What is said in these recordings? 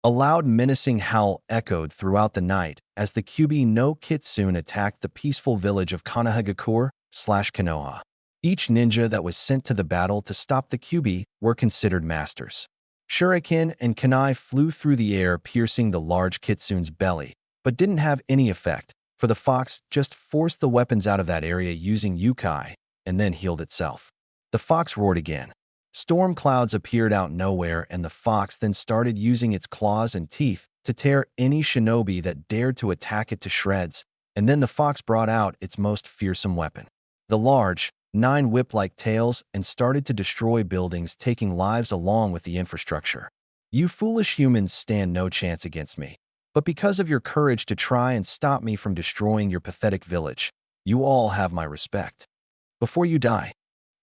A loud menacing howl echoed throughout the night as the Kyubi no Kitsune attacked the peaceful village of Kanahagakure/Konoha. Each ninja that was sent to the battle to stop the Kyubi were considered masters. Shuriken and kunai flew through the air, piercing the large kitsune's belly, but didn't have any effect, for the fox just forced the weapons out of that area using yukai and then healed itself. The fox roared again. Storm clouds appeared out nowhere, and the fox then started using its claws and teeth to tear any shinobi that dared to attack it to shreds, and then the fox brought out its most fearsome weapon, the large, 9 whip-like tails, and started to destroy buildings, taking lives along with the infrastructure. You foolish humans stand no chance against me, but because of your courage to try and stop me from destroying your pathetic village, you all have my respect. Before you die.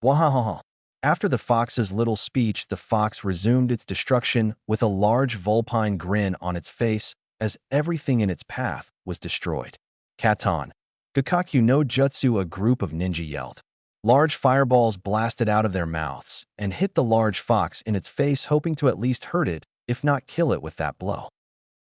Wahahaha. After the fox's little speech, the fox resumed its destruction with a large vulpine grin on its face as everything in its path was destroyed. Katan. Gakakyu no Jutsu, a group of ninja yelled. Large fireballs blasted out of their mouths and hit the large fox in its face, hoping to at least hurt it, if not kill it with that blow.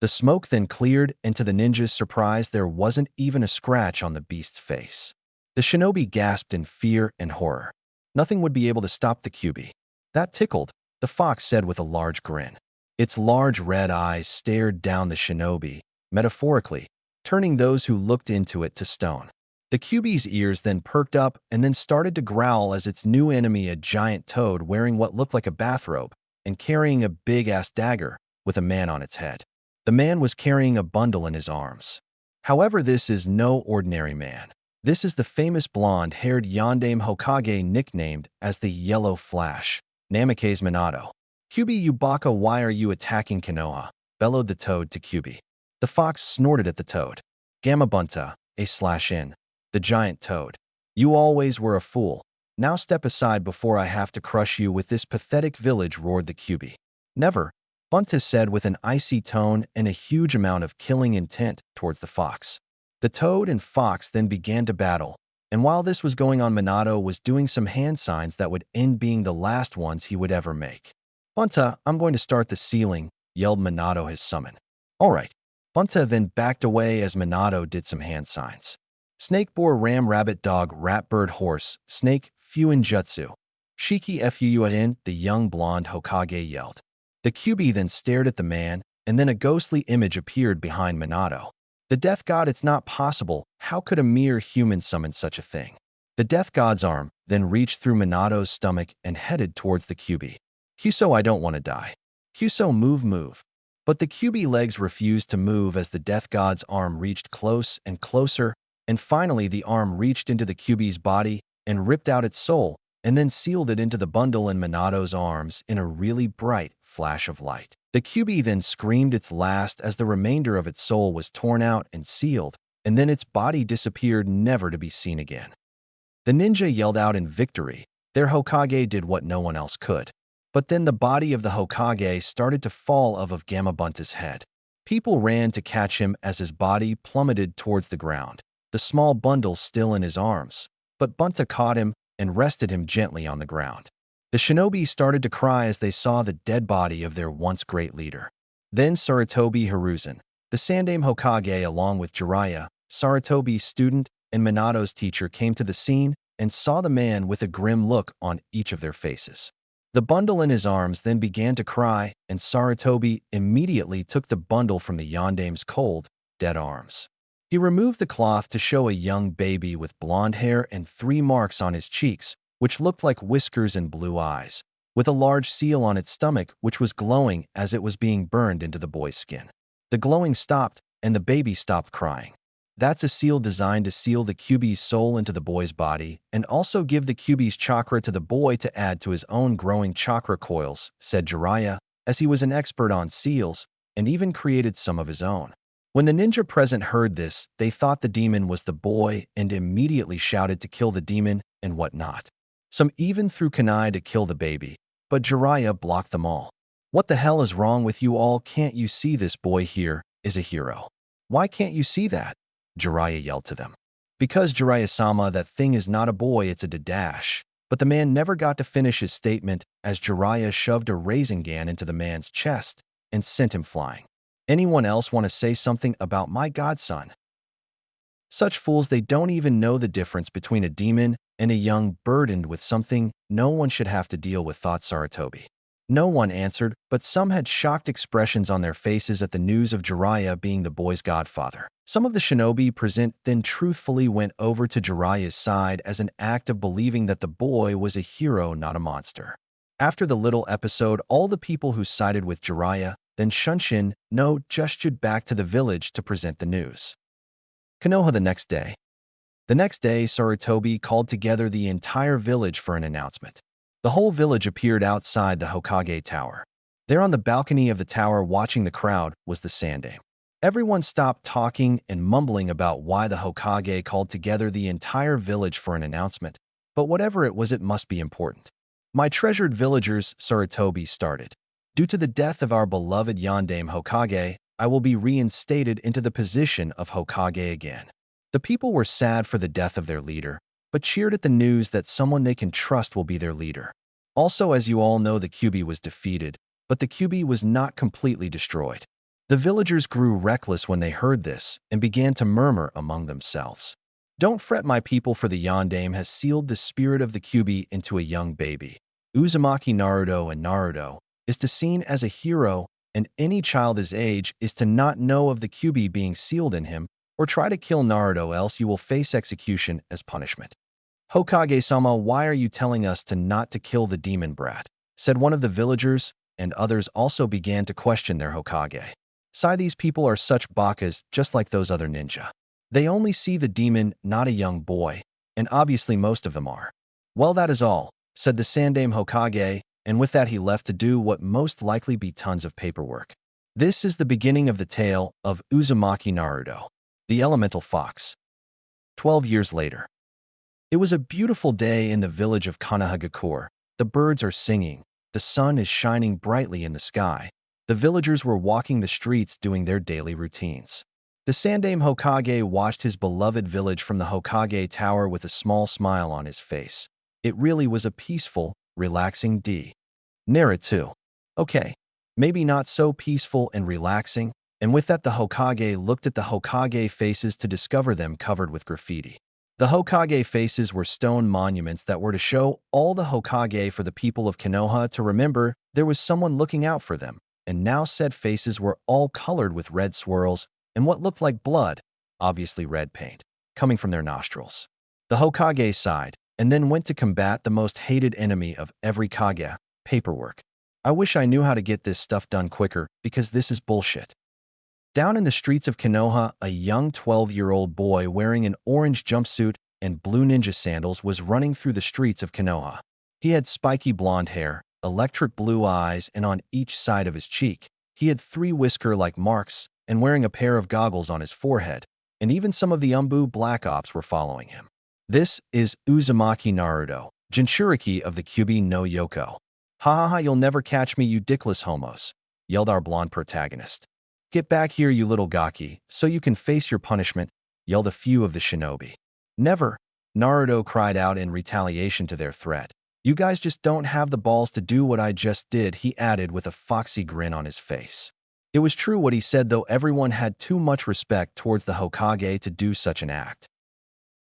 The smoke then cleared, and to the ninja's surprise, there wasn't even a scratch on the beast's face. The shinobi gasped in fear and horror. Nothing would be able to stop the Kyubi. That tickled, the fox said with a large grin. Its large red eyes stared down the shinobi, metaphorically, turning those who looked into it to stone. The Kyubi's ears then perked up and then started to growl as its new enemy, a giant toad wearing what looked like a bathrobe and carrying a big-ass dagger with a man on its head. The man was carrying a bundle in his arms. However, this is no ordinary man. This is the famous blonde-haired Yondaime Hokage, nicknamed as the Yellow Flash, Namikaze Minato. Kyubi Yubaka, why are you attacking Konoha? Bellowed the toad to Kyubi. The fox snorted at the toad. Gamabunta, A/N, the giant toad. You always were a fool. Now step aside before I have to crush you with this pathetic village, roared the Kyubi. Never, Bunta said with an icy tone and a huge amount of killing intent towards the fox. The toad and fox then began to battle, and while this was going on, Minato was doing some hand signs that would end being the last ones he would ever make. Bunta, I'm going to start the ceiling, yelled Minato his summon. All right. Bunta then backed away as Minato did some hand signs. Snake, boar, ram, rabbit, dog, rat, bird, horse, snake, Fuin Jutsu. Shiki Fuin, the young blonde Hokage yelled. The Kyubi then stared at the man, and then a ghostly image appeared behind Minato. The death god, it's not possible. How could a mere human summon such a thing? The death god's arm then reached through Minato's stomach and headed towards the Kyubi. Kyuso, I don't want to die. Kyuso, move. But the Kyubi legs refused to move as the death god's arm reached close and closer, and finally the arm reached into the Kyubi's body and ripped out its soul, and then sealed it into the bundle in Minato's arms in a really bright flash of light. The Kyubi then screamed its last as the remainder of its soul was torn out and sealed, and then its body disappeared, never to be seen again. The ninja yelled out in victory. Their Hokage did what no one else could. But then the body of the Hokage started to fall off of Gamabunta's head. People ran to catch him as his body plummeted towards the ground, the small bundle still in his arms. But Bunta caught him and rested him gently on the ground. The shinobi started to cry as they saw the dead body of their once great leader. Then Sarutobi Hiruzen, the Sandaime Hokage, along with Jiraiya, Sarutobi's student, and Minato's teacher, came to the scene and saw the man with a grim look on each of their faces. The bundle in his arms then began to cry, and Sarutobi immediately took the bundle from the Yondaime's cold, dead arms. He removed the cloth to show a young baby with blonde hair and 3 marks on his cheeks, which looked like whiskers and blue eyes, with a large seal on its stomach which was glowing as it was being burned into the boy's skin. The glowing stopped, and the baby stopped crying. That's a seal designed to seal the Kyubi's soul into the boy's body and also give the Kyubi's chakra to the boy to add to his own growing chakra coils, said Jiraiya, as he was an expert on seals and even created some of his own. When the ninja present heard this, they thought the demon was the boy and immediately shouted to kill the demon and whatnot. Some even threw kunai to kill the baby, but Jiraiya blocked them all. What the hell is wrong with you all? Can't you see this boy here is a hero? Why can't you see that? Jiraiya yelled to them. Because Jiraiya-sama, that thing is not a boy, it's a Dadash. But the man never got to finish his statement as Jiraiya shoved a Rasengan into the man's chest, and sent him flying. Anyone else want to say something about my godson? Such fools, they don't even know the difference between a demon and a young burdened with something no one should have to deal with, thought Sarutobi. No one answered, but some had shocked expressions on their faces at the news of Jiraiya being the boy's godfather. Some of the shinobi present then truthfully went over to Jiraiya's side as an act of believing that the boy was a hero, not a monster. After the little episode, all the people who sided with Jiraiya, then Shunshin, no, gestured back to the village to present the news. Konoha the next day. The next day, Sarutobi called together the entire village for an announcement. The whole village appeared outside the Hokage Tower. There on the balcony of the tower watching the crowd was the Sandaime. Everyone stopped talking and mumbling about why the Hokage called together the entire village for an announcement, but whatever it was, it must be important. My treasured villagers, Sarutobi started. Due to the death of our beloved Yondaime Hokage, I will be reinstated into the position of Hokage again. The people were sad for the death of their leader, but cheered at the news that someone they can trust will be their leader. Also, as you all know, the Kyuubi was defeated, but the Kyuubi was not completely destroyed. The villagers grew reckless when they heard this and began to murmur among themselves. Don't fret, my people, for the Yondaime has sealed the spirit of the Kyuubi into a young baby. Uzumaki Naruto, and Naruto is to seen as a hero, and any child his age is to not know of the Kyuubi being sealed in him, or try to kill Naruto, else you will face execution as punishment. Hokage-sama, why are you telling us not to kill the demon brat? Said one of the villagers, and others also began to question their Hokage. Sai, these people are such bakas, just like those other ninja. They only see the demon, not a young boy, and obviously most of them are. Well, that is all, said the Sandaime Hokage, and with that he left to do what most likely be tons of paperwork. This is the beginning of the tale of Uzumaki Naruto, the Elemental Fox. 12 years later. It was a beautiful day in the village of Konohagakure. The birds are singing, the sun is shining brightly in the sky. The villagers were walking the streets doing their daily routines. The Sandaime Hokage watched his beloved village from the Hokage Tower with a small smile on his face. It really was a peaceful, relaxing day. Naruto. Okay, maybe not so peaceful and relaxing, and with that the Hokage looked at the Hokage faces to discover them covered with graffiti. The Hokage faces were stone monuments that were to show all the Hokage for the people of Konoha to remember there was someone looking out for them, and now said faces were all colored with red swirls and what looked like blood, obviously red paint, coming from their nostrils. The Hokage sighed, and then went to combat the most hated enemy of every Kage, paperwork. I wish I knew how to get this stuff done quicker, because this is bullshit. Down in the streets of Konoha, a young 12-year-old boy wearing an orange jumpsuit and blue ninja sandals was running through the streets of Konoha. He had spiky blonde hair, electric blue eyes, and on each side of his cheek, he had 3 whisker-like marks and wearing a pair of goggles on his forehead, and even some of the Umbu Black Ops were following him. This is Uzumaki Naruto, Jinchuriki of the Kyuubi no Yoko. Ha ha ha, you'll never catch me, you dickless homos, yelled our blonde protagonist. Get back here, you little gaki, so you can face your punishment, yelled a few of the shinobi. Never, Naruto cried out in retaliation to their threat. You guys just don't have the balls to do what I just did, he added with a foxy grin on his face. It was true what he said, though everyone had too much respect towards the Hokage to do such an act.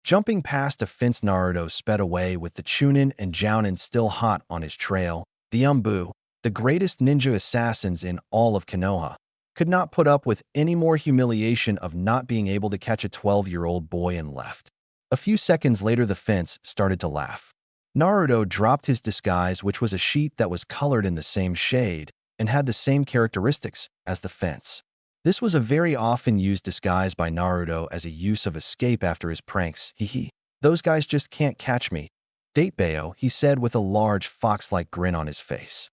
Jumping past a fence, Naruto sped away with the Chunin and Jounin still hot on his trail. The Umbu, the greatest ninja assassins in all of Konoha, could not put up with any more humiliation of not being able to catch a 12-year-old boy and left. A few seconds later, the fence started to laugh. Naruto dropped his disguise, which was a sheet that was colored in the same shade and had the same characteristics as the fence. This was a very often used disguise by Naruto as a use of escape after his pranks. Hee. Those guys just can't catch me. Datebeo, he said with a large fox-like grin on his face.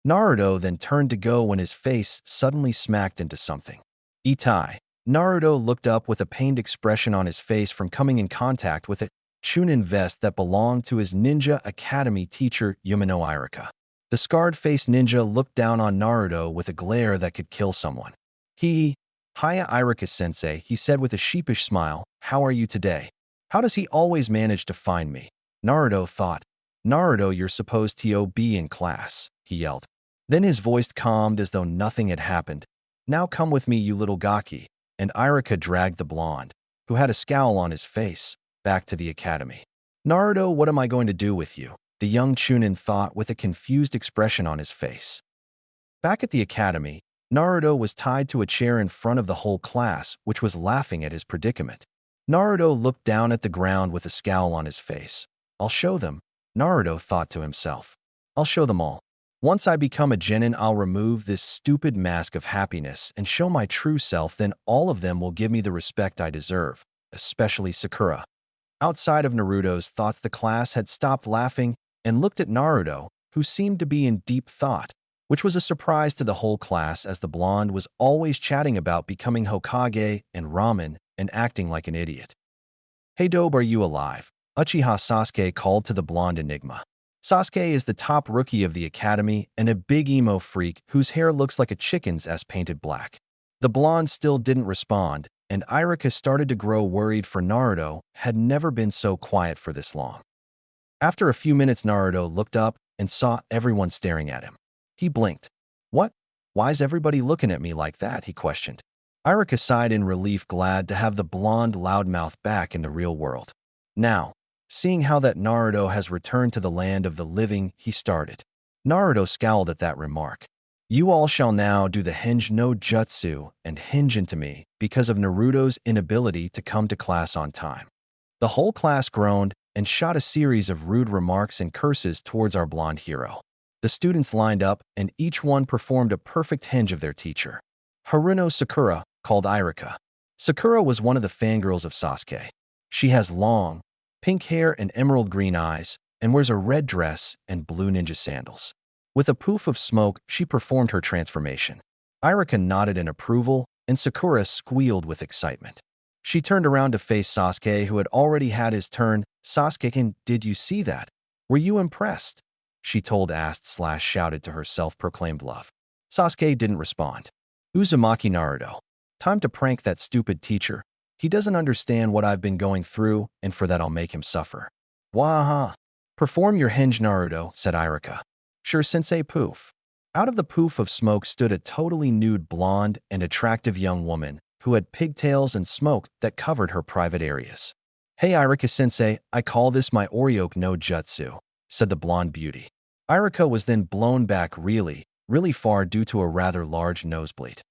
Naruto then turned to go when his face suddenly smacked into something. Itai. Naruto looked up with a pained expression on his face from coming in contact with a Chunin vest that belonged to his ninja academy teacher Yumino Irika. The scarred-faced ninja looked down on Naruto with a glare that could kill someone. Hiya Irika-sensei, he said with a sheepish smile, how are you today? How does he always manage to find me? Naruto thought. Naruto, you're supposed to be in class, he yelled. Then his voice calmed as though nothing had happened. Now come with me, you little gaki. And Irika dragged the blonde, who had a scowl on his face, back to the academy. Naruto, what am I going to do with you? The young Chunin thought with a confused expression on his face. Back at the academy, Naruto was tied to a chair in front of the whole class, which was laughing at his predicament. Naruto looked down at the ground with a scowl on his face. I'll show them, Naruto thought to himself. I'll show them all. Once I become a genin, I'll remove this stupid mask of happiness and show my true self, then all of them will give me the respect I deserve, especially Sakura. Outside of Naruto's thoughts, the class had stopped laughing and looked at Naruto, who seemed to be in deep thought, which was a surprise to the whole class as the blonde was always chatting about becoming Hokage and ramen and acting like an idiot. Hey Dobe, are you alive? Uchiha Sasuke called to the blonde enigma. Sasuke is the top rookie of the academy and a big emo freak whose hair looks like a chicken's as painted black. The blonde still didn't respond, and Irika started to grow worried, for Naruto had never been so quiet for this long. After a few minutes, Naruto looked up and saw everyone staring at him. He blinked. What? Why's everybody looking at me like that? He questioned. Irika sighed in relief, glad to have the blonde loudmouth back in the real world. Now, seeing how that Naruto has returned to the land of the living, he started. Naruto scowled at that remark. You all shall now do the hinge no jutsu and hinge into me because of Naruto's inability to come to class on time. The whole class groaned and shot a series of rude remarks and curses towards our blonde hero. The students lined up and each one performed a perfect hinge of their teacher. Haruno Sakura called Irika. Sakura was one of the fangirls of Sasuke. She has long, pink hair and emerald green eyes, and wears a red dress and blue ninja sandals. With a poof of smoke, she performed her transformation. Irika nodded in approval, and Sakura squealed with excitement. She turned around to face Sasuke, who had already had his turn. Sasuke, did you see that? Were you impressed? She asked/shouted to her self-proclaimed love. Sasuke didn't respond. Uzumaki Naruto. Time to prank that stupid teacher. He doesn't understand what I've been going through, and for that I'll make him suffer. Waha. Perform your hinge, Naruto, said Irika. Sure, Sensei. Poof. Out of the poof of smoke stood a totally nude blonde and attractive young woman who had pigtails and smoke that covered her private areas. Hey Irika-sensei, I call this my Oryoke no Jutsu, said the blonde beauty. Irika was then blown back really far due to a rather large nosebleed.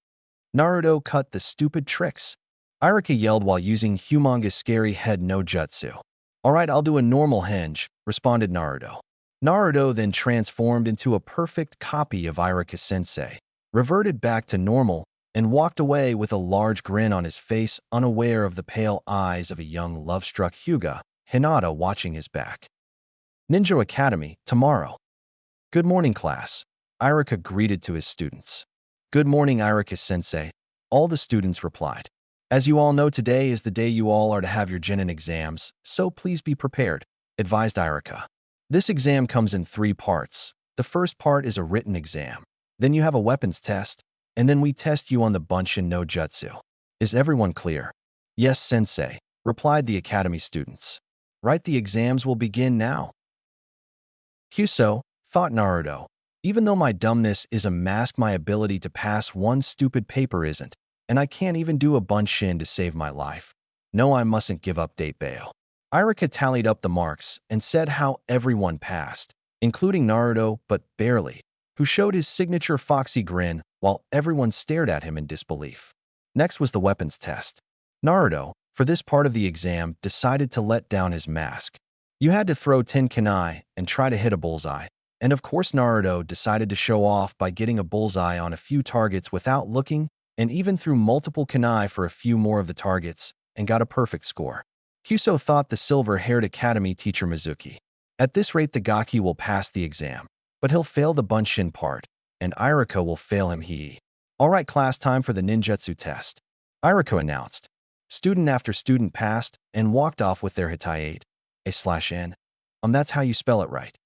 Naruto, cut the stupid tricks. Irika yelled while using humongous scary head no jutsu. Alright, I'll do a normal hinge, responded Naruto. Naruto then transformed into a perfect copy of Irika-sensei, reverted back to normal, and walked away with a large grin on his face, unaware of the pale eyes of a young love-struck Hyuga, Hinata, watching his back. Ninja Academy, tomorrow. Good morning, class. Irika greeted to his students. Good morning, Irika-sensei. All the students replied. As you all know, today is the day you all are to have your genin exams, so please be prepared, advised Irika. This exam comes in 3 parts. The first part is a written exam. Then you have a weapons test, and then we test you on the Bunshin no Jutsu. Is everyone clear? Yes, sensei, replied the academy students. Right, the exams will begin now. Kyuso, thought Naruto. Even though my dumbness is a mask, my ability to pass one stupid paper isn't, and I can't even do a Bunshin to save my life. No, I mustn't give up. Date bail. Irika tallied up the marks and said how everyone passed, including Naruto, but barely, who showed his signature foxy grin while everyone stared at him in disbelief. Next was the weapons test. Naruto, for this part of the exam, decided to let down his mask. You had to throw 10 kunai and try to hit a bullseye. And of course Naruto decided to show off by getting a bullseye on a few targets without looking, and even threw multiple kunai for a few more of the targets, and got a perfect score. Kyuso thought the silver-haired academy teacher Mizuki. At this rate the gaki will pass the exam, but he'll fail the Bunshin part, and Irika will fail him. Alright class, time for the ninjutsu test. Irika announced. Student after student passed and walked off with their hitayate. A/N. That's how you spell it right.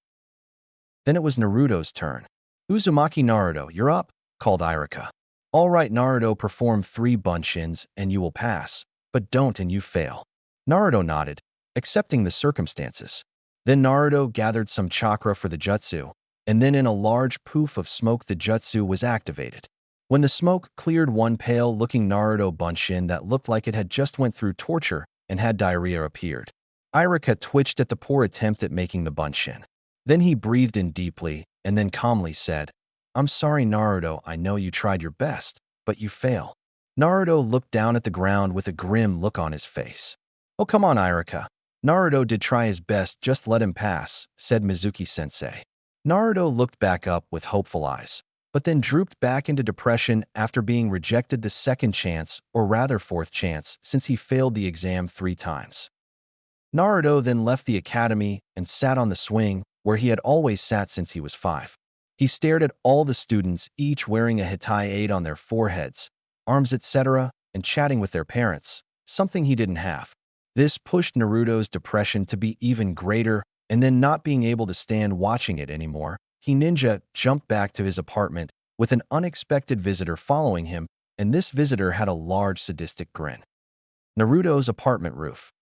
Then it was Naruto's turn. Uzumaki Naruto, you're up, called Irika. All right, Naruto, perform 3 Bunshins and you will pass, but don't and you fail. Naruto nodded, accepting the circumstances. Then Naruto gathered some chakra for the jutsu, and then in a large poof of smoke the jutsu was activated. When the smoke cleared, one pale-looking Naruto bunshin that looked like it had just went through torture and had diarrhea appeared. Iruka twitched at the poor attempt at making the bunshin. Then he breathed in deeply and then calmly said, "I'm sorry, Naruto, I know you tried your best, but you fail." Naruto looked down at the ground with a grim look on his face. "Oh, come on, Iruka. Naruto did try his best, just let him pass," said Mizuki-sensei. Naruto looked back up with hopeful eyes, but then drooped back into depression after being rejected the second chance, or rather fourth chance, since he failed the exam 3 times. Naruto then left the academy and sat on the swing, where he had always sat since he was 5. He stared at all the students, each wearing a Hitai on their foreheads, arms, etc., and chatting with their parents, something he didn't have. This pushed Naruto's depression to be even greater, and then not being able to stand watching it anymore, he ninja jumped back to his apartment with an unexpected visitor following him, and this visitor had a large sadistic grin. Naruto's apartment roof.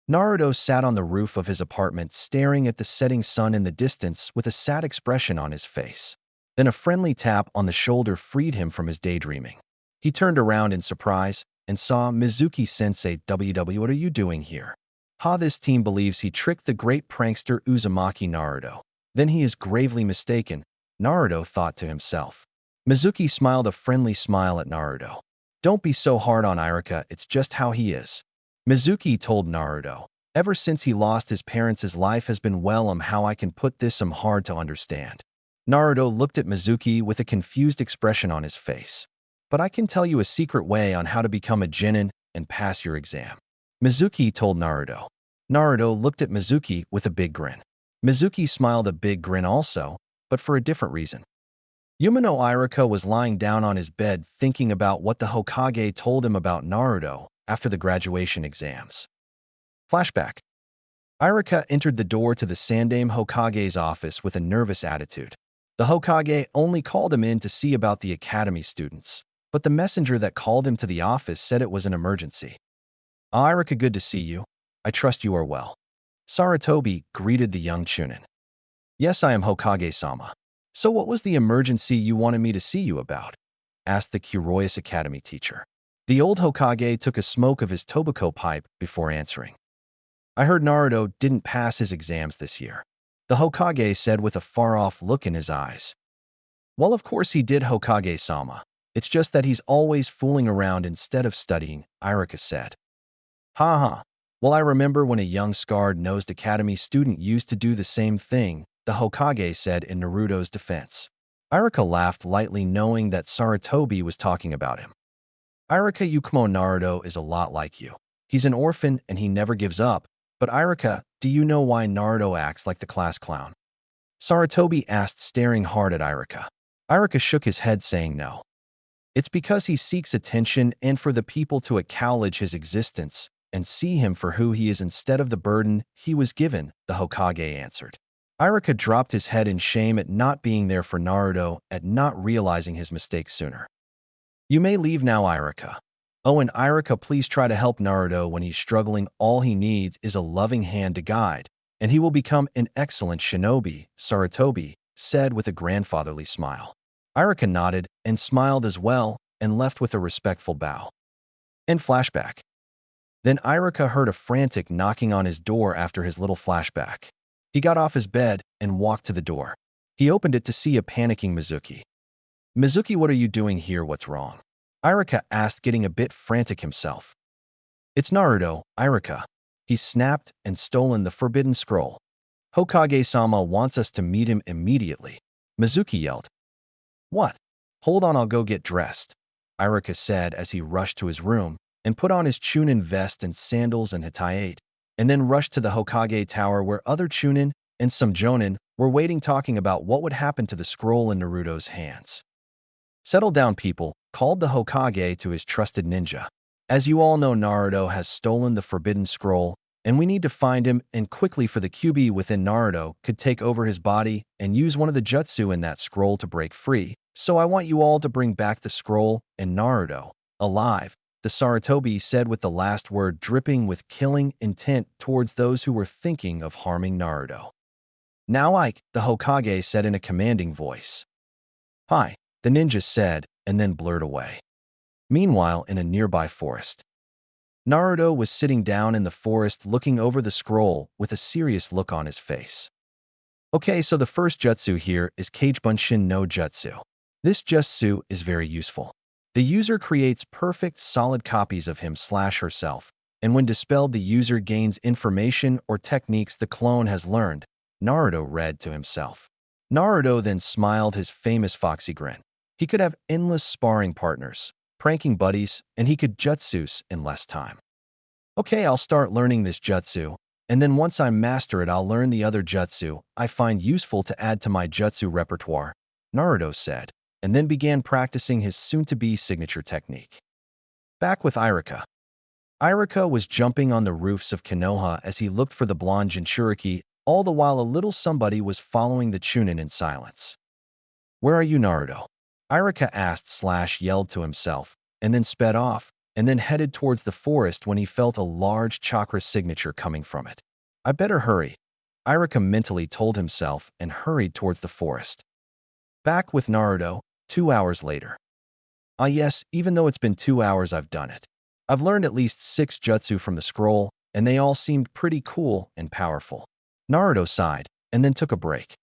Naruto sat on the roof of his apartment staring at the setting sun in the distance with a sad expression on his face. Then a friendly tap on the shoulder freed him from his daydreaming. He turned around in surprise and saw Mizuki-sensei. "WW, what are you doing here?" Ha, this team believes he tricked the great prankster Uzumaki Naruto. Then he is gravely mistaken, Naruto thought to himself. Mizuki smiled a friendly smile at Naruto. "Don't be so hard on Iruka, it's just how he is." Mizuki told Naruto, "Ever since he lost his parents, his life has been how I can put this hard to understand." Naruto looked at Mizuki with a confused expression on his face. "But I can tell you a secret way on how to become a genin and pass your exam," Mizuki told Naruto. Naruto looked at Mizuki with a big grin. Mizuki smiled a big grin also, but for a different reason. Yumino Iruka was lying down on his bed thinking about what the Hokage told him about Naruto after the graduation exams. Flashback. Iruka entered the door to the Sandaime Hokage's office with a nervous attitude. The Hokage only called him in to see about the academy students, but the messenger that called him to the office said it was an emergency. "Iruka, good to see you. I trust you are well." Sarutobi greeted the young Chunin. "Yes, I am Hokage-sama. So what was the emergency you wanted me to see you about?" asked the curious academy teacher. The old Hokage took a smoke of his tobacco pipe before answering. "I heard Naruto didn't pass his exams this year," the Hokage said with a far-off look in his eyes. "Well, of course he did, Hokage-sama. It's just that he's always fooling around instead of studying," Iruka said. "Ha ha. Well, I remember when a young scarred-nosed academy student used to do the same thing," the Hokage said in Naruto's defense. Iruka laughed lightly, knowing that Sarutobi was talking about him. "Iruka, Yukumo, Naruto is a lot like you. He's an orphan and he never gives up. But Iruka, do you know why Naruto acts like the class clown?" Sarutobi asked, staring hard at Iruka. Iruka shook his head, saying no. "It's because he seeks attention and for the people to acknowledge his existence and see him for who he is instead of the burden he was given," the Hokage answered. Iruka dropped his head in shame at not being there for Naruto, at not realizing his mistake sooner. "You may leave now, Iruka. Oh, and Iruka, please try to help Naruto when he's struggling. All he needs is a loving hand to guide, and he will become an excellent shinobi," Sarutobi said with a grandfatherly smile. Iruka nodded and smiled as well and left with a respectful bow. In flashback. Then Iruka heard a frantic knocking on his door after his little flashback. He got off his bed and walked to the door. He opened it to see a panicking Mizuki. "Mizuki, what are you doing here? What's wrong?" Iruka asked, getting a bit frantic himself. "It's Naruto, Iruka. He's snapped and stolen the forbidden scroll. Hokage-sama wants us to meet him immediately," Mizuki yelled. "What? Hold on, I'll go get dressed," Iruka said as he rushed to his room and put on his Chunin vest and sandals and Hitai, and then rushed to the Hokage tower where other Chunin and some Jonin were waiting, talking about what would happen to the scroll in Naruto's hands. "Settle down, people," called the Hokage to his trusted ninja. "As you all know, Naruto has stolen the forbidden scroll, and we need to find him, and quickly, for the Kyuubi within Naruto could take over his body and use one of the jutsu in that scroll to break free. So I want you all to bring back the scroll and Naruto alive," the Sarutobi said, with the last word dripping with killing intent towards those who were thinking of harming Naruto. Now Ike, the Hokage said in a commanding voice. Hi, the ninja said, and then blurred away. Meanwhile, in a nearby forest, Naruto was sitting down in the forest looking over the scroll with a serious look on his face. Okay, so the first jutsu here is Keijibunshin no Jutsu. This jutsu is very useful. The user creates perfect, solid copies of him/herself, and when dispelled, the user gains information or techniques the clone has learned, Naruto read to himself. Naruto then smiled his famous foxy grin. He could have endless sparring partners, pranking buddies, and he could jutsus in less time. Okay, I'll start learning this jutsu, and then once I master it, I'll learn the other jutsu I find useful to add to my jutsu repertoire, Naruto said, and then began practicing his soon-to-be signature technique. Back with Iruka. Iruka was jumping on the roofs of Konoha as he looked for the blonde Jinchuriki, all the while a little somebody was following the Chunin in silence. Where are you, Naruto? Iruka asked/yelled to himself, and then sped off, and then headed towards the forest when he felt a large chakra signature coming from it. I better hurry, Iruka mentally told himself and hurried towards the forest. Back with Naruto, 2 hours later. Ah yes, even though it's been 2 hours I've done it. I've learned at least 6 jutsu from the scroll, and they all seemed pretty cool and powerful. Naruto sighed, and then took a break.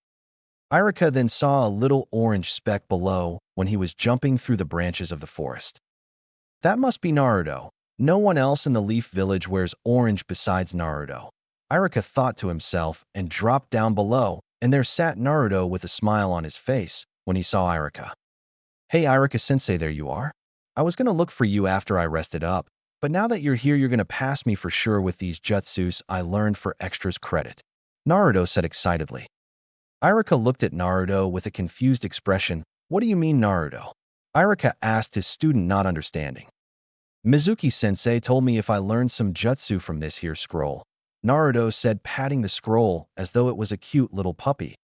Iruka then saw a little orange speck below when he was jumping through the branches of the forest. That must be Naruto. No one else in the Leaf Village wears orange besides Naruto. Iruka thought to himself and dropped down below, and there sat Naruto with a smile on his face when he saw Iruka. Hey Iruka-sensei, there you are. I was going to look for you after I rested up, but now that you're here, you're going to pass me for sure with these jutsus I learned for extras credit, Naruto said excitedly. Iruka looked at Naruto with a confused expression. What do you mean, Naruto? Iruka asked his student, not understanding. Mizuki-sensei told me if I learned some jutsu from this here scroll, Naruto said, patting the scroll as though it was a cute little puppy.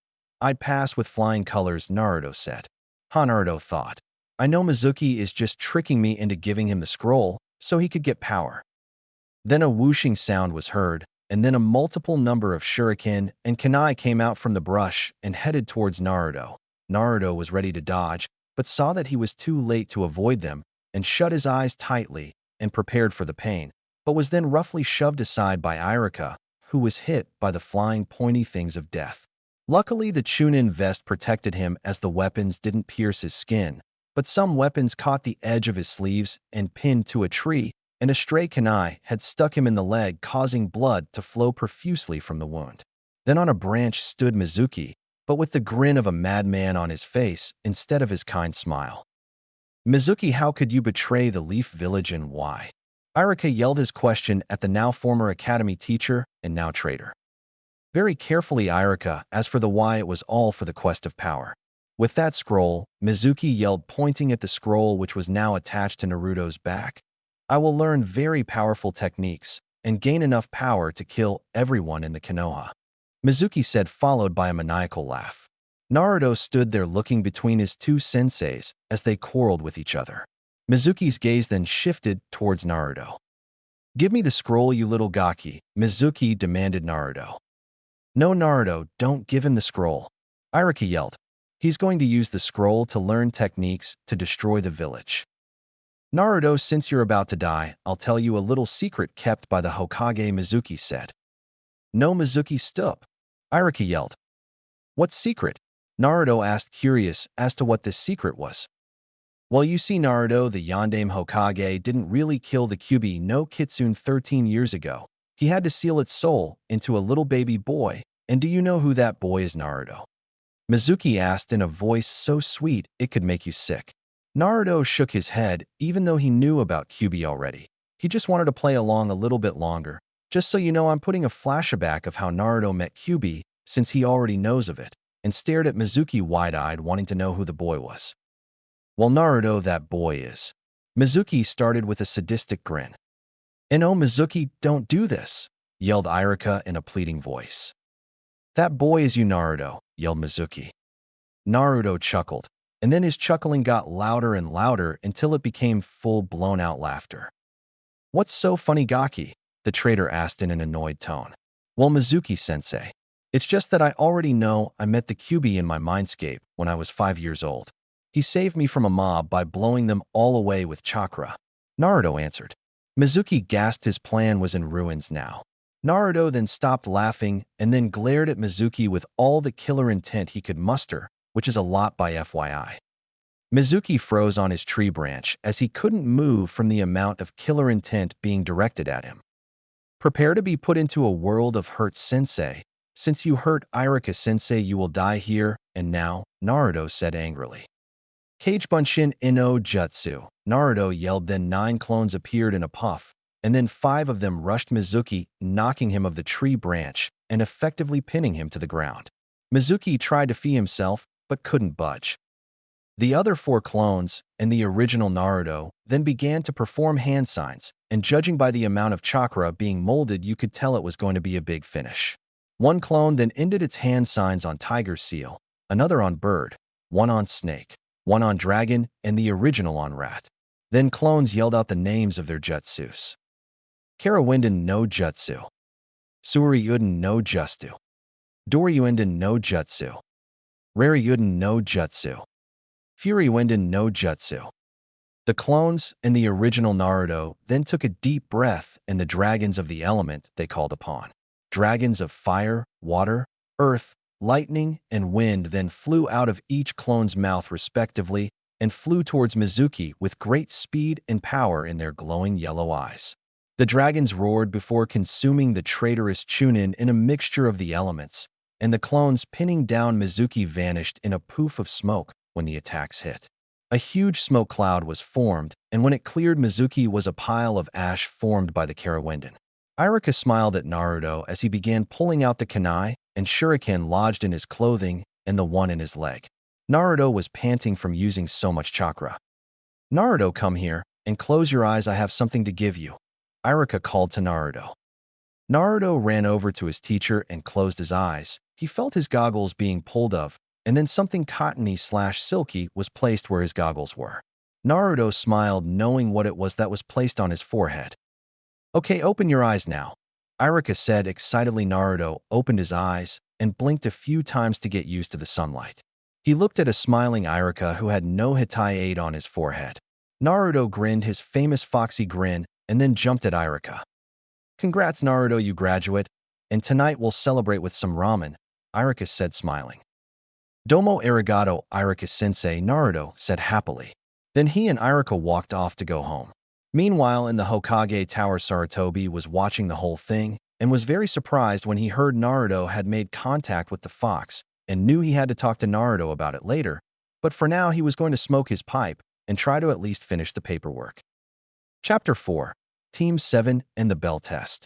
I'd pass with flying colors, Naruto said. Naruto thought. I know Mizuki is just tricking me into giving him the scroll so he could get power. Then a whooshing sound was heard, and then a multiple number of shuriken and kunai came out from the brush and headed towards Naruto. Naruto was ready to dodge, but saw that he was too late to avoid them and shut his eyes tightly and prepared for the pain, but was then roughly shoved aside by Iruka, who was hit by the flying pointy things of death. Luckily, the Chunin vest protected him as the weapons didn't pierce his skin, but some weapons caught the edge of his sleeves and pinned to a tree, and a stray kunai had stuck him in the leg, causing blood to flow profusely from the wound. Then on a branch stood Mizuki, but with the grin of a madman on his face instead of his kind smile. Mizuki, how could you betray the Leaf Village and why? Iruka yelled his question at the now former academy teacher and now traitor. Very carefully, Iruka, as for the why, it was all for the quest of power. With that scroll, Mizuki yelled, pointing at the scroll which was now attached to Naruto's back. I will learn very powerful techniques and gain enough power to kill everyone in the Konoha, Mizuki said, followed by a maniacal laugh. Naruto stood there looking between his two senseis as they quarreled with each other. Mizuki's gaze then shifted towards Naruto. Give me the scroll, you little gaki, Mizuki demanded Naruto. No, Naruto, don't give him the scroll, Iruka yelled. He's going to use the scroll to learn techniques to destroy the village. Naruto, since you're about to die, I'll tell you a little secret kept by the Hokage, Mizuki said. No, Mizuki, stop, Iruka yelled. What secret? Naruto asked, curious as to what this secret was. Well, you see, Naruto, the Yondaime Hokage didn't really kill the Kyuubi no Kitsune 13 years ago. He had to seal its soul into a little baby boy, and do you know who that boy is, Naruto? Mizuki asked in a voice so sweet it could make you sick. Naruto shook his head, even though he knew about Kyuubi already. He just wanted to play along a little bit longer. Just so you know, I'm putting a flashback of how Naruto met Kyuubi, since he already knows of it, and stared at Mizuki wide-eyed, wanting to know who the boy was. Well, Naruto, that boy is. Mizuki started with a sadistic grin. And oh, Mizuki, don't do this, yelled Iruka in a pleading voice. That boy is you, Naruto, yelled Mizuki. Naruto chuckled, and then his chuckling got louder and louder until it became full-blown-out laughter. What's so funny, Gaki? The traitor asked in an annoyed tone. Well, Mizuki-sensei, It's just that I already know I met the QB in my mindscape when I was 5 years old. He saved me from a mob by blowing them all away with chakra. Naruto answered. Mizuki gasped his plan was in ruins now. Naruto then stopped laughing and then glared at Mizuki with all the killer intent he could muster, which is a lot by FYI. Mizuki froze on his tree branch as he couldn't move from the amount of killer intent being directed at him. Prepare to be put into a world of hurt sensei. Since you hurt Iruka sensei, you will die here and now, Naruto said angrily. Kage Bunshin Ino Jutsu, Naruto yelled, then 9 clones appeared in a puff, and then 5 of them rushed Mizuki, knocking him off the tree branch and effectively pinning him to the ground. Mizuki tried to free himself, but couldn't budge. The other 4 clones and the original Naruto then began to perform hand signs, and judging by the amount of chakra being molded, you could tell it was going to be a big finish. One clone then ended its hand signs on tiger seal, another on bird, one on snake, one on dragon, and the original on rat. Then clones yelled out the names of their jutsus. Karawinden no Jutsu. Suryuden no Jutsu. Doryuenden no Jutsu. Raryuden no Jutsu. Furywinden no Jutsu. The clones and the original Naruto then took a deep breath, and the dragons of the element they called upon. Dragons of fire, water, earth, lightning, and wind then flew out of each clone's mouth respectively and flew towards Mizuki with great speed and power in their glowing yellow eyes. The dragons roared before consuming the traitorous Chunin in a mixture of the elements, and the clones pinning down Mizuki vanished in a poof of smoke when the attacks hit. A huge smoke cloud was formed, and when it cleared, Mizuki was a pile of ash formed by the Karawinden. Iruka smiled at Naruto as he began pulling out the kunai and shuriken lodged in his clothing and the one in his leg. Naruto was panting from using so much chakra. Naruto, come here and close your eyes, I have something to give you. Iruka called to Naruto. Naruto ran over to his teacher and closed his eyes. He felt his goggles being pulled off, and then something cottony/silky was placed where his goggles were. Naruto smiled, knowing what it was that was placed on his forehead. Okay, open your eyes now, Iruka said excitedly. Naruto opened his eyes and blinked a few times to get used to the sunlight. He looked at a smiling Iruka who had no Hitai on his forehead. Naruto grinned his famous foxy grin and then jumped at Iruka. Congrats, Naruto, you graduate, and tonight we'll celebrate with some ramen, Iruka said, smiling. Domo arigato, Iruka-sensei, Naruto said happily. Then he and Iruka walked off to go home. Meanwhile, in the Hokage Tower, Sarutobi was watching the whole thing and was very surprised when he heard Naruto had made contact with the fox and knew he had to talk to Naruto about it later, but for now he was going to smoke his pipe and try to at least finish the paperwork. Chapter 4. Team 7 and the Bell Test.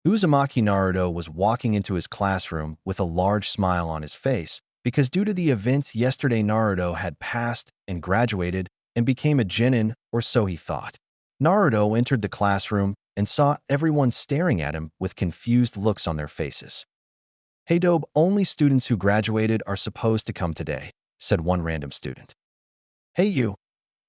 Uzumaki Naruto was walking into his classroom with a large smile on his face because due to the events yesterday, Naruto had passed and graduated and became a genin, or so he thought. Naruto entered the classroom and saw everyone staring at him with confused looks on their faces. Hey Dobe, only students who graduated are supposed to come today, said one random student. Hey you,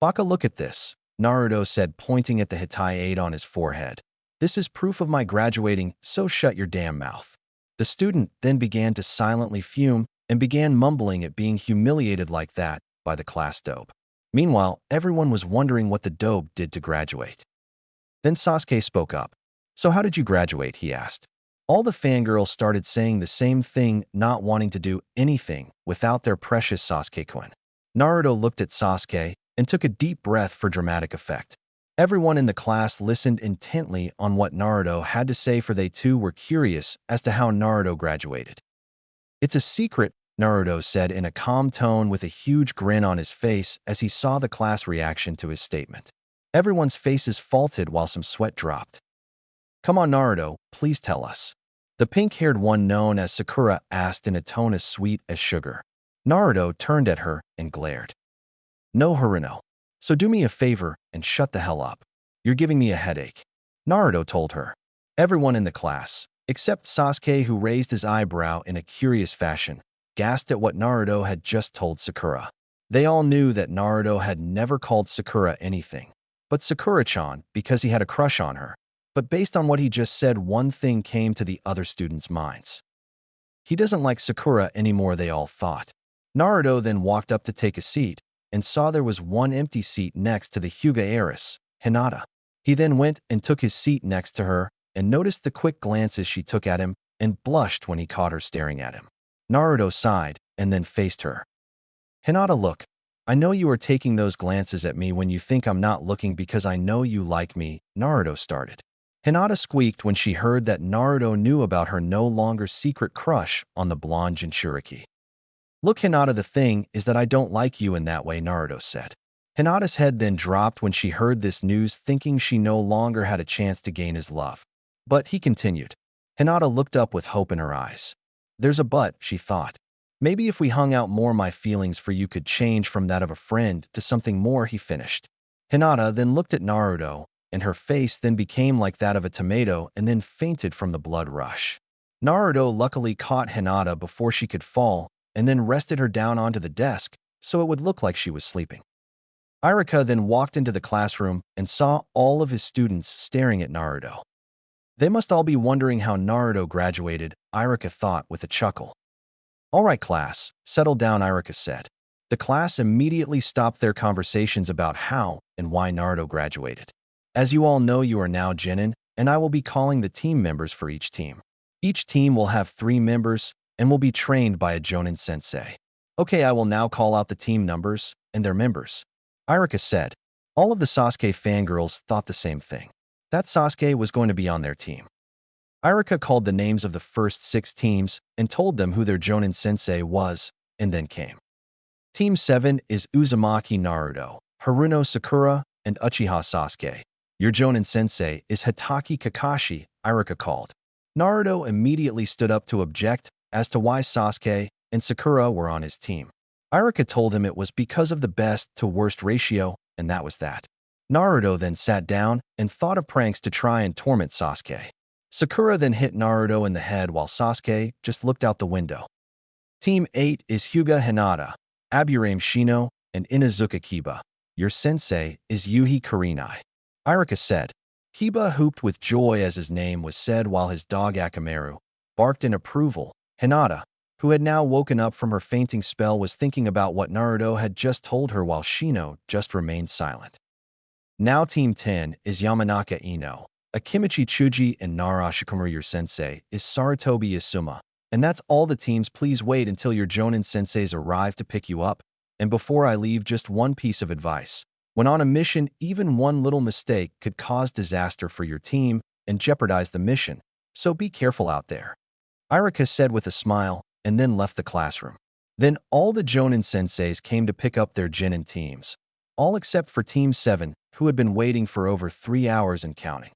Baka, look at this, Naruto said, pointing at the Hitai on his forehead. This is proof of my graduating, so shut your damn mouth. The student then began to silently fume and began mumbling at being humiliated like that by the class dope. Meanwhile, everyone was wondering what the dope did to graduate. Then Sasuke spoke up. So how did you graduate, he asked. All the fangirls started saying the same thing, not wanting to do anything without their precious Sasuke-kun. Naruto looked at Sasuke and took a deep breath for dramatic effect. Everyone in the class listened intently on what Naruto had to say, for they too were curious as to how Naruto graduated. It's a secret, Naruto said in a calm tone with a huge grin on his face as he saw the class reaction to his statement. Everyone's faces faltered while some sweat dropped. Come on, Naruto, please tell us. The pink-haired one known as Sakura asked in a tone as sweet as sugar. Naruto turned at her and glared. No, Haruno. So do me a favor and shut the hell up. You're giving me a headache, Naruto told her. Everyone in the class, except Sasuke, who raised his eyebrow in a curious fashion, gasped at what Naruto had just told Sakura. They all knew that Naruto had never called Sakura anything but Sakura-chan because he had a crush on her. But based on what he just said, one thing came to the other students' minds. He doesn't like Sakura anymore, they all thought. Naruto then walked up to take a seat and saw there was one empty seat next to the Hyuga heiress, Hinata. He then went and took his seat next to her and noticed the quick glances she took at him and blushed when he caught her staring at him. Naruto sighed and then faced her. Hinata, look, I know you are taking those glances at me when you think I'm not looking because I know you like me, Naruto started. Hinata squeaked when she heard that Naruto knew about her no longer secret crush on the blonde Jinchuriki. Look, Hinata, the thing is that I don't like you in that way, Naruto said. Hinata's head then dropped when she heard this news, thinking she no longer had a chance to gain his love. But he continued. Hinata looked up with hope in her eyes. There's a but, she thought. Maybe if we hung out more, my feelings for you could change from that of a friend to something more, he finished. Hinata then looked at Naruto, and her face then became like that of a tomato and then fainted from the blood rush. Naruto luckily caught Hinata before she could fall and then rested her down onto the desk so it would look like she was sleeping. Iruka then walked into the classroom and saw all of his students staring at Naruto. They must all be wondering how Naruto graduated, Iruka thought with a chuckle. All right, class, settle down, Iruka said. The class immediately stopped their conversations about how and why Naruto graduated. As you all know, you are now Genin, and I will be calling the team members for each team. Each team will have 3 members and will be trained by a Jonin sensei. Okay, I will now call out the team numbers and their members. Iruka said. All of the Sasuke fangirls thought the same thing. That Sasuke was going to be on their team. Iruka called the names of the first 6 teams and told them who their Jonin sensei was, and then came. Team 7 is Uzumaki Naruto, Haruno Sakura, and Uchiha Sasuke. Your Jonin sensei is Hitaki Kakashi, Iruka called. Naruto immediately stood up to object as to why Sasuke and Sakura were on his team. Iruka told him it was because of the best to worst ratio, and that was that. Naruto then sat down and thought of pranks to try and torment Sasuke. Sakura then hit Naruto in the head while Sasuke just looked out the window. Team 8 is Hyuga Hinata, Aburame Shino, and Inazuka Kiba. Your sensei is Yuhi Kurenai. Iruka said. Kiba hooped with joy as his name was said while his dog Akamaru barked in approval. Hinata, who had now woken up from her fainting spell, was thinking about what Naruto had just told her while Shino just remained silent. Now Team 10 is Yamanaka Ino, Akimichi Chuji, and Nara Shikamaru. Your sensei is Sarutobi Yasuma. And that's all the teams. Please wait until your Jonin senseis arrive to pick you up. And before I leave, just one piece of advice. When on a mission, even one little mistake could cause disaster for your team and jeopardize the mission, so be careful out there. Iruka said with a smile, and then left the classroom. Then all the Jonin senseis came to pick up their Genin teams, all except for Team 7, who had been waiting for over 3 hours and counting.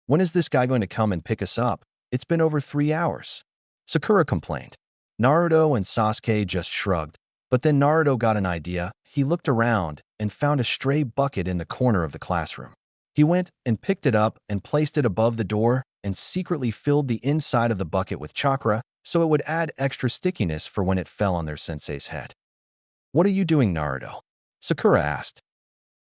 When is this guy going to come and pick us up? It's been over 3 hours. Sakura complained. Naruto and Sasuke just shrugged, but then Naruto got an idea. He looked around and found a stray bucket in the corner of the classroom. He went and picked it up and placed it above the door and secretly filled the inside of the bucket with chakra so it would add extra stickiness for when it fell on their sensei's head. What are you doing, Naruto? Sakura asked.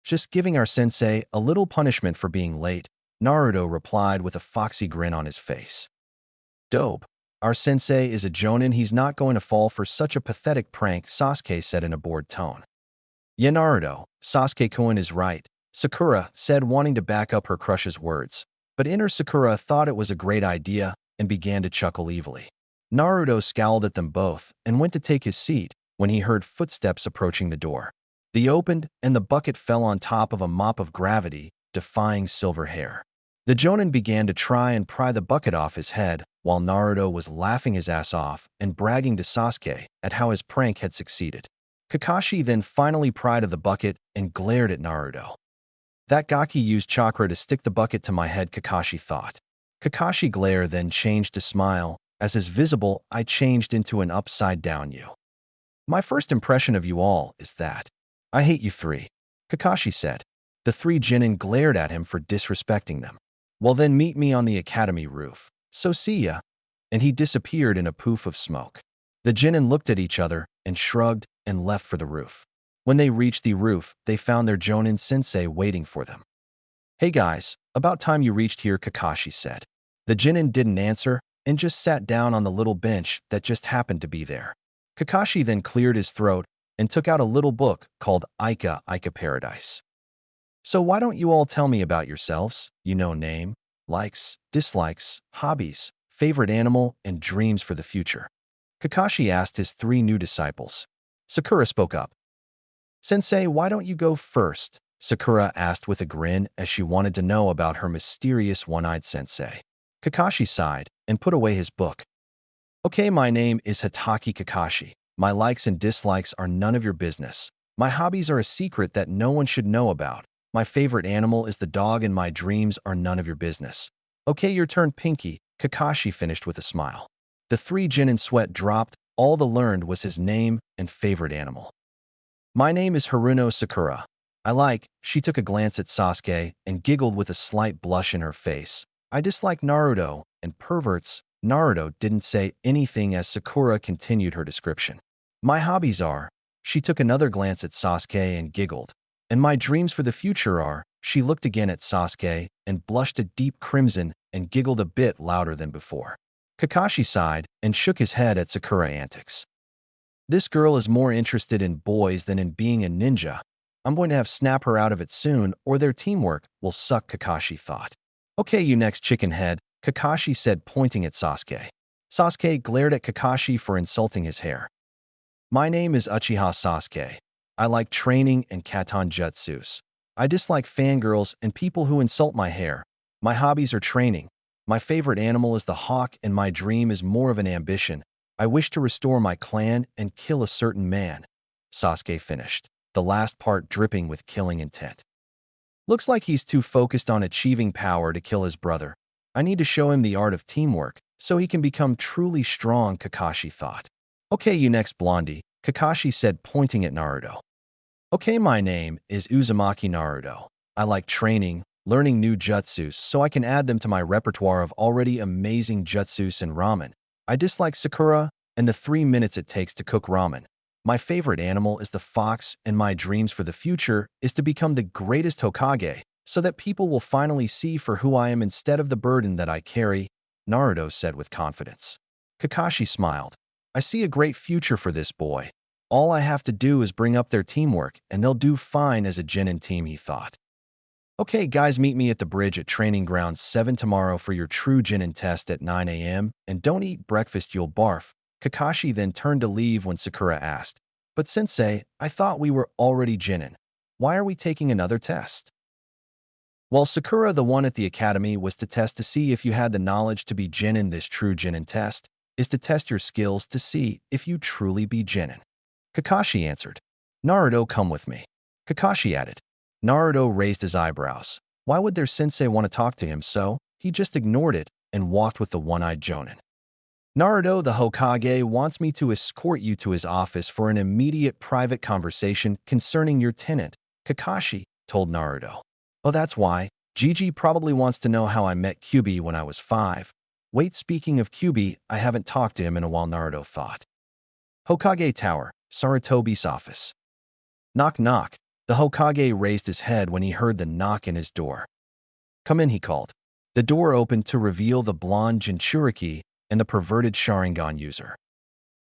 Just giving our sensei a little punishment for being late, Naruto replied with a foxy grin on his face. Dope. Our sensei is a Jonin, he's not going to fall for such a pathetic prank, Sasuke said in a bored tone. Yeah, Naruto, Sasuke-kun is right, Sakura said, wanting to back up her crush's words. But inner Sakura thought it was a great idea and began to chuckle evilly. Naruto scowled at them both and went to take his seat when he heard footsteps approaching the door. They opened and the bucket fell on top of a mop of gravity, defying silver hair. The Jonin began to try and pry the bucket off his head, while Naruto was laughing his ass off and bragging to Sasuke at how his prank had succeeded. Kakashi then finally pried at the bucket and glared at Naruto. That Gaki used chakra to stick the bucket to my head, Kakashi thought. Kakashi glare then changed to smile, as his visible eye changed into an upside-down U. My first impression of you all is that I hate you 3, Kakashi said. The 3 Genin glared at him for disrespecting them. Well then meet me on the academy roof. So see ya. And he disappeared in a poof of smoke. The Genin looked at each other and shrugged and left for the roof. When they reached the roof, they found their Jonin sensei waiting for them. Hey guys, about time you reached here, Kakashi said. The Genin didn't answer, and just sat down on the little bench that just happened to be there. Kakashi then cleared his throat and took out a little book called Ica Paradise. So why don't you all tell me about yourselves? Name, likes, dislikes, hobbies, favorite animal, and dreams for the future. Kakashi asked his three new disciples. Sakura spoke up. Sensei, why don't you go first? Sakura asked with a grin as she wanted to know about her mysterious one-eyed sensei. Kakashi sighed and put away his book. Okay, my name is Hataki Kakashi. My likes and dislikes are none of your business. My hobbies are a secret that no one should know about. My favorite animal is the dog and my dreams are none of your business. Okay, your turn, Pinky, Kakashi finished with a smile. The three Jinin sweat dropped. All they learned was his name and favorite animal. My name is Haruno Sakura. She took a glance at Sasuke and giggled with a slight blush in her face. I dislike Naruto and perverts. Naruto didn't say anything as Sakura continued her description. My hobbies are, she took another glance at Sasuke and giggled. And my dreams for the future are, she looked again at Sasuke and blushed a deep crimson and giggled a bit louder than before. Kakashi sighed and shook his head at Sakura antics. This girl is more interested in boys than in being a ninja. I'm going to have snap her out of it soon or their teamwork will suck, Kakashi thought. Okay, you next chicken head, Kakashi said pointing at Sasuke. Sasuke glared at Kakashi for insulting his hair. My name is Uchiha Sasuke. I like training and katan jutsus. I dislike fangirls and people who insult my hair. My hobbies are training. My favorite animal is the hawk and my dream is more of an ambition. I wish to restore my clan and kill a certain man. Sasuke finished, the last part dripping with killing intent. Looks like he's too focused on achieving power to kill his brother. I need to show him the art of teamwork so he can become truly strong, Kakashi thought. Okay, you next, Blondie, Kakashi said pointing at Naruto. Okay, my name is Uzumaki Naruto. I like training, learning new jutsus so I can add them to my repertoire of already amazing jutsus and ramen. I dislike Sakura and the 3 minutes it takes to cook ramen. My favorite animal is the fox and my dreams for the future is to become the greatest Hokage so that people will finally see for who I am instead of the burden that I carry, Naruto said with confidence. Kakashi smiled. I see a great future for this boy. All I have to do is bring up their teamwork and they'll do fine as a Genin team, he thought. Okay, guys, meet me at the bridge at Training Ground 7 tomorrow for your true Genin test at 9 a.m. and don't eat breakfast, you'll barf. Kakashi then turned to leave when Sakura asked, But Sensei, I thought we were already Genin. Why are we taking another test? While Sakura, the one at the academy, was to test to see if you had the knowledge to be Genin, this true Genin test is to test your skills to see if you truly be Genin. Kakashi answered. Naruto, come with me. Kakashi added. Naruto raised his eyebrows. Why would their sensei want to talk to him so? He just ignored it and walked with the one-eyed Jonin. Naruto, the Hokage, wants me to escort you to his office for an immediate private conversation concerning your tenant, Kakashi told Naruto. Oh, that's why. Gigi probably wants to know how I met Kyuubi when I was 5. Wait, speaking of Kyuubi, I haven't talked to him in a while, Naruto thought. Hokage Tower, Sarutobi's office. Knock knock. The Hokage raised his head when he heard the knock in his door. Come in, he called. The door opened to reveal the blonde Jinchuriki and the perverted Sharingan user.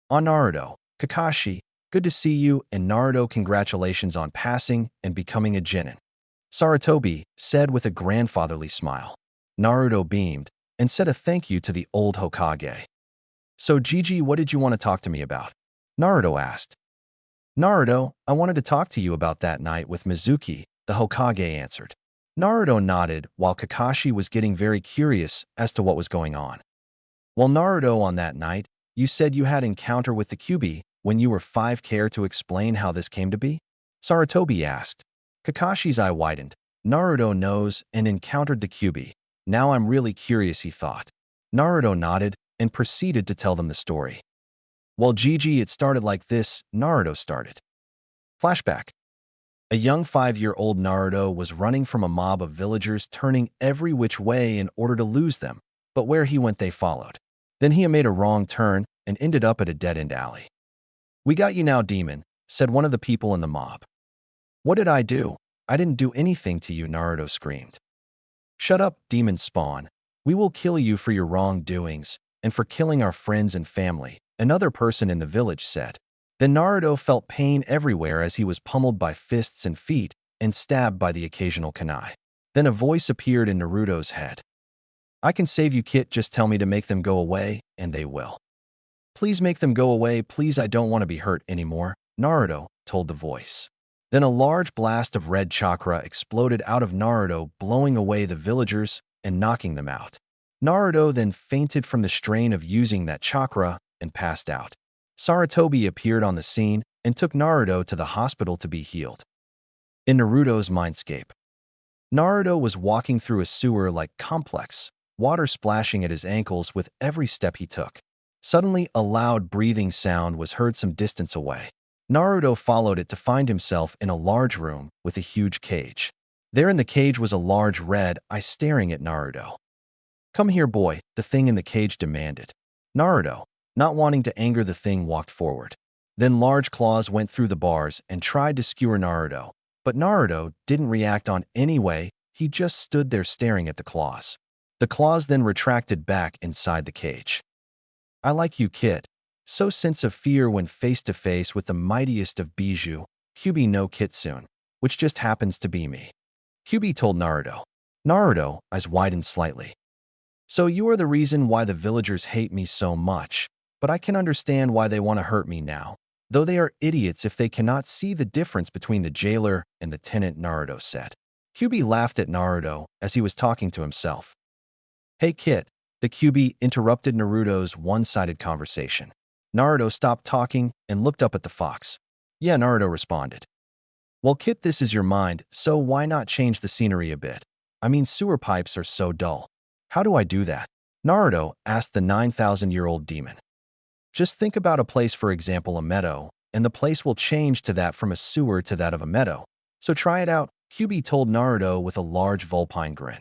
On Naruto, Kakashi, good to see you, and Naruto, congratulations on passing and becoming a Genin. Sarutobi said with a grandfatherly smile. Naruto beamed and said a thank you to the old Hokage. So Gigi, what did you want to talk to me about? Naruto asked. Naruto, I wanted to talk to you about that night with Mizuki, the Hokage answered. Naruto nodded while Kakashi was getting very curious as to what was going on. Well, Naruto, on that night, you said you had encounter with the Kyuubi when you were 5. Care to explain how this came to be? Sarutobi asked. Kakashi's eye widened. Naruto knows and encountered the Kyuubi. Now I'm really curious, he thought. Naruto nodded and proceeded to tell them the story. Well, Gigi, it started like this, Naruto started. Flashback. A young 5-year-old Naruto was running from a mob of villagers turning every which way in order to lose them, but where he went they followed. Then he made a wrong turn and ended up at a dead-end alley. We got you now, demon, said one of the people in the mob. What did I do? I didn't do anything to you, Naruto screamed. Shut up, demon spawn. We will kill you for your wrongdoings, and for killing our friends and family, another person in the village said. Then Naruto felt pain everywhere as he was pummeled by fists and feet and stabbed by the occasional kunai. Then a voice appeared in Naruto's head. I can save you, Kit, just tell me to make them go away, and they will. Please make them go away, please, I don't want to be hurt anymore, Naruto told the voice. Then a large blast of red chakra exploded out of Naruto, blowing away the villagers and knocking them out. Naruto then fainted from the strain of using that chakra and passed out. Sarutobi appeared on the scene and took Naruto to the hospital to be healed. In Naruto's mindscape, Naruto was walking through a sewer-like complex, water splashing at his ankles with every step he took. Suddenly, a loud breathing sound was heard some distance away. Naruto followed it to find himself in a large room with a huge cage. There in the cage was a large red eye staring at Naruto. Come here, boy, the thing in the cage demanded. Naruto, not wanting to anger the thing, walked forward. Then large claws went through the bars and tried to skewer Naruto. But Naruto didn't react on any way, he just stood there staring at the claws. The claws then retracted back inside the cage. I like you, Kit. So sense of fear when face to face with the mightiest of Bijou, Kyuubi no Kitsune, which just happens to be me. Kyuubi told Naruto. Naruto, eyes widened slightly. So you are the reason why the villagers hate me so much, but I can understand why they want to hurt me now, though they are idiots if they cannot see the difference between the jailer and the tenant, Naruto said. Kyuubi laughed at Naruto as he was talking to himself. Hey, Kit, the Kyuubi interrupted Naruto's one-sided conversation. Naruto stopped talking and looked up at the fox. Yeah, Naruto responded. Well, Kit, this is your mind, so why not change the scenery a bit? I mean, sewer pipes are so dull. How do I do that? Naruto asked the 9,000-year-old demon. Just think about a place, for example, a meadow, and the place will change to that from a sewer to that of a meadow. So try it out, Kyuubi told Naruto with a large vulpine grin.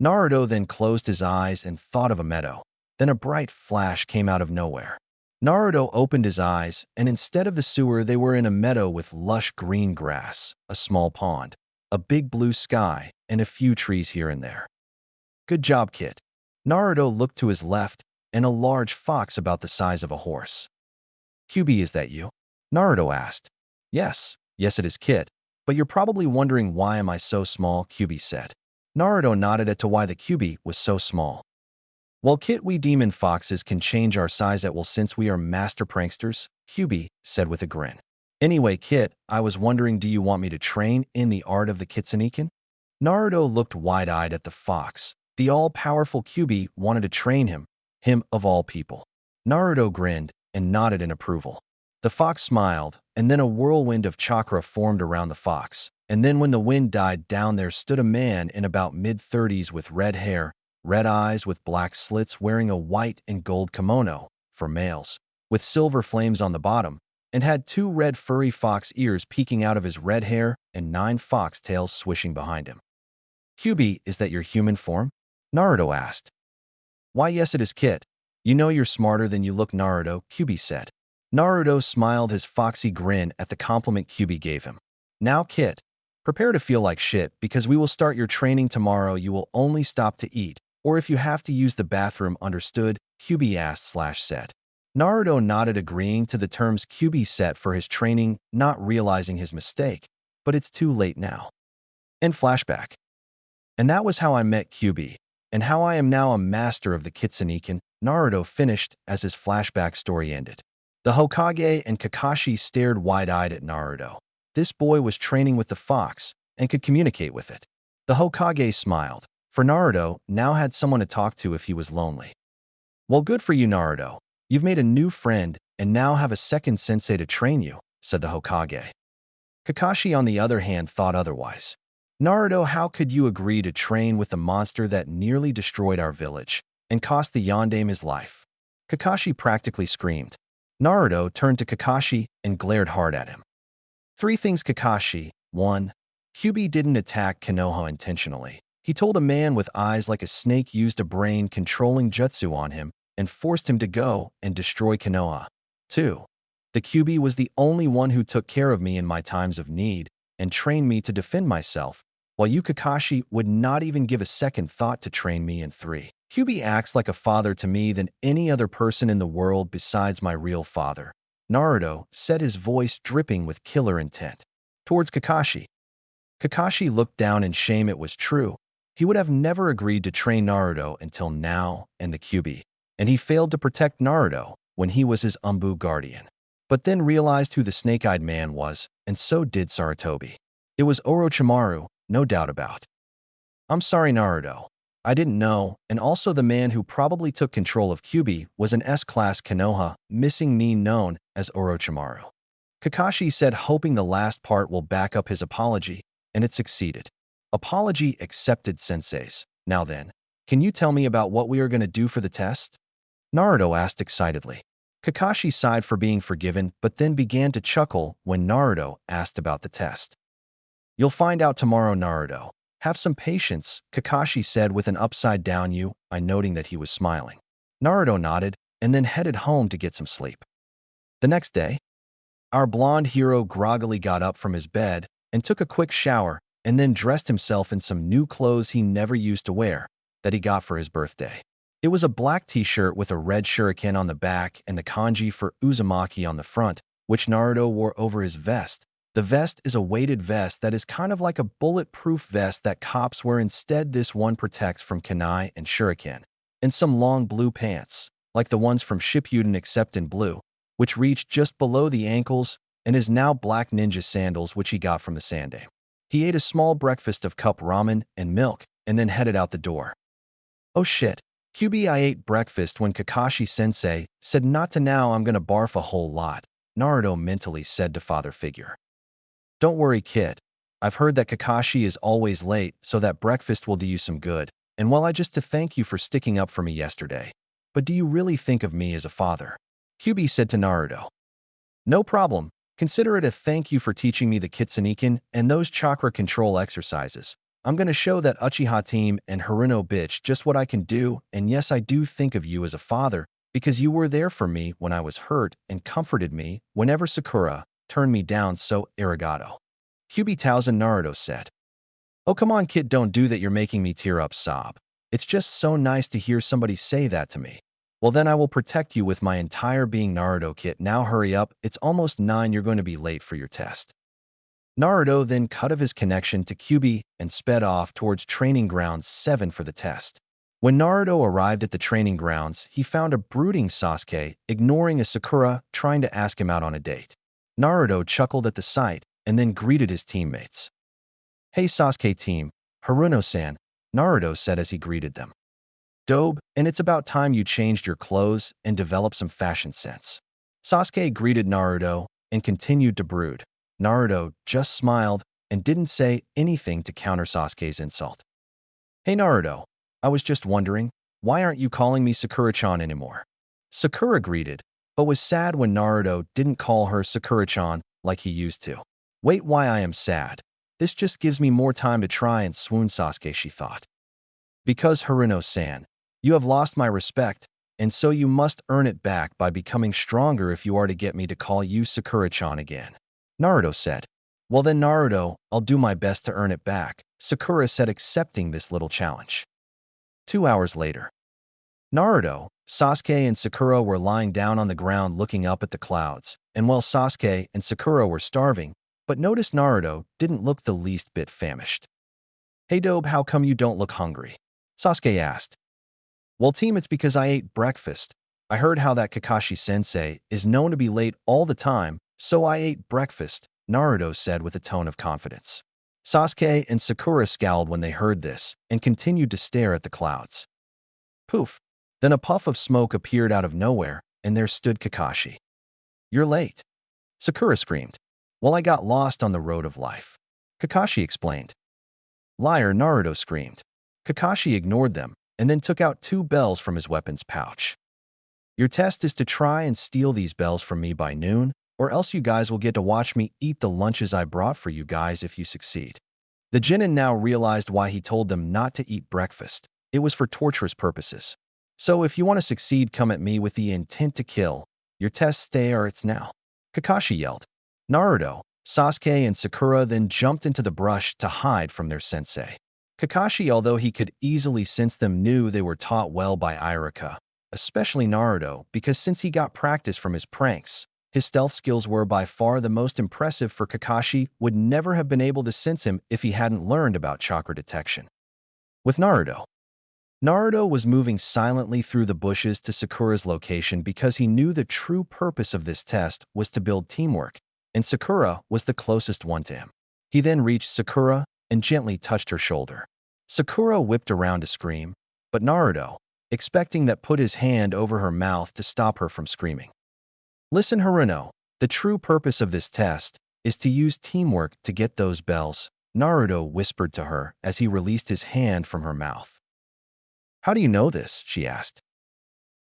Naruto then closed his eyes and thought of a meadow. Then a bright flash came out of nowhere. Naruto opened his eyes, and instead of the sewer, they were in a meadow with lush green grass, a small pond, a big blue sky, and a few trees here and there. Good job, Kit. Naruto looked to his left, and a large fox about the size of a horse. Kyuubi, is that you? Naruto asked. Yes, it is, Kit. But you're probably wondering why am I so small, Kyuubi said. Naruto nodded as to why the Kyuubi was so small. Well, Kit, we demon foxes can change our size at will since we are master pranksters, Kyuubi said with a grin. Anyway, Kit, I was wondering, do you want me to train in the art of the Kitsuniken? Naruto looked wide-eyed at the fox. The all-powerful Kyuubi wanted to train him of all people. Naruto grinned and nodded in approval. The fox smiled, and then a whirlwind of chakra formed around the fox. And then when the wind died down, there stood a man in about mid-30s with red hair, red eyes with black slits, wearing a white and gold kimono, for males, with silver flames on the bottom, and had 2 red furry fox ears peeking out of his red hair and 9 fox tails swishing behind him. Kyuubi, is that your human form? Naruto asked. Why, yes, it is, Kit. You know you're smarter than you look, Naruto, Kyuubi said. Naruto smiled his foxy grin at the compliment Kyuubi gave him. Now, Kit, prepare to feel like shit because we will start your training tomorrow. You will only stop to eat, or if you have to use the bathroom, understood? Kyuubi asked/said. Naruto nodded, agreeing to the terms Kyuubi set for his training, not realizing his mistake. But it's too late now. End flashback. And that was how I met Kyuubi, and how I am now a master of the Kitsuniken, Naruto finished as his flashback story ended. The Hokage and Kakashi stared wide-eyed at Naruto. This boy was training with the fox and could communicate with it. The Hokage smiled, for Naruto now had someone to talk to if he was lonely. Well, good for you, Naruto. You've made a new friend and now have a second sensei to train you, said the Hokage. Kakashi, on the other hand, thought otherwise. Naruto, how could you agree to train with the monster that nearly destroyed our village and cost the Yondaime his life? Kakashi practically screamed. Naruto turned to Kakashi and glared hard at him. 3 things, Kakashi. 1. Kyuubi didn't attack Konoha intentionally. He told a man with eyes like a snake used a brain-controlling jutsu on him and forced him to go and destroy Konoha. 2. The Kyuubi was the only one who took care of me in my times of need and trained me to defend myself, while you Kakashi would not even give a second thought to train me in 3. Kyuubi acts like a father to me than any other person in the world besides my real father, Naruto said, his voice dripping with killer intent. Towards Kakashi. Kakashi looked down in shame. It was true. He would have never agreed to train Naruto until now and the Kyuubi, and he failed to protect Naruto when he was his Umbu guardian. But then realized who the snake-eyed man was, and so did Sarutobi. It was Orochimaru, no doubt about. I'm sorry, Naruto. I didn't know, and also the man who probably took control of Kyuubi was an S-class Konoha, missing me known as Orochimaru. Kakashi said, hoping the last part will back up his apology, and it succeeded. Apology accepted, senseis. Now then, can you tell me about what we are going to do for the test? Naruto asked excitedly. Kakashi sighed for being forgiven, but then began to chuckle when Naruto asked about the test. You'll find out tomorrow, Naruto. Have some patience, Kakashi said with an upside-down eye, noting that he was smiling. Naruto nodded and then headed home to get some sleep. The next day, our blonde hero groggily got up from his bed and took a quick shower and then dressed himself in some new clothes he never used to wear that he got for his birthday. It was a black t-shirt with a red shuriken on the back and the kanji for Uzumaki on the front, which Naruto wore over his vest. The vest is a weighted vest that is kind of like a bulletproof vest that cops wear. Instead, this one protects from kunai and shuriken, and some long blue pants, like the ones from Shippuden except in blue, which reach just below the ankles, and his now black ninja sandals which he got from the Sandame. He ate a small breakfast of cup ramen and milk, and then headed out the door. Oh shit. Kyuubi, I ate breakfast when Kakashi-sensei said not to now. I'm gonna barf a whole lot, Naruto mentally said to father figure. Don't worry, kid. I've heard that Kakashi is always late, so that breakfast will do you some good. And well, I just to thank you for sticking up for me yesterday. But do you really think of me as a father? Kyuubi said to Naruto. No problem. Consider it a thank you for teaching me the Kitsuniken and those chakra control exercises. I'm going to show that Uchiha team and Haruno bitch just what I can do, and yes, I do think of you as a father, because you were there for me when I was hurt and comforted me whenever Sakura turned me down, so arigato. Kyuubi Towson, Naruto said. Oh come on kid, don't do that, you're making me tear up sob. It's just so nice to hear somebody say that to me. Well then I will protect you with my entire being, Naruto kid. Now hurry up, it's almost 9, you're going to be late for your test. Naruto then cut off his connection to Kyuubi and sped off towards Training Grounds 7 for the test. When Naruto arrived at the training grounds, he found a brooding Sasuke ignoring a Sakura trying to ask him out on a date. Naruto chuckled at the sight and then greeted his teammates. Hey Sasuke team, Haruno-san, Naruto said as he greeted them. Dope, and it's about time you changed your clothes and developed some fashion sense. Sasuke greeted Naruto and continued to brood. Naruto just smiled and didn't say anything to counter Sasuke's insult. Hey Naruto, I was just wondering, why aren't you calling me Sakura-chan anymore? Sakura greeted, but was sad when Naruto didn't call her Sakura-chan like he used to. Wait, why I am sad? This just gives me more time to try and swoon, Sasuke, she thought. Because Haruno-san, you have lost my respect, and so you must earn it back by becoming stronger if you are to get me to call you Sakura-chan again. Naruto said. Well then Naruto, I'll do my best to earn it back, Sakura said, accepting this little challenge. 2 hours later. Naruto, Sasuke and Sakura were lying down on the ground looking up at the clouds, and while Sasuke and Sakura were starving, but noticed Naruto didn't look the least bit famished. Hey Dobe, how come you don't look hungry? Sasuke asked. Well team, it's because I ate breakfast. I heard how that Kakashi-sensei is known to be late all the time, so I ate breakfast, Naruto said with a tone of confidence. Sasuke and Sakura scowled when they heard this and continued to stare at the clouds. Poof! Then a puff of smoke appeared out of nowhere, and there stood Kakashi. You're late, Sakura screamed. Well, I got lost on the road of life, Kakashi explained. Liar, Naruto screamed. Kakashi ignored them and then took out 2 bells from his weapons pouch. Your test is to try and steal these bells from me by noon, or else you guys will get to watch me eat the lunches I brought for you guys if you succeed. The Genin now realized why he told them not to eat breakfast. It was for torturous purposes. So if you want to succeed, come at me with the intent to kill. Your test stay or it's now, Kakashi yelled. Naruto, Sasuke and Sakura then jumped into the brush to hide from their sensei. Kakashi, although he could easily sense them, knew they were taught well by Iruka, especially Naruto, because since he got practice from his pranks, his stealth skills were by far the most impressive. For Kakashi would never have been able to sense him if he hadn't learned about chakra detection. With Naruto was moving silently through the bushes to Sakura's location because he knew the true purpose of this test was to build teamwork, and Sakura was the closest one to him. He then reached Sakura and gently touched her shoulder. Sakura whipped around to scream, but Naruto, expecting that, put his hand over her mouth to stop her from screaming. Listen, Haruno, the true purpose of this test is to use teamwork to get those bells, Naruto whispered to her as he released his hand from her mouth. How do you know this? She asked.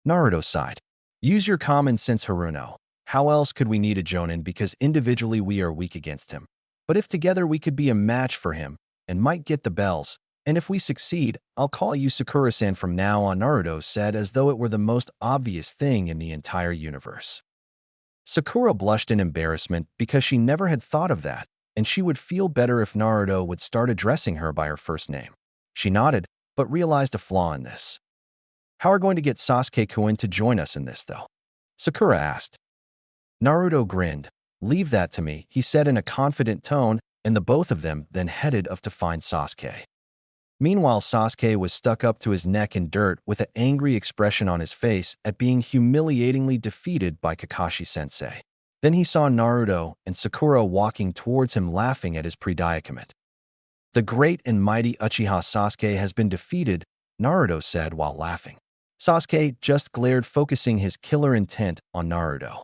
Naruto sighed. Use your common sense, Haruno. How else could we need a Jonin, because individually we are weak against him. But if together we could be a match for him and might get the bells, and if we succeed, I'll call you Sakura-san from now on, Naruto said as though it were the most obvious thing in the entire universe. Sakura blushed in embarrassment because she never had thought of that, and she would feel better if Naruto would start addressing her by her first name. She nodded, but realized a flaw in this. How are we going to get Sasuke-kun to join us in this, though? Sakura asked. Naruto grinned. Leave that to me, he said in a confident tone, and the both of them then headed off to find Sasuke. Meanwhile, Sasuke was stuck up to his neck in dirt with an angry expression on his face at being humiliatingly defeated by Kakashi-sensei. Then he saw Naruto and Sakura walking towards him, laughing at his predicament. The great and mighty Uchiha Sasuke has been defeated, Naruto said while laughing. Sasuke just glared, focusing his killer intent on Naruto.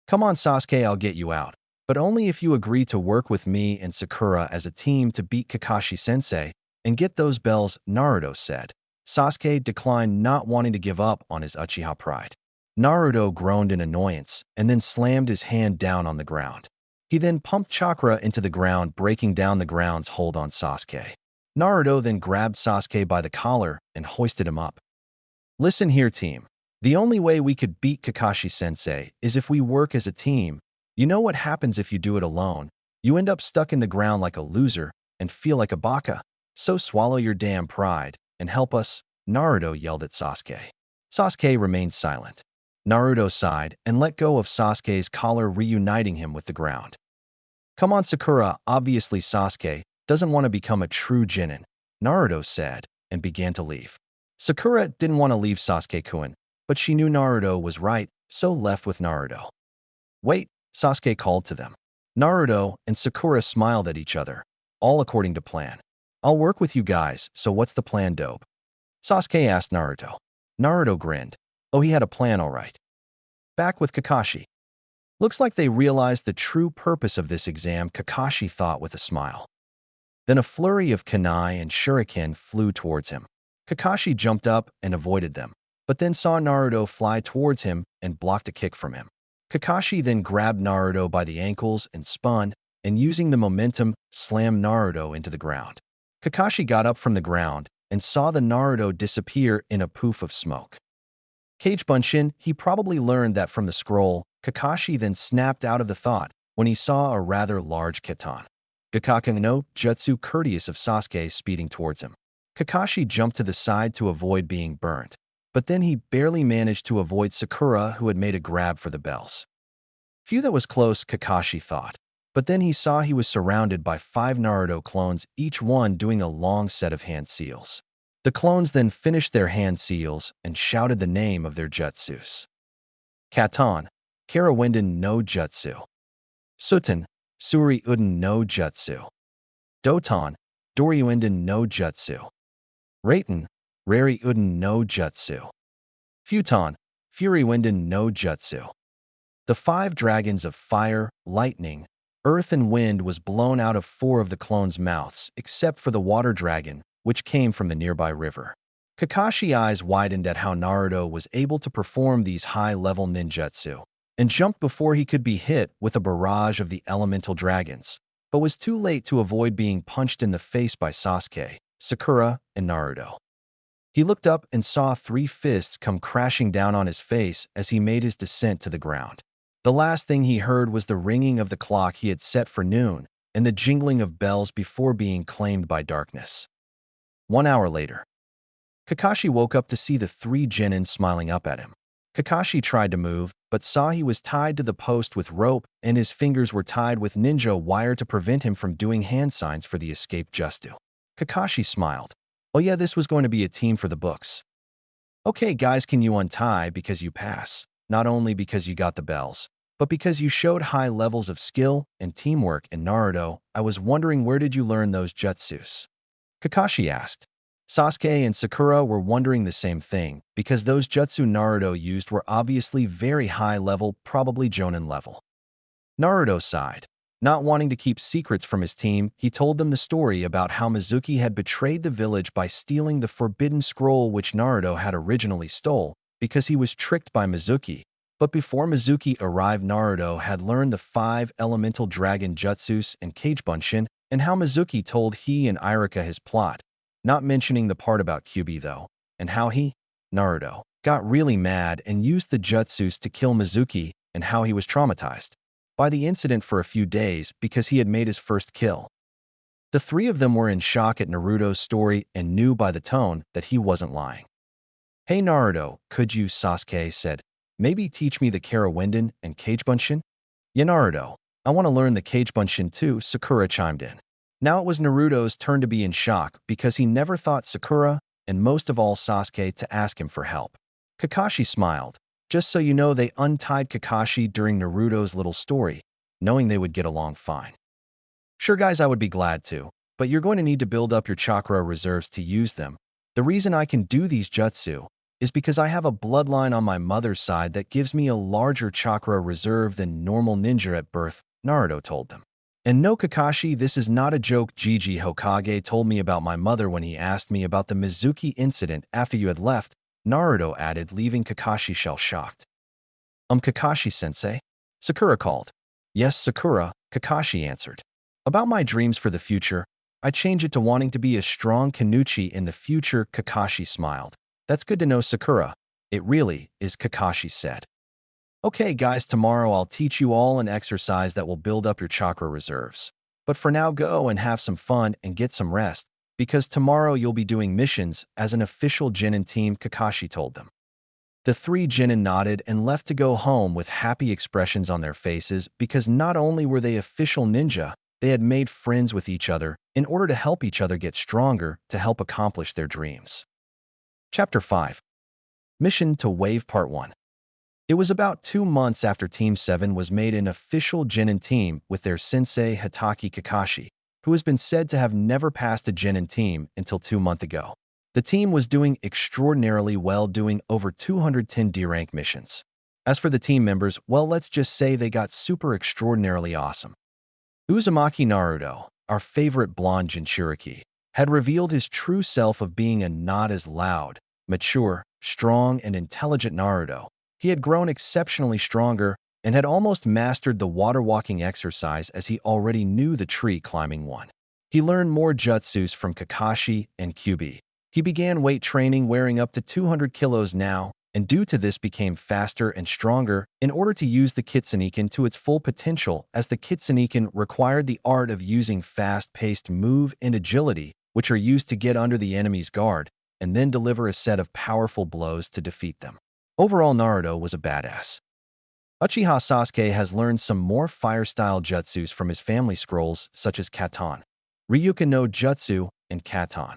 Come on, Sasuke, I'll get you out, but only if you agree to work with me and Sakura as a team to beat Kakashi-sensei and get those bells, Naruto said. Sasuke declined, not wanting to give up on his Uchiha pride. Naruto groaned in annoyance and then slammed his hand down on the ground. He then pumped chakra into the ground, breaking down the ground's hold on Sasuke. Naruto then grabbed Sasuke by the collar and hoisted him up. Listen here, team. The only way we could beat Kakashi-sensei is if we work as a team. You know what happens if you do it alone? You end up stuck in the ground like a loser and feel like a baka. So swallow your damn pride and help us, Naruto yelled at Sasuke. Sasuke remained silent. Naruto sighed and let go of Sasuke's collar, reuniting him with the ground. Come on, Sakura, obviously Sasuke doesn't want to become a true Jonin, Naruto said, and began to leave. Sakura didn't want to leave Sasuke-kun, but she knew Naruto was right, so left with Naruto. Wait, Sasuke called to them. Naruto and Sakura smiled at each other, all according to plan. I'll work with you guys, so what's the plan, dope? Sasuke asked Naruto. Naruto grinned. Oh, he had a plan, all right. Back with Kakashi. Looks like they realized the true purpose of this exam, Kakashi thought with a smile. Then a flurry of kunai and shuriken flew towards him. Kakashi jumped up and avoided them, but then saw Naruto fly towards him and blocked a kick from him. Kakashi then grabbed Naruto by the ankles and spun, and using the momentum, slammed Naruto into the ground. Kakashi got up from the ground and saw the Naruto disappear in a poof of smoke. Kage Bunshin, he probably learned that from the scroll. Kakashi then snapped out of the thought when he saw a rather large Kitan. Gakaka no Jutsu, courteous of Sasuke, speeding towards him. Kakashi jumped to the side to avoid being burnt, but then he barely managed to avoid Sakura, who had made a grab for the bells. Phew, that was close, Kakashi thought, but then he saw he was surrounded by 5 Naruto clones, each one doing a long set of hand seals. The clones then finished their hand seals and shouted the name of their jutsus. Katon, Karawinden no Jutsu. Sutan, Suri Uden no Jutsu. Doton, Doryuenden no Jutsu. Raiten, Rari Uden no Jutsu. Futon, Fury Winden no Jutsu. The 5 dragons of fire, lightning, earth, and wind was blown out of 4 of the clones' mouths, except for the water dragon, which came from the nearby river. Kakashi's eyes widened at how Naruto was able to perform these high-level ninjutsu, and jumped before he could be hit with a barrage of the elemental dragons, but was too late to avoid being punched in the face by Sasuke, Sakura, and Naruto. He looked up and saw 3 fists come crashing down on his face as he made his descent to the ground. The last thing he heard was the ringing of the clock he had set for noon and the jingling of bells before being claimed by darkness. 1 hour later, Kakashi woke up to see the three genin smiling up at him. Kakashi tried to move, but saw he was tied to the post with rope and his fingers were tied with ninja wire to prevent him from doing hand signs for the escaped Jutsu. Kakashi smiled. Oh yeah, this was going to be a team for the books. Okay guys, can you untie because you pass? Not only because you got the bells, but because you showed high levels of skill and teamwork in Naruto. I was wondering, where did you learn those jutsus? Kakashi asked. Sasuke and Sakura were wondering the same thing, because those jutsu Naruto used were obviously very high level, probably Jonin level. Naruto sighed. Not wanting to keep secrets from his team, he told them the story about how Mizuki had betrayed the village by stealing the forbidden scroll which Naruto had originally stole, because he was tricked by Mizuki. But before Mizuki arrived, Naruto had learned the 5 elemental dragon jutsus and Kagebunshin, and how Mizuki told he and Irika his plot, not mentioning the part about Kyuubi though, and how he, Naruto, got really mad and used the jutsus to kill Mizuki, and how he was traumatized by the incident for a few days because he had made his first kill. The three of them were in shock at Naruto's story and knew by the tone that he wasn't lying. Hey Naruto, could you, Sasuke said, maybe teach me the Karawinden and Kagebunshin? Yeah Naruto, I want to learn the Kagebunshin too, Sakura chimed in. Now it was Naruto's turn to be in shock because he never thought Sakura, and most of all Sasuke, to ask him for help. Kakashi smiled. Just so you know, they untied Kakashi during Naruto's little story, knowing they would get along fine. Sure guys, I would be glad to, but you're going to need to build up your chakra reserves to use them. The reason I can do these jutsu is because I have a bloodline on my mother's side that gives me a larger chakra reserve than normal ninja at birth, Naruto told them. And no Kakashi, this is not a joke. Gigi Hokage told me about my mother when he asked me about the Mizuki incident after you had left, Naruto added, leaving Kakashi shell-shocked. Kakashi-sensei? Sakura called. Yes, Sakura, Kakashi answered. About my dreams for the future, I change it to wanting to be a strong Kanuchi in the future, Kakashi smiled. That's good to know, Sakura. It really is, Kakashi said. Okay guys, tomorrow I'll teach you all an exercise that will build up your chakra reserves. But for now, go and have some fun and get some rest, because tomorrow you'll be doing missions as an official Genin team, Kakashi told them. The three Genin nodded and left to go home with happy expressions on their faces because not only were they official ninja, they had made friends with each other in order to help each other get stronger to help accomplish their dreams. Chapter 5. Mission to Wave Part 1. It was about 2 months after Team 7 was made an official Genin team with their sensei Hatake Kakashi, who has been said to have never passed a Genin team until 2 months ago. The team was doing extraordinarily well, doing over 210 D-rank missions. As for the team members, well, let's just say they got super extraordinarily awesome. Uzumaki Naruto, our favorite blonde Jinchuriki, had revealed his true self of being a not as loud, mature, strong, and intelligent Naruto. He had grown exceptionally stronger and had almost mastered the water-walking exercise as he already knew the tree-climbing one. He learned more jutsus from Kakashi and Kyuubi. He began weight training, wearing up to 200 kilos now, and due to this became faster and stronger in order to use the Kitsuniken to its full potential, as the Kitsuniken required the art of using fast-paced move and agility, which are used to get under the enemy's guard and then deliver a set of powerful blows to defeat them. Overall, Naruto was a badass. Uchiha Sasuke has learned some more fire-style jutsus from his family scrolls, such as Katon, Ryuka no Jutsu, and Katon,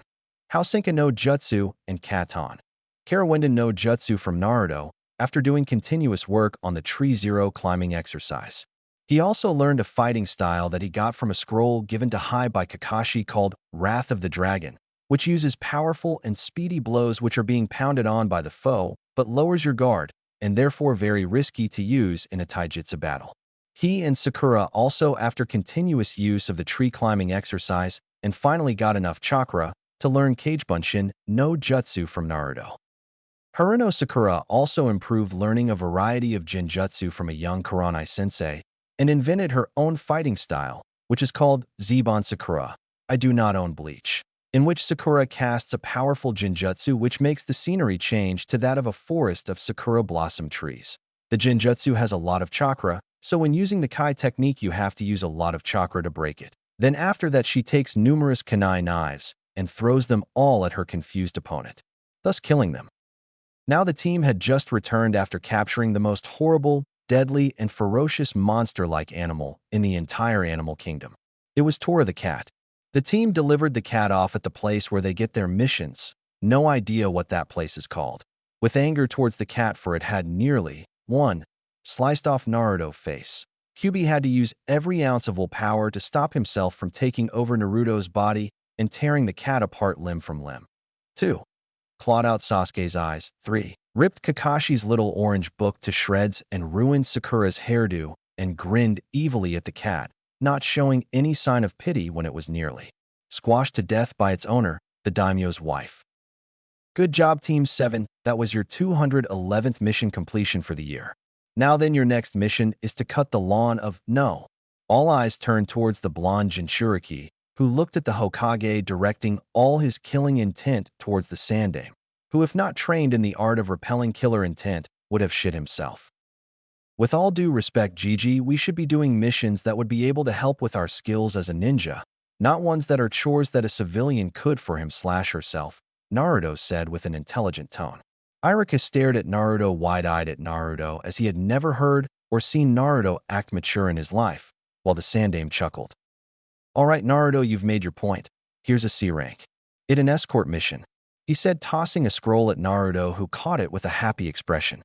Housenka no Jutsu, and Katon, Karawinden no Jutsu from Naruto, after doing continuous work on the Tree Zero climbing exercise. He also learned a fighting style that he got from a scroll given to Hai by Kakashi called Wrath of the Dragon, which uses powerful and speedy blows which are being pounded on by the foe, but lowers your guard, and therefore very risky to use in a taijutsu battle. He and Sakura also, after continuous use of the tree climbing exercise, and finally got enough chakra to learn Kagebunshin no Jutsu from Naruto. Haruno Sakura also improved learning a variety of Genjutsu from a young Kuranai sensei, and invented her own fighting style, which is called Zeban Sakura. I do not own Bleach, in which Sakura casts a powerful Genjutsu which makes the scenery change to that of a forest of Sakura blossom trees. The Genjutsu has a lot of chakra, so when using the Kai technique you have to use a lot of chakra to break it. Then after that she takes numerous kunai knives and throws them all at her confused opponent, thus killing them. Now the team had just returned after capturing the most horrible, deadly, and ferocious monster-like animal in the entire animal kingdom. It was Tora the cat. The team delivered the cat off at the place where they get their missions. No idea what that place is called. With anger towards the cat for it had nearly, 1. Sliced off Naruto's face. Kyuubi had to use every ounce of willpower to stop himself from taking over Naruto's body and tearing the cat apart limb from limb. 2. Clawed out Sasuke's eyes. 3. Ripped Kakashi's little orange book to shreds and ruined Sakura's hairdo and grinned evilly at the cat, not showing any sign of pity when it was nearly squashed to death by its owner, the daimyo's wife. Good job, Team 7. That was your 211th mission completion for the year. Now then, your next mission is to cut the lawn of No. All eyes turned towards the blonde Jinchuriki, who looked at the Hokage directing all his killing intent towards the Sandaime, who if not trained in the art of repelling killer intent, would have shit himself. With all due respect, Gigi, we should be doing missions that would be able to help with our skills as a ninja, not ones that are chores that a civilian could for him/herself, Naruto said with an intelligent tone. Iruka stared at Naruto wide-eyed at Naruto as he had never heard or seen Naruto act mature in his life, while the Sandaime chuckled. All right, Naruto, you've made your point. Here's a C rank. It an escort mission, he said, tossing a scroll at Naruto, who caught it with a happy expression.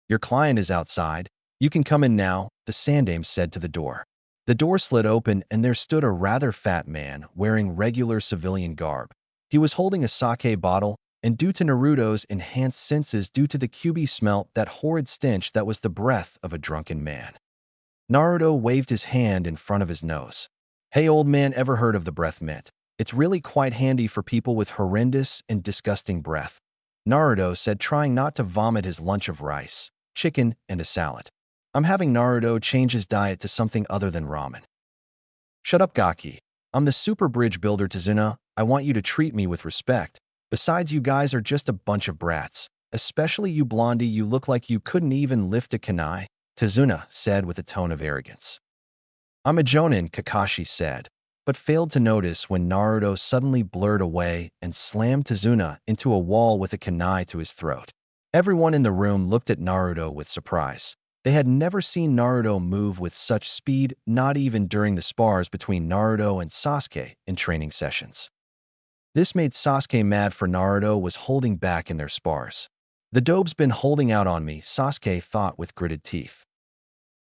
Your client is outside. You can come in now, the Sandaime said to the door. The door slid open and there stood a rather fat man wearing regular civilian garb. He was holding a sake bottle, and due to Naruto's enhanced senses due to the Kyuubi smelt that horrid stench that was the breath of a drunken man. Naruto waved his hand in front of his nose. Hey old man, ever heard of the breath mint? It's really quite handy for people with horrendous and disgusting breath, Naruto said, trying not to vomit his lunch of rice, chicken, and a salad. I'm having Naruto change his diet to something other than ramen. Shut up, Gaki. I'm the super bridge builder Tazuna. I want you to treat me with respect. Besides, you guys are just a bunch of brats. Especially you, Blondie, you look like you couldn't even lift a kunai, Tazuna said with a tone of arrogance. I'm a jonin, Kakashi said, but failed to notice when Naruto suddenly blurred away and slammed Tazuna into a wall with a kunai to his throat. Everyone in the room looked at Naruto with surprise. They had never seen Naruto move with such speed, not even during the spars between Naruto and Sasuke in training sessions. This made Sasuke mad, for Naruto was holding back in their spars. The dope's been holding out on me, Sasuke thought with gritted teeth.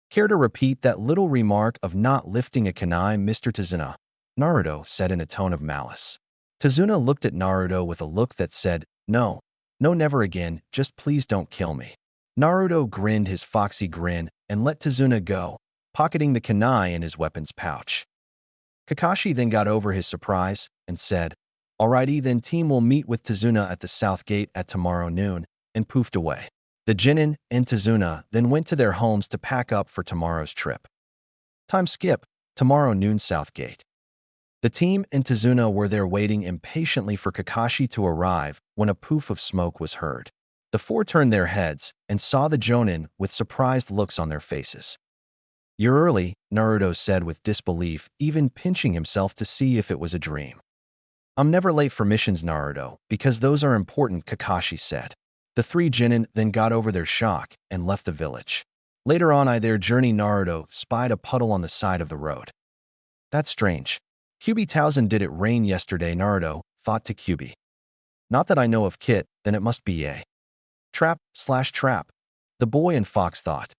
Care to repeat that little remark of not lifting a kunai, Mr. Tazuna? Naruto said in a tone of malice. Tazuna looked at Naruto with a look that said, No, never again, just please don't kill me. Naruto grinned his foxy grin and let Tazuna go, pocketing the kunai in his weapon's pouch. Kakashi then got over his surprise and said, Alrighty then, team will meet with Tazuna at the south gate at tomorrow noon, and poofed away. The Genin and Tazuna then went to their homes to pack up for tomorrow's trip. Time skip, tomorrow noon, south gate. The team and Tazuna were there waiting impatiently for Kakashi to arrive when a poof of smoke was heard. The four turned their heads and saw the Jonin with surprised looks on their faces. You're early, Naruto said with disbelief, even pinching himself to see if it was a dream. I'm never late for missions, Naruto, because those are important, Kakashi said. The three Genin then got over their shock and left the village. Later on their journey, Naruto spied a puddle on the side of the road. That's strange. Kyuubi Towson, did it rain yesterday, Naruto thought to Kyuubi. Not that I know of, Kit, then it must be a trap, the boy and fox thought.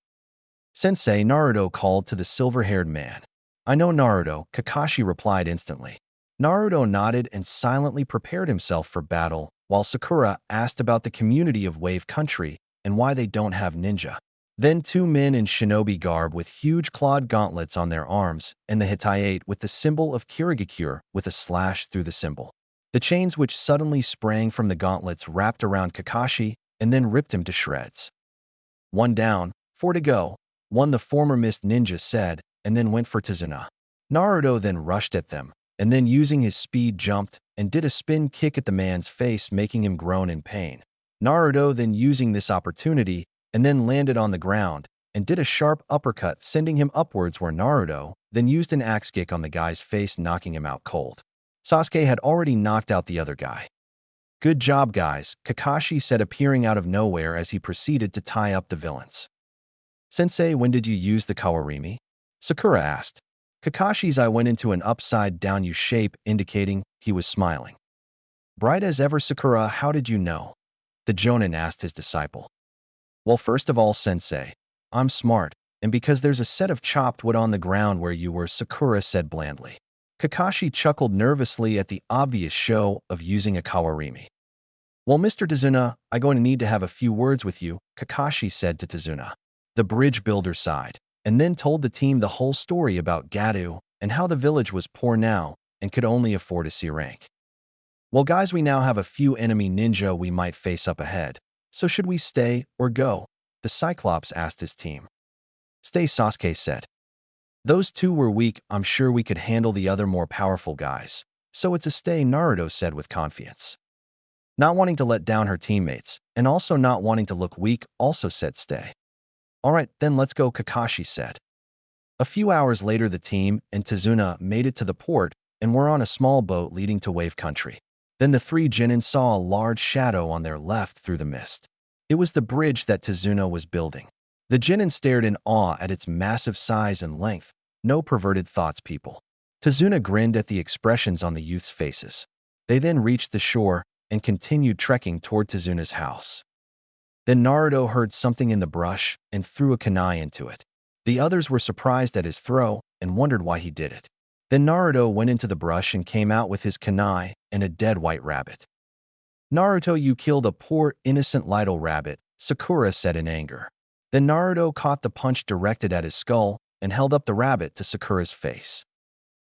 Sensei, Naruto called to the silver-haired man. I know, Naruto, Kakashi replied instantly. Naruto nodded and silently prepared himself for battle, while Sakura asked about the community of Wave Country and why they don't have ninja. Then two men in shinobi garb with huge clawed gauntlets on their arms, and the Hittite with the symbol of Kirigakure with a slash through the symbol. The chains which suddenly sprang from the gauntlets wrapped around Kakashi and then ripped him to shreds. One down, 4 to go, one, the former mist ninja said, and then went for Tazuna. Naruto then rushed at them, and then using his speed jumped and did a spin kick at the man's face, making him groan in pain. Naruto then using this opportunity and then landed on the ground and did a sharp uppercut, sending him upwards where Naruto then used an axe kick on the guy's face, knocking him out cold. Sasuke had already knocked out the other guy. "Good job, guys," Kakashi said, appearing out of nowhere as he proceeded to tie up the villains. "Sensei, when did you use the Kawarimi?" Sakura asked. Kakashi's eye went into an upside-down U shape, indicating he was smiling. "Bright as ever, Sakura, how did you know?" the Jonin asked his disciple. "Well, first of all, Sensei, I'm smart, and because there's a set of chopped wood on the ground where you were," Sakura said blandly. Kakashi chuckled nervously at the obvious show of using a Kawarimi. "Well, Mr. Tazuna, I'm going to need to have a few words with you," Kakashi said to Tazuna. The bridge builder sighed, and then told the team the whole story about Gato and how the village was poor now and could only afford a C rank. "Well, guys, we now have a few enemy ninja we might face up ahead. So should we stay or go?" the Cyclops asked his team. "Stay," Sasuke said. "Those two were weak. I'm sure we could handle the other more powerful guys. So it's a stay," Naruto said with confidence. Not wanting to let down her teammates, and also not wanting to look weak, also said stay. "All right, then let's go," Kakashi said. A few hours later, the team and Tazuna made it to the port and were on a small boat leading to Wave Country. Then the three Genin saw a large shadow on their left through the mist. It was the bridge that Tazuna was building. The Genin stared in awe at its massive size and length. No perverted thoughts, people. Tazuna grinned at the expressions on the youth's faces. They then reached the shore and continued trekking toward Tazuna's house. Then Naruto heard something in the brush and threw a kunai into it. The others were surprised at his throw and wondered why he did it. Then Naruto went into the brush and came out with his kunai and a dead white rabbit. "Naruto, you killed a poor, innocent little rabbit," Sakura said in anger. Then Naruto caught the punch directed at his skull and held up the rabbit to Sakura's face.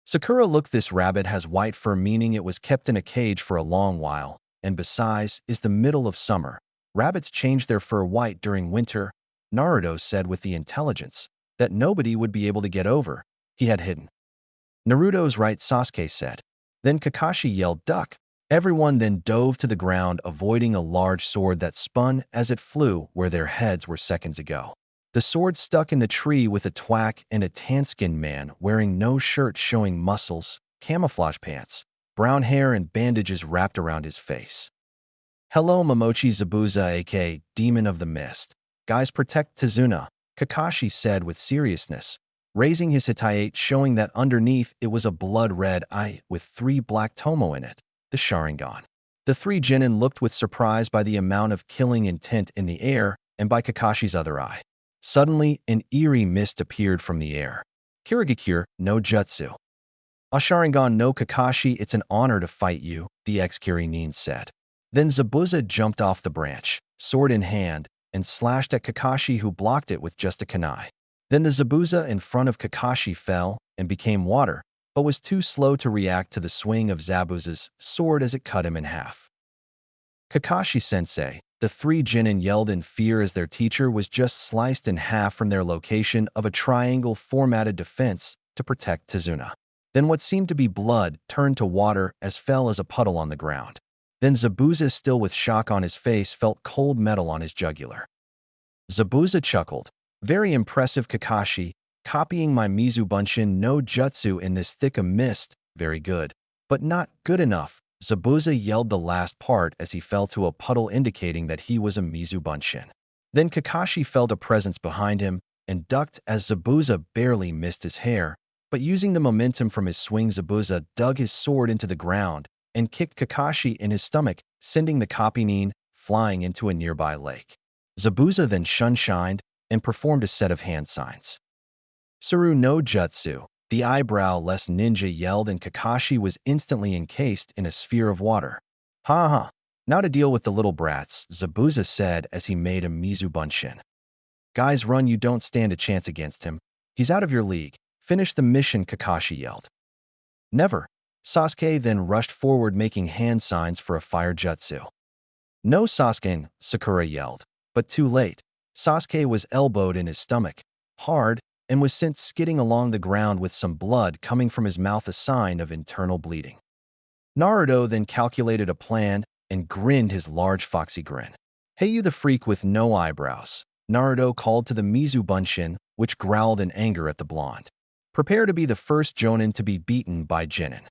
Sakura, "Look, this rabbit has white fur, meaning it was kept in a cage for a long while, and besides, it's the middle of summer. Rabbits change their fur white during winter," Naruto said with the intelligence that nobody would be able to get over. He had hidden. "Naruto's right," Sasuke said. Then Kakashi yelled, "Duck!" Everyone then dove to the ground, avoiding a large sword that spun as it flew where their heads were seconds ago. The sword stuck in the tree with a thwack, and a tan-skinned man wearing no shirt, showing muscles, camouflage pants, brown hair, and bandages wrapped around his face. "Hello, Momochi Zabuza, aka Demon of the Mist. Guys, protect Tazuna," Kakashi said with seriousness, raising his Hitayate, showing that underneath it was a blood-red eye with 3 black tomo in it, the Sharingan. The 3 Genin looked with surprise by the amount of killing intent in the air and by Kakashi's other eye. Suddenly, an eerie mist appeared from the air. "Kirigakure no Jutsu. A Sharingan no Kakashi, it's an honor to fight you," the ex-Kirinin said. Then Zabuza jumped off the branch, sword in hand, and slashed at Kakashi, who blocked it with just a kunai. Then the Zabuza in front of Kakashi fell and became water, but was too slow to react to the swing of Zabuza's sword as it cut him in half. "Kakashi-sensei," the 3 Genin yelled in fear as their teacher was just sliced in half from their location of a triangle-formatted defense to protect Tazuna. Then what seemed to be blood turned to water as fell as a puddle on the ground. Then Zabuza, still with shock on his face, felt cold metal on his jugular. Zabuza chuckled. "Very impressive, Kakashi. Copying my Mizubunshin no Jutsu in this thick of mist. Very good. But not good enough." Zabuza yelled the last part as he fell to a puddle, indicating that he was a Mizubunshin. Then Kakashi felt a presence behind him and ducked as Zabuza barely missed his hair, but using the momentum from his swing, Zabuza dug his sword into the ground and kicked Kakashi in his stomach, sending the Kopinin flying into a nearby lake. Zabuza then shunshined and performed a set of hand signs. "Suru no Jutsu," the eyebrow-less ninja yelled, and Kakashi was instantly encased in a sphere of water. "Ha ha, now to deal with the little brats," Zabuza said as he made a Mizubunshin. "Guys, run, you don't stand a chance against him. He's out of your league. Finish the mission," Kakashi yelled. "Never." Sasuke then rushed forward, making hand signs for a fire jutsu. "No, Sasuke," Sakura yelled, but too late. Sasuke was elbowed in his stomach, hard, and was sent skidding along the ground with some blood coming from his mouth, a sign of internal bleeding. Naruto then calculated a plan and grinned his large foxy grin. "Hey, you the freak with no eyebrows. Naruto called to the Mizubunshin, which growled in anger at the blonde. Prepare to be the first Jonin to be beaten by Jinin.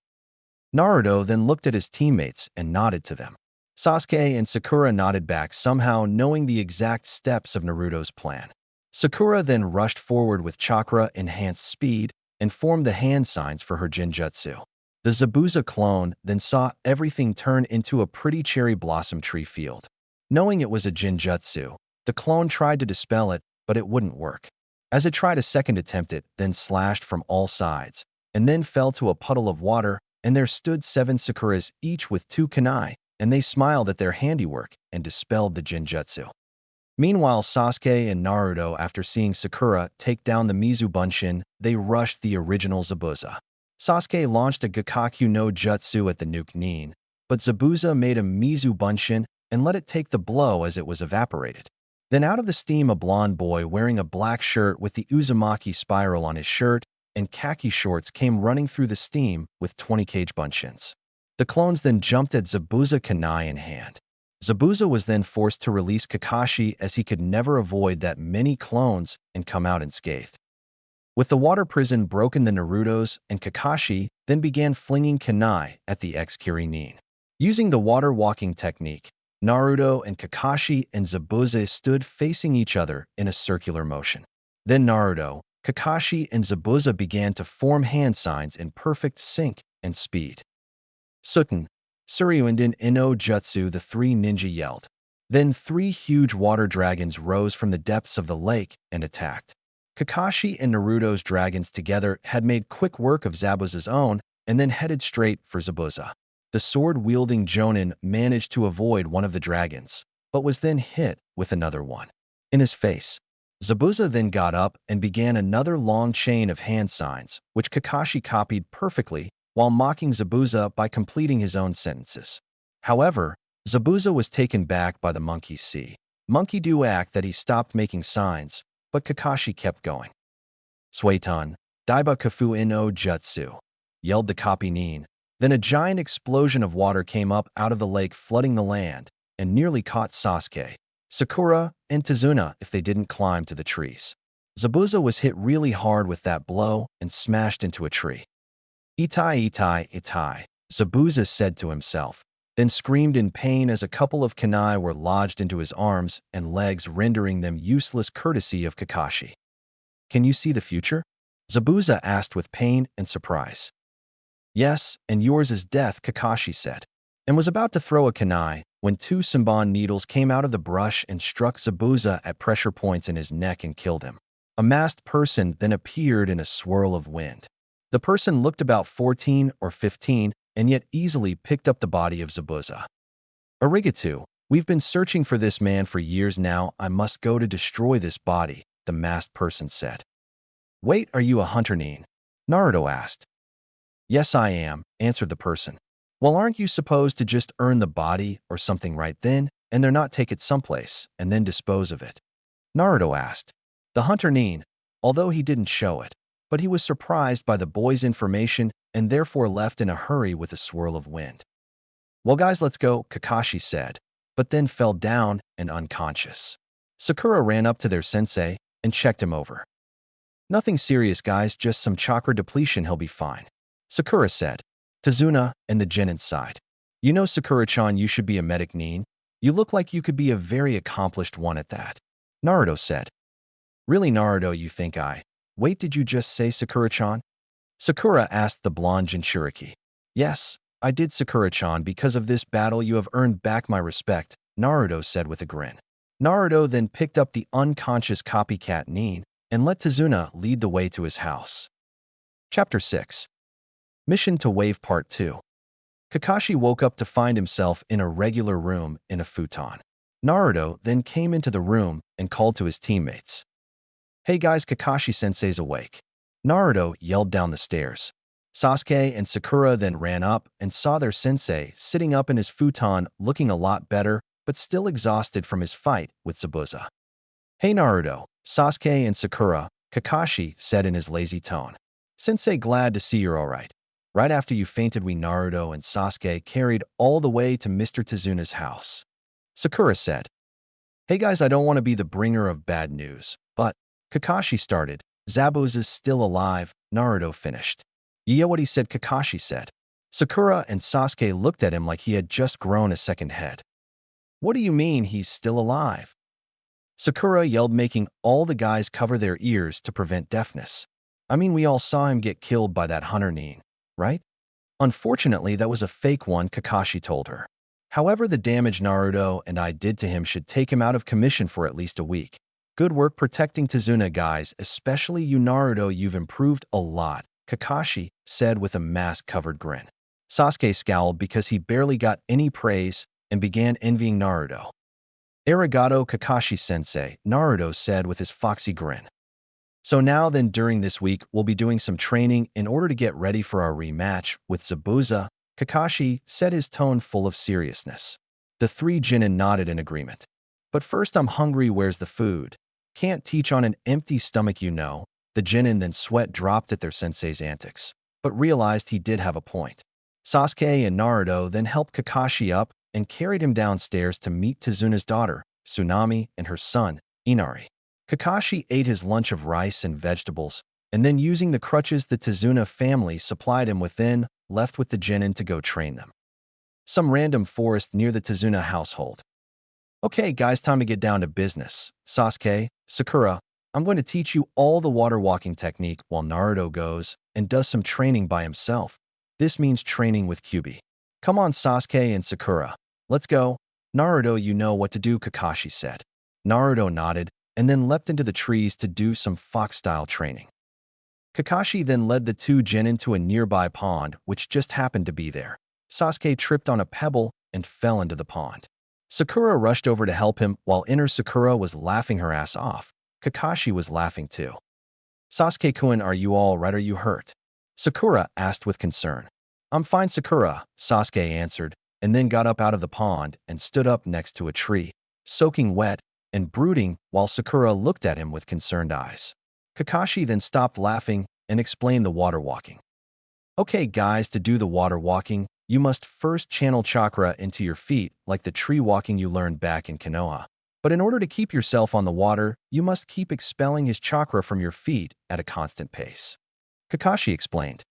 Naruto then looked at his teammates and nodded to them. Sasuke and Sakura nodded back, somehow knowing the exact steps of Naruto's plan. Sakura then rushed forward with chakra-enhanced speed and formed the hand signs for her Jinjutsu. The Zabuza clone then saw everything turn into a pretty cherry blossom tree field. Knowing it was a Jinjutsu, the clone tried to dispel it, but it wouldn't work. As it tried a second attempt, it then slashed from all sides, and then fell to a puddle of water, and there stood 7 Sakuras, each with 2 kunai, and they smiled at their handiwork and dispelled the Jinjutsu. Meanwhile, Sasuke and Naruto, after seeing Sakura take down the Mizubunshin, they rushed the original Zabuza. Sasuke launched a Gakkaku no Jutsu at the Nuke Nin, but Zabuza made a Mizubunshin and let it take the blow as it was evaporated. Then out of the steam, a blonde boy wearing a black shirt with the Uzumaki spiral on his shirt and khaki shorts came running through the steam with 20 cage bunshins. The clones then jumped at Zabuza kunai in hand. Zabuza was then forced to release Kakashi as he could never avoid that many clones and come out unscathed. With the water prison broken, the Narutos and Kakashi then began flinging kunai at the ex-Kiri Nin. Using the water walking technique, Naruto and Kakashi and Zabuza stood facing each other in a circular motion. Then Naruto, Kakashi, and Zabuza began to form hand signs in perfect sync and speed. Suten, Suryunden Ino Jutsu, the 3 ninja yelled. Then 3 huge water dragons rose from the depths of the lake and attacked. Kakashi and Naruto's dragons together had made quick work of Zabuza's own and then headed straight for Zabuza. The sword-wielding Jonin managed to avoid one of the dragons, but was then hit with another one in his face. Zabuza then got up and began another long chain of hand signs, which Kakashi copied perfectly while mocking Zabuza by completing his own sentences. However, Zabuza was taken back by the monkey's see. Monkey do act that he stopped making signs, but Kakashi kept going. Suiton, Daiba Kafu no Jutsu, yelled the copy Nin. Then a giant explosion of water came up out of the lake, flooding the land, and nearly caught Sasuke, Sakura, and Tazuna if they didn't climb to the trees. Zabuza was hit really hard with that blow and smashed into a tree. Itai, Itai, Itai, Zabuza said to himself, then screamed in pain as a couple of kunai were lodged into his arms and legs, rendering them useless courtesy of Kakashi. Can you see the future? Zabuza asked with pain and surprise. Yes, and yours is death, Kakashi said, and was about to throw a kunai when 2 Senbon needles came out of the brush and struck Zabuza at pressure points in his neck and killed him. A masked person then appeared in a swirl of wind. The person looked about 14 or 15 and yet easily picked up the body of Zabuza. Arigato, we've been searching for this man for years now. I must go to destroy this body, the masked person said. Wait, are you a hunter Nin? Naruto asked. Yes, I am, answered the person. Well, aren't you supposed to just earn the body or something right then, and then not take it someplace, and then dispose of it? Naruto asked. The hunter Nin, although he didn't show it, but he was surprised by the boy's information and therefore left in a hurry with a swirl of wind. Well, guys, let's go, Kakashi said, but then fell down and unconscious. Sakura ran up to their sensei and checked him over. Nothing serious, guys, just some chakra depletion, he'll be fine. Sakura said. Tazuna and the Genin sighed. You know, Sakura-chan, you should be a medic Nin. You look like you could be a very accomplished one at that. Naruto said. Really, Naruto, you think I... Wait, did you just say Sakura-chan? Sakura asked the blonde Jinchuriki. Yes, I did, Sakura-chan. Because of this battle, you have earned back my respect, Naruto said with a grin. Naruto then picked up the unconscious copycat Nin and let Tazuna lead the way to his house. Chapter 6. Mission to Wave Part 2. Kakashi woke up to find himself in a regular room in a futon. Naruto then came into the room and called to his teammates. Hey guys, Kakashi-sensei's awake. Naruto yelled down the stairs. Sasuke and Sakura then ran up and saw their sensei sitting up in his futon looking a lot better, but still exhausted from his fight with Zabuza. Hey Naruto, Sasuke and Sakura, Kakashi said in his lazy tone. Sensei, glad to see you're alright. Right after you fainted, we Naruto and Sasuke carried all the way to Mr. Tazuna's house. Sakura said. Hey guys, I don't want to be the bringer of bad news, but Kakashi started. Zabuza is still alive, Naruto finished. Yeah, what he said, Kakashi said. Sakura and Sasuke looked at him like he had just grown a second head. What do you mean he's still alive? Sakura yelled, making all the guys cover their ears to prevent deafness. I mean, we all saw him get killed by that hunter Nin, right? Unfortunately, that was a fake one, Kakashi told her. However, the damage Naruto and I did to him should take him out of commission for at least a week. Good work protecting Tazuna, guys, especially you, Naruto. You've improved a lot, Kakashi said with a mask-covered grin. Sasuke scowled because he barely got any praise and began envying Naruto. Arigato, Kakashi-sensei, Naruto said with his foxy grin. So now then, during this week, we'll be doing some training in order to get ready for our rematch with Zabuza, Kakashi said, his tone full of seriousness. The three Jonin nodded in agreement. But first, I'm hungry. Where's the food? Can't teach on an empty stomach, you know. The Jonin then sweat dropped at their sensei's antics, but realized he did have a point. Sasuke and Naruto then helped Kakashi up and carried him downstairs to meet Tazuna's daughter, Tsunami, and her son, Inari. Kakashi ate his lunch of rice and vegetables, and then using the crutches the Tazuna family supplied him with, left with the Jonin to go train them. Some random forest near the Tazuna household. Okay, guys, time to get down to business. Sasuke, Sakura, I'm going to teach you all the water walking technique while Naruto goes and does some training by himself. This means training with Kyuubi. Come on, Sasuke and Sakura. Let's go. Naruto, you know what to do, Kakashi said. Naruto nodded and then leapt into the trees to do some fox-style training. Kakashi then led the two Jonin to a nearby pond, which just happened to be there. Sasuke tripped on a pebble and fell into the pond. Sakura rushed over to help him while inner Sakura was laughing her ass off. Kakashi was laughing too. Sasuke-kun, are you all right? Are you hurt? Sakura asked with concern. I'm fine, Sakura, Sasuke answered, and then got up out of the pond and stood up next to a tree, soaking wet and brooding while Sakura looked at him with concerned eyes. Kakashi then stopped laughing and explained the water walking. Okay, guys, to do the water walking, you must first channel chakra into your feet like the tree walking you learned back in Konoha. But in order to keep yourself on the water, you must keep expelling his chakra from your feet at a constant pace. Kakashi explained.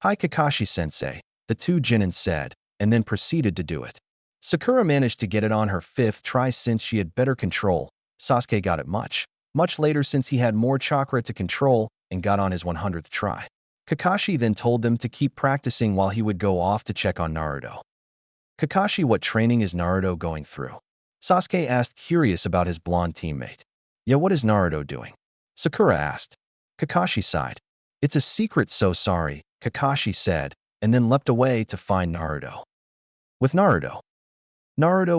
Hi, Kakashi-sensei, the two Jonin said, and then proceeded to do it. Sakura managed to get it on her fifth try since she had better control. Sasuke got it much later since he had more chakra to control and got on his 100th try. Kakashi then told them to keep practicing while he would go off to check on Naruto. Kakashi, what training is Naruto going through? Sasuke asked, curious about his blonde teammate. Yeah, what is Naruto doing? Sakura asked. Kakashi sighed. It's a secret, so sorry, Kakashi said, and then leapt away to find Naruto. With Naruto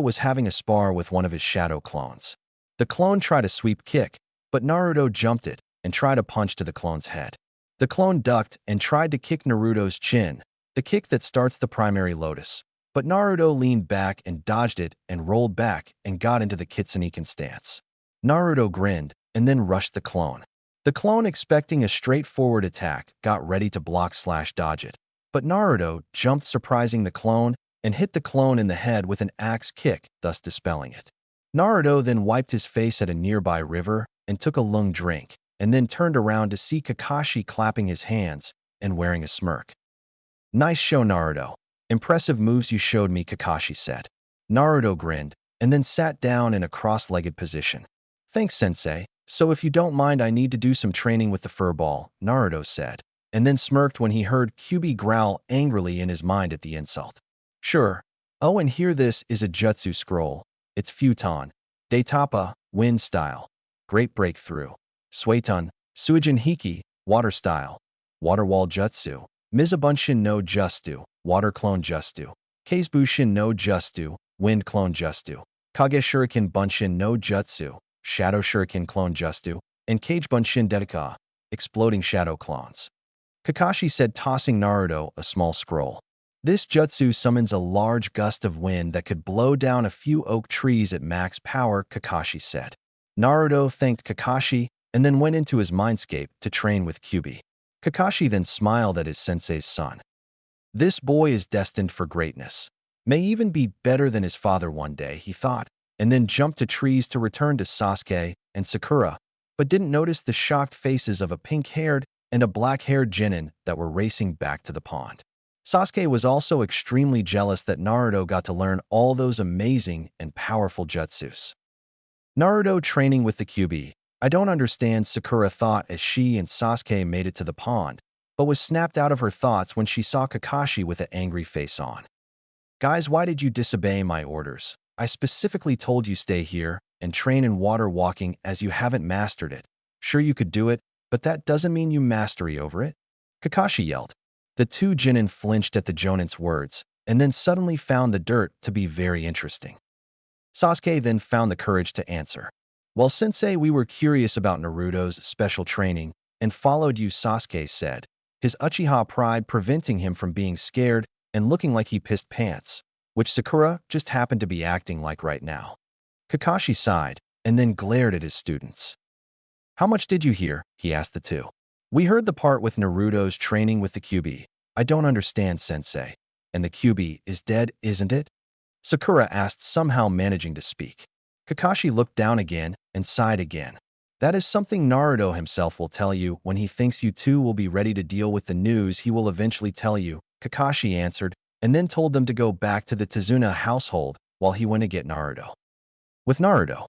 was having a spar with one of his shadow clones. The clone tried a sweep kick, but Naruto jumped it and tried a punch to the clone's head. The clone ducked and tried to kick Naruto's chin, the kick that starts the primary lotus. But Naruto leaned back and dodged it and rolled back and got into the Kitsuniken stance. Naruto grinned and then rushed the clone. The clone, expecting a straightforward attack, got ready to block/dodge it. But Naruto jumped, surprising the clone, and hit the clone in the head with an axe kick, thus dispelling it. Naruto then wiped his face at a nearby river and took a long drink, and then turned around to see Kakashi clapping his hands and wearing a smirk. Nice show, Naruto. Impressive moves you showed me, Kakashi said. Naruto grinned and then sat down in a cross-legged position. Thanks, sensei. So if you don't mind, I need to do some training with the furball, Naruto said, and then smirked when he heard Kyuubi growl angrily in his mind at the insult. Sure. Oh, and here, this is a Jutsu scroll. It's Futon. Daitapa, wind style. Great breakthrough. Suiton, Suijin Hiki, water style. Water wall jutsu. Mizabunshin no Justu, water clone Justu. Keizbushin no Justu, wind clone Justu. Kage Shuriken Bunshin no Jutsu, shadow shuriken clone Justu. And Kage Bunshin Dedeka, exploding shadow clones. Kakashi said, tossing Naruto a small scroll. This jutsu summons a large gust of wind that could blow down a few oak trees at max power, Kakashi said. Naruto thanked Kakashi and then went into his mindscape to train with Kyuubi. Kakashi then smiled at his sensei's son. This boy is destined for greatness. May even be better than his father one day, he thought, and then jumped to trees to return to Sasuke and Sakura, but didn't notice the shocked faces of a pink-haired and a black-haired genin that were racing back to the pond. Sasuke was also extremely jealous that Naruto got to learn all those amazing and powerful jutsus. Naruto training with the Kyuubi. I don't understand, Sakura thought as she and Sasuke made it to the pond, but was snapped out of her thoughts when she saw Kakashi with an angry face on. Guys, why did you disobey my orders? I specifically told you stay here and train in water walking as you haven't mastered it. Sure, you could do it, but that doesn't mean you mastery over it. Kakashi yelled. The two genin flinched at the Jonin's words, and then suddenly found the dirt to be very interesting. Sasuke then found the courage to answer. Well, Sensei, we were curious about Naruto's special training and followed you, Sasuke said, his Uchiha pride preventing him from being scared and looking like he pissed pants, which Sakura just happened to be acting like right now. Kakashi sighed and then glared at his students. How much did you hear? He asked the two. We heard the part with Naruto's training with the Kyuubi. I don't understand, Sensei. And the Kyuubi is dead, isn't it? Sakura asked, somehow managing to speak. Kakashi looked down again and sighed again. That is something Naruto himself will tell you when he thinks you two will be ready to deal with the news he will eventually tell you, Kakashi answered, and then told them to go back to the Tazuna household while he went to get Naruto. With Naruto.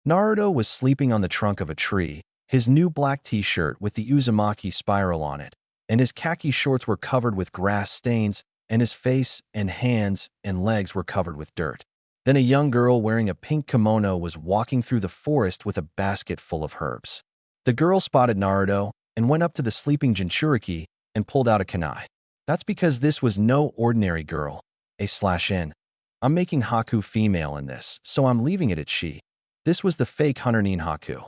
Naruto was sleeping on the trunk of a tree, his new black t-shirt with the Uzumaki spiral on it, and his khaki shorts were covered with grass stains, and his face and hands and legs were covered with dirt. Then a young girl wearing a pink kimono was walking through the forest with a basket full of herbs. The girl spotted Naruto and went up to the sleeping Jinchuriki and pulled out a kunai. That's because this was no ordinary girl, a/n. I'm making Haku female in this, so I'm leaving it at she. This was the fake Hunter-nin Haku.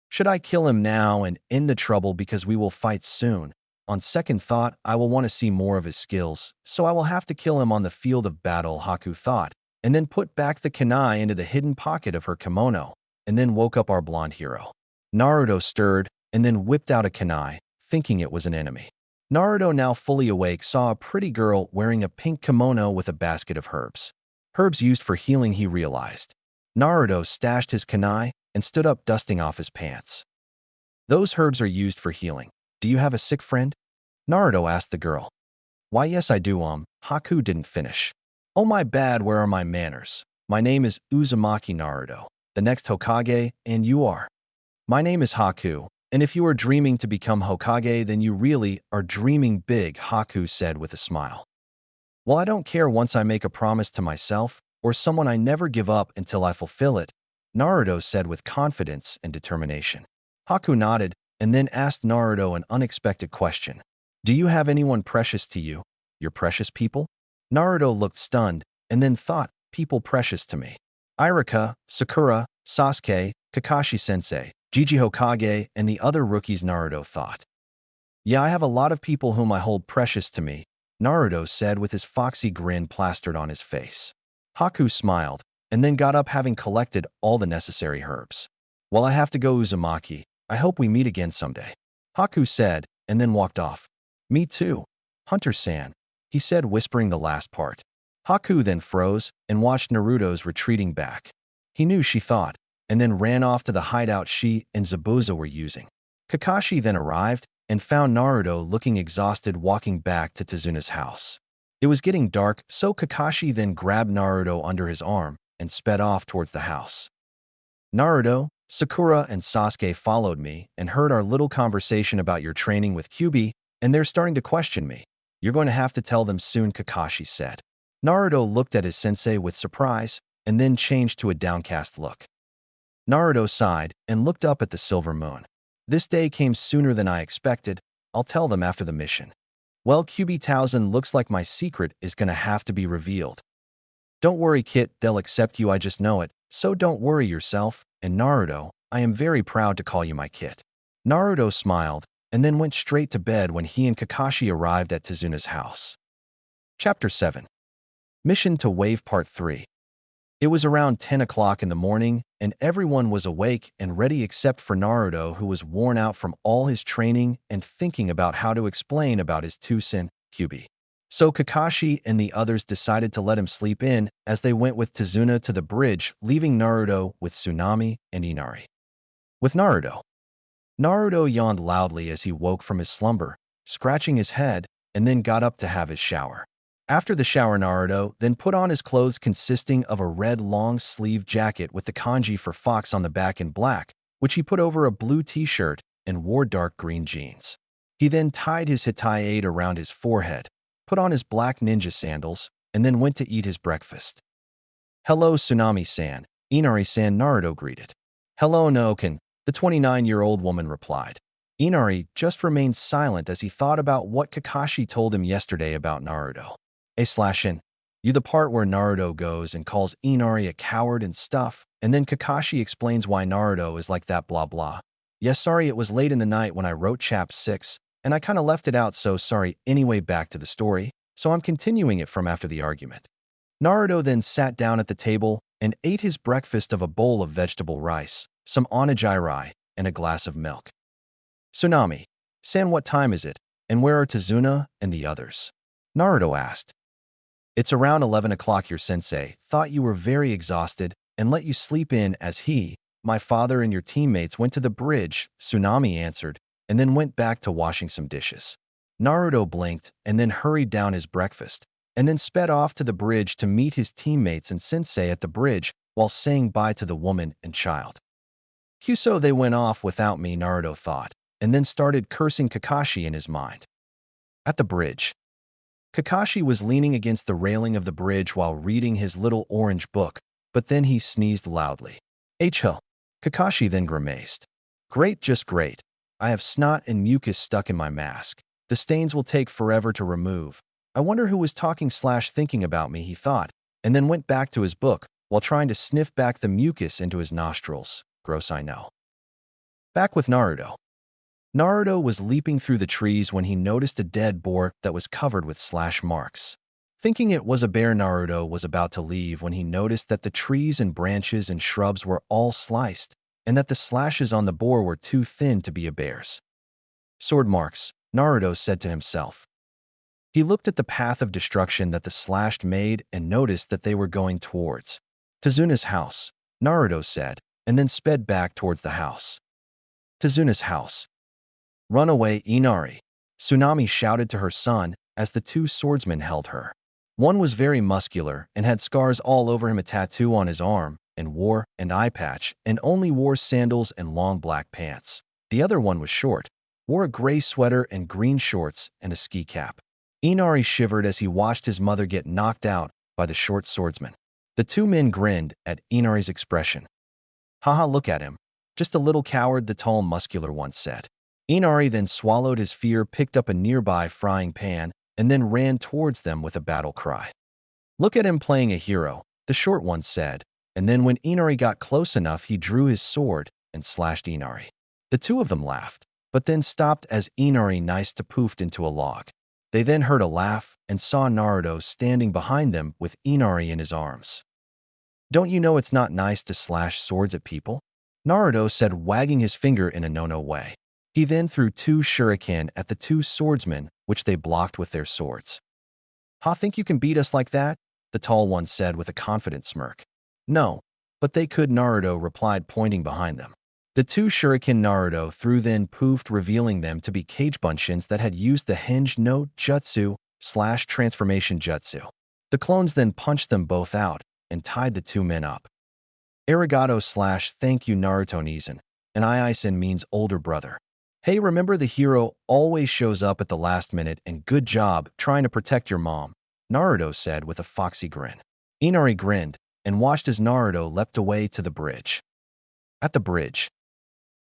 Should I kill him now and end the trouble because we will fight soon? On second thought, I will want to see more of his skills, so I will have to kill him on the field of battle, Haku thought, and then put back the kunai into the hidden pocket of her kimono, and then woke up our blonde hero. Naruto stirred and then whipped out a kunai, thinking it was an enemy. Naruto, now fully awake, saw a pretty girl wearing a pink kimono with a basket of herbs. Herbs used for healing, he realized. Naruto stashed his kunai and stood up, dusting off his pants. Those herbs are used for healing. Do you have a sick friend? Naruto asked the girl. Why, yes I do, Haku didn't finish. Oh my bad, where are my manners? My name is Uzumaki Naruto, the next Hokage, and you are? My name is Haku, and if you are dreaming to become Hokage, then you really are dreaming big, Haku said with a smile. Well, I don't care, once I make a promise to myself, or someone, I never give up until I fulfill it, Naruto said with confidence and determination. Haku nodded and then asked Naruto an unexpected question. Do you have anyone precious to you, your precious people? Naruto looked stunned and then thought, people precious to me. Irika, Sakura, Sasuke, Kakashi-sensei, Jiji Hokage, and the other rookies, Naruto thought. Yeah, I have a lot of people whom I hold precious to me, Naruto said with his foxy grin plastered on his face. Haku smiled and then got up, having collected all the necessary herbs. Well, I have to go, Uzumaki. I hope we meet again someday, Haku said and then walked off. Me too, Hunter-san, he said, whispering the last part. Haku then froze and watched Naruto's retreating back. He knew, she thought, and then ran off to the hideout she and Zabuza were using. Kakashi then arrived and found Naruto looking exhausted, walking back to Tazuna's house. It was getting dark, so Kakashi then grabbed Naruto under his arm and sped off towards the house. Naruto, Sakura, and Sasuke followed me and heard our little conversation about your training with Kyuubi, and they're starting to question me. You're going to have to tell them soon, Kakashi said. Naruto looked at his sensei with surprise and then changed to a downcast look. Naruto sighed and looked up at the silver moon. This day came sooner than I expected. I'll tell them after the mission. Well, Kyuubi Towson, looks like my secret is going to have to be revealed. Don't worry, Kit, they'll accept you, I just know it, so don't worry yourself, and Naruto, I am very proud to call you my Kit. Naruto smiled and then went straight to bed when he and Kakashi arrived at Tazuna's house. Chapter 7. Mission to Wave Part 3. It was around 10 o'clock in the morning, and everyone was awake and ready except for Naruto, who was worn out from all his training and thinking about how to explain about his Tsusen, Kyuubi. So Kakashi and the others decided to let him sleep in as they went with Tazuna to the bridge, leaving Naruto with Tsunami and Inari. With Naruto yawned loudly as he woke from his slumber, scratching his head, and then got up to have his shower. After the shower, Naruto then put on his clothes consisting of a red long-sleeve jacket with the kanji for fox on the back in black, which he put over a blue t-shirt and wore dark green jeans. He then tied his hitaide around his forehead, put on his black ninja sandals, and then went to eat his breakfast. "Hello, Tsunami-san," Inari-san, Naruto greeted. "Hello, Nooken," the 29-year-old woman replied. Inari just remained silent as he thought about what Kakashi told him yesterday about Naruto. A/N, you the part where Naruto goes and calls Inari a coward and stuff, and then Kakashi explains why Naruto is like that blah blah. Yes, sorry, it was late in the night when I wrote chap 6, and I kinda left it out, so sorry. Anyway, back to the story, so I'm continuing it from after the argument. Naruto then sat down at the table and ate his breakfast of a bowl of vegetable rice, some onigiri, and a glass of milk. "Tsunami-san, what time is it, and where are Tazuna and the others?" Naruto asked. "It's around 11 o'clock. Your sensei thought you were very exhausted and let you sleep in as he, my father, and your teammates went to the bridge," Tsunami answered, and then went back to washing some dishes. Naruto blinked and then hurried down his breakfast, and then sped off to the bridge to meet his teammates and sensei at the bridge while saying bye to the woman and child. "So they went off without me," Naruto thought, and then started cursing Kakashi in his mind. At the bridge, Kakashi was leaning against the railing of the bridge while reading his little orange book, but then he sneezed loudly. "Ho!" Kakashi then grimaced. "Great, just great. I have snot and mucus stuck in my mask. The stains will take forever to remove. I wonder who was talking/thinking about me," he thought, and then went back to his book while trying to sniff back the mucus into his nostrils. Gross, I know. Back with Naruto. Naruto was leaping through the trees when he noticed a dead boar that was covered with slash marks. Thinking it was a bear, Naruto was about to leave when he noticed that the trees and branches and shrubs were all sliced, and that the slashes on the boar were too thin to be a bear's. "Sword marks," Naruto said to himself. He looked at the path of destruction that the slashed made and noticed that they were going towards Tazuna's house, Naruto said, and then sped back towards the house. Tazuna's house. "Run away, Inari," Tsunami shouted to her son as the two swordsmen held her. One was very muscular and had scars all over him, a tattoo on his arm, and wore an eye patch, and only wore sandals and long black pants. The other one was short, wore a gray sweater and green shorts and a ski cap. Inari shivered as he watched his mother get knocked out by the short swordsman. The two men grinned at Inari's expression. "Haha, look at him. Just a little coward," the tall, muscular one said. Inari then swallowed his fear, picked up a nearby frying pan, and then ran towards them with a battle cry. "Look at him playing a hero," the short one said, and then when Inari got close enough, he drew his sword and slashed Inari. The two of them laughed, but then stopped as Inari niced to poofed into a log. They then heard a laugh and saw Naruto standing behind them with Inari in his arms. "Don't you know it's not nice to slash swords at people?" Naruto said, wagging his finger in a no-no way. He then threw two shuriken at the two swordsmen, which they blocked with their swords. Think you can beat us like that?" the tall one said with a confident smirk. "No, but they could," Naruto replied, pointing behind them. The two shuriken Naruto threw then poofed, revealing them to be Kagebunshin that had used the Henge no Jutsu/transformation jutsu. The clones then punched them both out and tied the two men up. "Arigato/thank you, Naruto Nizan, and Iisen means older brother. Hey, remember the hero always shows up at the last minute, and good job trying to protect your mom," Naruto said with a foxy grin. Inari grinned and watched as Naruto leapt away to the bridge. At the bridge,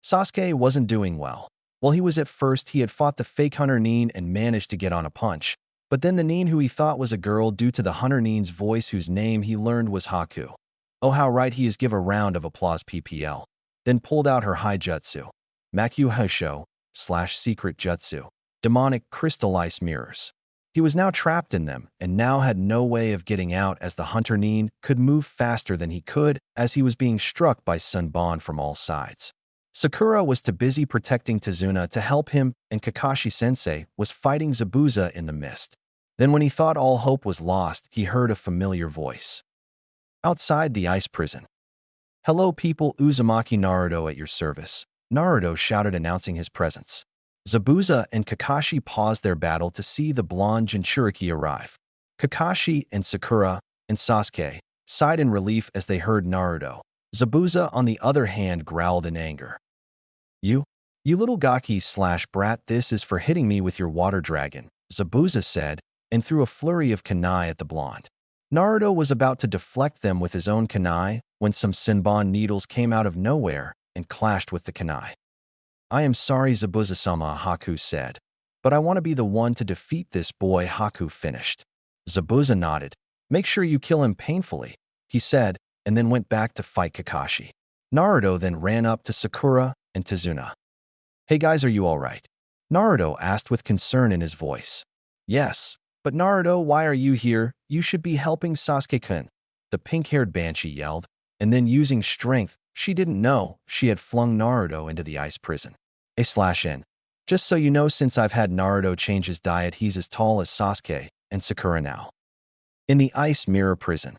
Sasuke wasn't doing well. While he was at first, he had fought the fake Hunter Nin and managed to get on a punch, but then the Nin who he thought was a girl due to the Hunter Nin's voice, whose name he learned was Haku. "Oh, how right he is, give a round of applause PPL. Then pulled out her high jutsu. Makyu Hosho/secret jutsu. Demonic crystal ice mirrors. He was now trapped in them and now had no way of getting out, as the Hunter Nin could move faster than he could as he was being struck by Sunbon from all sides. Sakura was too busy protecting Tazuna to help him, and Kakashi-sensei was fighting Zabuza in the mist. Then when he thought all hope was lost, he heard a familiar voice. Outside the ice prison. "Hello people, Uzumaki Naruto at your service," Naruto shouted, announcing his presence. Zabuza and Kakashi paused their battle to see the blonde Jinchuriki arrive. Kakashi and Sakura and Sasuke sighed in relief as they heard Naruto. Zabuza, on the other hand, growled in anger. You little gaki/brat, this is for hitting me with your water dragon," Zabuza said, and threw a flurry of kunai at the blonde. Naruto was about to deflect them with his own kunai when some Senbon needles came out of nowhere and clashed with the kunai. "I am sorry, Zabuza-sama," Haku said, "but I want to be the one to defeat this boy," Haku finished. Zabuza nodded. "Make sure you kill him painfully," he said, and then went back to fight Kakashi. Naruto then ran up to Sakura and Tazuna. "Hey guys, are you alright?" Naruto asked with concern in his voice. "Yes, but Naruto, why are you here? You should be helping Sasuke-kun," the pink-haired banshee yelled, and then using strength she didn't know, she had flung Naruto into the ice prison. A/N. "Just so you know, since I've had Naruto change his diet, he's as tall as Sasuke and Sakura now." In the ice mirror prison.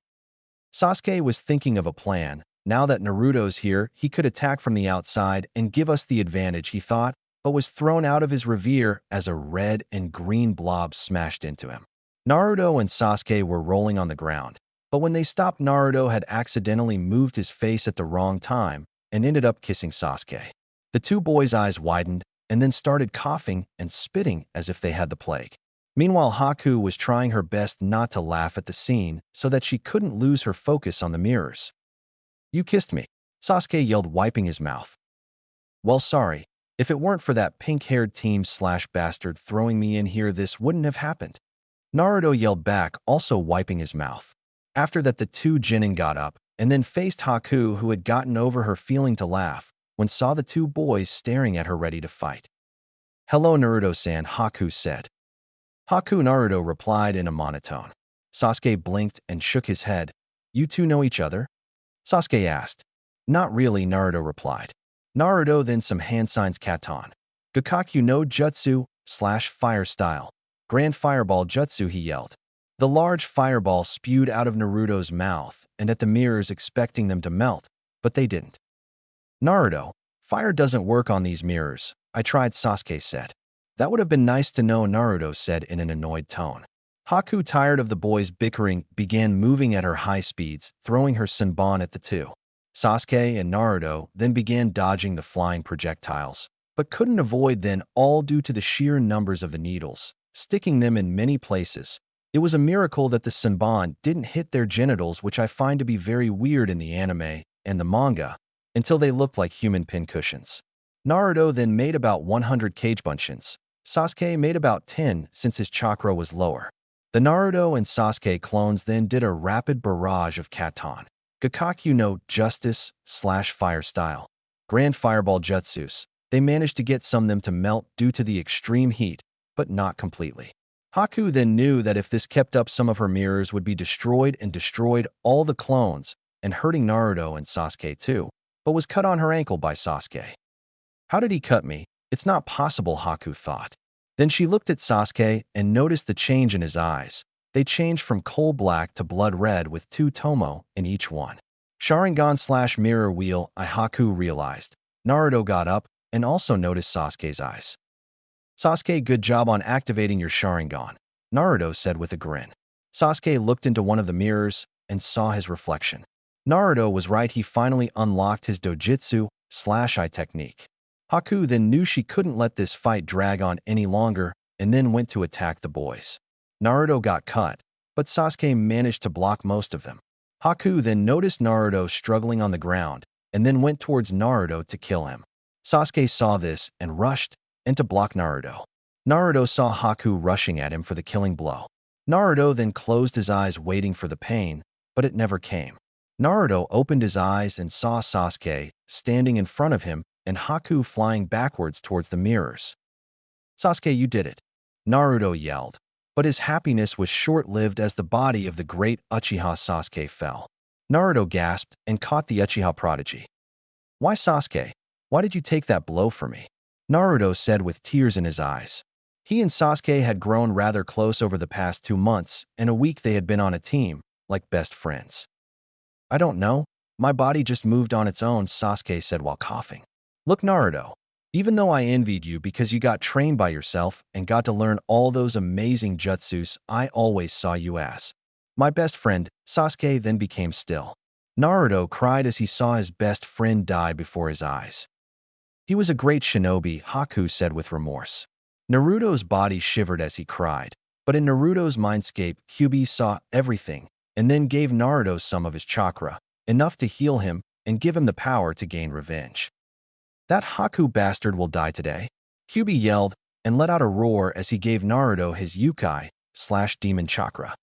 Sasuke was thinking of a plan. Now that Naruto's here, he could attack from the outside and give us the advantage, he thought, but was thrown out of his reverie as a red and green blob smashed into him. Naruto and Sasuke were rolling on the ground, but when they stopped, Naruto had accidentally moved his face at the wrong time and ended up kissing Sasuke. The two boys' eyes widened and then started coughing and spitting as if they had the plague. Meanwhile, Haku was trying her best not to laugh at the scene so that she couldn't lose her focus on the mirrors. "You kissed me," Sasuke yelled, wiping his mouth. "Well, sorry. If it weren't for that pink-haired team/bastard throwing me in here, this wouldn't have happened," Naruto yelled back, also wiping his mouth. After that, the two genin got up and then faced Haku, who had gotten over her feeling to laugh when saw the two boys staring at her ready to fight. "Hello, Naruto-san," Haku said. "Haku," Naruto replied in a monotone. Sasuke blinked and shook his head. "You two know each other?" Sasuke asked. "Not really," Naruto replied. Naruto then some hand signs katan. "Gakakyu no Jutsu/fire style. Grand Fireball Jutsu," he yelled. The large fireball spewed out of Naruto's mouth and at the mirrors, expecting them to melt, but they didn't. "Naruto, fire doesn't work on these mirrors. I tried," Sasuke said. "That would have been nice to know," Naruto said in an annoyed tone. Haku, tired of the boys bickering, began moving at her high speeds, throwing her Senbon at the two. Sasuke and Naruto then began dodging the flying projectiles, but couldn't avoid them, all due to the sheer numbers of the needles, sticking them in many places. It was a miracle that the Senbon didn't hit their genitals, which I find to be very weird in the anime and the manga, until they looked like human pincushions. Naruto then made about 100 cagebunshians. Sasuke made about 10 since his chakra was lower. The Naruto and Sasuke clones then did a rapid barrage of katan. Gakakyu no Justice/fire style. Grand Fireball Jutsus. They managed to get some of them to melt due to the extreme heat, but not completely. Haku then knew that if this kept up, some of her mirrors would be destroyed and destroyed all the clones, and hurting Naruto and Sasuke too, but was cut on her ankle by Sasuke. "How did he cut me? It's not possible," Haku thought. Then she looked at Sasuke and noticed the change in his eyes. They changed from coal black to blood red with 2 tomo in each one. Sharingan/mirror wheel, Haku realized. Naruto got up and also noticed Sasuke's eyes. "Sasuke, good job on activating your Sharingan," Naruto said with a grin. Sasuke looked into one of the mirrors and saw his reflection. Naruto was right, he finally unlocked his dojutsu/eye technique. Haku then knew she couldn't let this fight drag on any longer and then went to attack the boys. Naruto got cut, but Sasuke managed to block most of them. Haku then noticed Naruto struggling on the ground and then went towards Naruto to kill him. Sasuke saw this and rushed in to block Naruto. Naruto saw Haku rushing at him for the killing blow. Naruto then closed his eyes waiting for the pain, but it never came. Naruto opened his eyes and saw Sasuke standing in front of him and Haku flying backwards towards the mirrors. "Sasuke, you did it," Naruto yelled, but his happiness was short-lived as the body of the great Uchiha Sasuke fell. Naruto gasped and caught the Uchiha prodigy. "Why, Sasuke? Why did you take that blow for me?" Naruto said with tears in his eyes. He and Sasuke had grown rather close over the past 2 months, and a week they had been on a team, like best friends. I don't know. My body just moved on its own, Sasuke said while coughing. Look, Naruto. Even though I envied you because you got trained by yourself and got to learn all those amazing jutsus, I always saw you as my best friend. Sasuke then became still. Naruto cried as he saw his best friend die before his eyes. He was a great shinobi, Haku said with remorse. Naruto's body shivered as he cried, but in Naruto's mindscape, Kyuubi saw everything and then gave Naruto some of his chakra, enough to heal him and give him the power to gain revenge. That Haku bastard will die today, Kyuubi yelled and let out a roar as he gave Naruto his Yukai/demon chakra.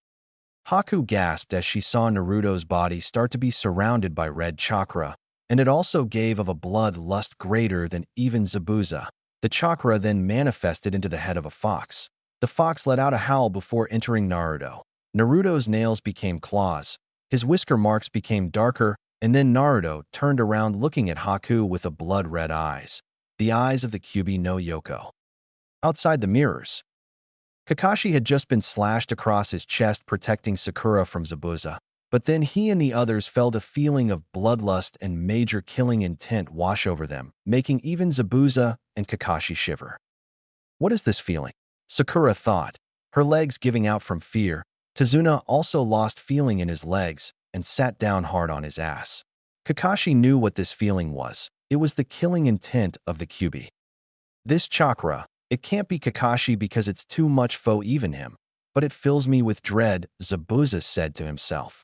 Haku gasped as she saw Naruto's body start to be surrounded by red chakra, and it also gave of a blood lust greater than even Zabuza. The chakra then manifested into the head of a fox. The fox let out a howl before entering Naruto. Naruto's nails became claws, his whisker marks became darker, and then Naruto turned around looking at Haku with a blood-red eyes, the eyes of the Kyuubi no Yoko. Outside the mirrors, Kakashi had just been slashed across his chest protecting Sakura from Zabuza, but then he and the others felt a feeling of bloodlust and major killing intent wash over them, making even Zabuza and Kakashi shiver. What is this feeling? Sakura thought, her legs giving out from fear. Tazuna also lost feeling in his legs and sat down hard on his ass. Kakashi knew what this feeling was. It was the killing intent of the Kyuubi. This chakra, it can't be Kakashi because it's too much for even him, but it fills me with dread, Zabuza said to himself.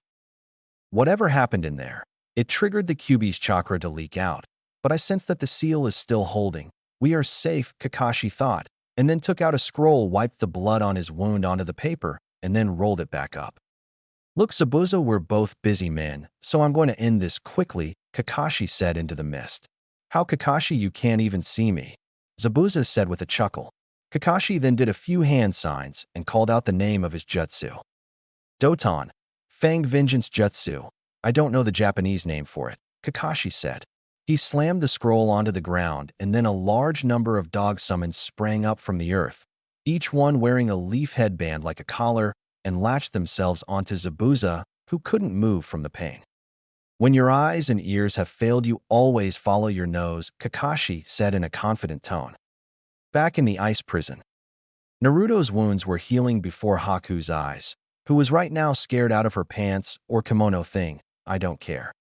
Whatever happened in there, it triggered the Kyuubi's chakra to leak out, but I sense that the seal is still holding. We are safe, Kakashi thought, and then took out a scroll, wiped the blood on his wound onto the paper, and then rolled it back up. Look, Zabuza, we're both busy men, so I'm going to end this quickly, Kakashi said into the mist. How, Kakashi, you can't even see me? Zabuza said with a chuckle. Kakashi then did a few hand signs and called out the name of his jutsu. Doton. Fang Vengeance Jutsu. I don't know the Japanese name for it, Kakashi said. He slammed the scroll onto the ground, and then a large number of dog summons sprang up from the earth, each one wearing a leaf headband like a collar, and latched themselves onto Zabuza, who couldn't move from the pain. When your eyes and ears have failed you, always follow your nose, Kakashi said in a confident tone. Back in the ice prison, Naruto's wounds were healing before Haku's eyes, who was right now scared out of her pants or kimono thing, I don't care.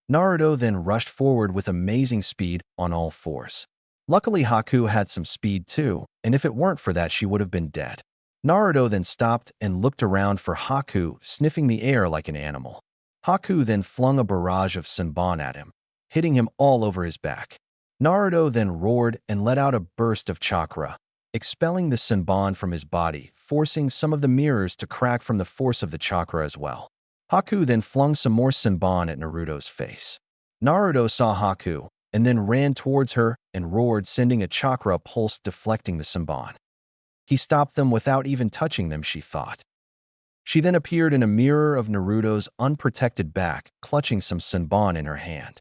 Naruto then rushed forward with amazing speed on all fours. Luckily, Haku had some speed too, and if it weren't for that, she would have been dead. Naruto then stopped and looked around for Haku, sniffing the air like an animal. Haku then flung a barrage of Senbon at him, hitting him all over his back. Naruto then roared and let out a burst of chakra, expelling the Senbon from his body, forcing some of the mirrors to crack from the force of the chakra as well. Haku then flung some more Senbon at Naruto's face. Naruto saw Haku and then ran towards her and roared, sending a chakra pulse deflecting the Senbon. He stopped them without even touching them, she thought. She then appeared in a mirror of Naruto's unprotected back, clutching some Senbon in her hand.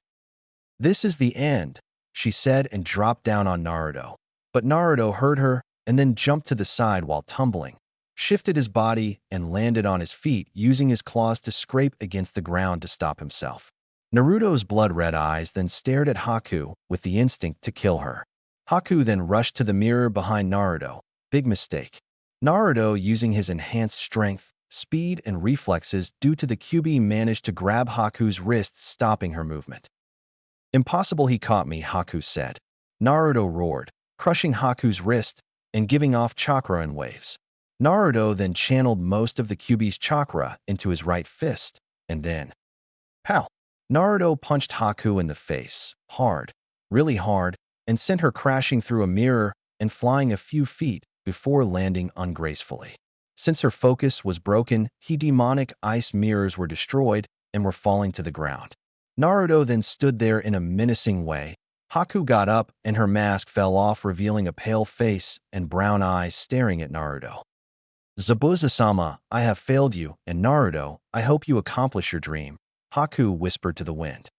This is the end, she said and dropped down on Naruto. But Naruto heard her and then jumped to the side while tumbling, shifted his body and landed on his feet, using his claws to scrape against the ground to stop himself. Naruto's blood-red eyes then stared at Haku with the instinct to kill her. Haku then rushed to the mirror behind Naruto. Big mistake. Naruto, using his enhanced strength, speed, and reflexes due to the Kyuubi, managed to grab Haku's wrist, stopping her movement. Impossible, he caught me, Haku said. Naruto roared, crushing Haku's wrist and giving off chakra in waves. Naruto then channeled most of the Kyuubi's chakra into his right fist, and then, pow! Naruto punched Haku in the face, hard, really hard, and sent her crashing through a mirror and flying a few feet before landing ungracefully. Since her focus was broken, demonic ice mirrors were destroyed and were falling to the ground. Naruto then stood there in a menacing way. Haku got up and her mask fell off, revealing a pale face and brown eyes staring at Naruto. Zabuza-sama, I have failed you, and Naruto, I hope you accomplish your dream, Haku whispered to the wind.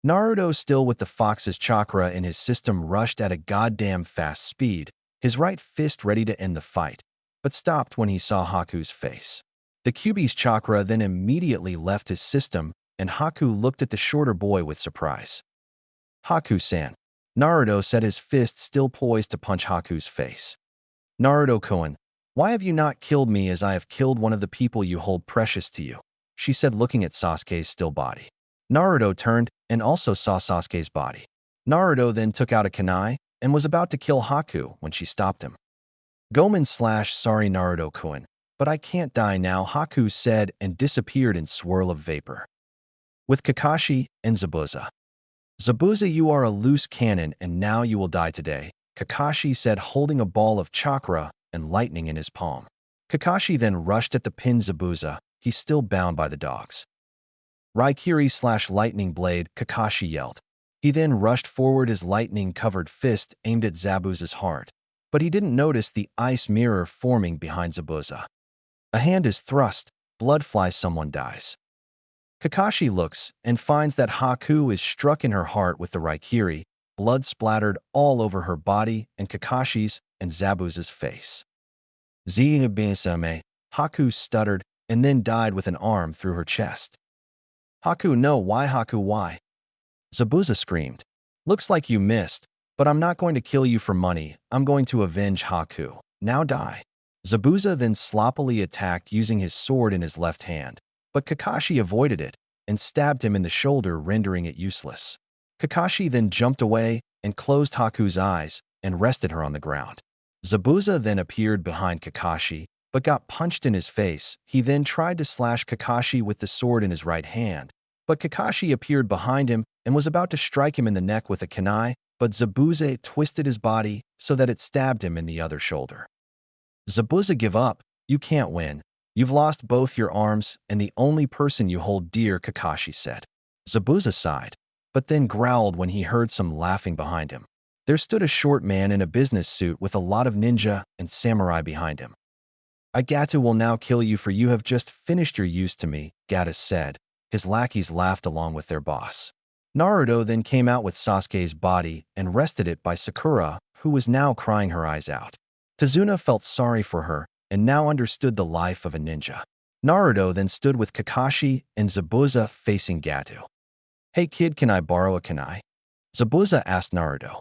Naruto, still with the fox's chakra in his system, rushed at a goddamn fast speed, his right fist ready to end the fight, but stopped when he saw Haku's face. The Kyuubi's chakra then immediately left his system, and Haku looked at the shorter boy with surprise. Haku-san. Naruto said, his fist still poised to punch Haku's face. Naruto-kun, why have you not killed me as I have killed one of the people you hold precious to you? She said, looking at Sasuke's still body. Naruto turned and also saw Sasuke's body. Naruto then took out a kunai and was about to kill Haku when she stopped him. Sorry Naruto-kun, but I can't die now, Haku said and disappeared in swirl of vapor. With Kakashi and Zabuza. Zabuza, you are a loose cannon and now you will die today, Kakashi said, holding a ball of chakra and lightning in his palm. Kakashi then rushed at the pinned Zabuza. He's still bound by the dogs. Raikiri/lightning blade, Kakashi yelled. He then rushed forward, his lightning-covered fist aimed at Zabuza's heart, but he didn't notice the ice mirror forming behind Zabuza. A hand is thrust, blood flies, someone dies. Kakashi looks and finds that Haku is struck in her heart with the Raikiri, blood splattered all over her body and Kakashi's and Zabuza's face. Zibisame, Haku stuttered and then died with an arm through her chest. Haku, no, why Haku, why? Zabuza screamed. Looks like you missed, but I'm not going to kill you for money, I'm going to avenge Haku. Now die. Zabuza then sloppily attacked using his sword in his left hand, but Kakashi avoided it and stabbed him in the shoulder, rendering it useless. Kakashi then jumped away and closed Haku's eyes and rested her on the ground. Zabuza then appeared behind Kakashi, but got punched in his face. He then tried to slash Kakashi with the sword in his right hand, but Kakashi appeared behind him and was about to strike him in the neck with a kunai, but Zabuza twisted his body so that it stabbed him in the other shoulder. Zabuza, give up. You can't win. You've lost both your arms and the only person you hold dear, Kakashi said. Zabuza sighed, but then growled when he heard some laughing behind him. There stood a short man in a business suit with a lot of ninja and samurai behind him. Gatu will now kill you, for you have just finished your use to me, Gata said. His lackeys laughed along with their boss. Naruto then came out with Sasuke's body and rested it by Sakura, who was now crying her eyes out. Tazuna felt sorry for her and now understood the life of a ninja. Naruto then stood with Kakashi and Zabuza facing Gatu. Hey kid, can I borrow a kunai? Zabuza asked Naruto.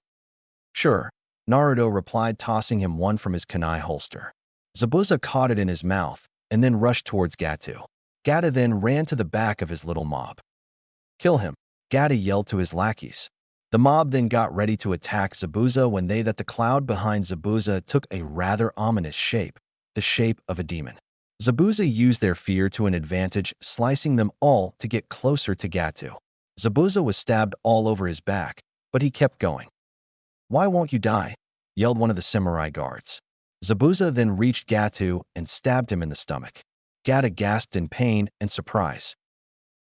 Sure, Naruto replied, tossing him one from his kunai holster. Zabuza caught it in his mouth and then rushed towards Gatu. Gata then ran to the back of his little mob. Kill him, Gata yelled to his lackeys. The mob then got ready to attack Zabuza when the cloud behind Zabuza took a rather ominous shape, the shape of a demon. Zabuza used their fear to an advantage, slicing them all to get closer to Gatu. Zabuza was stabbed all over his back, but he kept going. Why won't you die? Yelled one of the samurai guards. Zabuza then reached Gatu and stabbed him in the stomach. Gata gasped in pain and surprise.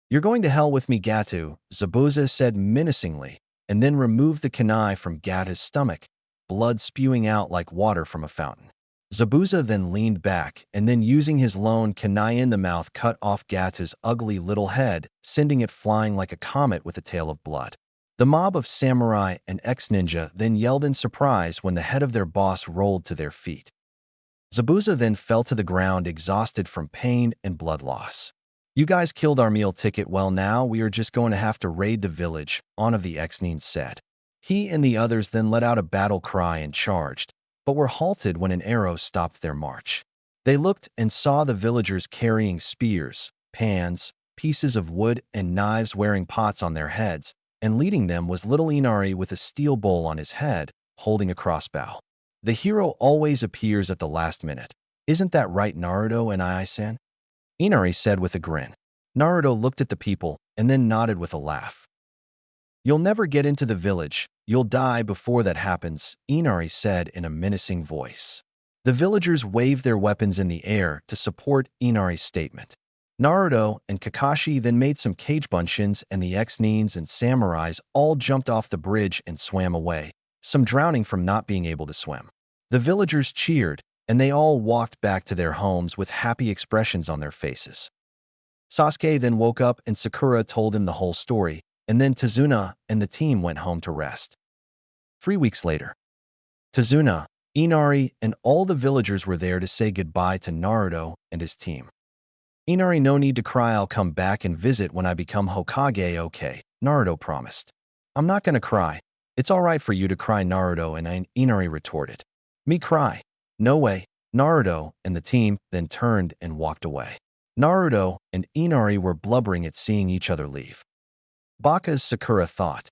You're going to hell with me, Gatu, Zabuza said menacingly, and then removed the kunai from Gata's stomach, blood spewing out like water from a fountain. Zabuza then leaned back and then using his lone kunai in the mouth cut off Gata's ugly little head, sending it flying like a comet with a tail of blood. The mob of samurai and ex-ninja then yelled in surprise when the head of their boss rolled to their feet. Zabuza then fell to the ground exhausted from pain and blood loss. You guys killed our meal ticket, well now we are just going to have to raid the village, one of the ex-nins said. He and the others then let out a battle cry and charged, but were halted when an arrow stopped their march. They looked and saw the villagers carrying spears, pans, pieces of wood and knives, wearing pots on their heads, and leading them was little Inari with a steel bowl on his head, holding a crossbow. The hero always appears at the last minute. Isn't that right, Naruto and Ai-san? Inari said with a grin. Naruto looked at the people and then nodded with a laugh. You'll never get into the village. You'll die before that happens, Inari said in a menacing voice. The villagers waved their weapons in the air to support Inari's statement. Naruto and Kakashi then made some cage bunshins, and the ex-nins and samurais all jumped off the bridge and swam away, some drowning from not being able to swim. The villagers cheered, and they all walked back to their homes with happy expressions on their faces. Sasuke then woke up and Sakura told him the whole story, and then Tazuna and the team went home to rest. 3 weeks later. Tazuna, Inari and all the villagers were there to say goodbye to Naruto and his team. Inari, no need to cry, I'll come back and visit when I become Hokage, okay, Naruto promised. I'm not gonna cry. It's alright for you to cry, Naruto, and Inari retorted. Me cry? No way. Naruto and the team then turned and walked away. Naruto and Inari were blubbering at seeing each other leave. Baka's Sakura thought.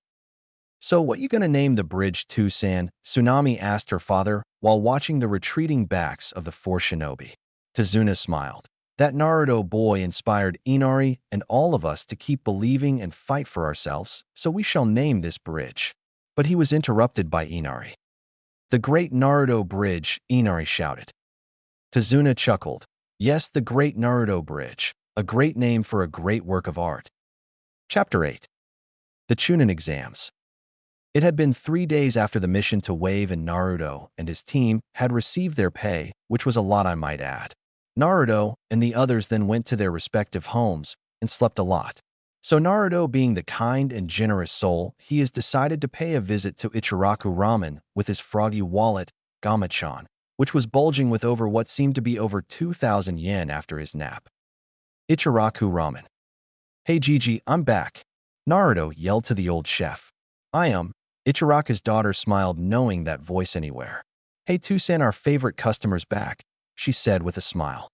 So what you gonna name the bridge to, San? Tsunami asked her father while watching the retreating backs of the four shinobi. Tazuna smiled. That Naruto boy inspired Inari and all of us to keep believing and fight for ourselves, so we shall name this bridge. But he was interrupted by Inari. The Great Naruto Bridge, Inari shouted. Tazuna chuckled. Yes, the Great Naruto Bridge, a great name for a great work of art. Chapter 8. The Chunin Exams. It had been 3 days after the mission to Wave, and Naruto and his team had received their pay, which was a lot, I might add. Naruto and the others then went to their respective homes and slept a lot. So Naruto, being the kind and generous soul he is, decided to pay a visit to Ichiraku Ramen with his froggy wallet, Gamachan, which was bulging with what seemed to be over 2,000 yen after his nap. Ichiraku Ramen. Hey Gigi, I'm back, Naruto yelled to the old chef. I am. Ichiraku's daughter smiled, knowing that voice anywhere. Hey Tusan, our favorite customer's back, she said with a smile.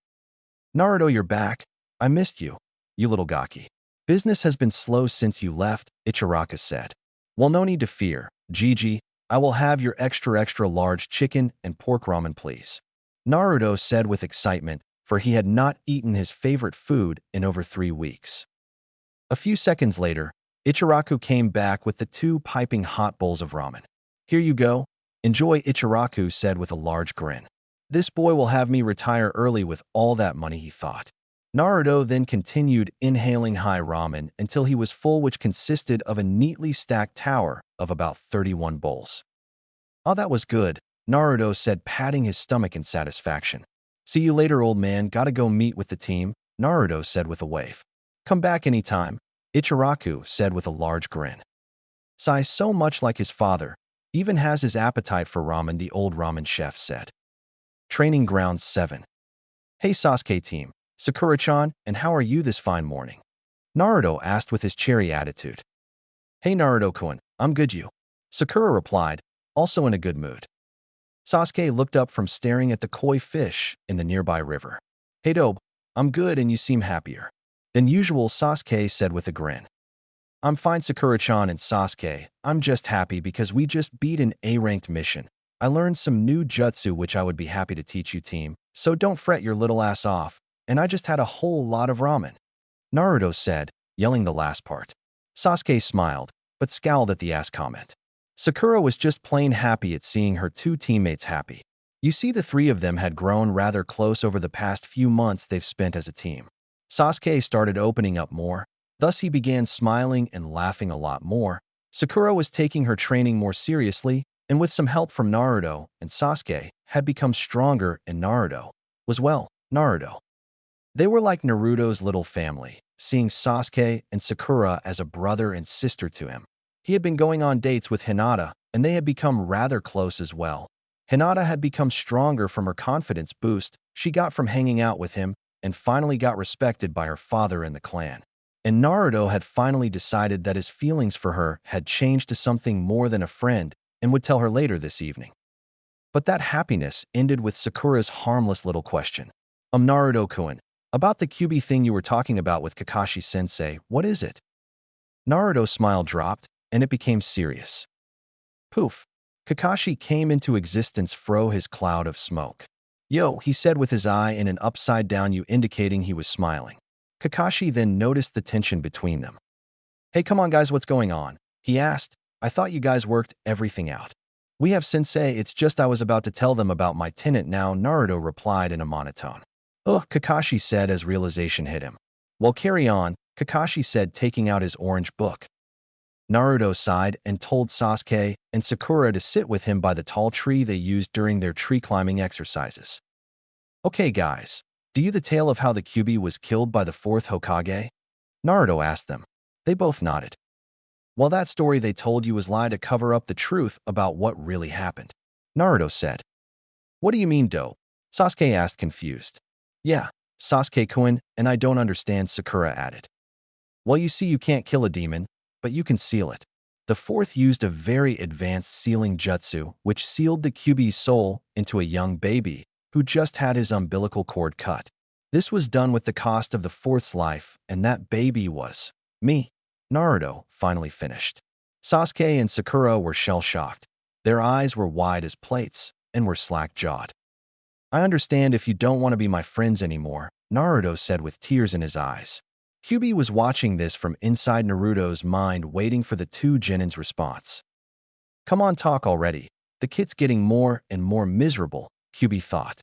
Naruto, you're back. I missed you, you little gaki. Business has been slow since you left, Ichiraku said. Well, no need to fear, Gigi. I will have your extra large chicken and pork ramen, please, Naruto said with excitement, for he had not eaten his favorite food in over 3 weeks. A few seconds later, Ichiraku came back with the 2 piping hot bowls of ramen. Here you go. Enjoy, Ichiraku said with a large grin. This boy will have me retire early with all that money, he thought. Naruto then continued inhaling high ramen until he was full, which consisted of a neatly stacked tower of about 31 bowls. Oh, that was good, Naruto said, patting his stomach in satisfaction. See you later, old man. Gotta go meet with the team, Naruto said with a wave. Come back anytime, Ichiraku said with a large grin. Sai, so much like his father, even has his appetite for ramen, the old ramen chef said. Training Grounds 7. Hey Sasuke team, Sakura-chan, and how are you this fine morning? Naruto asked with his cherry attitude. Hey Naruto-kun, I'm good, you? Sakura replied, also in a good mood. Sasuke looked up from staring at the koi fish in the nearby river. Hey Dobe, I'm good and you seem happier than usual, Sasuke said with a grin. I'm fine, Sakura-chan, and Sasuke, I'm just happy because we just beat an A-ranked mission. I learned some new jutsu which I would be happy to teach you, team, so don't fret your little ass off, and I just had a whole lot of ramen, Naruto said, yelling the last part. Sasuke smiled, but scowled at the ass comment. Sakura was just plain happy at seeing her 2 teammates happy. You see, the 3 of them had grown rather close over the past few months they've spent as a team. Sasuke started opening up more, thus he began smiling and laughing a lot more. Sakura was taking her training more seriously, and with some help from Naruto and Sasuke, had become stronger, and Naruto was, well, Naruto. They were like Naruto's little family, seeing Sasuke and Sakura as a brother and sister to him. He had been going on dates with Hinata, and they had become rather close as well. Hinata had become stronger from her confidence boost she got from hanging out with him, and finally got respected by her father and the clan. And Naruto had finally decided that his feelings for her had changed to something more than a friend, and would tell her later this evening. But that happiness ended with Sakura's harmless little question. Naruto-kun, about the Kyuubi thing you were talking about with Kakashi-sensei, what is it? Naruto's smile dropped, and it became serious. Poof. Kakashi came into existence, fro his cloud of smoke. Yo, he said with his eye in an upside-down U indicating he was smiling. Kakashi then noticed the tension between them. Hey, come on guys, what's going on? He asked. I thought you guys worked everything out. We have, sensei, it's just I was about to tell them about my tenant now, Naruto replied in a monotone. Ugh, Kakashi said as realization hit him. Well, carry on, Kakashi said, taking out his orange book. Naruto sighed and told Sasuke and Sakura to sit with him by the tall tree they used during their tree climbing exercises. Okay guys, do you the tale of how the Kyuubi was killed by the 4th Hokage? Naruto asked them. They both nodded. Well, that story they told you was lie to cover up the truth about what really happened, Naruto said. What do you mean, dope? Sasuke asked, confused. Yeah, Sasuke-kun, and I don't understand, Sakura added. Well, you see, you can't kill a demon, but you can seal it. The fourth used a very advanced sealing jutsu, which sealed the Kyuubi's soul into a young baby who just had his umbilical cord cut. This was done with the cost of the fourth's life, and that baby was me. Naruto finally finished. Sasuke and Sakura were shell-shocked. Their eyes were wide as plates and were slack-jawed. I understand if you don't want to be my friends anymore, Naruto said with tears in his eyes. Kyuubi was watching this from inside Naruto's mind, waiting for the two Genin's response. Come on, talk already. The kid's getting more and more miserable, Kyuubi thought.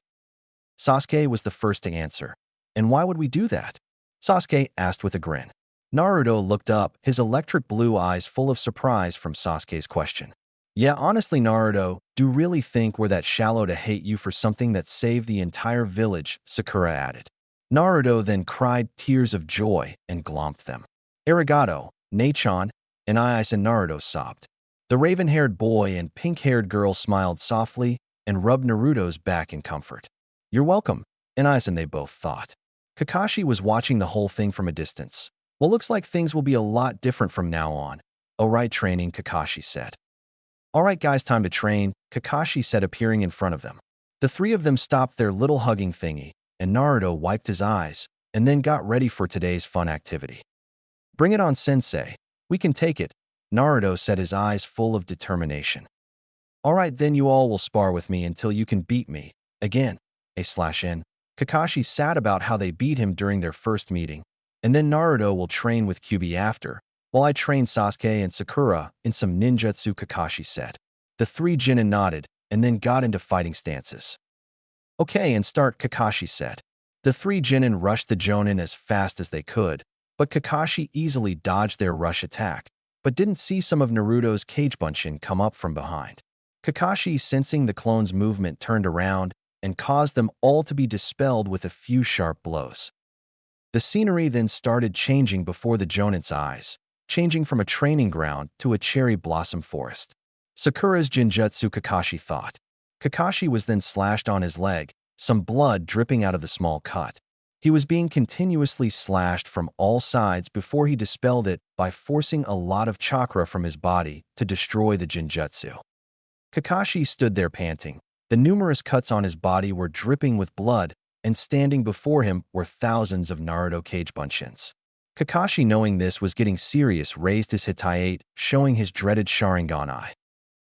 Sasuke was the first to answer. And why would we do that? Sasuke asked with a grin. Naruto looked up, his electric blue eyes full of surprise from Sasuke's question. Yeah, honestly, Naruto, do you really think we're that shallow to hate you for something that saved the entire village? Sakura added. Naruto then cried tears of joy and glomped them. Arigato, Nachan, and Iis and Naruto sobbed. The raven-haired boy and pink-haired girl smiled softly and rubbed Naruto's back in comfort. You're welcome, and Iis and they both thought. Kakashi was watching the whole thing from a distance. Well, looks like things will be a lot different from now on. All right, training, Kakashi said. All right, guys, time to train, Kakashi said, appearing in front of them. The three of them stopped their little hugging thingy, and Naruto wiped his eyes and then got ready for today's fun activity. Bring it on, sensei. We can take it, Naruto said, his eyes full of determination. All right, then you all will spar with me until you can beat me. Again, /n. Kakashi sat about how they beat him during their first meeting, and then Naruto will train with Kyuubi after, while I train Sasuke and Sakura in some ninjutsu, Kakashi said. The three Genin nodded and then got into fighting stances. Okay, and start, Kakashi said. The three Genin rushed the Jonin as fast as they could, but Kakashi easily dodged their rush attack, but didn't see some of Naruto's Kagebunshin come up from behind. Kakashi, sensing the clones' movement, turned around and caused them all to be dispelled with a few sharp blows. The scenery then started changing before the Jonin's eyes, changing from a training ground to a cherry blossom forest. Sakura's Jinjutsu, Kakashi thought. Kakashi was then slashed on his leg, some blood dripping out of the small cut. He was being continuously slashed from all sides before he dispelled it by forcing a lot of chakra from his body to destroy the Jinjutsu. Kakashi stood there panting. The numerous cuts on his body were dripping with blood, and standing before him were thousands of Naruto Kagebunshins. Kakashi, knowing this was getting serious, raised his Hitaiate, showing his dreaded Sharingan eye.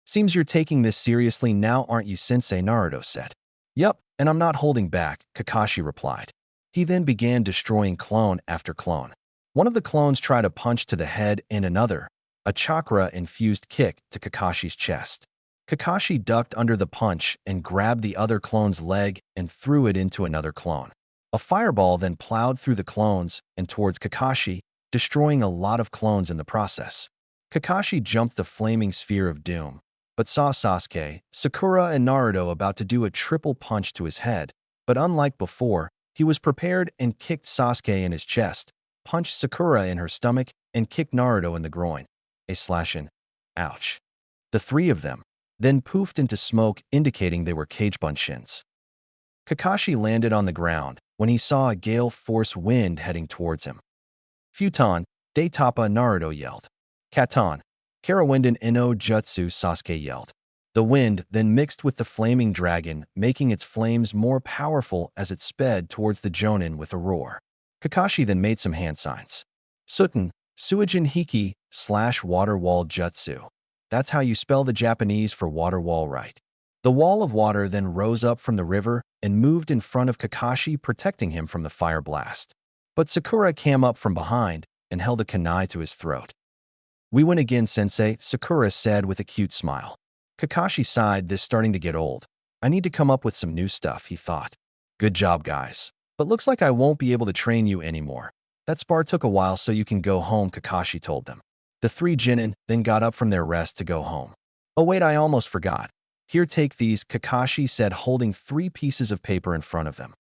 Seems you're taking this seriously now, aren't you, Sensei? Naruto said. Yup, and I'm not holding back, Kakashi replied. He then began destroying clone after clone. One of the clones tried a punch to the head and another, a chakra-infused kick to Kakashi's chest. Kakashi ducked under the punch and grabbed the other clone's leg and threw it into another clone. A fireball then plowed through the clones and towards Kakashi, destroying a lot of clones in the process. Kakashi jumped the flaming sphere of doom, but saw Sasuke, Sakura, and Naruto about to do a triple punch to his head, but unlike before, he was prepared and kicked Sasuke in his chest, punched Sakura in her stomach, and kicked Naruto in the groin. Ouch. The three of them then poofed into smoke, indicating they were Kagebunshins. Kakashi landed on the ground when he saw a gale force wind heading towards him. Futon, Daitapa, Naruto yelled. Katon, Karawinden Ino Jutsu, Sasuke yelled. The wind then mixed with the flaming dragon, making its flames more powerful as it sped towards the Jonin with a roar. Kakashi then made some hand signs. Suten, Suijin Hiki, / water wall jutsu. That's how you spell the Japanese for water wall, right? The wall of water then rose up from the river and moved in front of Kakashi, protecting him from the fire blast. But Sakura came up from behind and held a kunai to his throat. We win again, Sensei, Sakura said with a cute smile. Kakashi sighed, this starting to get old. I need to come up with some new stuff, he thought. Good job, guys. But looks like I won't be able to train you anymore. That spar took a while, so you can go home, Kakashi told them. The three Genin then got up from their rest to go home. Oh wait, I almost forgot. Here, take these, Kakashi said, holding 3 pieces of paper in front of them.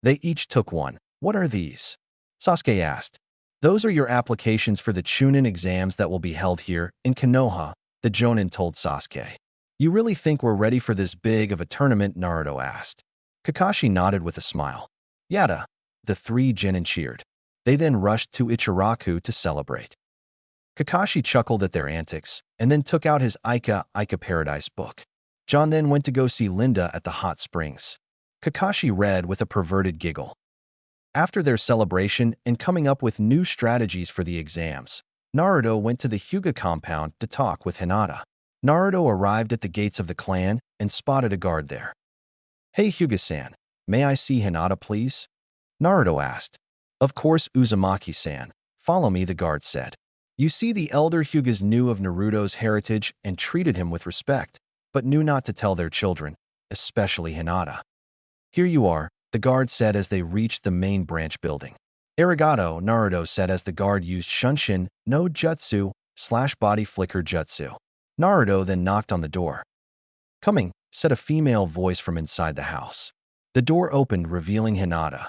They each took one. What are these? Sasuke asked. Those are your applications for the Chunin exams that will be held here in Konoha, the Jonin told Sasuke. You really think we're ready for this big of a tournament? Naruto asked. Kakashi nodded with a smile. Yada. The three genin cheered. They then rushed to Ichiraku to celebrate. Kakashi chuckled at their antics and then took out his Ica Paradise book. John then went to go see Linda at the hot springs. Kakashi read with a perverted giggle. After their celebration and coming up with new strategies for the exams, Naruto went to the Hyuga compound to talk with Hinata. Naruto arrived at the gates of the clan and spotted a guard there. Hey Hyuga-san, may I see Hinata please? Naruto asked. Of course Uzumaki-san, follow me, the guard said. You see, the elder Hyugas knew of Naruto's heritage and treated him with respect, but knew not to tell their children, especially Hinata. Here you are, the guard said as they reached the main branch building. Arigato, Naruto said as the guard used Shunshin no Jutsu / body flicker jutsu. Naruto then knocked on the door. Coming, said a female voice from inside the house. The door opened, revealing Hinata.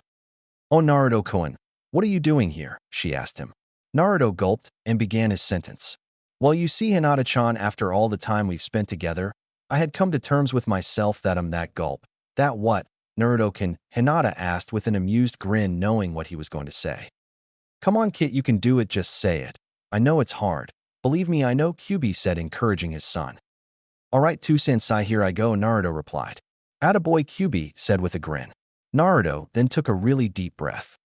Oh Naruto-kun, what are you doing here? She asked him. Naruto gulped and began his sentence. Well, you see Hinata-chan, after all the time we've spent together, I had come to terms with myself that I'm that gulp. That what? Naruto-kun, Hinata asked with an amused grin, knowing what he was going to say. Come on kid, you can do it, just say it. I know it's hard. Believe me, I know, Kyubi said, encouraging his son. Alright too sensei, here I go, Naruto replied. Attaboy, Kyubi said with a grin. Naruto then took a really deep breath.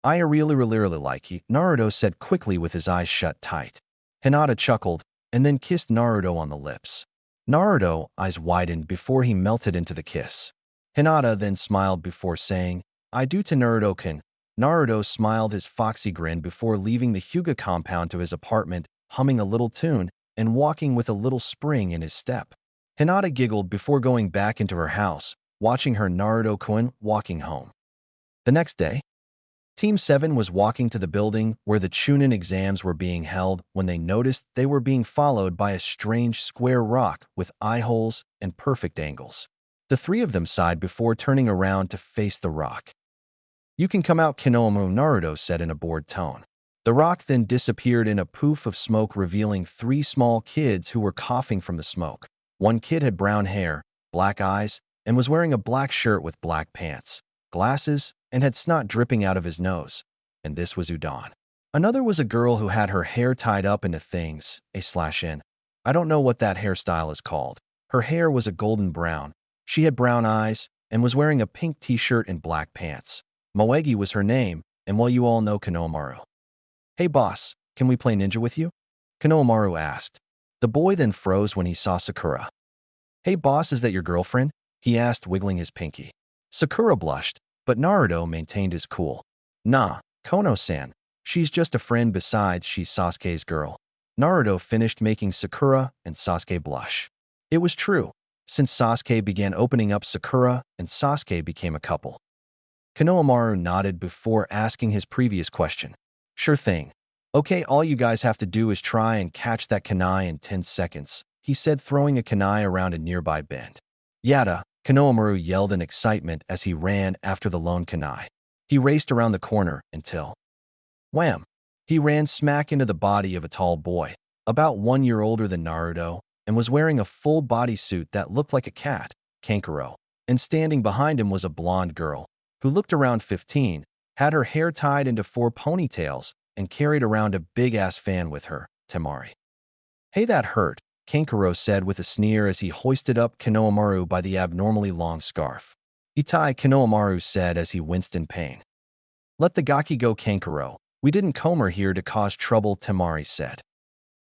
I really like you, Naruto said quickly with his eyes shut tight. Hinata chuckled and then kissed Naruto on the lips. Naruto's eyes widened before he melted into the kiss. Hinata then smiled before saying, I do to Naruto-kun. Naruto smiled his foxy grin before leaving the Hyuga compound to his apartment, humming a little tune and walking with a little spring in his step. Hinata giggled before going back into her house, watching her Naruto-kun walking home. The next day, Team 7 was walking to the building where the Chunin exams were being held when they noticed they were being followed by a strange square rock with eye holes and perfect angles. The three of them sighed before turning around to face the rock. You can come out, Konohamaru, Naruto said in a bored tone. The rock then disappeared in a poof of smoke, revealing three small kids who were coughing from the smoke. One kid had brown hair, black eyes, and was wearing a black shirt with black pants, glasses, and had snot dripping out of his nose, and this was Udon. Another was a girl who had her hair tied up into things, /in. I don't know what that hairstyle is called. Her hair was a golden brown. She had brown eyes and was wearing a pink t-shirt and black pants. Moegi was her name, and well, you all know Konohamaru. Hey boss, can we play ninja with you? Konohamaru asked. The boy then froze when he saw Sakura. Hey boss, is that your girlfriend? He asked, wiggling his pinky. Sakura blushed, but Naruto maintained his cool. Nah, Kono-san. She's just a friend, besides she's Sasuke's girl. Naruto finished, making Sakura and Sasuke blush. It was true. Since Sasuke began opening up, Sakura and Sasuke became a couple. Konohamaru nodded before asking his previous question. Sure thing. Okay, all you guys have to do is try and catch that kunai in 10 seconds, he said, throwing a kunai around a nearby bend. Yada, Konohamaru yelled in excitement as he ran after the lone kunai. He raced around the corner until... wham! He ran smack into the body of a tall boy, about 1 year older than Naruto, and was wearing a full bodysuit that looked like a cat, Kankuro. And standing behind him was a blonde girl, who looked around 15, had her hair tied into 4 ponytails, and carried around a big-ass fan with her, Temari. Hey, that hurt, Kankuro said with a sneer as he hoisted up Konohamaru by the abnormally long scarf. Itai, Konohamaru said as he winced in pain. Let the gaki go, Kankuro. We didn't come her here to cause trouble, Temari said.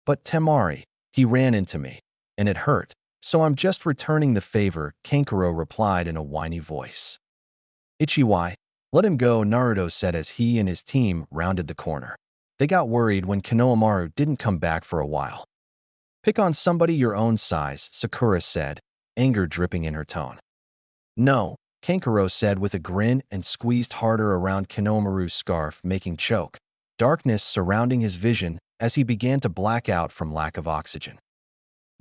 But Temari, he ran into me, and it hurt, so I'm just returning the favor, Kankuro replied in a whiny voice. Ichiwai, let him go, Naruto said as he and his team rounded the corner. They got worried when Konohamaru didn't come back for a while. Pick on somebody your own size, Sakura said, anger dripping in her tone. No, Kankuro said with a grin and squeezed harder around Konohamaru's scarf, making choke. Darkness surrounding his vision as he began to black out from lack of oxygen.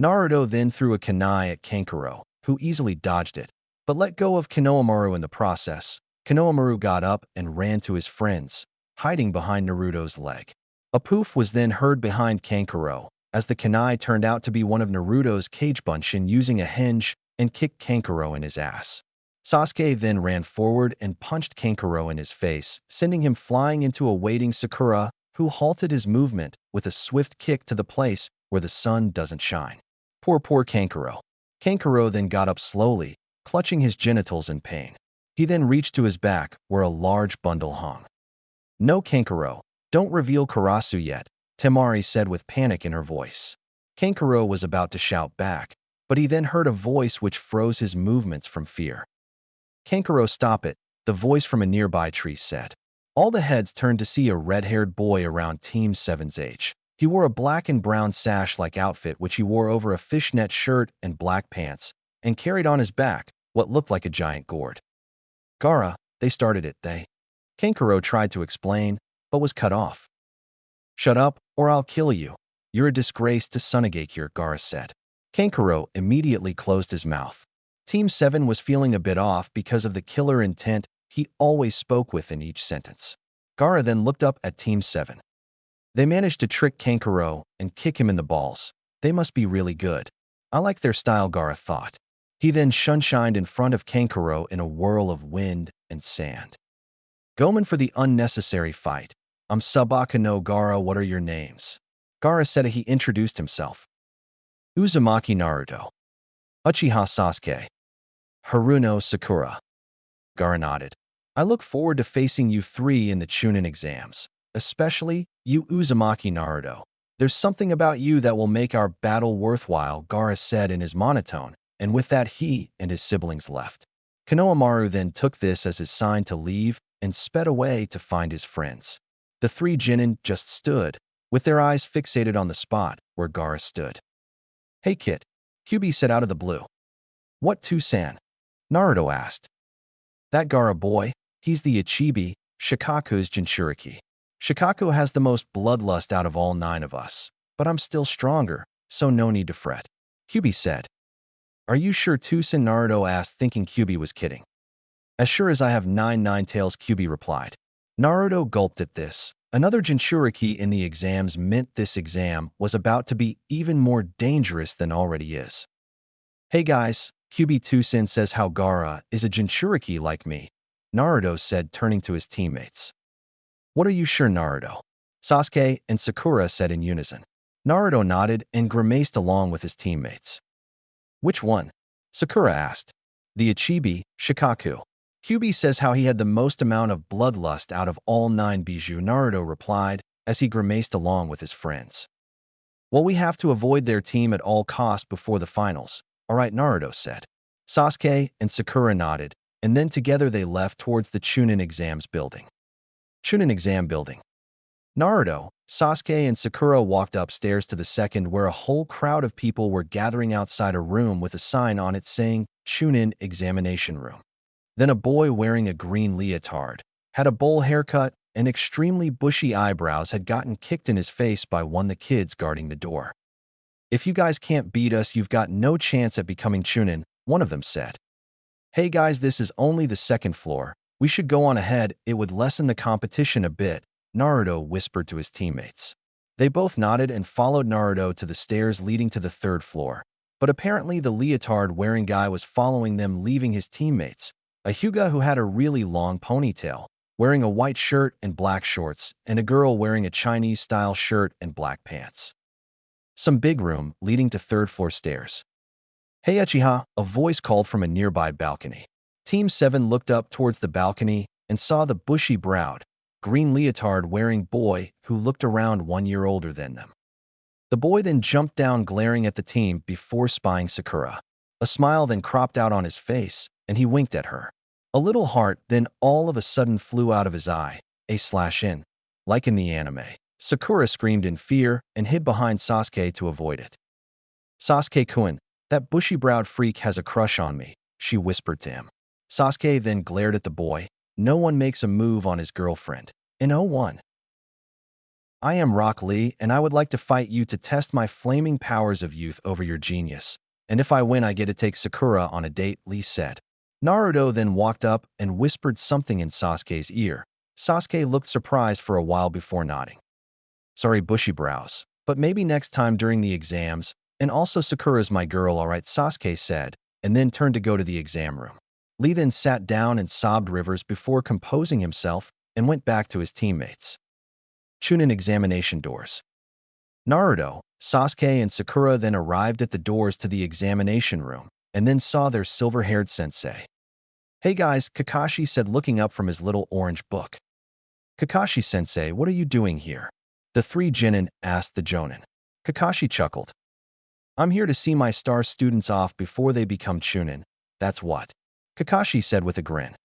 Naruto then threw a kunai at Kankuro, who easily dodged it, but let go of Konohamaru in the process. Konohamaru got up and ran to his friends, hiding behind Naruto's leg. A poof was then heard behind Kankuro, as the kunai turned out to be one of Naruto's Cage Bunshin using a hinge and kicked Kankuro in his ass. Sasuke then ran forward and punched Kankuro in his face, sending him flying into a waiting Sakura, who halted his movement with a swift kick to the place where the sun doesn't shine. Poor Kankuro. Kankuro then got up slowly, clutching his genitals in pain. He then reached to his back, where a large bundle hung. "No, Kankuro, don't reveal Karasu yet," Temari said with panic in her voice. Kankuro was about to shout back, but he then heard a voice which froze his movements from fear. "Kankuro, stop it," the voice from a nearby tree said. All the heads turned to see a red-haired boy around Team 7's age. He wore a black and brown sash-like outfit which he wore over a fishnet shirt and black pants, and carried on his back what looked like a giant gourd. "Gaara, they started it, they." Kankuro tried to explain, but was cut off. "Shut up, or I'll kill you. You're a disgrace to Sunagakure," Gaara said. Kankuro immediately closed his mouth. Team 7 was feeling a bit off because of the killer intent he always spoke with in each sentence. Gaara then looked up at Team 7. They managed to trick Kankuro and kick him in the balls. They must be really good. I like their style, Gaara thought. He then shunshined in front of Kankuro in a whirl of wind and sand. "Gomen for the unnecessary fight. I'm Sabaka no Gaara, what are your names?" Gaara said he introduced himself. "Uzumaki Naruto. Uchiha Sasuke. Haruno Sakura." Gaara nodded. "I look forward to facing you three in the Chunin exams, especially you Uzumaki Naruto. There's something about you that will make our battle worthwhile," Gaara said in his monotone, and with that he and his siblings left. Konohamaru then took this as his sign to leave and sped away to find his friends. The three genin just stood, with their eyes fixated on the spot where Gaara stood. "Hey Kit," Kyuubi said out of the blue. "What Tusan?" Naruto asked. "That Gaara boy, he's the Ichibi, Shikaku's Jinchuriki. Shikaku has the most bloodlust out of all 9 of us, but I'm still stronger, so no need to fret," Kyuubi said. "Are you sure Tusan?" Naruto asked, thinking Kyuubi was kidding. "As sure as I have 9 tails," Kyuubi replied. Naruto gulped at this. Another Jinchuriki in the exams meant this exam was about to be even more dangerous than already is. "Hey guys, Kyuubi Tusan says how Gaara is a Jinchuriki like me," Naruto said, turning to his teammates. "What are you sure, Naruto?" Sasuke and Sakura said in unison. Naruto nodded and grimaced along with his teammates. "Which one?" Sakura asked. "The Ichibi, Shikaku. Kyuubi says how he had the most amount of bloodlust out of all 9 Bijou," Naruto replied as he grimaced along with his friends. "Well, we have to avoid their team at all costs before the finals. All right," Naruto said. Sasuke and Sakura nodded, and then together they left towards the Chunin exams building. Chunin exam building. Naruto, Sasuke, and Sakura walked upstairs to the second, where a whole crowd of people were gathering outside a room with a sign on it saying Chunin Examination Room. Then a boy wearing a green leotard, had a bowl haircut, and extremely bushy eyebrows had gotten kicked in his face by one of the kids guarding the door. "If you guys can't beat us, you've got no chance at becoming Chunin," one of them said. "Hey guys, this is only the second floor. We should go on ahead, it would lessen the competition a bit," Naruto whispered to his teammates. They both nodded and followed Naruto to the stairs leading to the 3rd floor. But apparently the leotard-wearing guy was following them, leaving his teammates, a Hyuga who had a really long ponytail, wearing a white shirt and black shorts, and a girl wearing a Chinese-style shirt and black pants. Some big room leading to 3rd floor stairs. "Hey Uchiha," a voice called from a nearby balcony. Team 7 looked up towards the balcony and saw the bushy-browed, green leotard-wearing boy who looked around 1 year older than them. The boy then jumped down, glaring at the team before spying Sakura. A smile then cropped out on his face, and he winked at her. A little heart then all of a sudden flew out of his eye, A/N, like in the anime. Sakura screamed in fear and hid behind Sasuke to avoid it. "Sasuke-kun, that bushy-browed freak has a crush on me," she whispered to him. Sasuke then glared at the boy. No one makes a move on his girlfriend. In 01. "I am Rock Lee, and I would like to fight you to test my flaming powers of youth over your genius. And if I win, I get to take Sakura on a date," Lee said. Naruto then walked up and whispered something in Sasuke's ear. Sasuke looked surprised for a while before nodding. "Sorry, bushy brows. But maybe next time during the exams, and also Sakura's my girl, alright, Sasuke said, and then turned to go to the exam room. Lee then sat down and sobbed rivers before composing himself and went back to his teammates. Chunin examination doors. Naruto, Sasuke, and Sakura then arrived at the doors to the examination room and then saw their silver-haired sensei. "Hey guys," Kakashi said, looking up from his little orange book. "Kakashi-sensei, what are you doing here?" The three Genin asked the Jonin. Kakashi chuckled. "I'm here to see my star students off before they become Chunin. That's what," Kakashi said with a grin.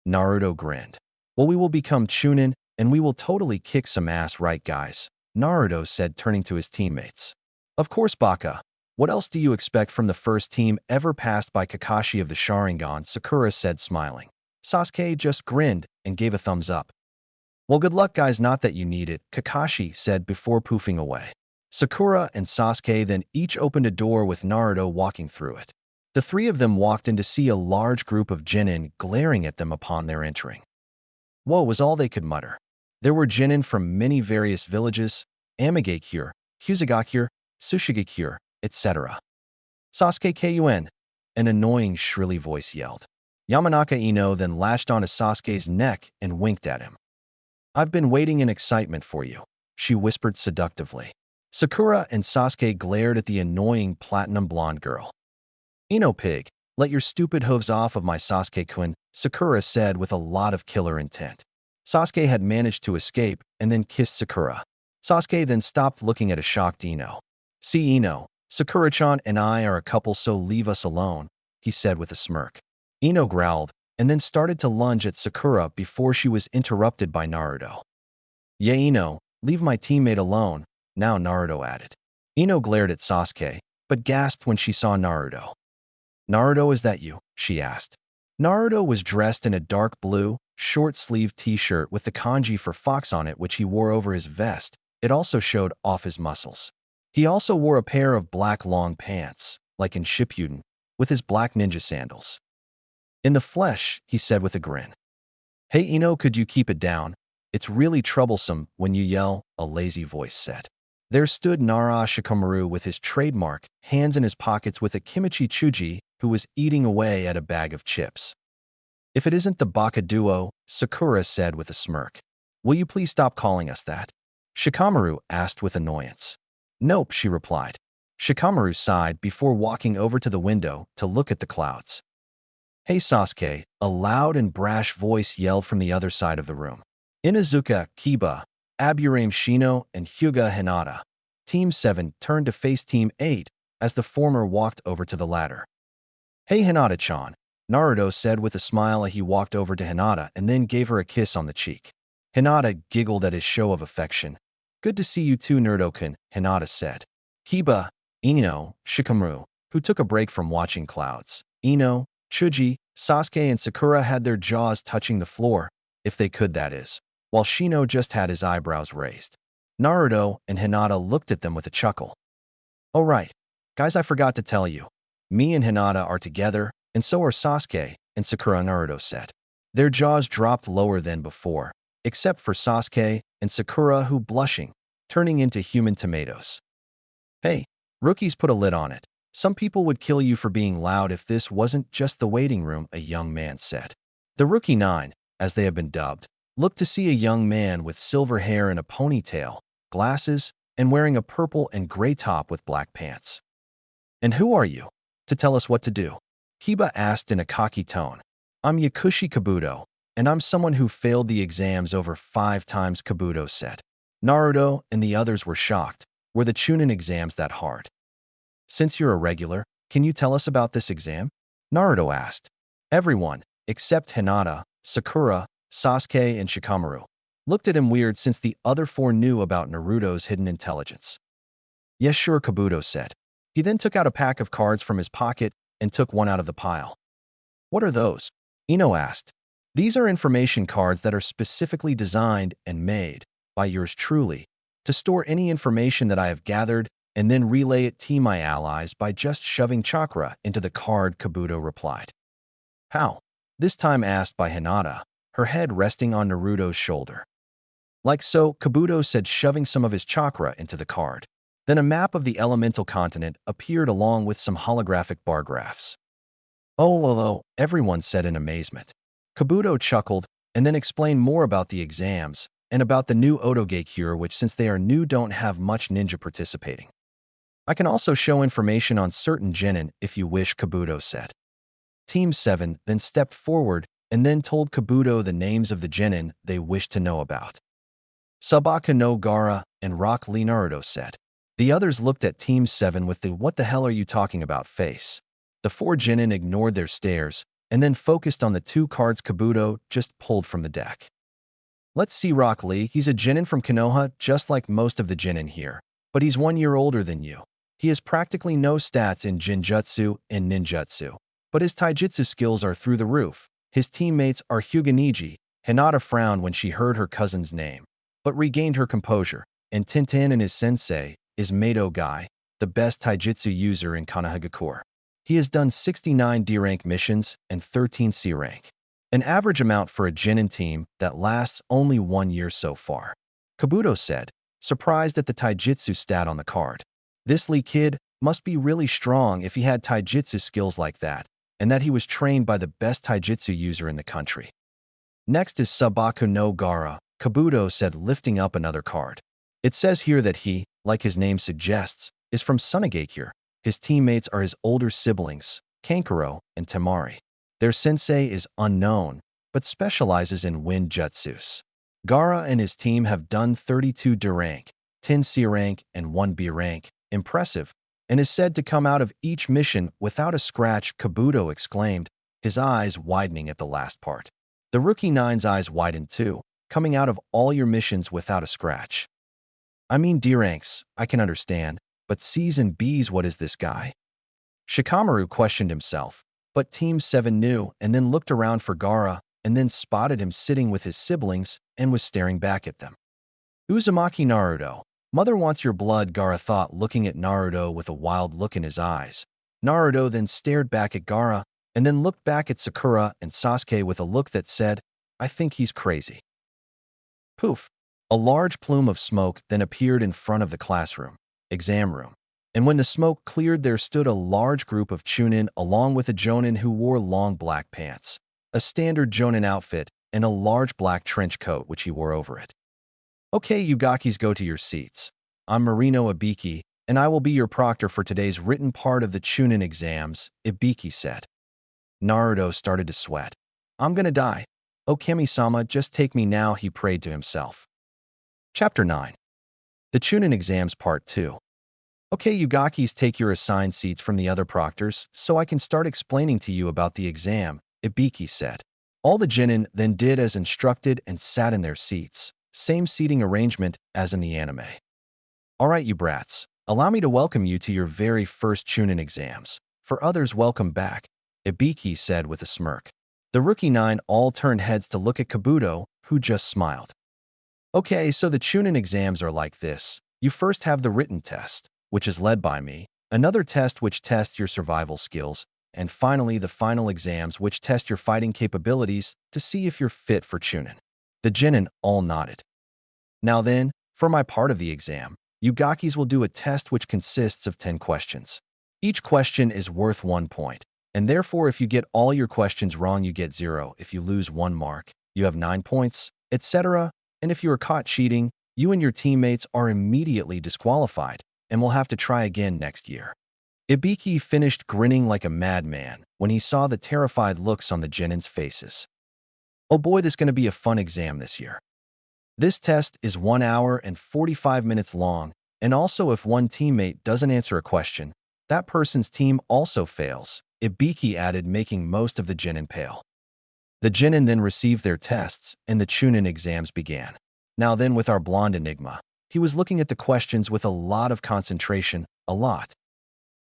Naruto grinned. "Well, we will become Chunin, and we will totally kick some ass, right guys?" Naruto said, turning to his teammates. "Of course, Baka. What else do you expect from the first team ever passed by Kakashi of the Sharingan?" Sakura said, smiling. Sasuke just grinned and gave a thumbs up. "Well, good luck, guys, not that you need it," Kakashi said before poofing away. Sakura and Sasuke then each opened a door with Naruto walking through it. The three of them walked in to see a large group of Genin glaring at them upon their entering. "Whoa," was all they could mutter. There were Genin from many various villages, Amigakure, Huzugakure, Sushigakure, etc. "Sasuke Kun!" An annoying, shrilly voice yelled. Yamanaka Ino then lashed onto Sasuke's neck and winked at him. "I've been waiting in excitement for you," she whispered seductively. Sakura and Sasuke glared at the annoying platinum blonde girl. "Ino pig, let your stupid hooves off of my Sasuke-kun," Sakura said with a lot of killer intent. Sasuke had managed to escape and then kissed Sakura. Sasuke then stopped, looking at a shocked Ino. "See, Ino, Sakura-chan and I are a couple, so leave us alone," he said with a smirk. Ino growled and then started to lunge at Sakura before she was interrupted by Naruto. "Yeah, Ino, leave my teammate alone," now Naruto added. Ino glared at Sasuke, but gasped when she saw Naruto. "Naruto, is that you?" she asked. Naruto was dressed in a dark blue, short-sleeved t-shirt with the kanji for fox on it, which he wore over his vest. It also showed off his muscles. He also wore a pair of black long pants, like in Shippuden, with his black ninja sandals. "In the flesh," he said with a grin. "Hey Ino, could you keep it down? It's really troublesome when you yell," a lazy voice said. There stood Nara Shikamaru with his trademark, hands in his pockets, with a Kimichi Chuji, who was eating away at a bag of chips. "If it isn't the Baka duo," Sakura said with a smirk. "Will you please stop calling us that?" Shikamaru asked with annoyance. "Nope," she replied. Shikamaru sighed before walking over to the window to look at the clouds. "Hey Sasuke," a loud and brash voice yelled from the other side of the room. Inuzuka, Kiba, Aburame Shino, and Hyuga Hinata. Team 7 turned to face Team 8 as the former walked over to the latter. "Hey Hinata-chan," Naruto said with a smile as he walked over to Hinata and then gave her a kiss on the cheek. Hinata giggled at his show of affection. "Good to see you too, Naruto-kun," Hinata said. Kiba, Ino, Shikamaru, who took a break from watching clouds. Ino, Chuji, Sasuke, and Sakura had their jaws touching the floor, if they could, that is, while Shino just had his eyebrows raised. Naruto and Hinata looked at them with a chuckle. "Oh right, guys, I forgot to tell you. Me and Hinata are together, and so are Sasuke and Sakura," Naruto said. Their jaws dropped lower than before, except for Sasuke and Sakura, who blushing, turning into human tomatoes. "Hey, rookies, put a lid on it. Some people would kill you for being loud if this wasn't just the waiting room," a young man said. The Rookie 9, as they have been dubbed, looked to see a young man with silver hair and a ponytail, glasses, and wearing a purple and gray top with black pants. "And who are you? To tell us what to do?" Kiba asked in a cocky tone. "I'm Yakushi Kabuto, and I'm someone who failed the exams over 5 times," Kabuto said. Naruto and the others were shocked. Were the Chunin exams that hard? "Since you're a regular, can you tell us about this exam?" Naruto asked. Everyone, except Hinata, Sakura, Sasuke, and Shikamaru, looked at him weird since the other 4 knew about Naruto's hidden intelligence. "Yes, sure," Kabuto said. He then took out a pack of cards from his pocket and took one out of the pile. "What are those?" Ino asked. "These are information cards that are specifically designed and made by yours truly to store any information that I have gathered and then relay it to my allies by just shoving chakra into the card," Kabuto replied. "How?" This time asked by Hinata, her head resting on Naruto's shoulder. "Like so," Kabuto said, shoving some of his chakra into the card. Then a map of the elemental continent appeared along with some holographic bar graphs. Oh, everyone said in amazement. Kabuto chuckled and then explained more about the exams and about the new Otoge cure, which since they are new don't have much ninja participating. I can also show information on certain genin if you wish, Kabuto said. Team 7 then stepped forward and then told Kabuto the names of the genin they wished to know about. Sabaka no Gaara and Rock Lee, Naruto said. The others looked at Team 7 with the "what the hell are you talking about" face. The 4 genin ignored their stares and then focused on the 2 cards Kabuto just pulled from the deck. Let's see Rock Lee. He's a genin from Konoha, just like most of the genin here, but he's 1 year older than you. He has practically no stats in Jinjutsu and Ninjutsu, but his taijutsu skills are through the roof. His teammates are Hyuga. Hinata frowned when she heard her cousin's name, but regained her composure. And Tintin and his sensei is Mato Guy, the best taijutsu user in Konohagakure. He has done 69 D-rank missions and 13 C-rank, an average amount for a genin team that lasts only 1 year so far. Kabuto said, surprised at the taijutsu stat on the card. This Lee kid must be really strong if he had taijutsu skills like that, and that he was trained by the best taijutsu user in the country. Next is Sabaku no Gaara, Kabuto said, lifting up another card. It says here that he, like his name suggests, is from Sunagakure. His teammates are his older siblings, Kankuro and Temari. Their sensei is unknown, but specializes in wind jutsus. Gaara and his team have done 32 D rank, 10 C rank, and 1 B rank. Impressive, and is said to come out of each mission without a scratch, Kabuto exclaimed, his eyes widening at the last part. The Rookie 9's eyes widened too, coming out of all your missions without a scratch. I mean D ranks, I can understand, but C's and B's, what is this guy? Shikamaru questioned himself, but Team 7 knew and then looked around for Gaara and then spotted him sitting with his siblings and was staring back at them. Uzumaki Naruto. Mother wants your blood, Gaara thought, looking at Naruto with a wild look in his eyes. Naruto then stared back at Gaara and then looked back at Sakura and Sasuke with a look that said, I think he's crazy. Poof! A large plume of smoke then appeared in front of the classroom, exam room. And when the smoke cleared, there stood a large group of Chunin along with a Jonin who wore long black pants, a standard Jonin outfit, and a large black trench coat which he wore over it. Okay, you Gakis, go to your seats. I'm Marino Ibiki, and I will be your proctor for today's written part of the Chunin exams, Ibiki said. Naruto started to sweat. I'm gonna die. Oh, Kami-sama, just take me now, he prayed to himself. Chapter 9. The Chunin Exams Part 2. Okay, you Gakis, take your assigned seats from the other proctors so I can start explaining to you about the exam, Ibiki said. All the genin then did as instructed and sat in their seats. Same seating arrangement as in the anime. All right, you brats, allow me to welcome you to your very first Chunin exams. For others, welcome back, Ibiki said with a smirk. The Rookie 9 all turned heads to look at Kabuto, who just smiled. Okay, so the Chunin exams are like this. You first have the written test, which is led by me, another test which tests your survival skills, and finally the final exams which test your fighting capabilities to see if you're fit for Chunin. The genin all nodded. Now then, for my part of the exam, you Gakis will do a test which consists of 10 questions. Each question is worth 1 point, and therefore if you get all your questions wrong you get 0. If you lose 1 mark, you have 9 points, etc. And if you are caught cheating, you and your teammates are immediately disqualified and will have to try again next year. Ibiki finished grinning like a madman when he saw the terrified looks on the genin's faces. Oh boy, this is going to be a fun exam this year. This test is 1 hour and 45 minutes long, and also if one teammate doesn't answer a question, that person's team also fails, Ibiki added, making most of the genin pale. The genin then received their tests, and the Chunin exams began. Now then with our blonde enigma, he was looking at the questions with a lot of concentration, a lot.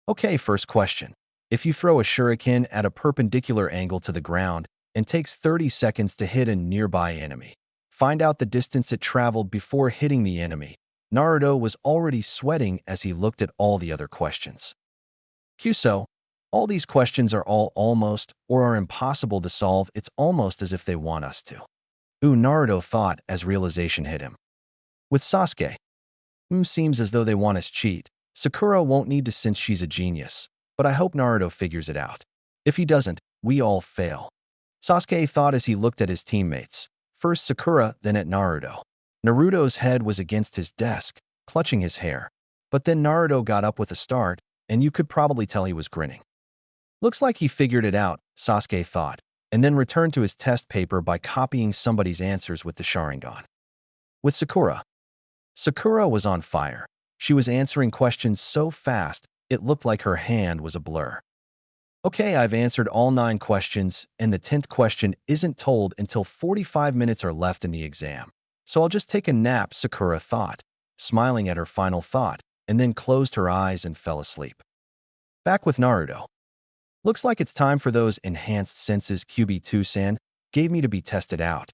Okay, first question. If you throw a shuriken at a perpendicular angle to the ground, and takes 30 seconds to hit a nearby enemy, find out the distance it traveled before hitting the enemy. Naruto was already sweating as he looked at all the other questions. Kyuso, all these questions are all almost or are impossible to solve. It's almost as if they want us to. Naruto thought as realization hit him. With Sasuke. Seems as though they want us cheat. Sakura won't need to since she's a genius, but I hope Naruto figures it out. If he doesn't, we all fail. Sasuke thought as he looked at his teammates. First Sakura, then at Naruto. Naruto's head was against his desk, clutching his hair. But then Naruto got up with a start, and you could probably tell he was grinning. Looks like he figured it out, Sasuke thought, and then returned to his test paper by copying somebody's answers with the Sharingan. With Sakura. Sakura was on fire. She was answering questions so fast, it looked like her hand was a blur. Okay, I've answered all 9 questions, and the 10th question isn't told until 45 minutes are left in the exam. So I'll just take a nap, Sakura thought, smiling at her final thought, and then closed her eyes and fell asleep. Back with Naruto. Looks like it's time for those enhanced senses QB2-san gave me to be tested out.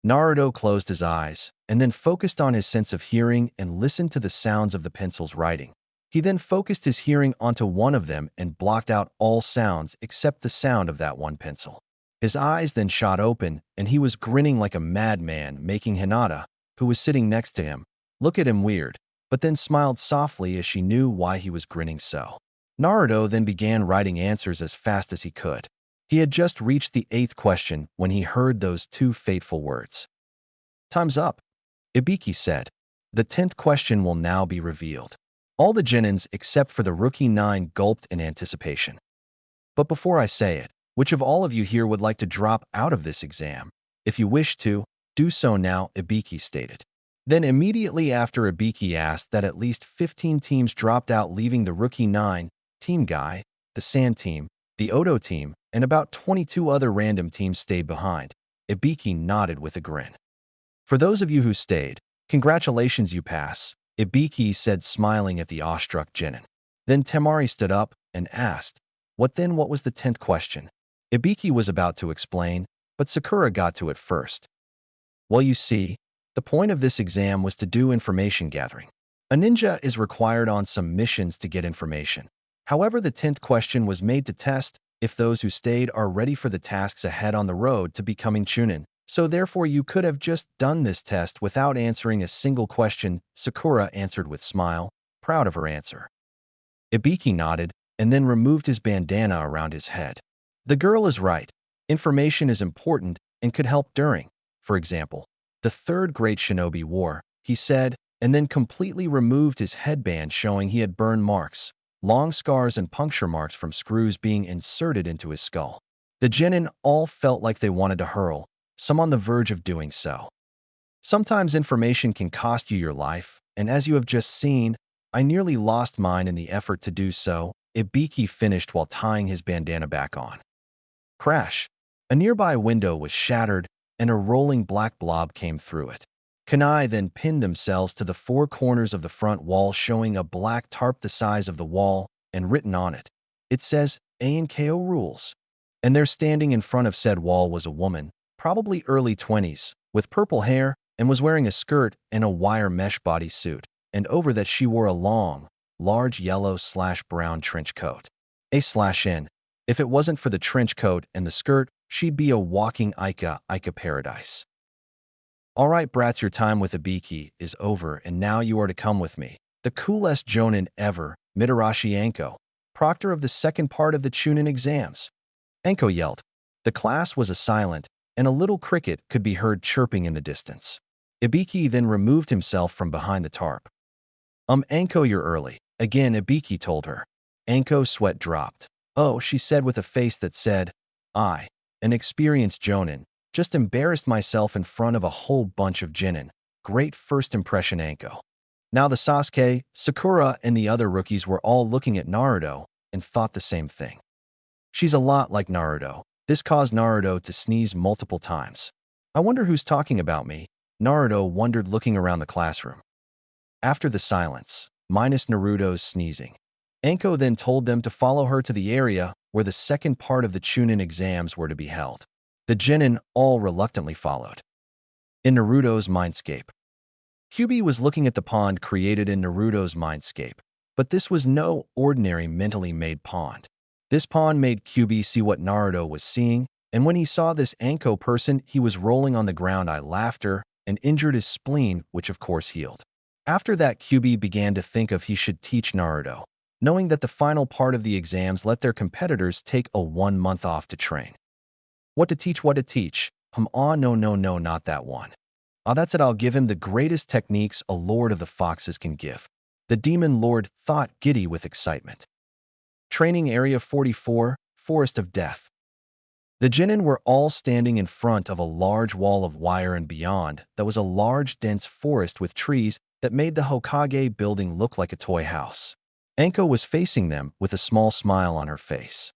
Naruto closed his eyes, and then focused on his sense of hearing and listened to the sounds of the pencils writing. He then focused his hearing onto one of them and blocked out all sounds except the sound of that one pencil. His eyes then shot open, and he was grinning like a madman, making Hinata, who was sitting next to him, look at him weird, but then smiled softly as she knew why he was grinning so. Naruto then began writing answers as fast as he could. He had just reached the 8th question when he heard those 2 fateful words. Time's up, Ibiki said. The 10th question will now be revealed. All the Genins except for the rookie 9 gulped in anticipation. But before I say it, which of all of you here would like to drop out of this exam? If you wish to, do so now, Ibiki stated. Then immediately after Ibiki asked that at least 15 teams dropped out, leaving the rookie 9, Team Guy, the Sand team, the Odo team, and about 22 other random teams stayed behind. Ibiki nodded with a grin. For those of you who stayed, congratulations, you pass, Ibiki said, smiling at the awestruck Genin. Then Temari stood up and asked, what was the 10th question? Ibiki was about to explain, but Sakura got to it first. Well, you see, the point of this exam was to do information gathering. A ninja is required on some missions to get information. However, the 10th question was made to test if those who stayed are ready for the tasks ahead on the road to becoming Chunin. So therefore you could have just done this test without answering a single question, Sakura answered with smile, proud of her answer. Ibiki nodded and then removed his bandana around his head. The girl is right. Information is important and could help during, for example, the 3rd Great Shinobi War, he said, and then completely removed his headband, showing he had burn marks, long scars and puncture marks from screws being inserted into his skull. The Genin all felt like they wanted to hurl, some on the verge of doing so. Sometimes information can cost you your life, and as you have just seen, I nearly lost mine in the effort to do so, Ibiki finished while tying his bandana back on. Crash! A nearby window was shattered, and a rolling black blob came through it. Kunai then pinned themselves to the 4 corners of the front wall, showing a black tarp the size of the wall, and written on it. It says, A&KO rules. And there standing in front of said wall was a woman, probably early 20s, with purple hair, and was wearing a skirt and a wire mesh bodysuit, and over that she wore a long, large yellow/brown trench coat. A/N. If it wasn't for the trench coat and the skirt, she'd be a walking Ica paradise. Alright brats, your time with Ibiki is over, and now you are to come with me. The coolest jonin ever, Mitarashi Anko, proctor of the 2nd part of the Chunin exams. Anko yelled. The class was silent, and a little cricket could be heard chirping in the distance. Ibiki then removed himself from behind the tarp. Anko, you're early. Again, Ibiki told her. Anko's sweat dropped. Oh, she said with a face that said, I, an experienced jonin, just embarrassed myself in front of a whole bunch of Genin. Great first impression, Anko. Now the Sasuke, Sakura, and the other rookies were all looking at Naruto and thought the same thing. She's a lot like Naruto. This caused Naruto to sneeze multiple times. I wonder who's talking about me, Naruto wondered, looking around the classroom. After the silence, minus Naruto's sneezing, Anko then told them to follow her to the area where the 2nd part of the Chunin exams were to be held. The Genin all reluctantly followed. In Naruto's mindscape, Kyuubi was looking at the pond created in Naruto's mindscape, but this was no ordinary mentally made pond. This pond made Kyuubi see what Naruto was seeing, and when he saw this Anko person, he was rolling on the ground. Laughter and injured his spleen, which of course healed. After that, Kyuubi began to think of he should teach Naruto, knowing that the final part of the exams let their competitors take a 1 month off to train. What to teach, what to teach? No, not that one. That's it, I'll give him the greatest techniques a Lord of the Foxes can give. The Demon Lord thought, giddy with excitement. Training Area 44, Forest of Death. The Genin were all standing in front of a large wall of wire, and beyond that was a large, dense forest with trees that made the Hokage building look like a toy house. Anko was facing them with a small smile on her face.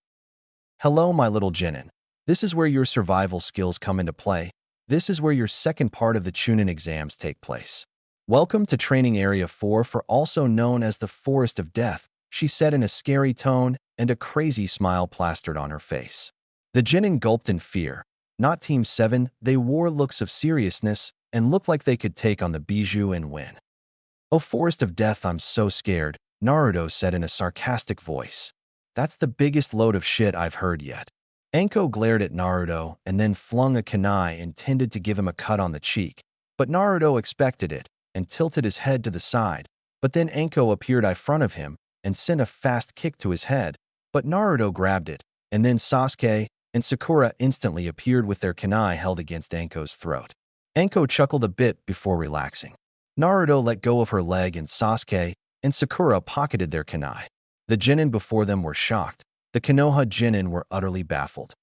Hello, my little Genin. This is where your survival skills come into play. This is where your second part of the Chunin exams take place. Welcome to Training Area 4, also known as the Forest of Death, she said in a scary tone, and a crazy smile plastered on her face. The Genin gulped in fear. Not Team 7, they wore looks of seriousness and looked like they could take on the Bijou and win. Oh, Forest of Death, I'm so scared, Naruto said in a sarcastic voice. That's the biggest load of shit I've heard yet. Anko glared at Naruto and then flung a kunai intended to give him a cut on the cheek, but Naruto expected it and tilted his head to the side, but then Anko appeared in front of him and sent a fast kick to his head, but Naruto grabbed it, and then Sasuke and Sakura instantly appeared with their kunai held against Anko's throat. Anko chuckled a bit before relaxing. Naruto let go of her leg and Sasuke and Sakura pocketed their kunai. The Genin before them were shocked. The Konoha Genin were utterly baffled.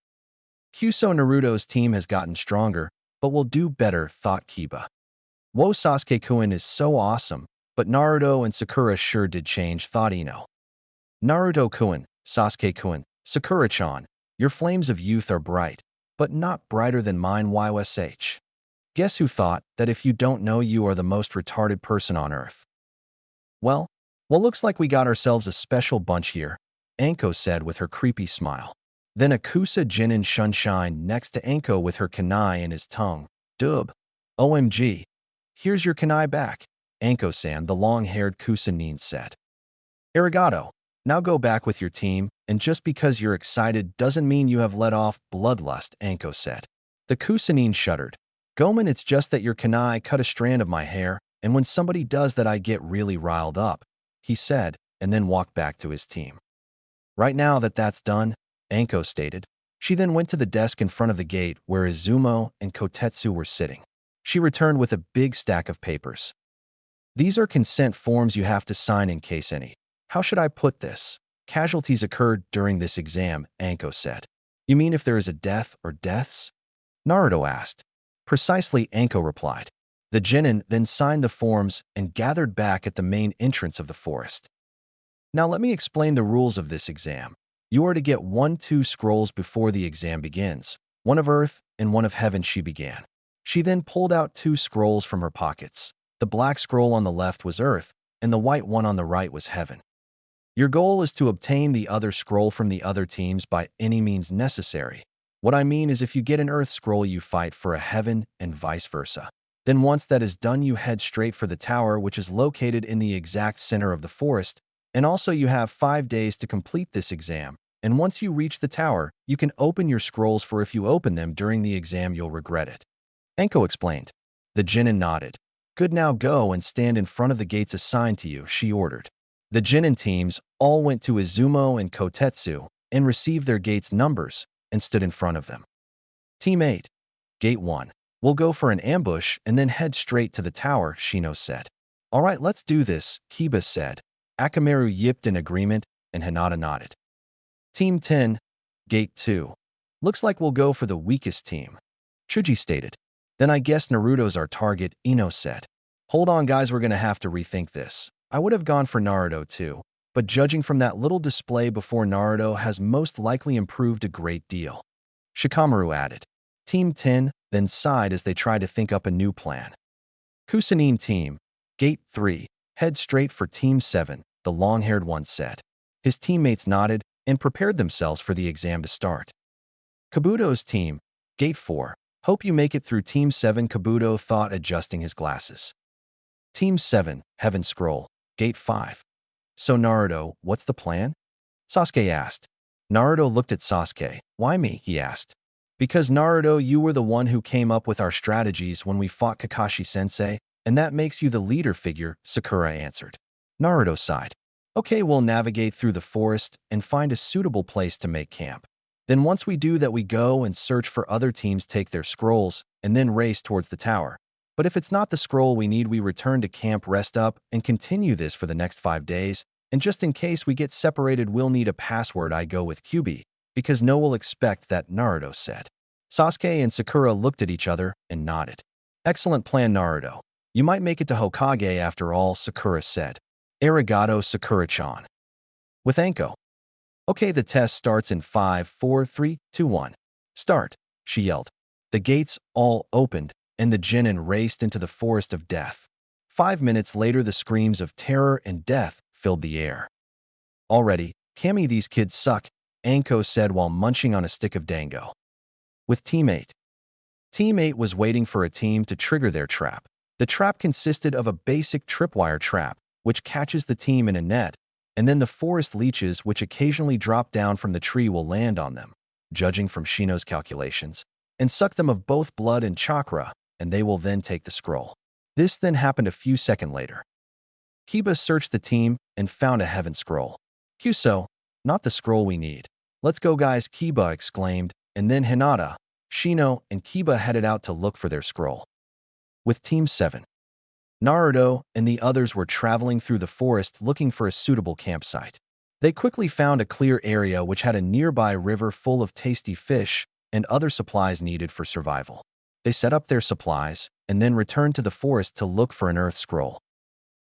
Kyuso Naruto's team has gotten stronger, but will do better, thought Kiba. Whoa, Sasuke-kun is so awesome, but Naruto and Sakura sure did change, thought Ino. Naruto-kun, Sasuke-kun, Sakura-chan, your flames of youth are bright, but not brighter than mine, YSH. Guess who thought that if you don't know, you are the most retarded person on earth? Well, looks like we got ourselves a special bunch here, Anko said with her creepy smile. Then Akusa Genin Shunshine next to Anko with her kunai in his tongue. Dub. OMG. Here's your kunai back, Anko-san, the long-haired Kusanin said. Arigato. Now go back with your team, and just because you're excited doesn't mean you have let off bloodlust, Anko said. The Kusanin shuddered. Gomen, it's just that your kunai cut a strand of my hair, and when somebody does that I get really riled up, he said, and then walked back to his team. Right now that that's done, Anko stated. She then went to the desk in front of the gate where Izumo and Kotetsu were sitting. She returned with a big stack of papers. These are consent forms you have to sign in case any. How should I put this? Casualties occurred during this exam, Anko said. You mean if there is a death or deaths? Naruto asked. Precisely, Anko replied. The Genin then signed the forms and gathered back at the main entrance of the forest. Now let me explain the rules of this exam. You are to get 2 scrolls before the exam begins, one of earth and one of heaven, she began. She then pulled out 2 scrolls from her pockets. The black scroll on the left was earth, and the white one on the right was heaven. Your goal is to obtain the other scroll from the other teams by any means necessary. What I mean is if you get an earth scroll, you fight for a heaven and vice versa. Then once that is done, you head straight for the tower, which is located in the exact center of the forest. And also you have 5 days to complete this exam, and once you reach the tower, you can open your scrolls, for if you open them during the exam you'll regret it. Anko explained. The Genin nodded. Good, now go and stand in front of the gates assigned to you, she ordered. The Genin teams all went to Izumo and Kotetsu and received their gates numbers and stood in front of them. Team 8. Gate 1. We'll go for an ambush and then head straight to the tower, Shino said. All right, let's do this, Kiba said. Akamaru yipped in agreement, and Hinata nodded. Team 10, Gate 2. Looks like we'll go for the weakest team, Chuji stated. Then I guess Naruto's our target, Ino said. Hold on guys, we're gonna have to rethink this. I would have gone for Naruto too, but judging from that little display before, Naruto has most likely improved a great deal, Shikamaru added. Team 10 then sighed as they tried to think up a new plan. Kusanin team, Gate 3, head straight for Team 7, the long-haired one said. His teammates nodded and prepared themselves for the exam to start. Kabuto's team, Gate 4, hope you make it through Team 7, Kabuto thought, adjusting his glasses. Team 7, Heaven Scroll, Gate 5. So Naruto, what's the plan? Sasuke asked. Naruto looked at Sasuke. Why me? He asked. Because Naruto, you were the one who came up with our strategies when we fought Kakashi-sensei, And that makes you the leader figure, Sakura answered. Naruto sighed. Okay, we'll navigate through the forest and find a suitable place to make camp. Then once we do that, we go and search for other teams, take their scrolls, and then race towards the tower. But if it's not the scroll we need, we return to camp, rest up, and continue this for the next 5 days. And just in case we get separated, we'll need a password. I go with QB, because no one will expect that, Naruto said. Sasuke and Sakura looked at each other and nodded. Excellent plan, Naruto. You might make it to Hokage after all, Sakura said. Arigato, Sakura-chan. With Anko. Okay, the test starts in 5, 4, 3, 2, 1. Start, she yelled. The gates all opened, and the genin raced into the forest of death. 5 minutes later, the screams of terror and death filled the air. Already, Kami, these kids suck, Anko said while munching on a stick of dango. With teammate. Teammate was waiting for a team to trigger their trap. The trap consisted of a basic tripwire trap, which catches the team in a net, and then the forest leeches which occasionally drop down from the tree will land on them, judging from Shino's calculations, and suck them of both blood and chakra, and they will then take the scroll. This then happened a few seconds later. Kiba searched the team and found a heaven scroll. Kyuso, not the scroll we need. Let's go guys, Kiba exclaimed, and then Hinata, Shino, and Kiba headed out to look for their scroll. With Team 7. Naruto and the others were traveling through the forest looking for a suitable campsite. They quickly found a clear area which had a nearby river full of tasty fish and other supplies needed for survival. They set up their supplies and then returned to the forest to look for an earth scroll.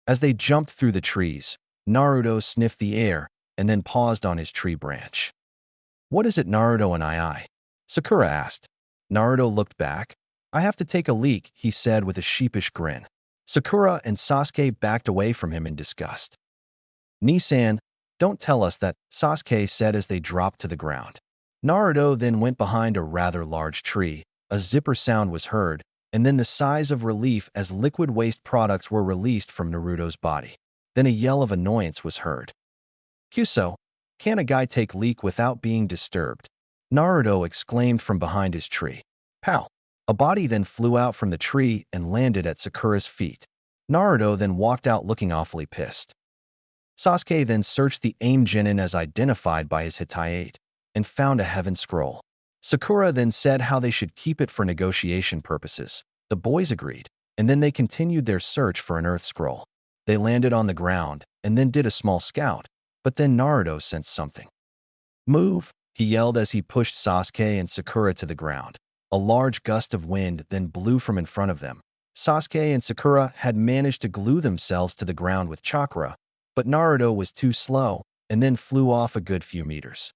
As they jumped through the trees, Naruto sniffed the air and then paused on his tree branch. What is it, Naruto and I? Sakura asked. Naruto looked back. I have to take a leak, he said with a sheepish grin. Sakura and Sasuke backed away from him in disgust. Nisan, don't tell us that, Sasuke said as they dropped to the ground. Naruto then went behind a rather large tree. A zipper sound was heard, and then the sighs of relief as liquid waste products were released from Naruto's body. Then a yell of annoyance was heard. Kyuso, can a guy take leak without being disturbed? Naruto exclaimed from behind his tree. Pow! A body then flew out from the tree and landed at Sakura's feet. Naruto then walked out looking awfully pissed. Sasuke then searched the aim genin as identified by his Hitayate and found a heaven scroll. Sakura then said how they should keep it for negotiation purposes. The boys agreed, and then they continued their search for an earth scroll. They landed on the ground and then did a small scout, but then Naruto sensed something. Move, he yelled as he pushed Sasuke and Sakura to the ground. A large gust of wind then blew from in front of them. Sasuke and Sakura had managed to glue themselves to the ground with chakra, but Naruto was too slow and then flew off a good few meters.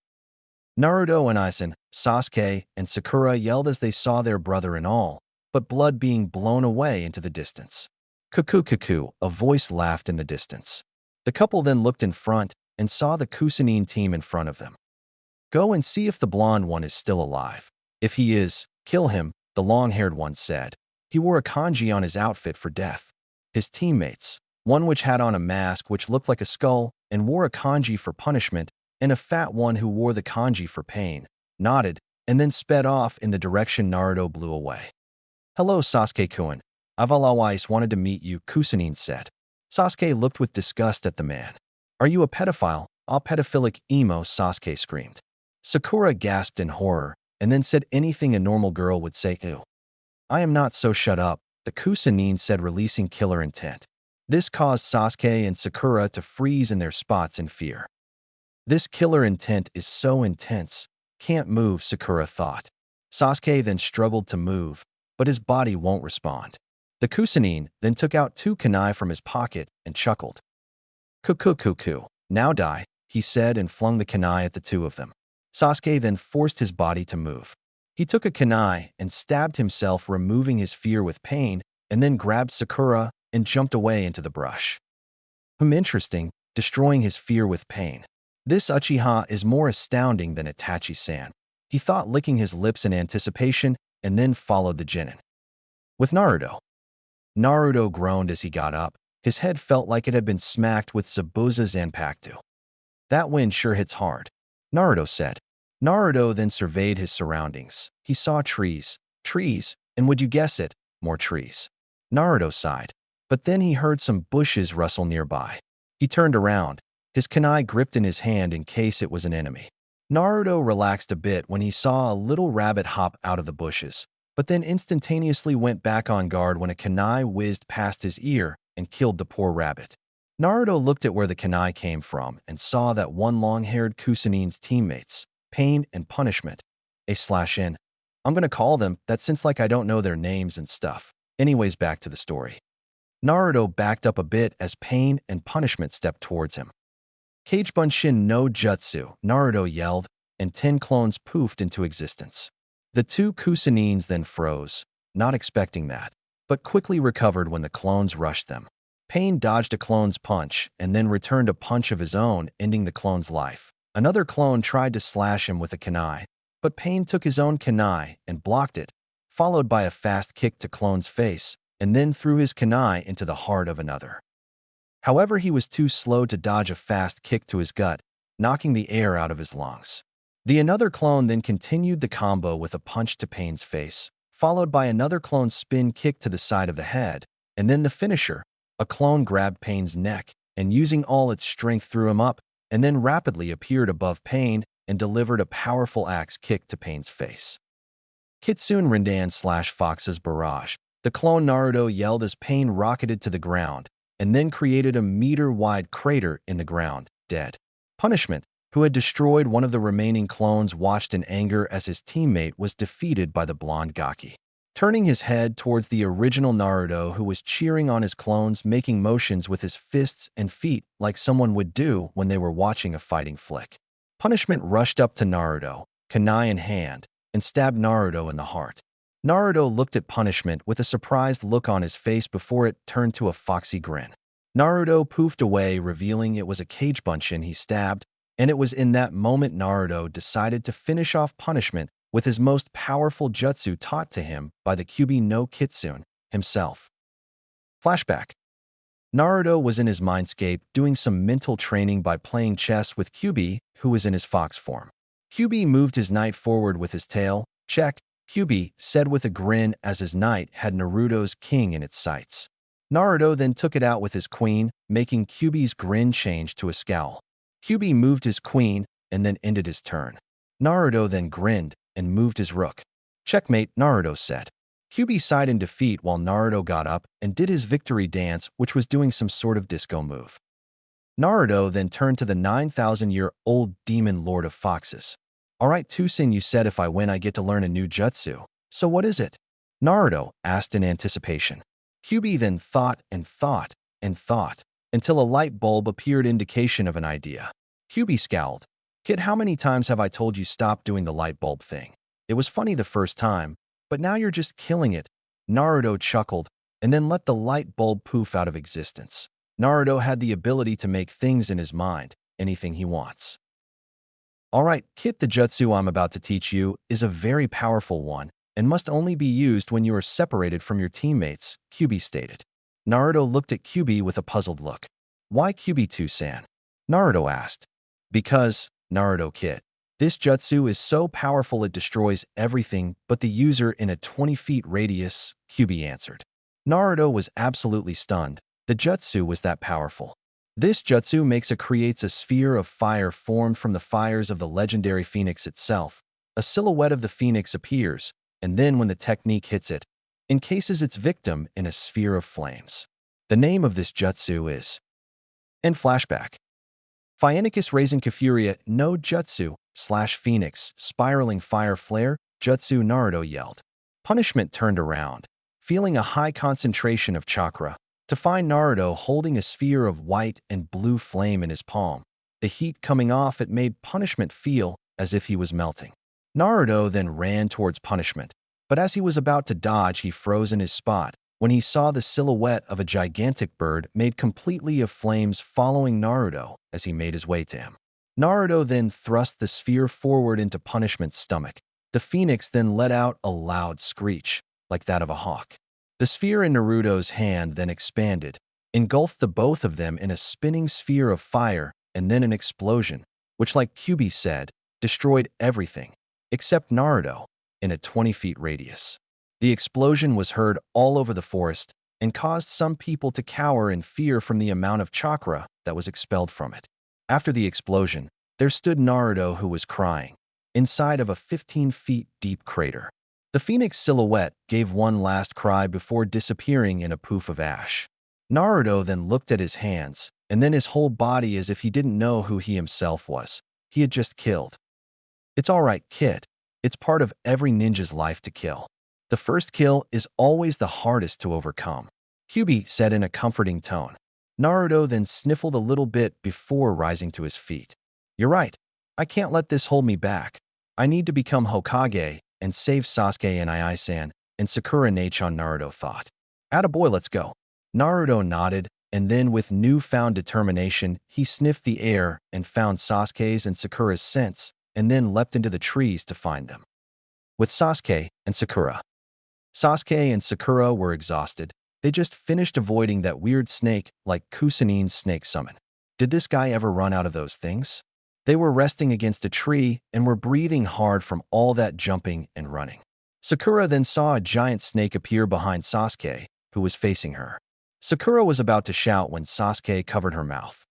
Naruto and Aizen, Sasuke, and Sakura yelled as they saw their brother and all, but blood being blown away into the distance. Cuckoo, cuckoo, a voice laughed in the distance. The couple then looked in front and saw the Kusanine team in front of them. Go and see if the blonde one is still alive. If he is, kill him, the long-haired one said. He wore a kanji on his outfit for death. His teammates, one which had on a mask which looked like a skull and wore a kanji for punishment, and a fat one who wore the kanji for pain, nodded, and then sped off in the direction Naruto blew away. Hello, Sasuke-kun. I've always wanted to meet you, Kusanine said. Sasuke looked with disgust at the man. Are you a pedophile? A pedophilic emo, Sasuke screamed. Sakura gasped in horror, and then said anything a normal girl would say, ew. I am not, so shut up, the Kusanine said, releasing killer intent. This caused Sasuke and Sakura to freeze in their spots in fear. This killer intent is so intense, can't move, Sakura thought. Sasuke then struggled to move, but his body won't respond. The Kusanine then took out 2 kunai from his pocket and chuckled. Cuckoo, cuckoo, now die, he said and flung the kunai at the 2 of them. Sasuke then forced his body to move. He took a kunai and stabbed himself, removing his fear with pain, and then grabbed Sakura and jumped away into the brush. Interesting, destroying his fear with pain. This Uchiha is more astounding than Itachi-san. He thought, licking his lips in anticipation, and then followed the genin. With Naruto. Naruto groaned as he got up. His head felt like it had been smacked with Zabuza Zanpakuto. That wind sure hits hard, Naruto said. Naruto then surveyed his surroundings. He saw trees, and would you guess it, more trees. Naruto sighed. But then he heard some bushes rustle nearby. He turned around, his kunai gripped in his hand in case it was an enemy. Naruto relaxed a bit when he saw a little rabbit hop out of the bushes, but then instantaneously went back on guard when a kunai whizzed past his ear and killed the poor rabbit. Naruto looked at where the kunai came from and saw that one long-haired Kusanin's teammates, Pain and Punishment, A/N. I'm gonna call them that since like I don't know their names and stuff. Anyways, back to the story. Naruto backed up a bit as Pain and Punishment stepped towards him. Kagebunshin no Jutsu, Naruto yelled, and 10 clones poofed into existence. The two Kusanins then froze, not expecting that, but quickly recovered when the clones rushed them. Pain dodged a clone's punch and then returned a punch of his own, ending the clone's life. Another clone tried to slash him with a kunai, but Pain took his own kunai and blocked it, followed by a fast kick to clone's face, and then threw his kunai into the heart of another. However, he was too slow to dodge a fast kick to his gut, knocking the air out of his lungs. The another clone then continued the combo with a punch to Pain's face, followed by another clone's spin kick to the side of the head, and then the finisher. A clone grabbed Pain's neck and using all its strength threw him up, and then rapidly appeared above Pain and delivered a powerful axe kick to Pain's face. Kitsune Rindan/Fox's Barrage. The clone Naruto yelled as Pain rocketed to the ground, and then created a meter-wide crater in the ground, dead. Punishment, who had destroyed one of the remaining clones, watched in anger as his teammate was defeated by the blonde Gaki. Turning his head towards the original Naruto, who was cheering on his clones, making motions with his fists and feet like someone would do when they were watching a fighting flick. Punishment rushed up to Naruto, kunai in hand, and stabbed Naruto in the heart. Naruto looked at Punishment with a surprised look on his face before it turned to a foxy grin. Naruto poofed away, revealing it was a Kagebunshin he stabbed, and it was in that moment Naruto decided to finish off Punishment with his most powerful jutsu taught to him by the Kyuubi no Kitsune himself. Flashback. Naruto was in his mindscape doing some mental training by playing chess with Kyuubi, who was in his fox form. Kyuubi moved his knight forward with his tail. Check, Kyuubi said with a grin as his knight had Naruto's king in its sights. Naruto then took it out with his queen, making Kyuubi's grin change to a scowl. Kyuubi moved his queen and then ended his turn. Naruto then grinned and moved his rook. Checkmate, Naruto said. Kyuubi sighed in defeat while Naruto got up and did his victory dance, which was doing some sort of disco move. Naruto then turned to the 9,000-year-old demon lord of foxes. Alright, Tusin, you said if I win I get to learn a new jutsu. So what is it? Naruto asked in anticipation. Kyuubi then thought and thought and thought until a light bulb appeared, indication of an idea. Kyuubi scowled. Kid, how many times have I told you stop doing the light bulb thing? It was funny the first time, but now you're just killing it. Naruto chuckled and then let the light bulb poof out of existence. Naruto had the ability to make things in his mind, anything he wants. Alright, Kit, the jutsu I'm about to teach you is a very powerful one and must only be used when you are separated from your teammates, Kyuubi stated. Naruto looked at Kyuubi with a puzzled look. Why Kyuubi Tusan? Naruto asked. Because, Naruto Kit, this jutsu is so powerful it destroys everything but the user in a 20 feet radius, Kyuubi answered. Naruto was absolutely stunned. The jutsu was that powerful. This jutsu creates a sphere of fire formed from the fires of the legendary phoenix itself. A silhouette of the phoenix appears, and then when the technique hits it, encases its victim in a sphere of flames. The name of this jutsu is... In flashback. Phoenix raising Kafuria no Jutsu/Phoenix spiraling fire flare jutsu, Naruto yelled. Punishment turned around, feeling a high concentration of chakra, to find Naruto holding a sphere of white and blue flame in his palm. The heat coming off it made Punishment feel as if he was melting. Naruto then ran towards Punishment, but as he was about to dodge, he froze in his spot when he saw the silhouette of a gigantic bird made completely of flames following Naruto as he made his way to him. Naruto then thrust the sphere forward into Punishment's stomach. The phoenix then let out a loud screech, like that of a hawk. The sphere in Naruto's hand then expanded, engulfed the both of them in a spinning sphere of fire, and then an explosion, which, like Kyuubi said, destroyed everything, except Naruto, in a 20 feet radius. The explosion was heard all over the forest, and caused some people to cower in fear from the amount of chakra that was expelled from it. After the explosion, there stood Naruto, who was crying, inside of a 15 feet deep crater. The phoenix silhouette gave one last cry before disappearing in a poof of ash. Naruto then looked at his hands, and then his whole body, as if he didn't know who he himself was. He had just killed. It's all right, kid. It's part of every ninja's life to kill. The first kill is always the hardest to overcome, Kyubi said in a comforting tone. Naruto then sniffled a little bit before rising to his feet. You're right. I can't let this hold me back. I need to become Hokage and save Sasuke and Ai-san and Sakura Nachon, Naruto thought. Attaboy, let's go. Naruto nodded, and then with newfound determination, he sniffed the air and found Sasuke's and Sakura's scents, and then leapt into the trees to find them. With Sasuke and Sakura. Sasuke and Sakura were exhausted. They just finished avoiding that weird snake like Kusanin's snake summon. Did this guy ever run out of those things? They were resting against a tree and were breathing hard from all that jumping and running. Sakura then saw a giant snake appear behind Sasuke, who was facing her. Sakura was about to shout when Sasuke covered her mouth.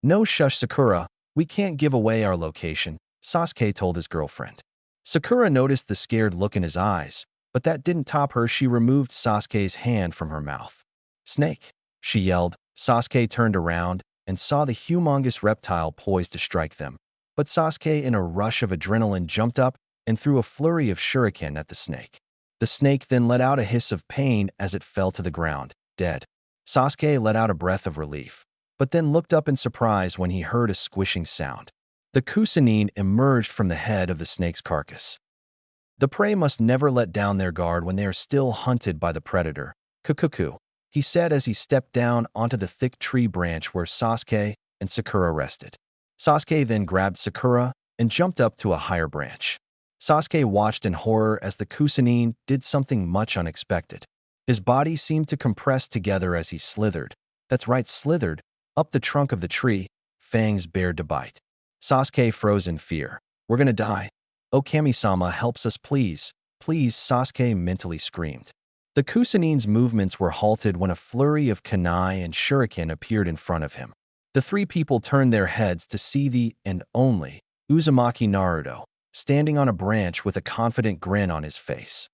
No, shush, Sakura. We can't give away our location, Sasuke told his girlfriend. Sakura noticed the scared look in his eyes, but that didn't top her. She removed Sasuke's hand from her mouth. Snake, she yelled. Sasuke turned around and saw the humongous reptile poised to strike them. But Sasuke, in a rush of adrenaline, jumped up and threw a flurry of shuriken at the snake. The snake then let out a hiss of pain as it fell to the ground, dead. Sasuke let out a breath of relief, but then looked up in surprise when he heard a squishing sound. The Kusanin emerged from the head of the snake's carcass. The prey must never let down their guard when they are still hunted by the predator. Kukuku, he said as he stepped down onto the thick tree branch where Sasuke and Sakura rested. Sasuke then grabbed Sakura and jumped up to a higher branch. Sasuke watched in horror as the Kusanin did something much unexpected. His body seemed to compress together as he slithered. That's right, slithered, up the trunk of the tree, fangs bared to bite. Sasuke froze in fear. We're gonna die. Oh, Kami-sama, helps us, please. Please, Sasuke mentally screamed. The Kusanin's movements were halted when a flurry of kunai and shuriken appeared in front of him. The three people turned their heads to see the, and only, Uzumaki Naruto, standing on a branch with a confident grin on his face.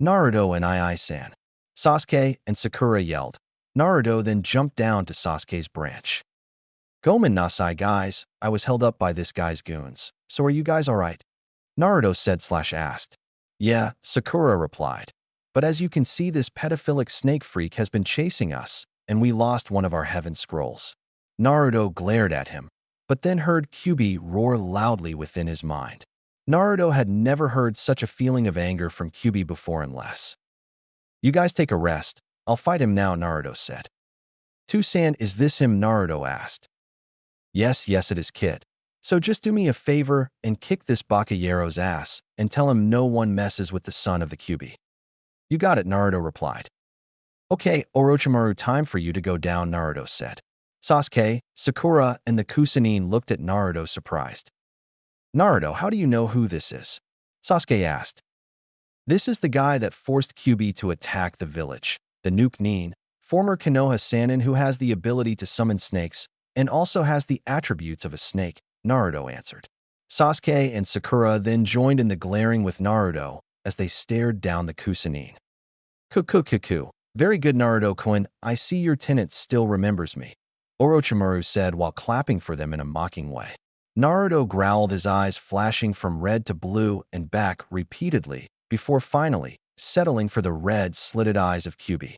Naruto and Ai-san. Sasuke and Sakura yelled. Naruto then jumped down to Sasuke's branch. Gomen nasai, guys, I was held up by this guy's goons. So are you guys alright? Naruto said/asked. Yeah, Sakura replied. But as you can see, this pedophilic snake freak has been chasing us, and we lost one of our heaven scrolls. Naruto glared at him, but then heard Kyubi roar loudly within his mind. Naruto had never heard such a feeling of anger from Kyubi before unless. You guys take a rest. I'll fight him now, Naruto said. Tusan, is this him? Naruto asked. Yes, it is, kid. So just do me a favor and kick this Bakayero's ass and tell him no one messes with the son of the Kyubi. You got it, Naruto replied. Okay, Orochimaru, time for you to go down, Naruto said. Sasuke, Sakura, and the Kusanin looked at Naruto surprised. Naruto, how do you know who this is? Sasuke asked. This is the guy that forced Kyubi to attack the village, the Nuke Nin, former Konoha Sannin who has the ability to summon snakes and also has the attributes of a snake, Naruto answered. Sasuke and Sakura then joined in the glaring with Naruto as they stared down the Kusanin. Kuku. Very good, Naruto-kun. I see your tenant still remembers me, Orochimaru said while clapping for them in a mocking way. Naruto growled, his eyes flashing from red to blue and back repeatedly before finally settling for the red slitted eyes of Kyubi.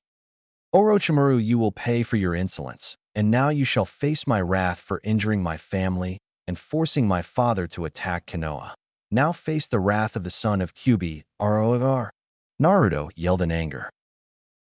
Orochimaru, you will pay for your insolence, and now you shall face my wrath for injuring my family and forcing my father to attack Konoha. Now face the wrath of the son of Kyubi, ROR. Naruto yelled in anger.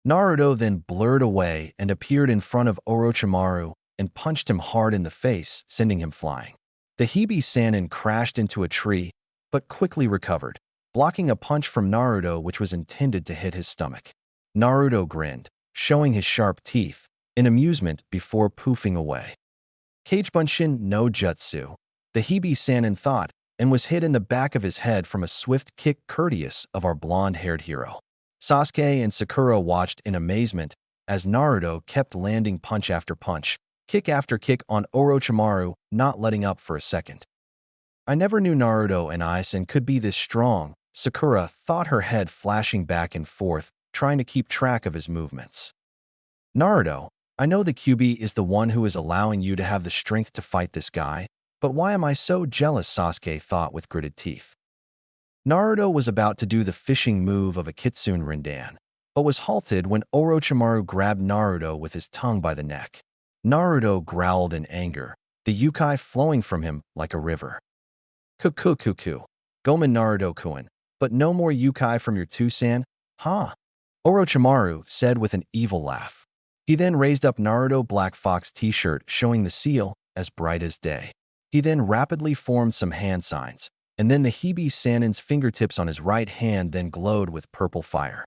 Naruto then blurred away and appeared in front of Orochimaru and punched him hard in the face, sending him flying. The Hibi Sannin crashed into a tree, but quickly recovered, blocking a punch from Naruto which was intended to hit his stomach. Naruto grinned, showing his sharp teeth, in amusement before poofing away. Kagebunshin no Jutsu, the Hibi Sannin thought, and was hit in the back of his head from a swift kick courteous of our blonde-haired hero. Sasuke and Sakura watched in amazement as Naruto kept landing punch after punch, kick after kick on Orochimaru, not letting up for a second. I never knew Naruto and Aizen could be this strong, Sakura thought, her head flashing back and forth, trying to keep track of his movements. Naruto, I know the QB is the one who is allowing you to have the strength to fight this guy, but why am I so jealous? Sasuke thought with gritted teeth. Naruto was about to do the fishing move of a Kitsune Rindan, but was halted when Orochimaru grabbed Naruto with his tongue by the neck. Naruto growled in anger, the yukai flowing from him like a river. Kuku. Gomen Naruto-kun, but no more yukai from your Tusan, huh? Orochimaru said with an evil laugh. He then raised up Naruto Black Fox t-shirt showing the seal, as bright as day. He then rapidly formed some hand signs, and then the Hibi Sannin's fingertips on his right hand then glowed with purple fire.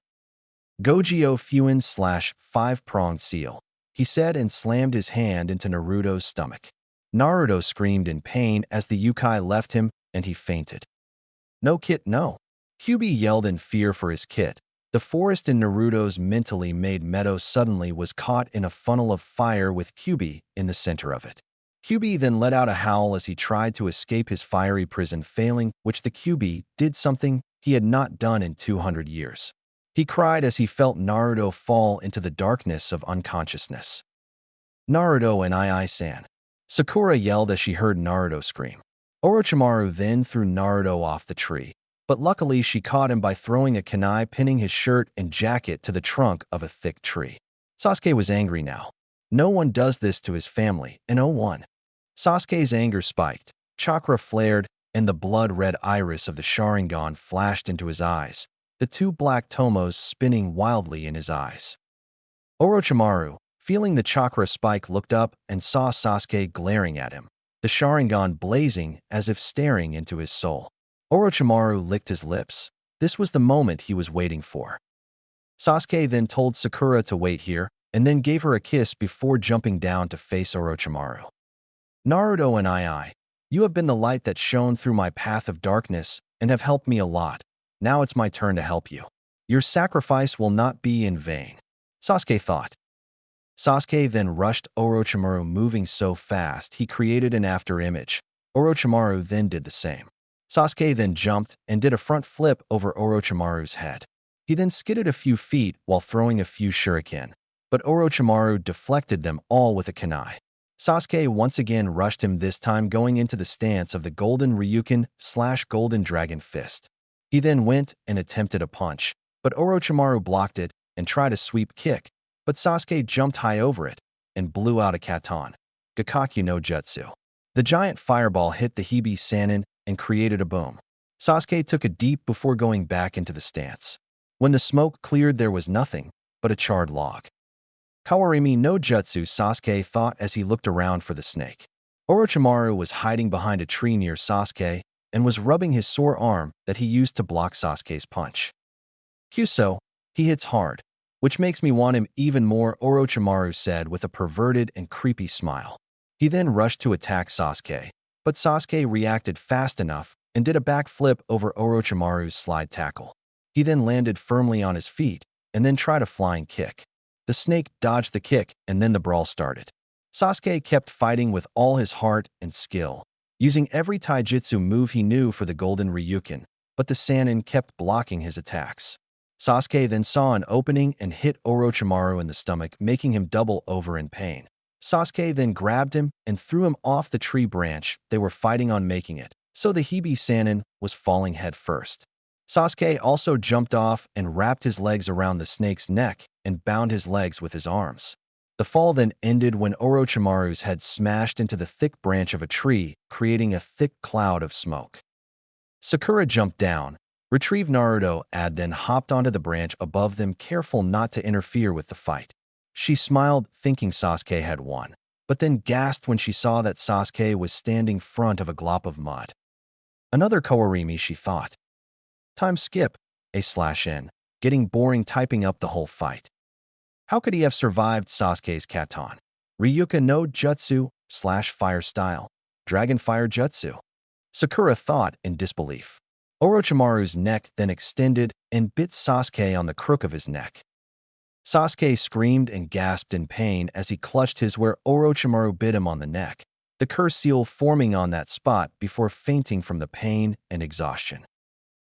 Gogyo Fuin / five-pronged seal, he said and slammed his hand into Naruto's stomach. Naruto screamed in pain as the yukai left him and he fainted. No kit, no. Kyuubi yelled in fear for his kit. The forest in Naruto's mentally made meadow suddenly was caught in a funnel of fire with Kyuubi in the center of it. Kyuubi then let out a howl as he tried to escape his fiery prison, failing, which the Kyuubi did something he had not done in 200 years. He cried as he felt Naruto fall into the darkness of unconsciousness. Naruto and Ai-san. Sakura yelled as she heard Naruto scream. Orochimaru then threw Naruto off the tree, but luckily she caught him by throwing a kunai, pinning his shirt and jacket to the trunk of a thick tree. Sasuke was angry now. No one does this to his family, and oh one. Sasuke's anger spiked, chakra flared, and the blood-red iris of the Sharingan flashed into his eyes, the two black tomos spinning wildly in his eyes. Orochimaru, feeling the chakra spike, looked up and saw Sasuke glaring at him, the Sharingan blazing as if staring into his soul. Orochimaru licked his lips. This was the moment he was waiting for. Sasuke then told Sakura to wait here, and then gave her a kiss before jumping down to face Orochimaru. Naruto and I, you have been the light that shone through my path of darkness and have helped me a lot. Now it's my turn to help you. Your sacrifice will not be in vain, Sasuke thought. Sasuke then rushed Orochimaru, moving so fast he created an after-image. Orochimaru then did the same. Sasuke then jumped and did a front flip over Orochimaru's head. He then skidded a few feet while throwing a few shuriken, but Orochimaru deflected them all with a kunai. Sasuke once again rushed him, this time going into the stance of the Golden Ryuken / Golden Dragon Fist. He then went and attempted a punch, but Orochimaru blocked it and tried a sweep kick, but Sasuke jumped high over it and blew out a Katon. Gakakyu no Jutsu. The giant fireball hit the Hibi Sannin and created a boom. Sasuke took a deep before going back into the stance. When the smoke cleared, there was nothing but a charred log. Kawarimi no Jutsu, Sasuke thought as he looked around for the snake. Orochimaru was hiding behind a tree near Sasuke and was rubbing his sore arm that he used to block Sasuke's punch. Kyuso, he hits hard, which makes me want him even more, Orochimaru said with a perverted and creepy smile. He then rushed to attack Sasuke, but Sasuke reacted fast enough and did a backflip over Orochimaru's slide tackle. He then landed firmly on his feet and then tried a flying kick. The snake dodged the kick and then the brawl started. Sasuke kept fighting with all his heart and skill, using every taijutsu move he knew for the Golden Ryuken, but the Sannin kept blocking his attacks. Sasuke then saw an opening and hit Orochimaru in the stomach, making him double over in pain. Sasuke then grabbed him and threw him off the tree branch they were fighting on, making it so the Hibi Sannin was falling head first. Sasuke also jumped off and wrapped his legs around the snake's neck and bound his legs with his arms. The fall then ended when Orochimaru's head smashed into the thick branch of a tree, creating a thick cloud of smoke. Sakura jumped down, retrieved Naruto, and then hopped onto the branch above them, careful not to interfere with the fight. She smiled, thinking Sasuke had won, but then gasped when she saw that Sasuke was standing front of a glop of mud. Another Kawarimi, she thought. Time skip, A/N, getting boring typing up the whole fight. How could he have survived Sasuke's Katon? Ryuka no Jutsu / fire style, Dragon Fire Jutsu. Sakura thought in disbelief. Orochimaru's neck then extended and bit Sasuke on the crook of his neck. Sasuke screamed and gasped in pain as he clutched his where Orochimaru bit him on the neck, the curse seal forming on that spot before fainting from the pain and exhaustion.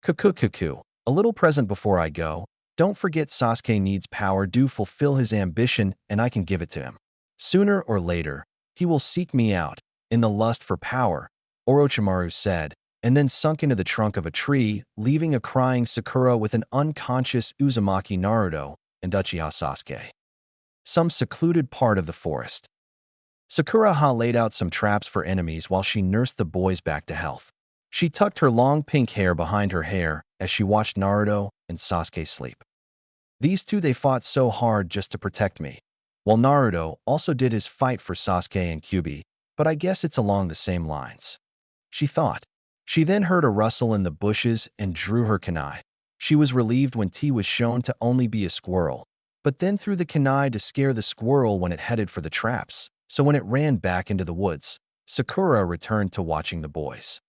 Cuckoo, a little present before I go. Don't forget Sasuke needs power to fulfill his ambition and I can give it to him. Sooner or later, he will seek me out, in the lust for power, Orochimaru said, and then sunk into the trunk of a tree, leaving a crying Sakura with an unconscious Uzumaki Naruto and Uchiha Sasuke. Some secluded part of the forest. Sakura laid out some traps for enemies while she nursed the boys back to health. She tucked her long pink hair behind her hair as she watched Naruto and Sasuke sleep. These two they fought so hard just to protect me. While Naruto also did his fight for Sasuke and Kyuubi, but I guess it's along the same lines. She thought. She then heard a rustle in the bushes and drew her kunai. She was relieved when T was shown to only be a squirrel, but then threw the kunai to scare the squirrel when it headed for the traps, so when it ran back into the woods, Sakura returned to watching the boys.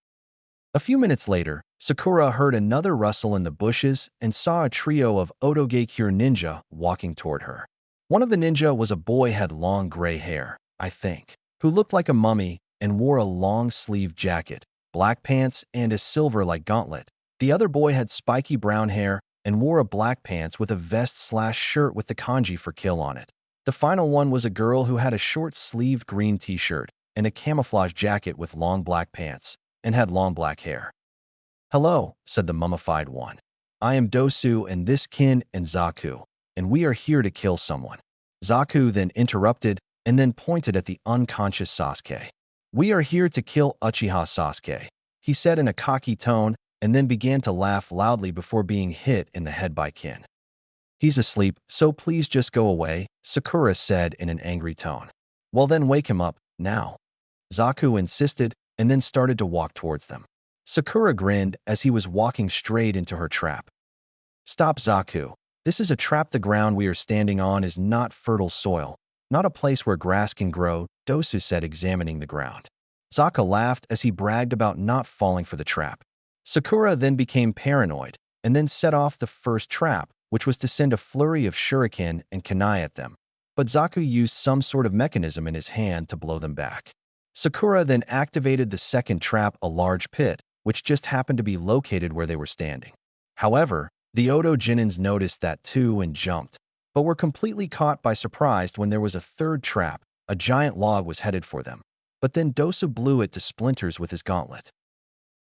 A few minutes later, Sakura heard another rustle in the bushes and saw a trio of Otogekure ninja walking toward her. One of the ninja was a boy had long gray hair, I think, who looked like a mummy and wore a long-sleeved jacket, black pants, and a silver-like gauntlet. The other boy had spiky brown hair and wore a black pants with a vest/shirt with the kanji for kill on it. The final one was a girl who had a short-sleeved green t-shirt and a camouflage jacket with long black pants and had long black hair. "Hello," said the mummified one. "I am Dosu and this Kin and Zaku, and we are here to kill someone." Zaku then interrupted and then pointed at the unconscious Sasuke. "We are here to kill Uchiha Sasuke," he said in a cocky tone and then began to laugh loudly before being hit in the head by Kin. "He's asleep, so please just go away," Sakura said in an angry tone. "Well then wake him up, now," Zaku insisted and then started to walk towards them. Sakura grinned as he was walking straight into her trap. "Stop, Zaku. This is a trap. The ground we are standing on is not fertile soil, not a place where grass can grow," Dosu said, examining the ground. Zaku laughed as he bragged about not falling for the trap. Sakura then became paranoid and then set off the first trap, which was to send a flurry of shuriken and kunai at them, but Zaku used some sort of mechanism in his hand to blow them back. Sakura then activated the second trap, a large pit, which just happened to be located where they were standing. However, the Oto Genins noticed that too and jumped, but were completely caught by surprise when there was a third trap. A giant log was headed for them, but then Dosu blew it to splinters with his gauntlet.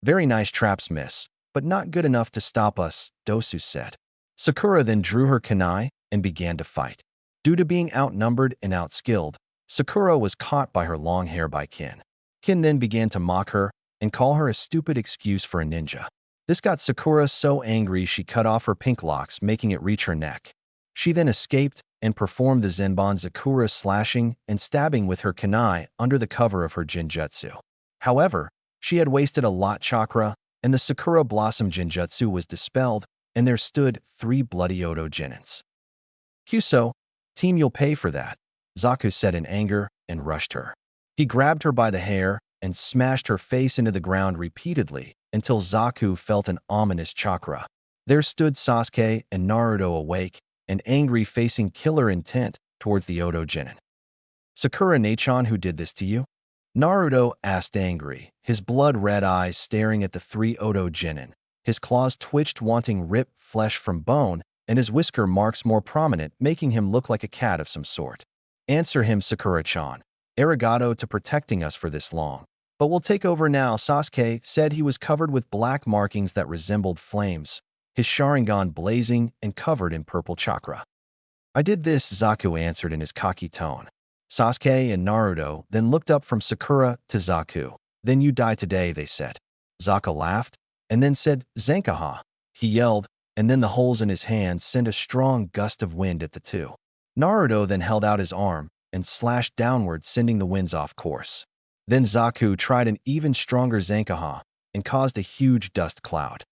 "Very nice traps, miss, but not good enough to stop us," Dosu said. Sakura then drew her kunai and began to fight. Due to being outnumbered and outskilled, Sakura was caught by her long hair by Kin. Kin then began to mock her and call her a stupid excuse for a ninja. This got Sakura so angry she cut off her pink locks, making it reach her neck. She then escaped and performed the Zenbon Zakura, slashing and stabbing with her kunai under the cover of her Jinjutsu. However, she had wasted a lot chakra, and the Sakura Blossom Jinjutsu was dispelled, and there stood 3 bloody Oto Genins. "Kyuso, team, you'll pay for that," Zaku said in anger and rushed her. He grabbed her by the hair and smashed her face into the ground repeatedly until Zaku felt an ominous chakra. There stood Sasuke and Naruto awake and angry, facing killer intent towards the Oto Genin. "Sakura Nachan, who did this to you?" Naruto asked, angry, his blood-red eyes staring at the 3 Oto Genin. His claws twitched, wanting rip flesh from bone, and his whisker marks more prominent, making him look like a cat of some sort. "Answer him, Sakura-chan. Arigato to protecting us for this long. But we'll take over now," Sasuke said. He was covered with black markings that resembled flames, his Sharingan blazing and covered in purple chakra. "I did this," Zaku answered in his cocky tone. Sasuke and Naruto then looked up from Sakura to Zaku. "Then you die today," they said. Zaku laughed and then said, "Zankaha." He yelled, and then the holes in his hands sent a strong gust of wind at the two. Naruto then held out his arm and slashed downward, sending the winds off course. Then Zaku tried an even stronger Zankaha and caused a huge dust cloud.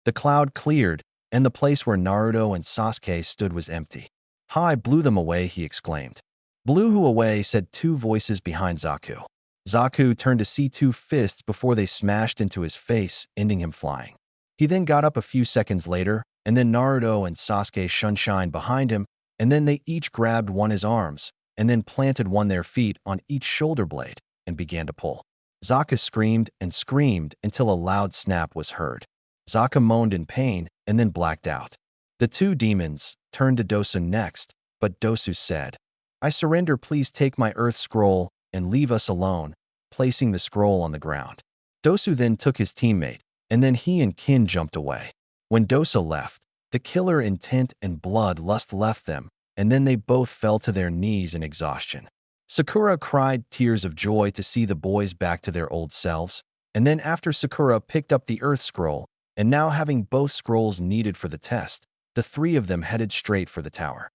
The cloud cleared, and the place where Naruto and Sasuke stood was empty. "I blew them away," he exclaimed. "Blew who away?" said 2 voices behind Zaku. Zaku turned to see 2 fists before they smashed into his face, ending him flying. He then got up a few seconds later, and then Naruto and Sasuke sunshine behind him, and then they each grabbed one his arms, and then planted one their feet on each shoulder blade, and began to pull. Zaka screamed and screamed until a loud snap was heard. Zaka moaned in pain and then blacked out. The two demons turned to Dosu next, but Dosu said, "I surrender, please take my earth scroll and leave us alone," placing the scroll on the ground. Dosu then took his teammate, and then he and Kin jumped away. When Dosu left, the killer intent and bloodlust left them, and then they both fell to their knees in exhaustion. Sakura cried tears of joy to see the boys back to their old selves, and then after Sakura picked up the earth scroll, and now having both scrolls needed for the test, the three of them headed straight for the tower.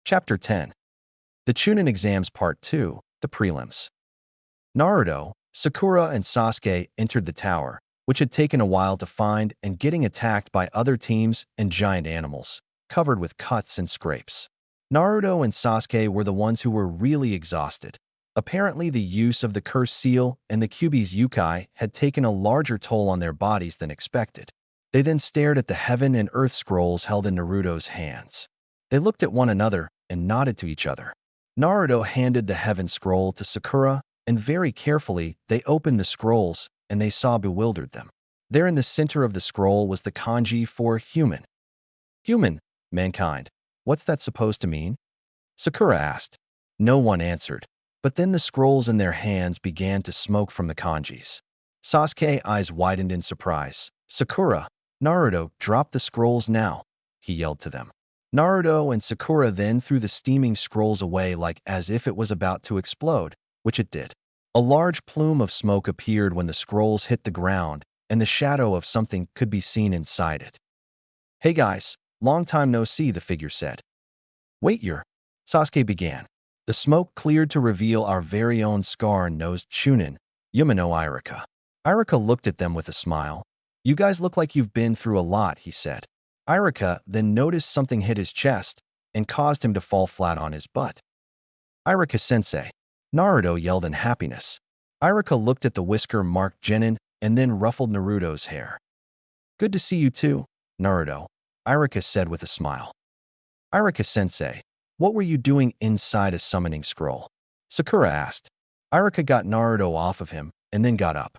Chapter 10. The Chunin Exams Part 2, The Prelims. Naruto, Sakura, and Sasuke entered the tower, which had taken a while to find and getting attacked by other teams and giant animals, covered with cuts and scrapes. Naruto and Sasuke were the ones who were really exhausted. Apparently, the use of the cursed seal and the Kyuubi's Yukai had taken a larger toll on their bodies than expected. They then stared at the heaven and earth scrolls held in Naruto's hands. They looked at one another and nodded to each other. Naruto handed the heaven scroll to Sakura, and very carefully they opened the scrolls, and they saw bewildered them. There in the center of the scroll was the kanji for human. Human, mankind. What's that supposed to mean? Sakura asked. No one answered, but then the scrolls in their hands began to smoke from the kanjis. Sasuke's eyes widened in surprise. Sakura, Naruto, drop the scrolls now, he yelled to them. Naruto and Sakura then threw the steaming scrolls away like as if it was about to explode, which it did. A large plume of smoke appeared when the scrolls hit the ground, and the shadow of something could be seen inside it. Hey guys, long time no see, the figure said. Wait, Sasuke began. The smoke cleared to reveal our very own scar-nosed Chunin, Yumino Irika. Irika looked at them with a smile. You guys look like you've been through a lot, he said. Irika then noticed something hit his chest and caused him to fall flat on his butt. Irika-sensei, Naruto yelled in happiness. Irika looked at the whisker-marked genin and then ruffled Naruto's hair. Good to see you too, Naruto, Irika said with a smile. Irika-sensei, what were you doing inside a summoning scroll? Sakura asked. Irika got Naruto off of him and then got up.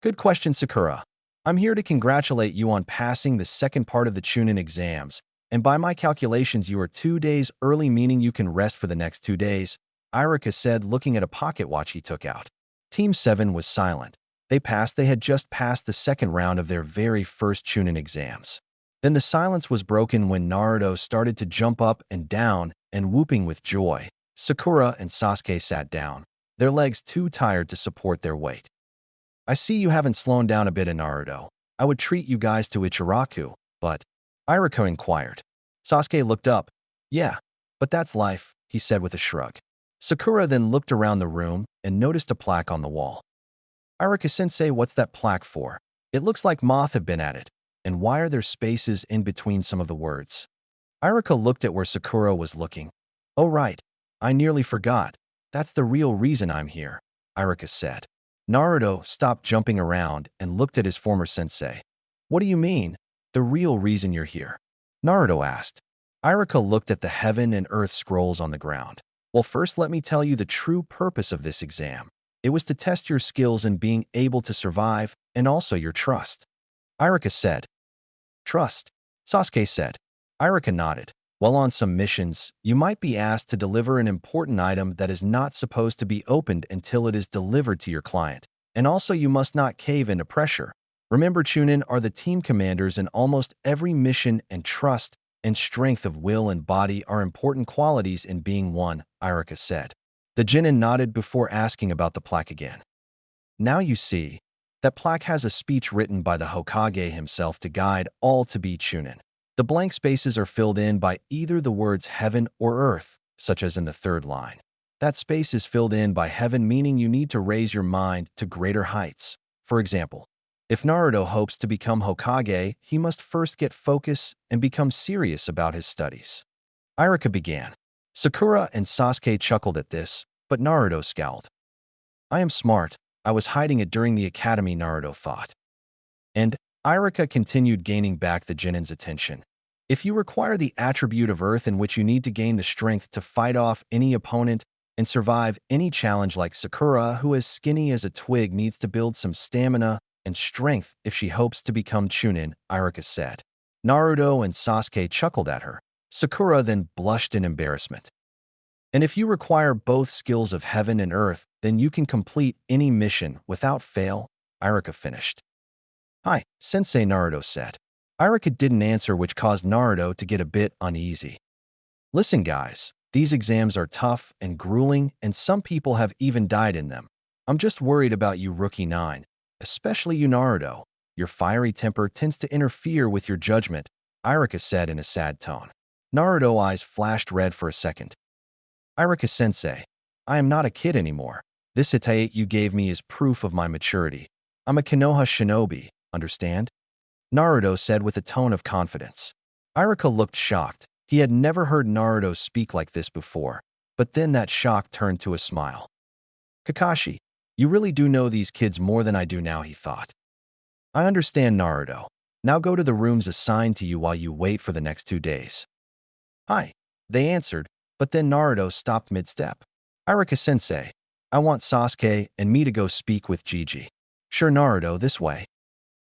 Good question, Sakura. I'm here to congratulate you on passing the second part of the Chunin exams, and by my calculations you are 2 days early, meaning you can rest for the next 2 days, Irika said, looking at a pocket watch he took out. Team 7 was silent. They had just passed the second round of their very first Chunin exams. Then the silence was broken when Naruto started to jump up and down and whooping with joy. Sakura and Sasuke sat down, their legs too tired to support their weight. I see you haven't slowed down a bit, Naruto. I would treat you guys to Ichiraku, but... Irika inquired. Sasuke looked up. Yeah, but that's life, he said with a shrug. Sakura then looked around the room and noticed a plaque on the wall. Irika-sensei, what's that plaque for? It looks like moth have been at it. And why are there spaces in between some of the words? Irika looked at where Sakura was looking. Oh right, I nearly forgot. That's the real reason I'm here, Irika said. Naruto stopped jumping around and looked at his former sensei. What do you mean, the real reason you're here? Naruto asked. Irika looked at the heaven and earth scrolls on the ground. Well, first let me tell you the true purpose of this exam. It was to test your skills in being able to survive and also your trust. Irika said. Trust, Sasuke said. Irika nodded. While on some missions, you might be asked to deliver an important item that is not supposed to be opened until it is delivered to your client. And also you must not cave into pressure. Remember, Chunin are the team commanders in almost every mission, and trust and strength of will and body are important qualities in being one, Irika said. The genin nodded before asking about the plaque again. Now you see, that plaque has a speech written by the Hokage himself to guide all to be Chunin. The blank spaces are filled in by either the words heaven or earth, such as in the third line. That space is filled in by heaven, meaning you need to raise your mind to greater heights. For example, if Naruto hopes to become Hokage, he must first get focus and become serious about his studies. Irika began. Sakura and Sasuke chuckled at this, but Naruto scowled. I am smart. I was hiding it during the academy, Naruto thought. And Irika continued gaining back the Genin's attention. If you require the attribute of Earth in which you need to gain the strength to fight off any opponent and survive any challenge like Sakura, who as skinny as a twig needs to build some stamina and strength if she hopes to become Chunin, Irika said. Naruto and Sasuke chuckled at her. Sakura then blushed in embarrassment. And if you require both skills of heaven and earth, then you can complete any mission without fail, Irika finished. Hi, Sensei, Naruto said. Irika didn't answer, which caused Naruto to get a bit uneasy. Listen, guys, these exams are tough and grueling, and some people have even died in them. I'm just worried about you, Rookie 9, especially you, Naruto. Your fiery temper tends to interfere with your judgment, Irika said in a sad tone. Naruto's eyes flashed red for a second. Irika-sensei, I am not a kid anymore. This Hitai you gave me is proof of my maturity. I'm a Konoha shinobi, understand? Naruto said with a tone of confidence. Irika looked shocked. He had never heard Naruto speak like this before, but then that shock turned to a smile. Kakashi, you really do know these kids more than I do now, he thought. I understand, Naruto. Now go to the rooms assigned to you while you wait for the next 2 days. Hi, they answered, but then Naruto stopped mid-step. Irika-sensei, I want Sasuke and me to go speak with Gigi. Sure, Naruto, this way.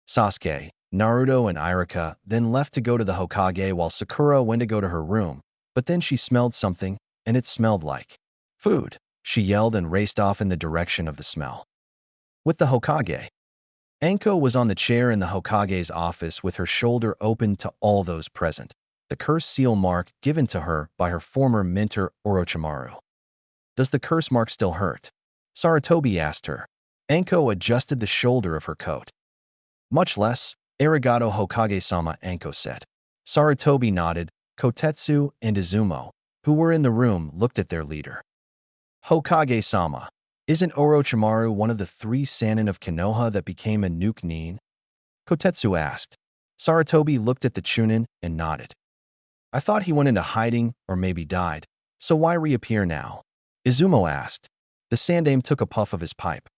Sasuke, Naruto, and Irika then left to go to the Hokage while Sakura went to go to her room, but then she smelled something, and it smelled like food. She yelled and raced off in the direction of the smell. With the Hokage, Anko was on the chair in the Hokage's office with her shoulder open to all those present, the curse seal mark given to her by her former mentor Orochimaru. Does the curse mark still hurt? Sarutobi asked her. Anko adjusted the shoulder of her coat. Much less, arigato Hokage-sama, Anko said. Sarutobi nodded. Kotetsu and Izumo, who were in the room, looked at their leader. Hokage-sama, isn't Orochimaru one of the 3 Sannin of Konoha that became a nuke nin? Kotetsu asked. Sarutobi looked at the Chunin and nodded. I thought he went into hiding or maybe died, so why reappear now? Izumo asked. The Sandaime took a puff of his pipe.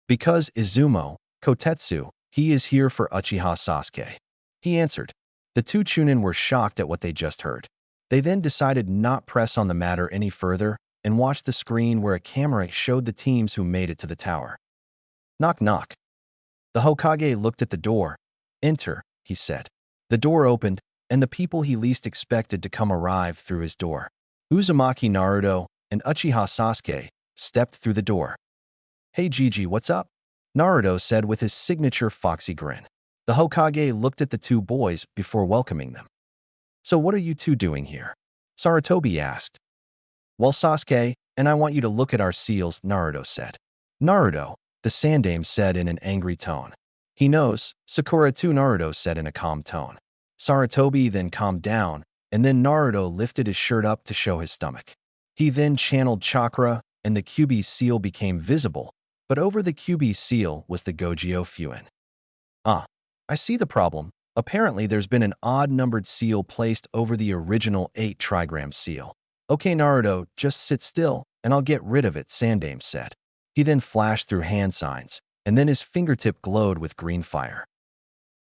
Because Izumo, Kotetsu, he is here for Uchiha Sasuke. He answered. The 2 Chunin were shocked at what they just heard. They then decided not press on the matter any further and watched the screen where a camera showed the teams who made it to the tower. Knock knock. The Hokage looked at the door. Enter, he said. The door opened, and the people he least expected to come arrived through his door. Uzumaki Naruto and Uchiha Sasuke stepped through the door. Hey Gigi, what's up? Naruto said with his signature foxy grin. The Hokage looked at the 2 boys before welcoming them. So what are you 2 doing here? Sarutobi asked. Well, Sasuke, and I want you to look at our seals, Naruto said. Naruto, the Sandaime said in an angry tone. He knows, Sakura too, Naruto said in a calm tone. Sarutobi then calmed down, and then Naruto lifted his shirt up to show his stomach. He then channeled chakra, and the Kyuubi seal became visible, but over the Kyuubi seal was the Gogyo Fuin. I see the problem. Apparently there's been an odd-numbered seal placed over the original 8 trigram seal. Okay, Naruto, just sit still, and I'll get rid of it, Sandaime said. He then flashed through hand signs, and then his fingertip glowed with green fire.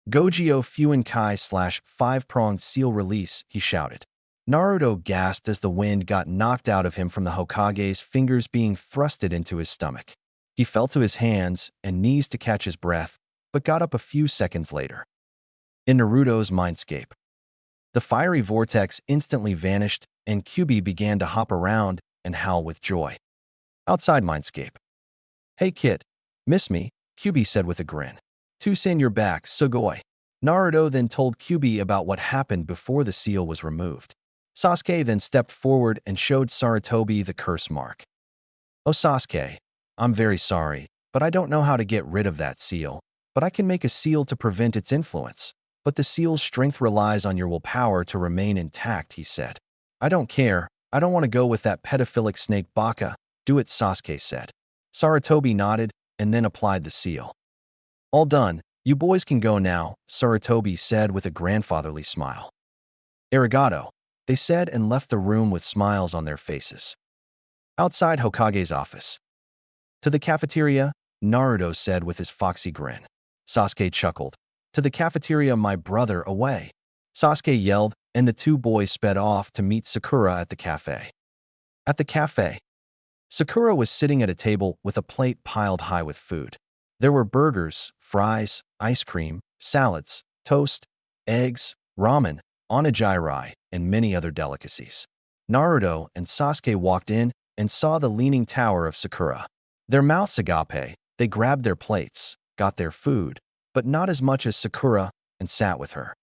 Gogyo Fuin Kai / 5-pronged seal release, he shouted. Naruto gasped as the wind got knocked out of him from the Hokage's fingers being thrusted into his stomach. He fell to his hands and knees to catch his breath, but got up a few seconds later. In Naruto's mindscape, the fiery vortex instantly vanished, and Kyuubi began to hop around and howl with joy. Outside mindscape. Hey kid, miss me? Kyuubi said with a grin. Tusen your back, Sugoi. Naruto then told Kyuubi about what happened before the seal was removed. Sasuke then stepped forward and showed Sarutobi the curse mark. Oh Sasuke, I'm very sorry, but I don't know how to get rid of that seal, but I can make a seal to prevent its influence. But the seal's strength relies on your willpower to remain intact, he said. I don't care. I don't want to go with that pedophilic snake Baka. Do it, Sasuke said. Sarutobi nodded and then applied the seal. All done. You boys can go now, Sarutobi said with a grandfatherly smile. Arigato, they said and left the room with smiles on their faces. Outside Hokage's office. To the cafeteria, Naruto said with his foxy grin. Sasuke chuckled. To the cafeteria, my brother, away!" Sasuke yelled, and the two boys sped off to meet Sakura at the cafe. At the cafe, Sakura was sitting at a table with a plate piled high with food. There were burgers, fries, ice cream, salads, toast, eggs, ramen, onigiri, and many other delicacies. Naruto and Sasuke walked in and saw the leaning tower of Sakura. Their mouths agape, they grabbed their plates, got their food, but not as much as Sakura, and sat with her.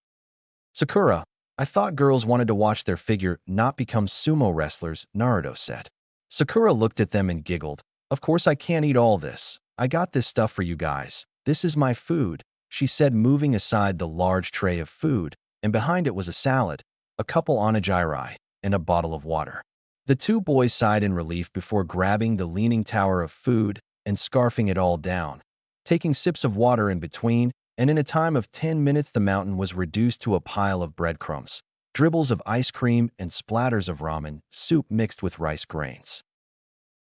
"Sakura, I thought girls wanted to watch their figure not become sumo wrestlers," Naruto said. Sakura looked at them and giggled. "Of course I can't eat all this. I got this stuff for you guys. This is my food," she said, moving aside the large tray of food, and behind it was a salad, a couple onigiri, and a bottle of water. The two boys sighed in relief before grabbing the leaning tower of food and scarfing it all down, taking sips of water in between, and in a time of 10 minutes the mountain was reduced to a pile of breadcrumbs, dribbles of ice cream, and splatters of ramen soup mixed with rice grains.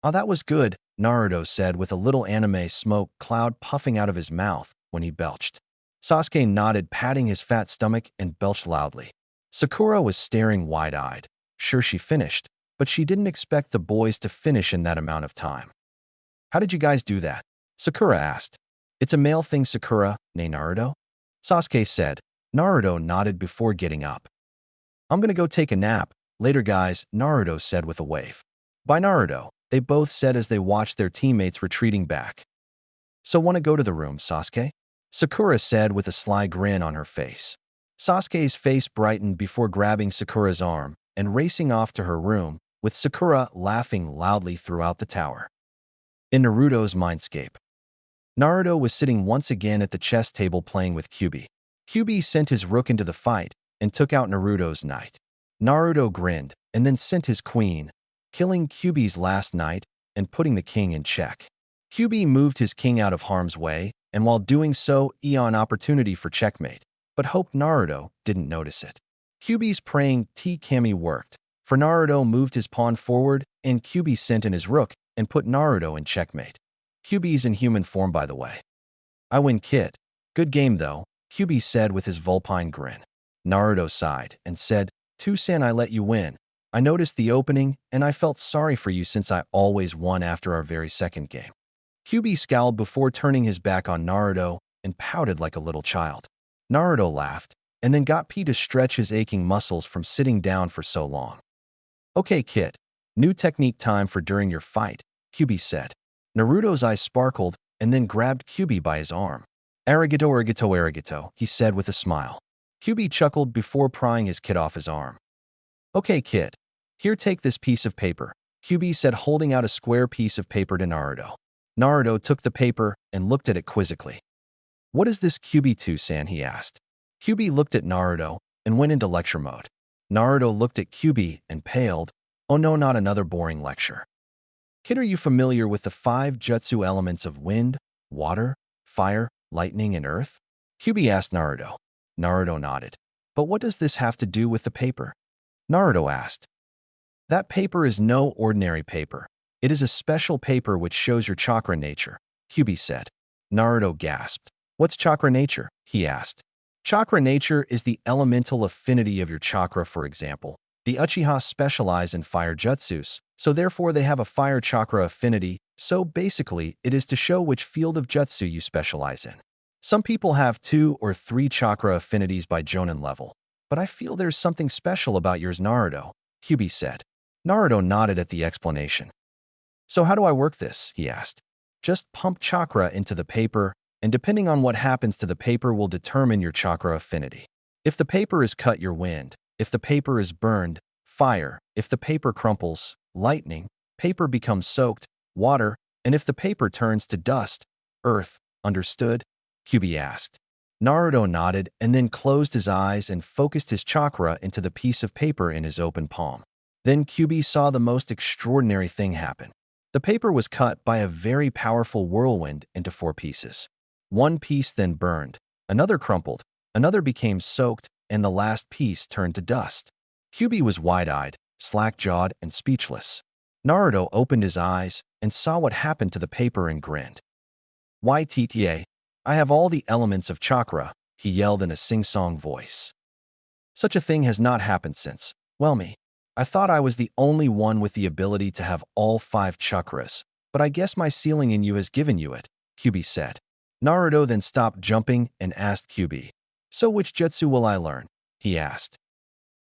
"Oh, that was good," Naruto said with a little anime smoke cloud puffing out of his mouth when he belched. Sasuke nodded, patting his fat stomach, and belched loudly. Sakura was staring wide-eyed. Sure, she finished, but she didn't expect the boys to finish in that amount of time. "How did you guys do that?" Sakura asked. "It's a male thing, Sakura, nay Naruto?" Sasuke said. Naruto nodded before getting up. "I'm gonna go take a nap. Later, guys," Naruto said with a wave. "Bye, Naruto," they both said as they watched their teammates retreating back. "So wanna go to the room, Sasuke?" Sakura said with a sly grin on her face. Sasuke's face brightened before grabbing Sakura's arm and racing off to her room, with Sakura laughing loudly throughout the tower. In Naruto's mindscape, Naruto was sitting once again at the chess table playing with Kyuubi. Kyuubi sent his rook into the fight and took out Naruto's knight. Naruto grinned and then sent his queen, killing Kyuubi's last knight and putting the king in check. Kyuubi moved his king out of harm's way, and while doing so, an opportunity for checkmate, but hoped Naruto didn't notice it. Kyuubi's praying T-Kami worked, for Naruto moved his pawn forward and Kyuubi sent in his rook and put Naruto in checkmate. Kyuubi's in human form, by the way. "I win, kid. Good game, though," Kyuubi said with his vulpine grin. Naruto sighed and said, "Tusan, I let you win. I noticed the opening, and I felt sorry for you since I always won after our very second game." Kyuubi scowled before turning his back on Naruto and pouted like a little child. Naruto laughed, and then got P to stretch his aching muscles from sitting down for so long. "Okay, kid. New technique time for during your fight," Kyuubi said. Naruto's eyes sparkled and then grabbed Kyuubi by his arm. "Arigato, arigato, arigato," he said with a smile. Kyuubi chuckled before prying his kid off his arm. "Okay, kid. Here, take this piece of paper," Kyuubi said, holding out a square piece of paper to Naruto. Naruto took the paper and looked at it quizzically. "What is this, Kyuubi-san?" he asked. Kyuubi looked at Naruto and went into lecture mode. Naruto looked at Kyuubi and paled. "Oh no, not another boring lecture. Kid, are you familiar with the 5 jutsu elements of wind, water, fire, lightning, and earth?" Kyuubi asked Naruto. Naruto nodded. "But what does this have to do with the paper?" Naruto asked. "That paper is no ordinary paper. It is a special paper which shows your chakra nature," Kyuubi said. Naruto gasped. "What's chakra nature?" he asked. "Chakra nature is the elemental affinity of your chakra. For example, the Uchiha specialize in fire jutsus, so therefore they have a fire chakra affinity, so basically it is to show which field of jutsu you specialize in. Some people have 2 or 3 chakra affinities by Jonin level, but I feel there's something special about yours, Naruto," Kyuubi said. Naruto nodded at the explanation. "So how do I work this?" he asked. "Just pump chakra into the paper, and depending on what happens to the paper will determine your chakra affinity. If the paper is cut, your wind. If the paper is burned, fire. If the paper crumples, lightning. Paper becomes soaked, water. And if the paper turns to dust, earth. Understood?" Kyuubi asked. Naruto nodded and then closed his eyes and focused his chakra into the piece of paper in his open palm. Then Kyuubi saw the most extraordinary thing happen. The paper was cut by a very powerful whirlwind into 4 pieces. One piece then burned, another crumpled, another became soaked, and the last piece turned to dust. Kyuubi was wide-eyed, slack-jawed, and speechless. Naruto opened his eyes and saw what happened to the paper and grinned. "YTTA, I have all the elements of chakra," he yelled in a sing-song voice. Such a thing has not happened since, well me. I thought I was the only one with the ability to have all 5 chakras, but I guess my ceiling in you has given you it, Kyubi said. Naruto then stopped jumping and asked Kyubi, "So which jutsu will I learn?" he asked.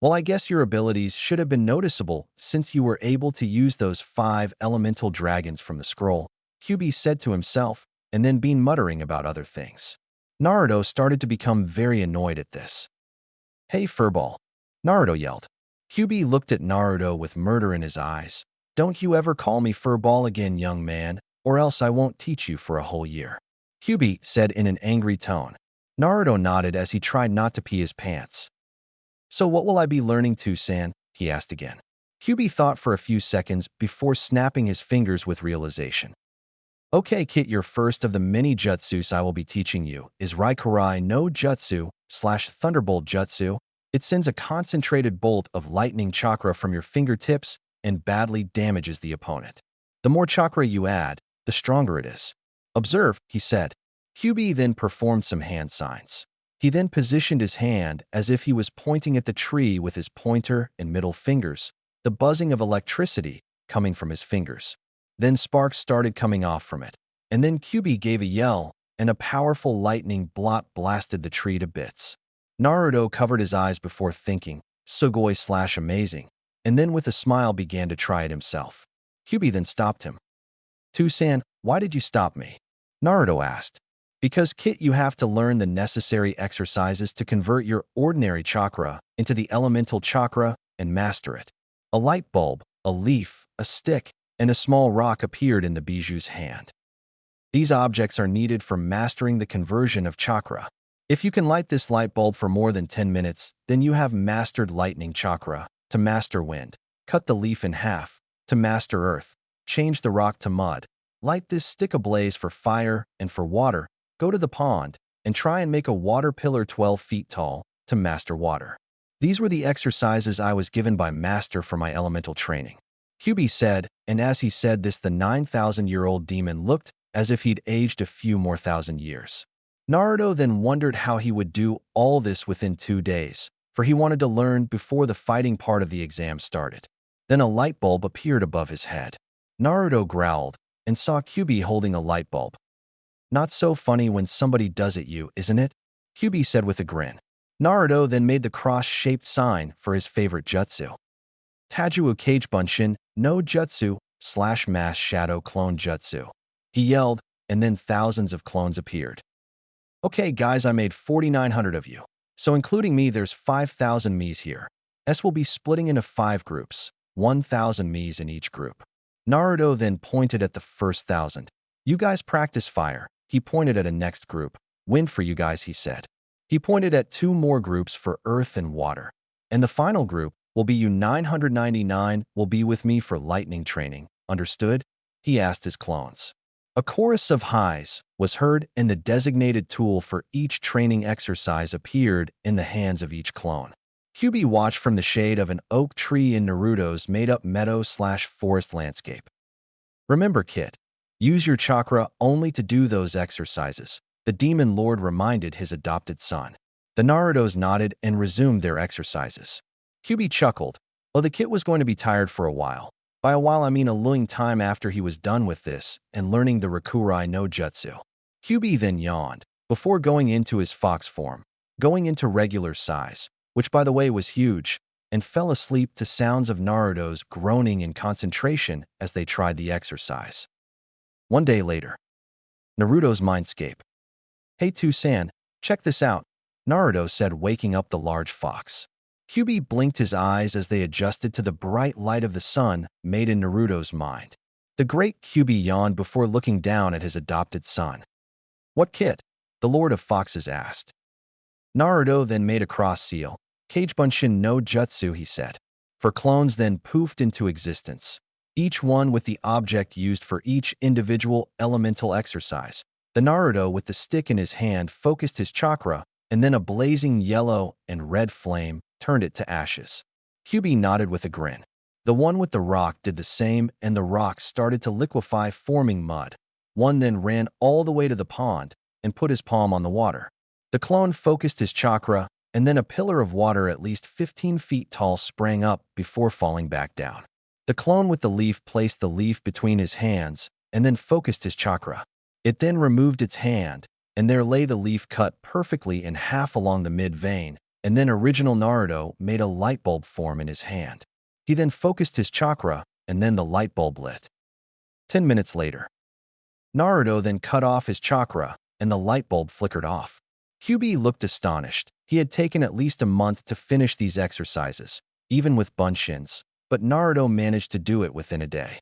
"Well, I guess your abilities should have been noticeable since you were able to use those 5 elemental dragons from the scroll," Kyubi said to himself, and then began muttering about other things. Naruto started to become very annoyed at this. "Hey, furball," Naruto yelled. Kyubi looked at Naruto with murder in his eyes. "Don't you ever call me furball again, young man, or else I won't teach you for a whole year," Kyubi said in an angry tone. Naruto nodded as he tried not to pee his pants. "So what will I be learning to, San?" he asked again. Kyubi thought for a few seconds before snapping his fingers with realization. "Okay, Kit, your first of the many jutsus I will be teaching you is Raikurai no Jutsu / Thunderbolt Jutsu. It sends a concentrated bolt of lightning chakra from your fingertips and badly damages the opponent. The more chakra you add, the stronger it is. Observe," he said. Kyubi then performed some hand signs. He then positioned his hand as if he was pointing at the tree with his pointer and middle fingers, the buzzing of electricity coming from his fingers. Then sparks started coming off from it. And then Kyubi gave a yell, and a powerful lightning blot blasted the tree to bits. Naruto covered his eyes before thinking, "Sugoi / amazing," and then with a smile began to try it himself. Kyubi then stopped him. "Tusan, why did you stop me?" Naruto asked. "Because, Kit, you have to learn the necessary exercises to convert your ordinary chakra into the elemental chakra and master it." A light bulb, a leaf, a stick, and a small rock appeared in the biju's hand. These objects are needed for mastering the conversion of chakra. If you can light this light bulb for more than 10 minutes, then you have mastered lightning chakra. To master wind, cut the leaf in half. To master earth, change the rock to mud. Light this stick ablaze for fire, and for water, go to the pond and try and make a water pillar 12 feet tall to master water. These were the exercises I was given by Master for my elemental training, Kyubi said, and as he said this, the 9,000-year-old demon looked as if he'd aged a few more thousand years. Naruto then wondered how he would do all this within 2 days, for he wanted to learn before the fighting part of the exam started. Then a light bulb appeared above his head. Naruto growled and saw Kyubi holding a light bulb. "Not so funny when somebody does it you, isn't it?" Kyubi said with a grin. Naruto then made the cross-shaped sign for his favorite jutsu. "Tajuo Kagebunshin no Jutsu / Mass Shadow Clone Jutsu," he yelled, and then thousands of clones appeared. "Okay, guys, I made 4,900 of you. So including me, there's 5,000 me's here. S will be splitting into 5 groups, 1,000 me's in each group." Naruto then pointed at the first 1,000. "You guys practice fire." He pointed at a next group. "Wind for you guys," he said. He pointed at 2 more groups for earth and water. "And the final group will be you 999 will be with me for lightning training. Understood?" he asked his clones. A chorus of highs was heard, and the designated tool for each training exercise appeared in the hands of each clone. Kyubi watched from the shade of an oak tree in Naruto's made-up meadow / forest landscape. "Remember, Kit, use your chakra only to do those exercises," the demon lord reminded his adopted son. The Narutos nodded and resumed their exercises. Kyubi chuckled. Oh, the Kit was going to be tired for a while. By a while, I mean a long time after he was done with this and learning the Rakurai no Jutsu. Kyubi then yawned, before going into his fox form, going into regular size, which by the way was huge, and fell asleep to sounds of Naruto's groaning in concentration as they tried the exercise. One day later, Naruto's mindscape. "Hey, Tusan, check this out," Naruto said, waking up the large fox. Kyubi blinked his eyes as they adjusted to the bright light of the sun made in Naruto's mind. The great Kyubi yawned before looking down at his adopted son. "What, Kit?" the Lord of Foxes asked. Naruto then made a cross seal. "Kagebunshin no Jutsu," he said. For clones then poofed into existence, each one with the object used for each individual elemental exercise. The Naruto with the stick in his hand focused his chakra, and then a blazing yellow and red flame turned it to ashes. Kyubi nodded with a grin. The one with the rock did the same, and the rock started to liquefy, forming mud. One then ran all the way to the pond and put his palm on the water. The clone focused his chakra, and then a pillar of water at least 15 feet tall sprang up before falling back down. The clone with the leaf placed the leaf between his hands and then focused his chakra. It then removed its hand, and there lay the leaf cut perfectly in half along the mid-vein, and then original Naruto made a light bulb form in his hand. He then focused his chakra, and then the light bulb lit. 10 minutes later, Naruto then cut off his chakra, and the light bulb flickered off. QB looked astonished. He had taken at least a month to finish these exercises, even with bunshins, but Naruto managed to do it within a day.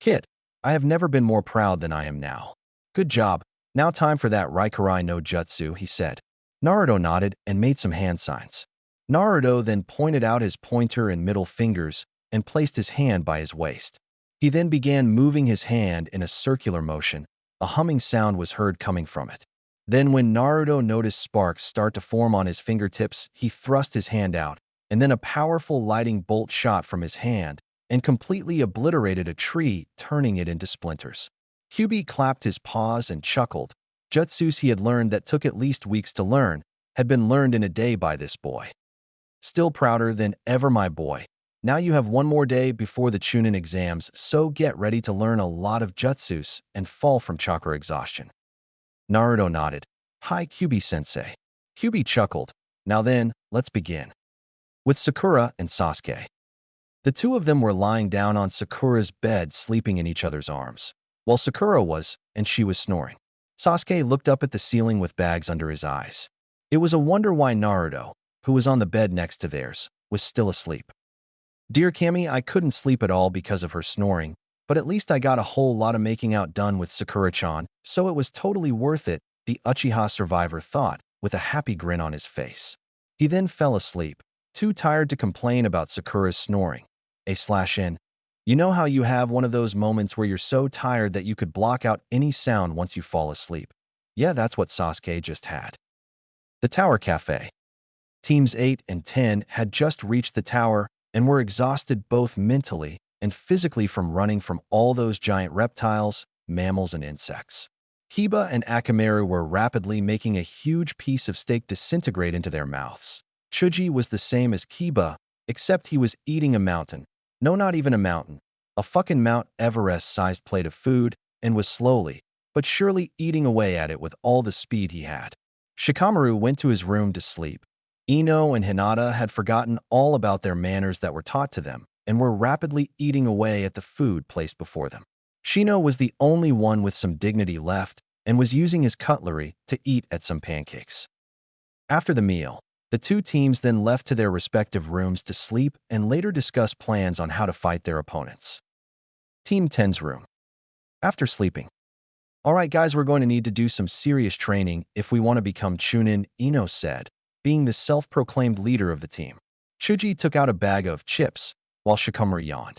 Kid, I have never been more proud than I am now. Good job. Now time for that Raikurai no Jutsu, he said. Naruto nodded and made some hand signs. Naruto then pointed out his pointer and middle fingers and placed his hand by his waist. He then began moving his hand in a circular motion. A humming sound was heard coming from it. Then when Naruto noticed sparks start to form on his fingertips, he thrust his hand out, and then a powerful lightning bolt shot from his hand and completely obliterated a tree, turning it into splinters. QB clapped his paws and chuckled. Jutsus he had learned that took at least weeks to learn had been learned in a day by this boy. Still prouder than ever, my boy. Now you have one more day before the Chunin exams, so get ready to learn a lot of Jutsus and fall from chakra exhaustion. Naruto nodded. Hi, QB-sensei. QB chuckled. Now then, let's begin. With Sakura and Sasuke. The two of them were lying down on Sakura's bed, sleeping in each other's arms, while Sakura was, and she was snoring. Sasuke looked up at the ceiling with bags under his eyes. It was a wonder why Naruto, who was on the bed next to theirs, was still asleep. Dear Kami, I couldn't sleep at all because of her snoring, but at least I got a whole lot of making out done with Sakura-chan, so it was totally worth it, the Uchiha survivor thought, with a happy grin on his face. He then fell asleep, too tired to complain about Sakura's snoring. A/N. You know how you have one of those moments where you're so tired that you could block out any sound once you fall asleep? Yeah, that's what Sasuke just had. The Tower Cafe. Teams 8 and 10 had just reached the tower and were exhausted both mentally and physically from running from all those giant reptiles, mammals, and insects. Kiba and Akamaru were rapidly making a huge piece of steak disintegrate into their mouths. Chuji was the same as Kiba, except he was eating a mountain. No, not even a mountain. A fucking Mount Everest-sized plate of food, and was slowly, but surely eating away at it with all the speed he had. Shikamaru went to his room to sleep. Ino and Hinata had forgotten all about their manners that were taught to them, and were rapidly eating away at the food placed before them. Shino was the only one with some dignity left, and was using his cutlery to eat at some pancakes. After the meal, the two teams then left to their respective rooms to sleep and later discuss plans on how to fight their opponents. Team 10's room. After sleeping. Alright guys, we're going to need to do some serious training if we want to become Chunin, Ino said, being the self-proclaimed leader of the team. Chuji took out a bag of chips, while Shikamaru yawned.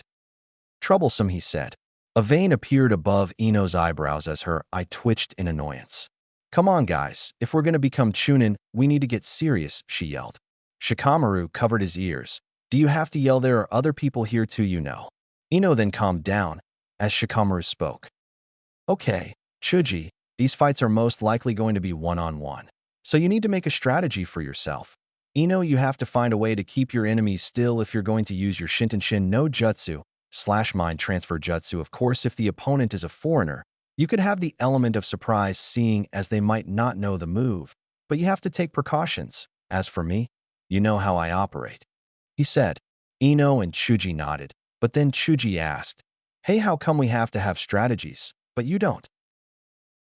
Troublesome, he said. A vein appeared above Ino's eyebrows as her eye twitched in annoyance. Come on, guys. If we're going to become Chunin, we need to get serious, she yelled. Shikamaru covered his ears. Do you have to yell? There are other people here too, you know. Ino then calmed down as Shikamaru spoke. Okay, Chuji, these fights are most likely going to be one-on-one. So you need to make a strategy for yourself. Ino, you have to find a way to keep your enemies still if you're going to use your Shintenshin no Jutsu / mind transfer jutsu. Of course, if the opponent is a foreigner, you could have the element of surprise seeing as they might not know the move, but you have to take precautions. As for me, you know how I operate, he said. Ino and Chuji nodded, but then Chuji asked, hey, how come we have to have strategies, but you don't?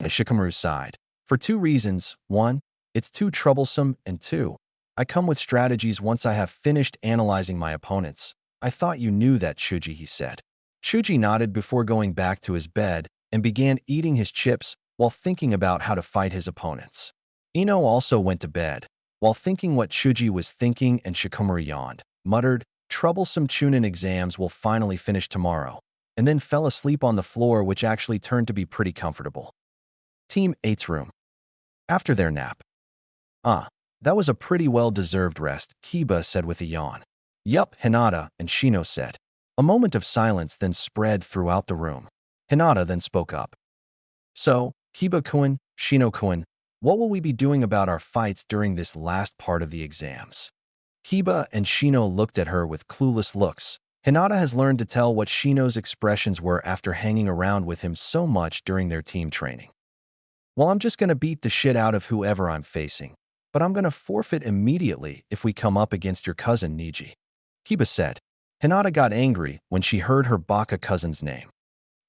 Shikamaru sighed. For two reasons. One, it's too troublesome, and two, I come with strategies once I have finished analyzing my opponents. I thought you knew that, Chuji, he said. Chuji nodded before going back to his bed and began eating his chips while thinking about how to fight his opponents. Ino also went to bed, while thinking what Chuji was thinking, and Shikamaru yawned, muttered, troublesome Chunin exams will finally finish tomorrow, and then fell asleep on the floor, which actually turned to be pretty comfortable. Team 8's room. After their nap. That was a pretty well-deserved rest, Kiba said with a yawn. Yup, Hinata and Shino said. A moment of silence then spread throughout the room. Hinata then spoke up. So, Kiba-kun, Shino-kun, What will we be doing about our fights during this last part of the exams? Kiba and Shino looked at her with clueless looks. Hinata has learned to tell what Shino's expressions were after hanging around with him so much during their team training. Well, I'm just gonna beat the shit out of whoever I'm facing, but I'm gonna forfeit immediately if we come up against your cousin Niji. Kiba said. Hinata got angry when she heard her Baka cousin's name.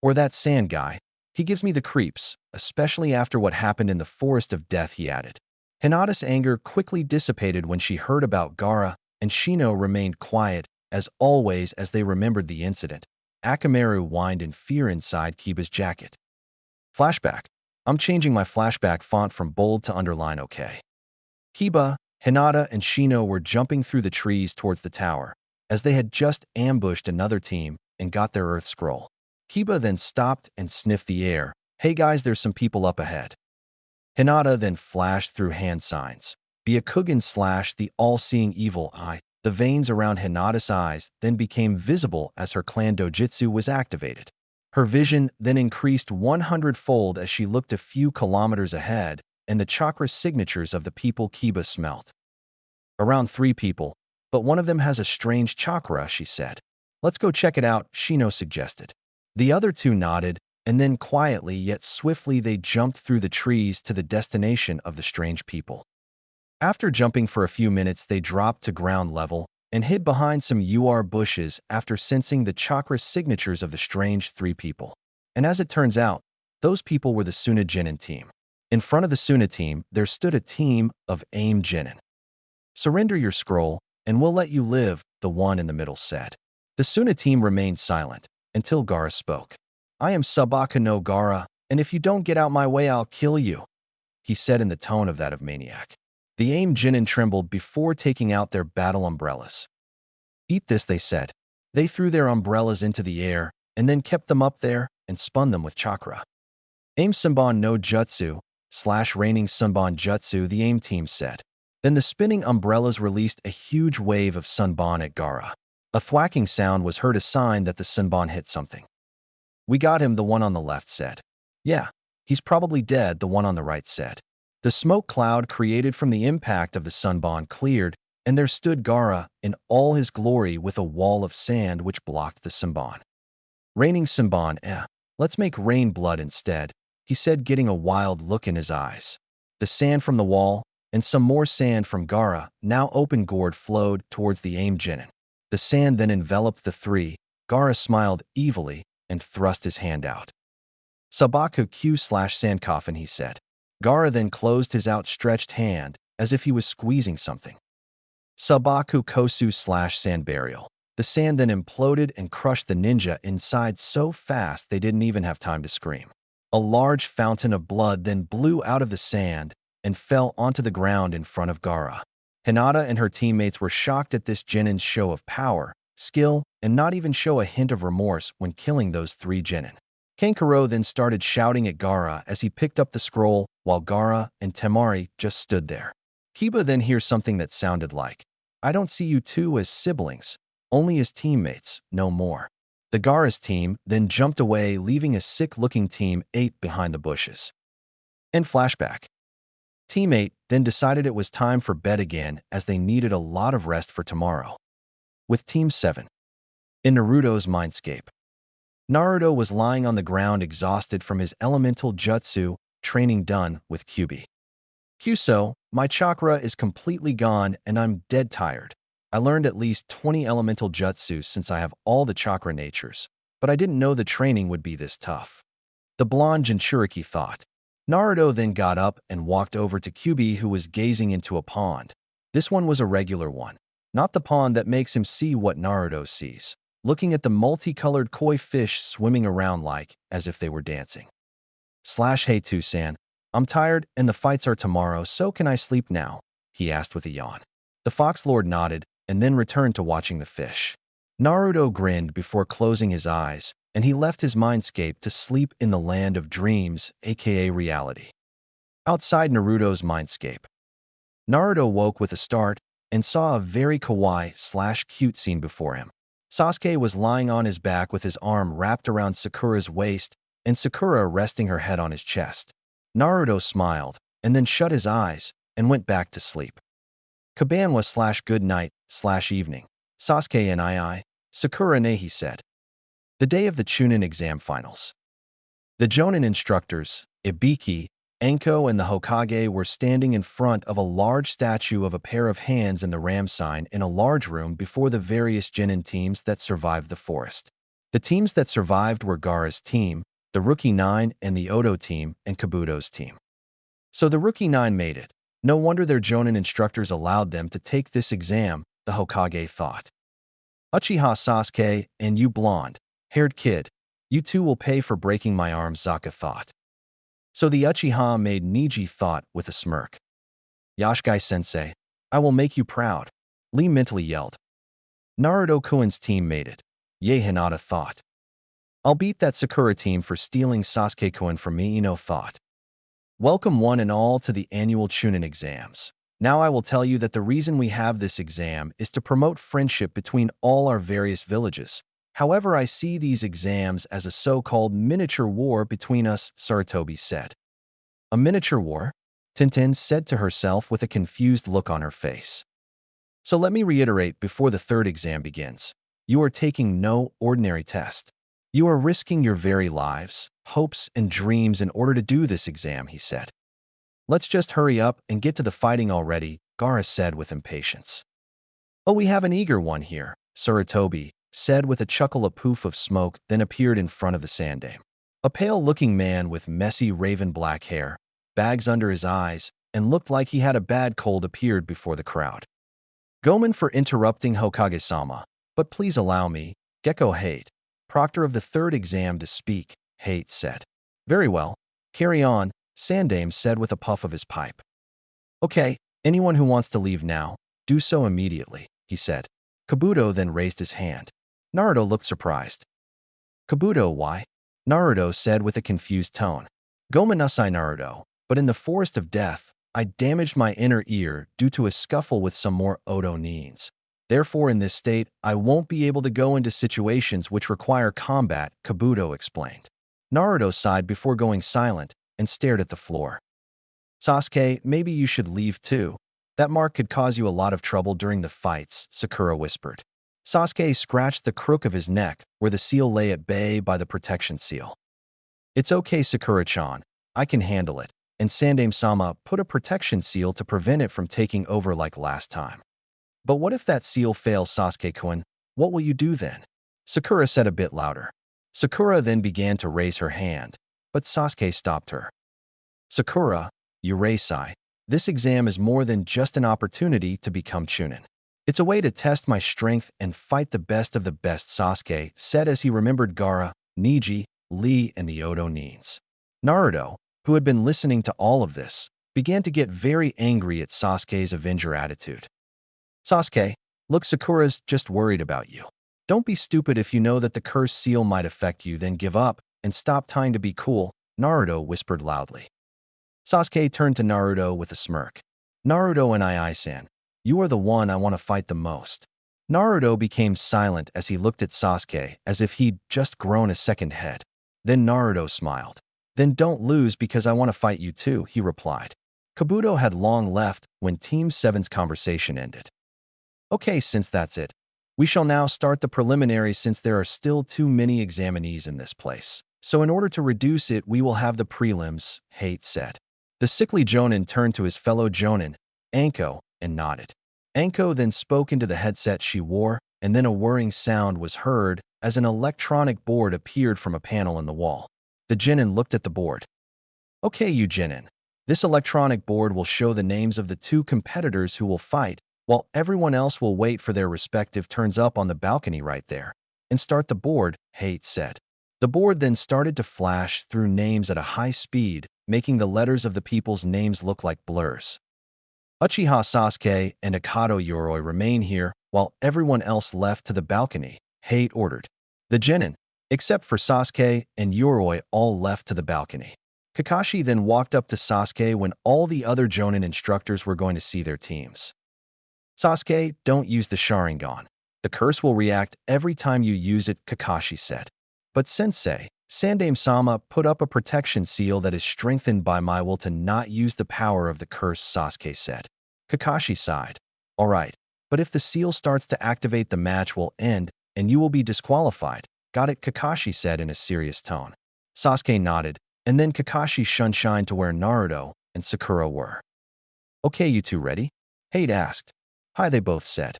Or that sand guy. He gives me the creeps, especially after what happened in the Forest of Death, he added. Hinata's anger quickly dissipated when she heard about Gaara, and Shino remained quiet, as always, as they remembered the incident. Akamaru whined in fear inside Kiba's jacket. Flashback. I'm changing my flashback font from bold to underline, okay? Kiba, Hinata, and Shino were jumping through the trees towards the tower, as they had just ambushed another team and got their Earth Scroll. Kiba then stopped and sniffed the air. Hey guys, there's some people up ahead. Hinata then flashed through hand signs. Byakugan / the all-seeing evil eye. The veins around Hinata's eyes then became visible as her clan dojutsu was activated. Her vision then increased 100-fold as she looked a few kilometers ahead, and the chakra signatures of the people Kiba smelt. Around 3 people, but one of them has a strange chakra, she said. Let's go check it out, Shino suggested. The other 2 nodded, and then quietly yet swiftly they jumped through the trees to the destination of the strange people. After jumping for a few minutes, they dropped to ground level and hid behind some bushes after sensing the chakra signatures of the strange 3 people. And as it turns out, those people were the Suna Genin team. In front of the Suna team, there stood a team of AIM Genin. Surrender your scroll, and we'll let you live, the one in the middle said. The Suna team remained silent until Gaara spoke. I am Sabaka no Gaara, and if you don't get out my way, I'll kill you, he said in the tone of that of maniac. The AIM Genin trembled before taking out their battle umbrellas. Eat this, they said. They threw their umbrellas into the air and then kept them up there and spun them with chakra. AIM Sunban no Jutsu / Raining Sunban Jutsu, the AIM team said. Then the spinning umbrellas released a huge wave of Sunban at Gaara. A thwacking sound was heard, a sign that the Sunban hit something. We got him, the one on the left said. Yeah, he's probably dead, the one on the right said. The smoke cloud created from the impact of the Sunban cleared, and there stood Gaara in all his glory with a wall of sand which blocked the Sunban. Raining Sunban, let's make rain blood instead, he said, getting a wild look in his eyes. The sand from the wall, and some more sand from Gaara, now open gourd, flowed towards the AIM Genin. The sand then enveloped the 3. Gaara smiled evilly and thrust his hand out. Sabaku Q / sand coffin, he said. Gaara then closed his outstretched hand as if he was squeezing something. Sabaku Kosu / sand burial. The sand then imploded and crushed the ninja inside so fast they didn't even have time to scream. A large fountain of blood then blew out of the sand and fell onto the ground in front of Gaara. Hinata and her teammates were shocked at this Genin's show of power, skill, and not even show a hint of remorse when killing those 3 Genin. Kankuro then started shouting at Gaara as he picked up the scroll, while Gaara and Temari just stood there. Kiba then hears something that sounded like, I don't see you 2 as siblings, only as teammates, no more. The Gaara's team then jumped away, leaving a sick-looking Team 8 behind the bushes. In flashback, Team 8 then decided it was time for bed again as they needed a lot of rest for tomorrow. With Team 7. In Naruto's mindscape, Naruto was lying on the ground exhausted from his elemental jutsu training done with Kyuubi. Kyuso, my chakra is completely gone and I'm dead tired. I learned at least 20 elemental jutsu since I have all the chakra natures, but I didn't know the training would be this tough. The blonde Jinchuriki thought. Naruto then got up and walked over to Kyuubi, who was gazing into a pond. This one was a regular one, not the pond that makes him see what Naruto sees, looking at the multicolored koi fish swimming around like as if they were dancing. Hey Tusan, I'm tired and the fights are tomorrow, so can I sleep now? He asked with a yawn. The Fox Lord nodded and then returned to watching the fish. Naruto grinned before closing his eyes, and he left his mindscape to sleep in the land of dreams, aka reality. Outside Naruto's mindscape, Naruto woke with a start and saw a very kawaii / cute scene before him. Sasuke was lying on his back with his arm wrapped around Sakura's waist and Sakura resting her head on his chest. Naruto smiled and then shut his eyes and went back to sleep. Kabanwa/good night/evening. Sasuke and Sakura Nehi said. The day of the Chunin exam finals. The Jonin instructors, Ibiki, Anko, and the Hokage were standing in front of a large statue of a pair of hands in the ram sign in a large room before the various Genin teams that survived the forest. The teams that survived were Gaara's team, the Rookie 9, and the Odo team, and Kabuto's team. So the Rookie 9 made it. No wonder their Jonin instructors allowed them to take this exam, the Hokage thought. Uchiha Sasuke, and you blonde-haired kid, you two will pay for breaking my arms, Zaka thought. So the Uchiha made Niji thought with a smirk. Yashgai-sensei, I will make you proud, Lee mentally yelled. Naruto-kun's team made it, Ye Hinata thought. I'll beat that Sakura team for stealing Sasuke-kun from me, Ino thought. Welcome one and all to the annual Chunin exams. Now I will tell you that the reason we have this exam is to promote friendship between all our various villages. However, I see these exams as a so-called miniature war between us, Sarutobi said. A miniature war? Tintin said to herself with a confused look on her face. So let me reiterate before the third exam begins. You are taking no ordinary test. You are risking your very lives, hopes, and dreams in order to do this exam, he said. Let's just hurry up and get to the fighting already, Gaara said with impatience. Oh, we have an eager one here, Sarutobi said with a chuckle. A poof of smoke then appeared in front of the Sandame. A pale-looking man with messy raven-black hair, bags under his eyes, and looked like he had a bad cold appeared before the crowd. Gomen for interrupting Hokage-sama, but please allow me, Gecko Hate, proctor of the third exam, to speak, Hate said. Very well, carry on, Sandame said with a puff of his pipe. Okay, anyone who wants to leave now, do so immediately, he said. Kabuto then raised his hand. Naruto looked surprised. Kabuto, why? Naruto said with a confused tone. Gomen usai Naruto, but in the forest of death, I damaged my inner ear due to a scuffle with some more Odo Nins. Therefore, in this state, I won't be able to go into situations which require combat, Kabuto explained. Naruto sighed before going silent and stared at the floor. Sasuke, maybe you should leave too. That mark could cause you a lot of trouble during the fights, Sakura whispered. Sasuke scratched the crook of his neck where the seal lay at bay by the protection seal. It's okay, Sakura-chan. I can handle it. And Sandame-sama put a protection seal to prevent it from taking over like last time. But what if that seal fails, Sasuke-kun? What will you do then? Sakura said a bit louder. Sakura then began to raise her hand, but Sasuke stopped her. Sakura, Urasai, this exam is more than just an opportunity to become Chunin. It's a way to test my strength and fight the best of the best, Sasuke said as he remembered Gaara, Niji, Lee, and the Odo Nins. Naruto, who had been listening to all of this, began to get very angry at Sasuke's Avenger attitude. Sasuke, look, Sakura's just worried about you. Don't be stupid. If you know that the cursed seal might affect you, then give up and stop trying to be cool, Naruto whispered loudly. Sasuke turned to Naruto with a smirk. Naruto and I-san, you are the one I want to fight the most. Naruto became silent as he looked at Sasuke as if he'd just grown a second head. Then Naruto smiled. Then don't lose because I want to fight you too, he replied. Kabuto had long left when Team 7's conversation ended. Okay, since that's it, we shall now start the preliminaries since there are still too many examinees in this place. So in order to reduce it, we will have the prelims, Hate said. The sickly Jonin turned to his fellow Jonin, Anko, and nodded. Anko then spoke into the headset she wore, and then a whirring sound was heard as an electronic board appeared from a panel in the wall. The Genin looked at the board. Okay, you Genin. This electronic board will show the names of the two competitors who will fight, while everyone else will wait for their respective turns up on the balcony right there. And start the board, Hate said. The board then started to flash through names at a high speed, making the letters of the people's names look like blurs. Uchiha Sasuke and Akado Yoroi remain here, while everyone else left to the balcony, Hate ordered. The Genin, except for Sasuke and Yoroi, all left to the balcony. Kakashi then walked up to Sasuke when all the other Jonin instructors were going to see their teams. Sasuke, don't use the Sharingan. The curse will react every time you use it, Kakashi said. But Sensei, Sandaime-sama put up a protection seal that is strengthened by my will to not use the power of the curse, Sasuke said. Kakashi sighed. Alright, but if the seal starts to activate, the match will end and you will be disqualified. Got it, Kakashi said in a serious tone. Sasuke nodded, and then Kakashi shined to where Naruto and Sakura were. Okay, you two ready? Hate asked. Hi, they both said.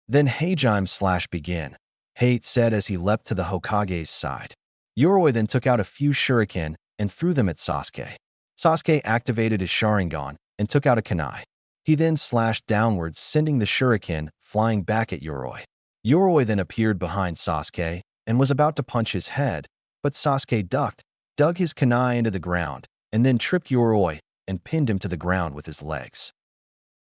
Then Hajime/begin, Hate said as he leapt to the Hokage's side. Yoroi then took out a few shuriken and threw them at Sasuke. Sasuke activated his Sharingan and took out a kunai. He then slashed downwards, sending the shuriken flying back at Yoroi. Yoroi then appeared behind Sasuke and was about to punch his head, but Sasuke ducked, dug his kunai into the ground, and then tripped Yoroi and pinned him to the ground with his legs.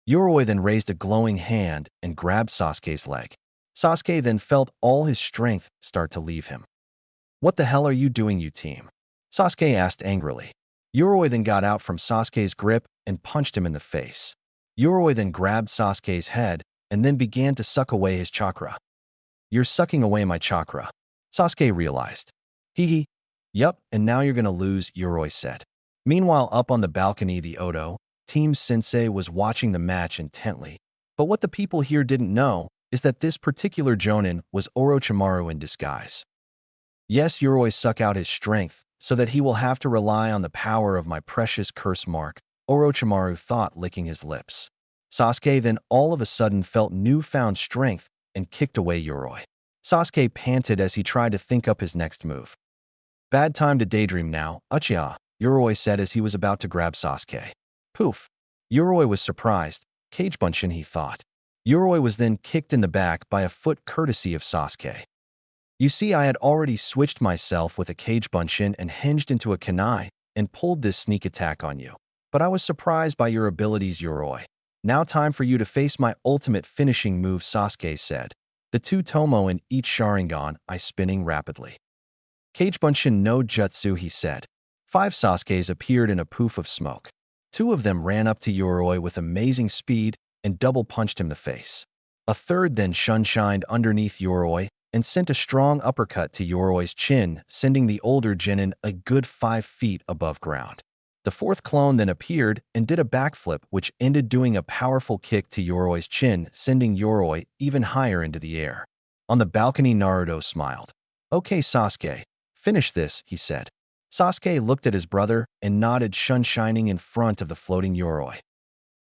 Yoroi then raised a glowing hand and grabbed Sasuke's leg. Sasuke then felt all his strength start to leave him. What the hell are you doing, you team? Sasuke asked angrily. Yoroi then got out from Sasuke's grip and punched him in the face. Yoroi then grabbed Sasuke's head and then began to suck away his chakra. You're sucking away my chakra, Sasuke realized. Hee hee. Yup, and now you're gonna lose, Yoroi said. Meanwhile, up on the balcony, the Odo Team Sensei was watching the match intently. But what the people here didn't know is that this particular Jonin was Orochimaru in disguise. Yes, Yoroi suck out his strength, so that he will have to rely on the power of my precious curse mark, Orochimaru thought, licking his lips. Sasuke then all of a sudden felt newfound strength and kicked away Yoroi. Sasuke panted as he tried to think up his next move. Bad time to daydream now, Uchiha, Yoroi said as he was about to grab Sasuke. Poof. Yoroi was surprised. Cage bunshin, he thought. Yoroi was then kicked in the back by a foot courtesy of Sasuke. You see, I had already switched myself with a cage bunshin and hinged into a kunai and pulled this sneak attack on you. But I was surprised by your abilities, Yoroi. Now time for you to face my ultimate finishing move, Sasuke said. The two Tomo in each Sharingan, I spinning rapidly. Cage bunshin no jutsu, he said. 5 Sasukes appeared in a poof of smoke. 2 of them ran up to Yoroi with amazing speed and double punched him in the face. A third then shined underneath Yoroi and sent a strong uppercut to Yoroi's chin, sending the older genin a good 5 feet above ground. The 4th clone then appeared and did a backflip, which ended doing a powerful kick to Yoroi's chin, sending Yoroi even higher into the air. On the balcony, Naruto smiled. Okay, Sasuke, finish this, he said. Sasuke looked at his brother and nodded, shining in front of the floating Yoroi.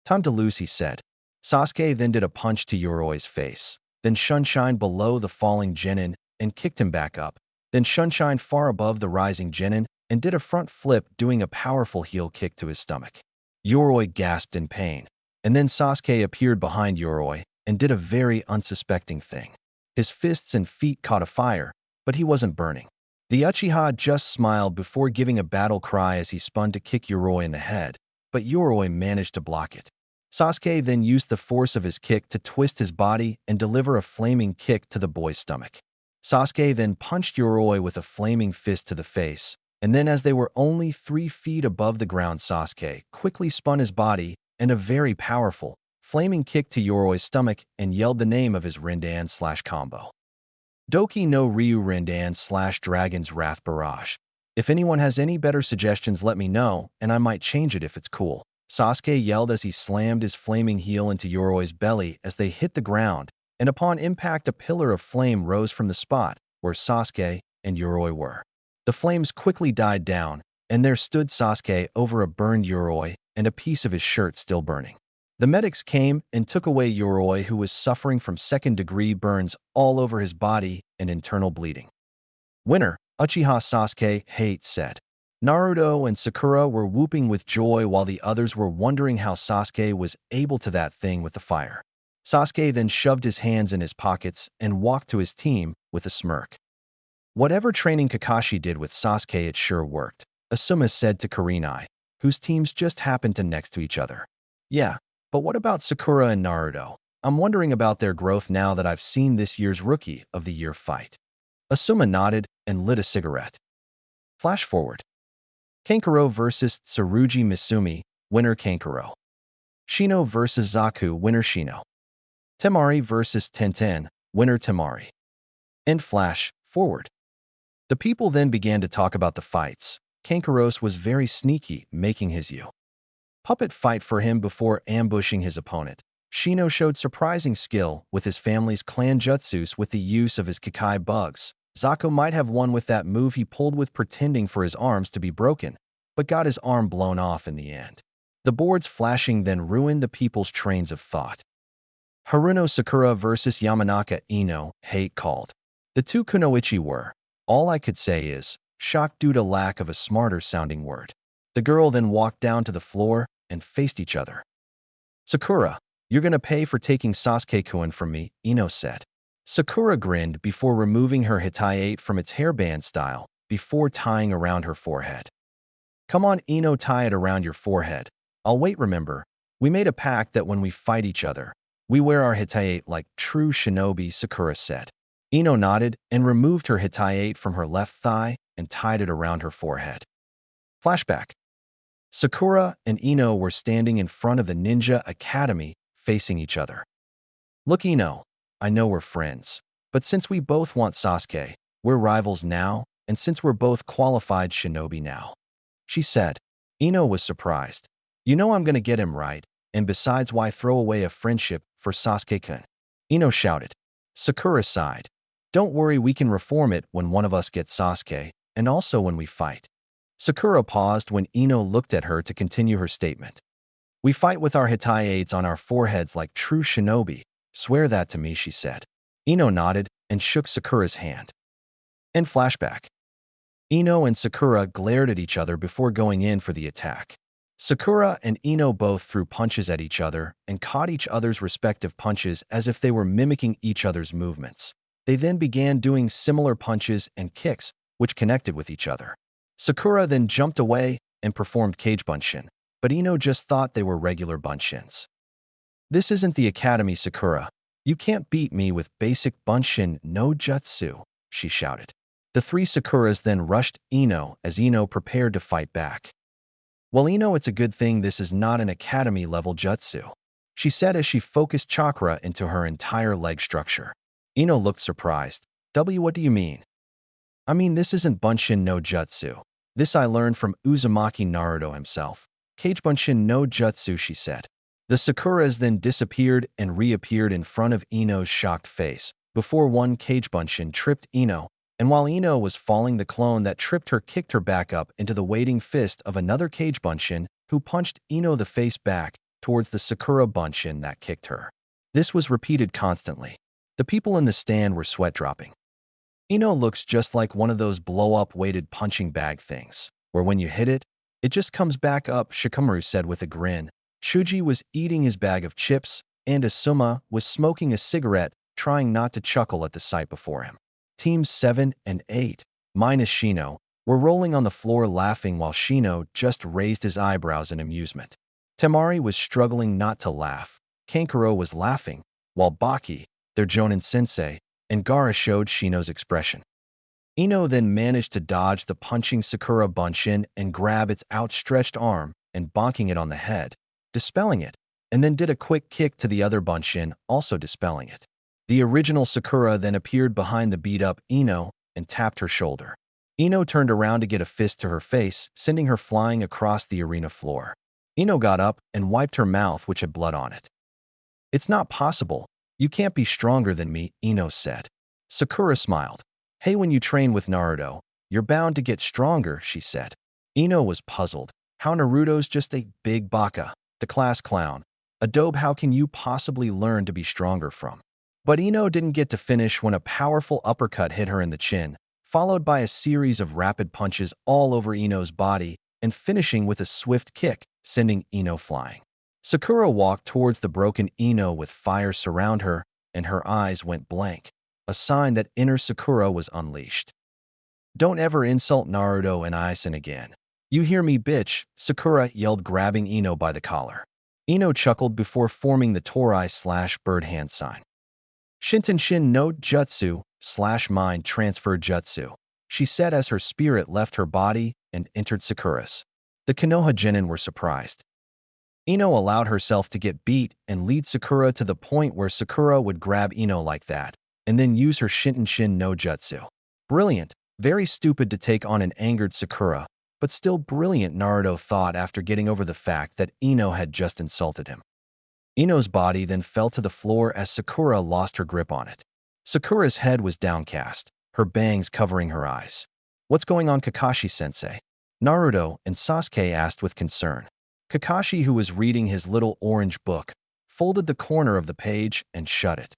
Time to lose, he said. Sasuke then did a punch to Yoroi's face, then shined below the falling genin and kicked him back up, then shined far above the rising genin and did a front flip, doing a powerful heel kick to his stomach. Yoroi gasped in pain, and then Sasuke appeared behind Yoroi and did a very unsuspecting thing. His fists and feet caught afire, but he wasn't burning. The Uchiha just smiled before giving a battle cry as he spun to kick Yoroi in the head, but Yoroi managed to block it. Sasuke then used the force of his kick to twist his body and deliver a flaming kick to the boy's stomach. Sasuke then punched Yoroi with a flaming fist to the face, and then as they were only 3 feet above the ground, Sasuke quickly spun his body and a very powerful, flaming kick to Yoroi's stomach and yelled the name of his Rindan/combo. Doki no Ryu Rindan/Dragon's Wrath Barrage. If anyone has any better suggestions, let me know, and I might change it if it's cool. Sasuke yelled as he slammed his flaming heel into Yoroi's belly as they hit the ground, and upon impact a pillar of flame rose from the spot where Sasuke and Yoroi were. The flames quickly died down, and there stood Sasuke over a burned Yoroi and a piece of his shirt still burning. The medics came and took away Yoroi, who was suffering from 2nd-degree burns all over his body and internal bleeding. Winner, Uchiha Sasuke, Hate said. Naruto and Sakura were whooping with joy while the others were wondering how Sasuke was able to that thing with the fire. Sasuke then shoved his hands in his pockets and walked to his team with a smirk. Whatever training Kakashi did with Sasuke, it sure worked, Asuma said to Kurenai, whose teams just happened to next to each other. Yeah, but what about Sakura and Naruto? I'm wondering about their growth now that I've seen this year's Rookie of the Year fight. Asuma nodded and lit a cigarette. Flash forward. Kankuro vs. Tsurugi Misumi, winner Kankuro. Shino vs. Zaku, winner Shino. Temari vs. Tenten, winner Temari. End flash forward. The people then began to talk about the fights. Kankaros was very sneaky, making his puppet fight for him before ambushing his opponent. Shino showed surprising skill with his family's clan Jutsus with the use of his Kakai bugs. Zako might have won with that move he pulled with pretending for his arms to be broken, but got his arm blown off in the end. The boards flashing then ruined the people's trains of thought. Haruno Sakura versus Yamanaka Ino, hate called. The two kunoichi were, all I could say is, shocked due to lack of a smarter sounding word. The girl then walked down to the floor and faced each other. Sakura, you're gonna pay for taking Sasuke-kun from me, Ino said. Sakura grinned before removing her hitayate from its hairband style, before tying around her forehead. Come on, Ino, tie it around your forehead. I'll wait, remember. We made a pact that when we fight each other, we wear our hitayate like true shinobi, Sakura said. Ino nodded and removed her hitayate from her left thigh and tied it around her forehead. Flashback. Sakura and Ino were standing in front of the Ninja Academy, facing each other. Look, Ino, I know we're friends, but since we both want Sasuke, we're rivals now, and since we're both qualified shinobi now, she said. Ino was surprised. You know I'm gonna get him right, and besides, why throw away a friendship for Sasuke-kun? Ino shouted. Sakura sighed. Don't worry, we can reform it when one of us gets Sasuke, and also when we fight. Sakura paused when Ino looked at her to continue her statement. We fight with our hitayates on our foreheads like true shinobi. Swear that to me, she said. Ino nodded and shook Sakura's hand. End flashback. Ino and Sakura glared at each other before going in for the attack. Sakura and Ino both threw punches at each other and caught each other's respective punches as if they were mimicking each other's movements. They then began doing similar punches and kicks, which connected with each other. Sakura then jumped away and performed cage bunshin, but Ino just thought they were regular bunshins. This isn't the academy, Sakura. You can't beat me with basic bunshin no jutsu, she shouted. The three Sakuras then rushed Ino as Ino prepared to fight back. Well, Ino, it's a good thing this is not an academy-level jutsu, she said as she focused chakra into her entire leg structure. Ino looked surprised. What do you mean? I mean, this isn't bunshin no jutsu. This I learned from Uzumaki Naruto himself. Cage bunshin no jutsu, she said. The Sakuras then disappeared and reappeared in front of Ino's shocked face, before one cage bunshin tripped Ino, and while Ino was falling, the clone that tripped her kicked her back up into the waiting fist of another cage bunshin, who punched Ino the face back towards the Sakura bunshin that kicked her. This was repeated constantly. The people in the stand were sweat dropping. Ino looks just like one of those blow-up weighted punching bag things, where when you hit it, it just comes back up, Shikamaru said with a grin. Shuji was eating his bag of chips, and Asuma was smoking a cigarette, trying not to chuckle at the sight before him. Teams 7 and 8, minus Shino, were rolling on the floor laughing while Shino just raised his eyebrows in amusement. Temari was struggling not to laugh. Kankuro was laughing, while Baki, their Jonin sensei, and Gaara showed Shino's expression. Ino then managed to dodge the punching Sakura bunshin and grab its outstretched arm and bonking it on the head, dispelling it, and then did a quick kick to the other bunshin, also dispelling it. The original Sakura then appeared behind the beat-up Ino and tapped her shoulder. Ino turned around to get a fist to her face, sending her flying across the arena floor. Ino got up and wiped her mouth, which had blood on it. It's not possible. You can't be stronger than me, Ino said. Sakura smiled. Hey, when you train with Naruto, you're bound to get stronger, she said. Ino was puzzled. How Naruto's just a big baka, the class clown. Adobe, how can you possibly learn to be stronger from? But Ino didn't get to finish when a powerful uppercut hit her in the chin, followed by a series of rapid punches all over Ino's body and finishing with a swift kick, sending Ino flying. Sakura walked towards the broken Ino with fire surround her, and her eyes went blank, a sign that inner Sakura was unleashed. Don't ever insult Naruto and Aizen again. You hear me, bitch, Sakura yelled, grabbing Ino by the collar. Ino chuckled before forming the Torai/bird hand sign. Shintenshin no Jutsu / mind transfer Jutsu, she said as her spirit left her body and entered Sakura's. The Konoha genin were surprised. Ino allowed herself to get beat and lead Sakura to the point where Sakura would grab Ino like that, and then use her Shintenshin no Jutsu. Brilliant, Very stupid to take on an angered Sakura, but still brilliant, Naruto thought after getting over the fact that Ino had just insulted him. Ino's body then fell to the floor as Sakura lost her grip on it. Sakura's head was downcast, her bangs covering her eyes. "What's going on, Kakashi-sensei?" Naruto and Sasuke asked with concern. Kakashi, who was reading his little orange book, folded the corner of the page and shut it.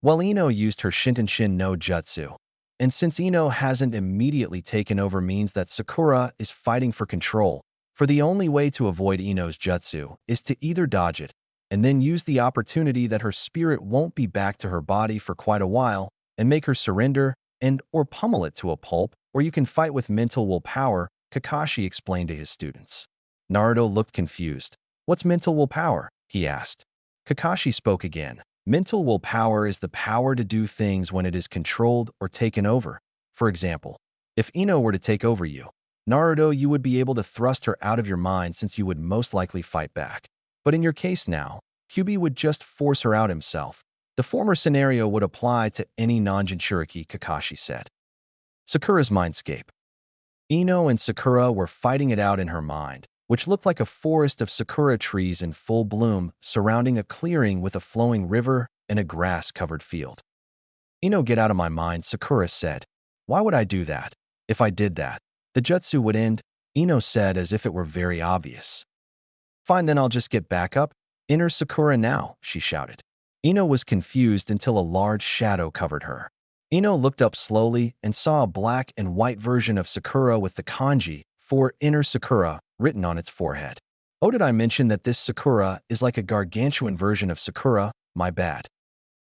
Well, Ino used her Shintenshin no Jutsu, and since Ino hasn't immediately taken over means that Sakura is fighting for control, for the only way to avoid Ino's Jutsu is to either dodge it and then use the opportunity that her spirit won't be back to her body for quite a while and make her surrender and or pummel it to a pulp, or you can fight with mental willpower, Kakashi explained to his students. Naruto looked confused. "What's mental willpower?" he asked. Kakashi spoke again. "Mental willpower is the power to do things when it is controlled or taken over. For example, if Ino were to take over you, Naruto, you would be able to thrust her out of your mind since you would most likely fight back. But in your case now, Kyuubi would just force her out himself. The former scenario would apply to any non-Jinchuriki," Kakashi said. Sakura's mindscape. Ino and Sakura were fighting it out in her mind, which looked like a forest of sakura trees in full bloom surrounding a clearing with a flowing river and a grass-covered field. "Ino, get out of my mind," Sakura said. "Why would I do that? If I did that, the jutsu would end," Ino said as if it were very obvious. "Fine, then I'll just get back up. Enter Sakura now," she shouted. Ino was confused until a large shadow covered her. Ino looked up slowly and saw a black and white version of Sakura with the kanji for "Enter Sakura" written on its forehead. "Oh, did I mention that this Sakura is like a gargantuan version of Sakura? My bad."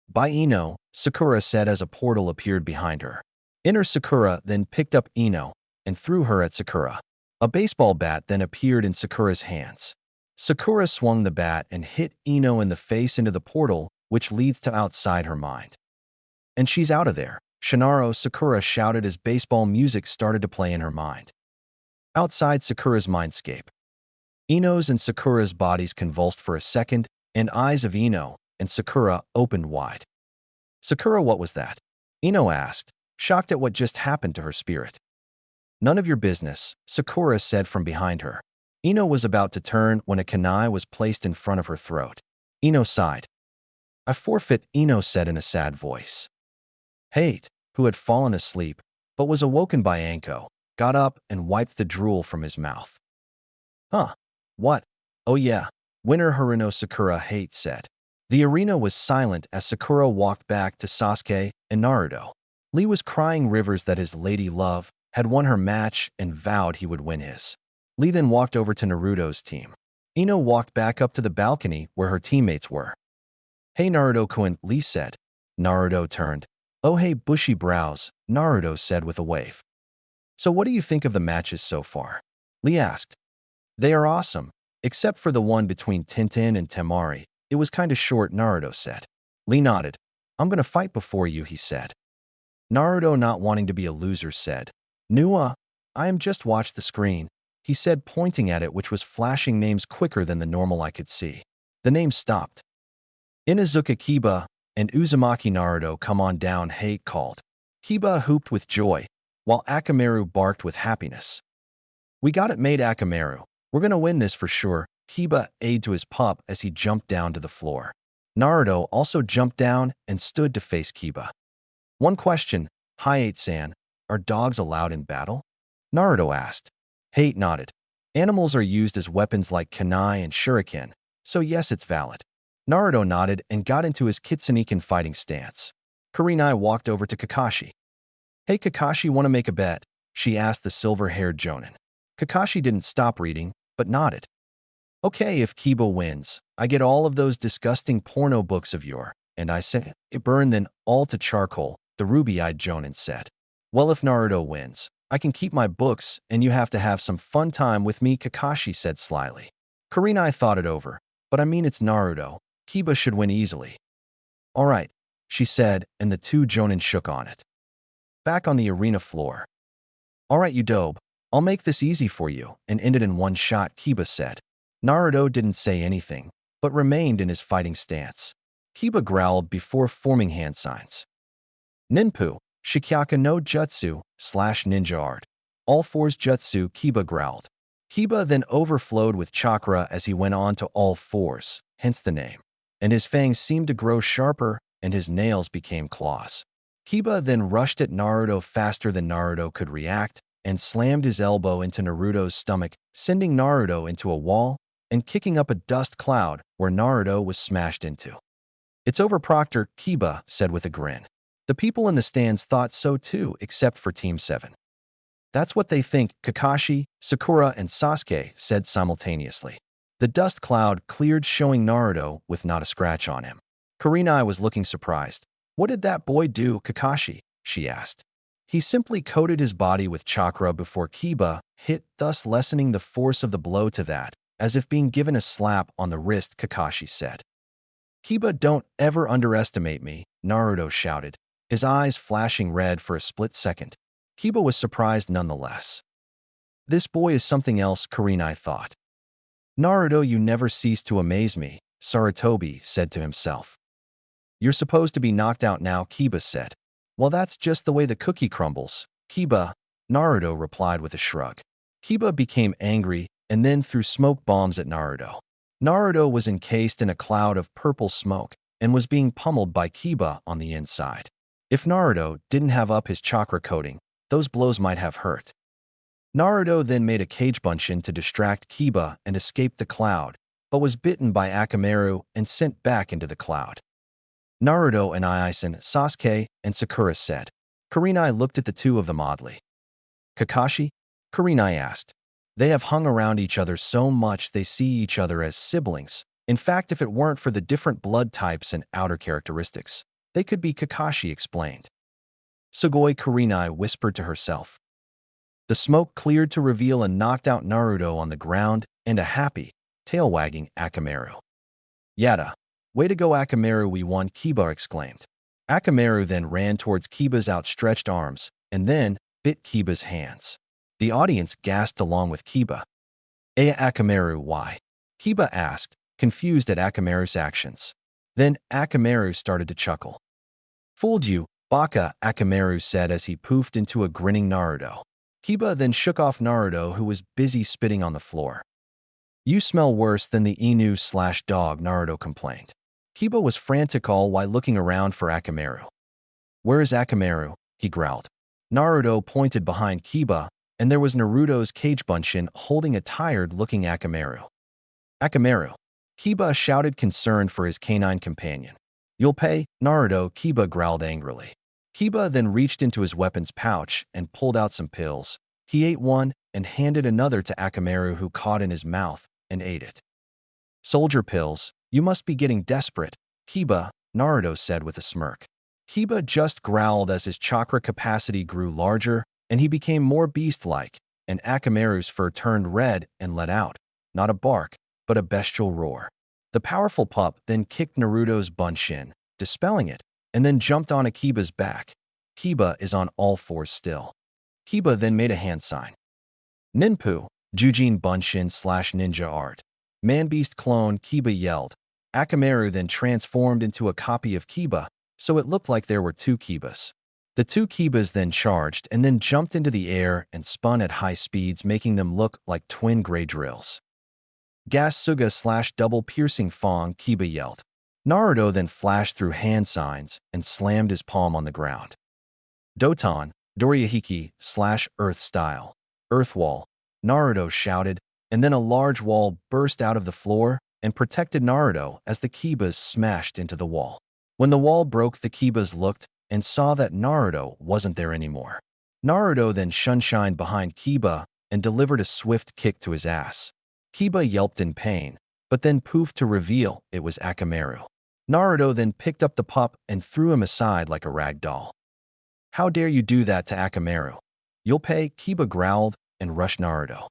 "By Ino," Sakura said as a portal appeared behind her. Enter Sakura then picked up Ino and threw her at Sakura. A baseball bat then appeared in Sakura's hands. Sakura swung the bat and hit Ino in the face into the portal, which leads to outside her mind. "And she's out of there," Shinaro, Sakura shouted as baseball music started to play in her mind. Outside Sakura's mindscape. Ino's and Sakura's bodies convulsed for a second, and eyes of Ino and Sakura opened wide. "Sakura, what was that?" Ino asked, shocked at what just happened to her spirit. "None of your business," Sakura said from behind her. Ino was about to turn when a kunai was placed in front of her throat. Ino sighed. "I forfeit," Ino said in a sad voice. Hate, who had fallen asleep, but was awoken by Anko, got up and wiped the drool from his mouth. "Huh? What? Oh yeah, winner Haruno," Sakura Hate said. The arena was silent as Sakura walked back to Sasuke and Naruto. Lee was crying rivers that his lady love had won her match and vowed he would win his. Lee then walked over to Naruto's team. Ino walked back up to the balcony where her teammates were. "Hey Naruto-kun," Lee said. Naruto turned. "Oh hey, bushy brows," Naruto said with a wave. "So what do you think of the matches so far?" Lee asked. "They are awesome, except for the one between Tintin and Temari. It was kinda short," Naruto said. Lee nodded. "I'm gonna fight before you," he said. Naruto, not wanting to be a loser, said, "Nua, I am just watch the screen," he said, pointing at it, which was flashing names quicker than the normal I could see. The names stopped. "Inazuka Kiba and Uzumaki." "Naruto, come on down," Hate called. Kiba hooped with joy, while Akamaru barked with happiness. "We got it made, Akamaru. We're gonna win this for sure," Kiba aided to his pup as he jumped down to the floor. Naruto also jumped down and stood to face Kiba. "One question, Hayate-san, are dogs allowed in battle?" Naruto asked. Hate nodded. "Animals are used as weapons like kunai and shuriken, so yes, it's valid." Naruto nodded and got into his Kitsuniken fighting stance. Kurenai walked over to Kakashi. "Hey Kakashi, wanna make a bet?" she asked the silver-haired Jonin. Kakashi didn't stop reading, but nodded. "Okay, if Kiba wins, I get all of those disgusting porno books of yours." And I said, "It burn them all to charcoal," the ruby-eyed Jonin said. "Well, if Naruto wins, I can keep my books and you have to have some fun time with me," Kakashi said slyly. Kurenai thought it over. "But I mean, it's Naruto. Kiba should win easily." "All right," she said, and the two Jonin shook on it. Back on the arena floor. "All right, you dobe. I'll make this easy for you and end it in one shot," Kiba said. Naruto didn't say anything, but remained in his fighting stance. Kiba growled before forming hand signs. "Ninpu," Shikyaka no Jutsu slash ninja art. All fours jutsu, Kiba growled. Kiba then overflowed with chakra as he went on to all fours, hence the name. And his fangs seemed to grow sharper, and his nails became claws. Kiba then rushed at Naruto faster than Naruto could react, and slammed his elbow into Naruto's stomach, sending Naruto into a wall and kicking up a dust cloud where Naruto was smashed into. "It's over, Proctor," Kiba said with a grin. The people in the stands thought so too, except for Team 7. "That's what they think," Kakashi, Sakura, and Sasuke said simultaneously. The dust cloud cleared, showing Naruto with not a scratch on him. Kurenai was looking surprised. "What did that boy do, Kakashi?" she asked. "He simply coated his body with chakra before Kiba hit, thus lessening the force of the blow to that, as if being given a slap on the wrist," Kakashi said. "Kiba, don't ever underestimate me," Naruto shouted, his eyes flashing red for a split second. Kiba was surprised nonetheless. "This boy is something else," Kurenai thought. "Naruto, you never cease to amaze me," Sarutobi said to himself. "You're supposed to be knocked out now," Kiba said. "Well, that's just the way the cookie crumbles, Kiba," Naruto replied with a shrug. Kiba became angry and then threw smoke bombs at Naruto. Naruto was encased in a cloud of purple smoke and was being pummeled by Kiba on the inside. If Naruto didn't have up his chakra coating, those blows might have hurt. Naruto then made a cage bunshin to distract Kiba and escape the cloud, but was bitten by Akamaru and sent back into the cloud. Naruto and Aizen, Sasuke, and Sakura said. Kurenai looked at the two of them oddly. "Kakashi?" Kurenai asked. "They have hung around each other so much they see each other as siblings. In fact, if it weren't for the different blood types and outer characteristics, they could be," Kakashi explained. Sugoi, Kurenai whispered to herself. The smoke cleared to reveal a knocked-out Naruto on the ground and a happy, tail-wagging Akamaru. "Yada. Way to go, Akamaru, we won," Kiba exclaimed. Akamaru then ran towards Kiba's outstretched arms and then bit Kiba's hands. The audience gasped along with Kiba. Akamaru, why?" Kiba asked, confused at Akamaru's actions. Then Akamaru started to chuckle. "Fooled you, Baka," Akamaru said as he poofed into a grinning Naruto. Kiba then shook off Naruto, who was busy spitting on the floor. "You smell worse than the Inu/dog," Naruto complained. Kiba was frantic all while looking around for Akamaru. "Where is Akamaru?" he growled. Naruto pointed behind Kiba, and there was Naruto's cage bunshin holding a tired-looking Akamaru. "Akamaru!" Kiba shouted, concerned for his canine companion. "You'll pay, Naruto," Kiba growled angrily. Kiba then reached into his weapons pouch and pulled out some pills. He ate one and handed another to Akamaru, who caught in his mouth and ate it. "Soldier pills, you must be getting desperate, Kiba," Naruto said with a smirk. Kiba just growled as his chakra capacity grew larger and he became more beast-like, and Akamaru's fur turned red and let out, not a bark, but a bestial roar. The powerful pup then kicked Naruto's bunshin, dispelling it, and then jumped on Akiba's back. Kiba is on all fours still. Kiba then made a hand sign. "Ninpu, Jujin bunshin/ninja art. Man-beast clone," Kiba yelled. Akamaru then transformed into a copy of Kiba, so it looked like there were two Kibas. The two Kibas then charged and then jumped into the air and spun at high speeds, making them look like twin gray drills. "Gas Suga/double piercing Fong," Kiba yelled. Naruto then flashed through hand signs and slammed his palm on the ground. "Doton, Dorihiki/Earth style. Earth wall," Naruto shouted, and then a large wall burst out of the floor and protected Naruto as the Kibas smashed into the wall. When the wall broke, the Kibas looked and saw that Naruto wasn't there anymore. Naruto then shunshined behind Kiba and delivered a swift kick to his ass. Kiba yelped in pain, but then poofed to reveal it was Akamaru. Naruto then picked up the pup and threw him aside like a rag doll. "How dare you do that to Akamaru? You'll pay," Kiba growled and rushed Naruto.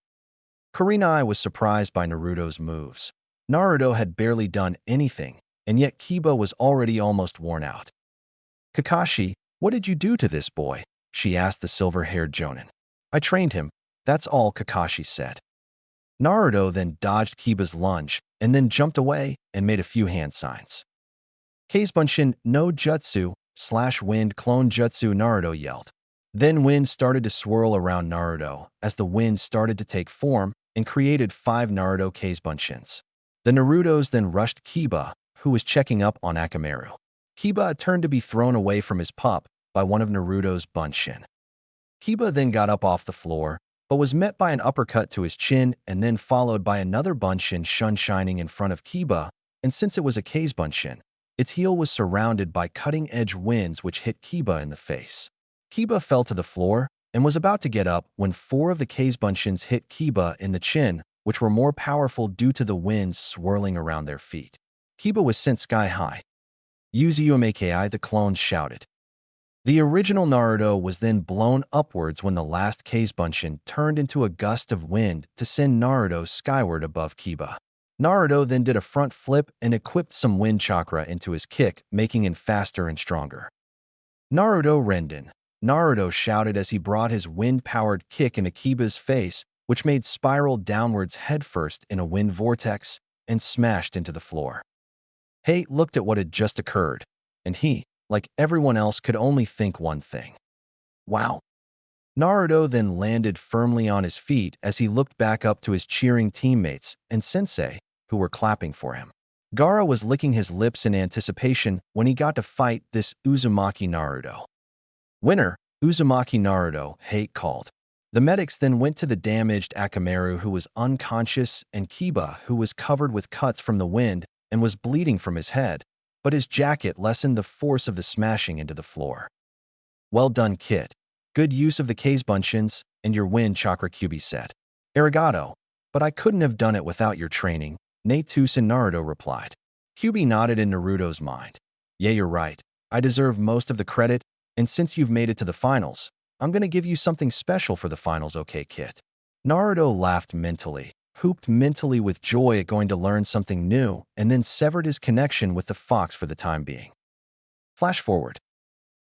Kurenai was surprised by Naruto's moves. Naruto had barely done anything, and yet Kiba was already almost worn out. "Kakashi, what did you do to this boy?" she asked the silver-haired Jonin. "I trained him, that's all," Kakashi said. Naruto then dodged Kiba's lunge and then jumped away and made a few hand signs. "Kei's bunshin no jutsu Jutsu/wind clone jutsu, Naruto yelled. Then wind started to swirl around Naruto as the wind started to take form and created 5 Naruto Kazebunshins. The Narutos then rushed Kiba, who was checking up on Akamaru. Kiba turned to be thrown away from his pup by one of Naruto's Bunshin. Kiba then got up off the floor, but was met by an uppercut to his chin and then followed by another Bunshin shining in front of Kiba, and since it was a Kazebunshin, its heel was surrounded by cutting-edge winds which hit Kiba in the face. Kiba fell to the floor and was about to get up when 4 of the Kazebunshins hit Kiba in the chin, which were more powerful due to the winds swirling around their feet. Kiba was sent sky high. Uzumaki, the clones shouted. The original Naruto was then blown upwards when the last Kazebunshin turned into a gust of wind to send Naruto skyward above Kiba. Naruto then did a front flip and equipped some wind chakra into his kick, making him faster and stronger. Naruto Renden. Naruto shouted as he brought his wind-powered kick into Kiba's face, which made spiral downwards headfirst in a wind vortex and smashed into the floor. Hey looked at what had just occurred, and he, like everyone else, could only think one thing. Wow. Naruto then landed firmly on his feet as he looked back up to his cheering teammates and sensei, who were clapping for him. Gaara was licking his lips in anticipation when he got to fight this Uzumaki Naruto. Winner, Uzumaki Naruto, Hate called. The medics then went to the damaged Akamaru, who was unconscious, and Kiba, who was covered with cuts from the wind and was bleeding from his head, but his jacket lessened the force of the smashing into the floor. Well done, kid. Good use of the Kazebunshins and your wind chakra, Kyuubi said. Arigato, but I couldn't have done it without your training, Naruto and Naruto replied. Kyuubi nodded in Naruto's mind. Yeah, you're right. I deserve most of the credit, and since you've made it to the finals, I'm gonna give you something special for the finals, okay, kid? Naruto laughed mentally, hooped mentally with joy at going to learn something new, and then severed his connection with the fox for the time being. Flash forward.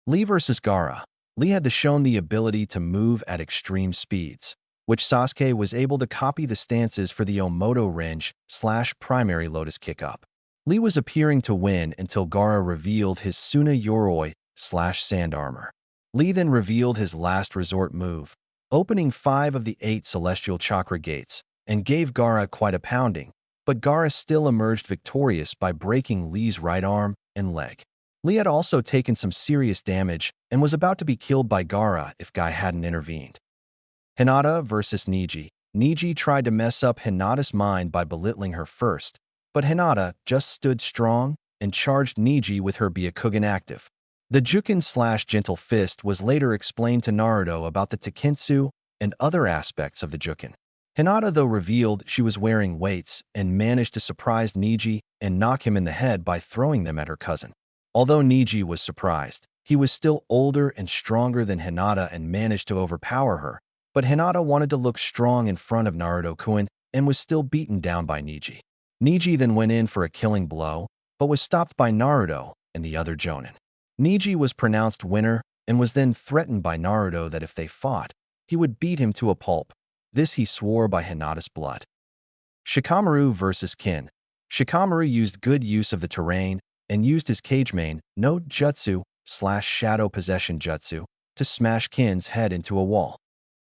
Lee versus Gaara. Lee had shown the ability to move at extreme speeds, which Sasuke was able to copy the stances for the Omoto Range/primary Lotus Kick-Up. Lee was appearing to win until Gaara revealed his Suna Yoroi/Sand Armor. Lee then revealed his last resort move, opening 5 of the 8 Celestial Chakra gates, and gave Gaara quite a pounding, but Gaara still emerged victorious by breaking Lee's right arm and leg. Lee had also taken some serious damage and was about to be killed by Gaara if Guy hadn't intervened. Hinata versus Neji. Neji tried to mess up Hinata's mind by belittling her first, but Hinata just stood strong and charged Neji with her Byakugan active. The Jukin/Gentle Fist was later explained to Naruto about the Tekintsu and other aspects of the Jukin. Hinata, though, revealed she was wearing weights and managed to surprise Neji and knock him in the head by throwing them at her cousin. Although Neji was surprised, he was still older and stronger than Hinata and managed to overpower her, but Hinata wanted to look strong in front of Naruto-kun and was still beaten down by Neji. Neji then went in for a killing blow, but was stopped by Naruto and the other Jonin. Neji was pronounced winner and was then threatened by Naruto that if they fought, he would beat him to a pulp. This he swore by Hinata's blood. Shikamaru versus Kin. Shikamaru used good use of the terrain and used his Kage main no Jutsu/Shadow Possession Jutsu to smash Kin's head into a wall.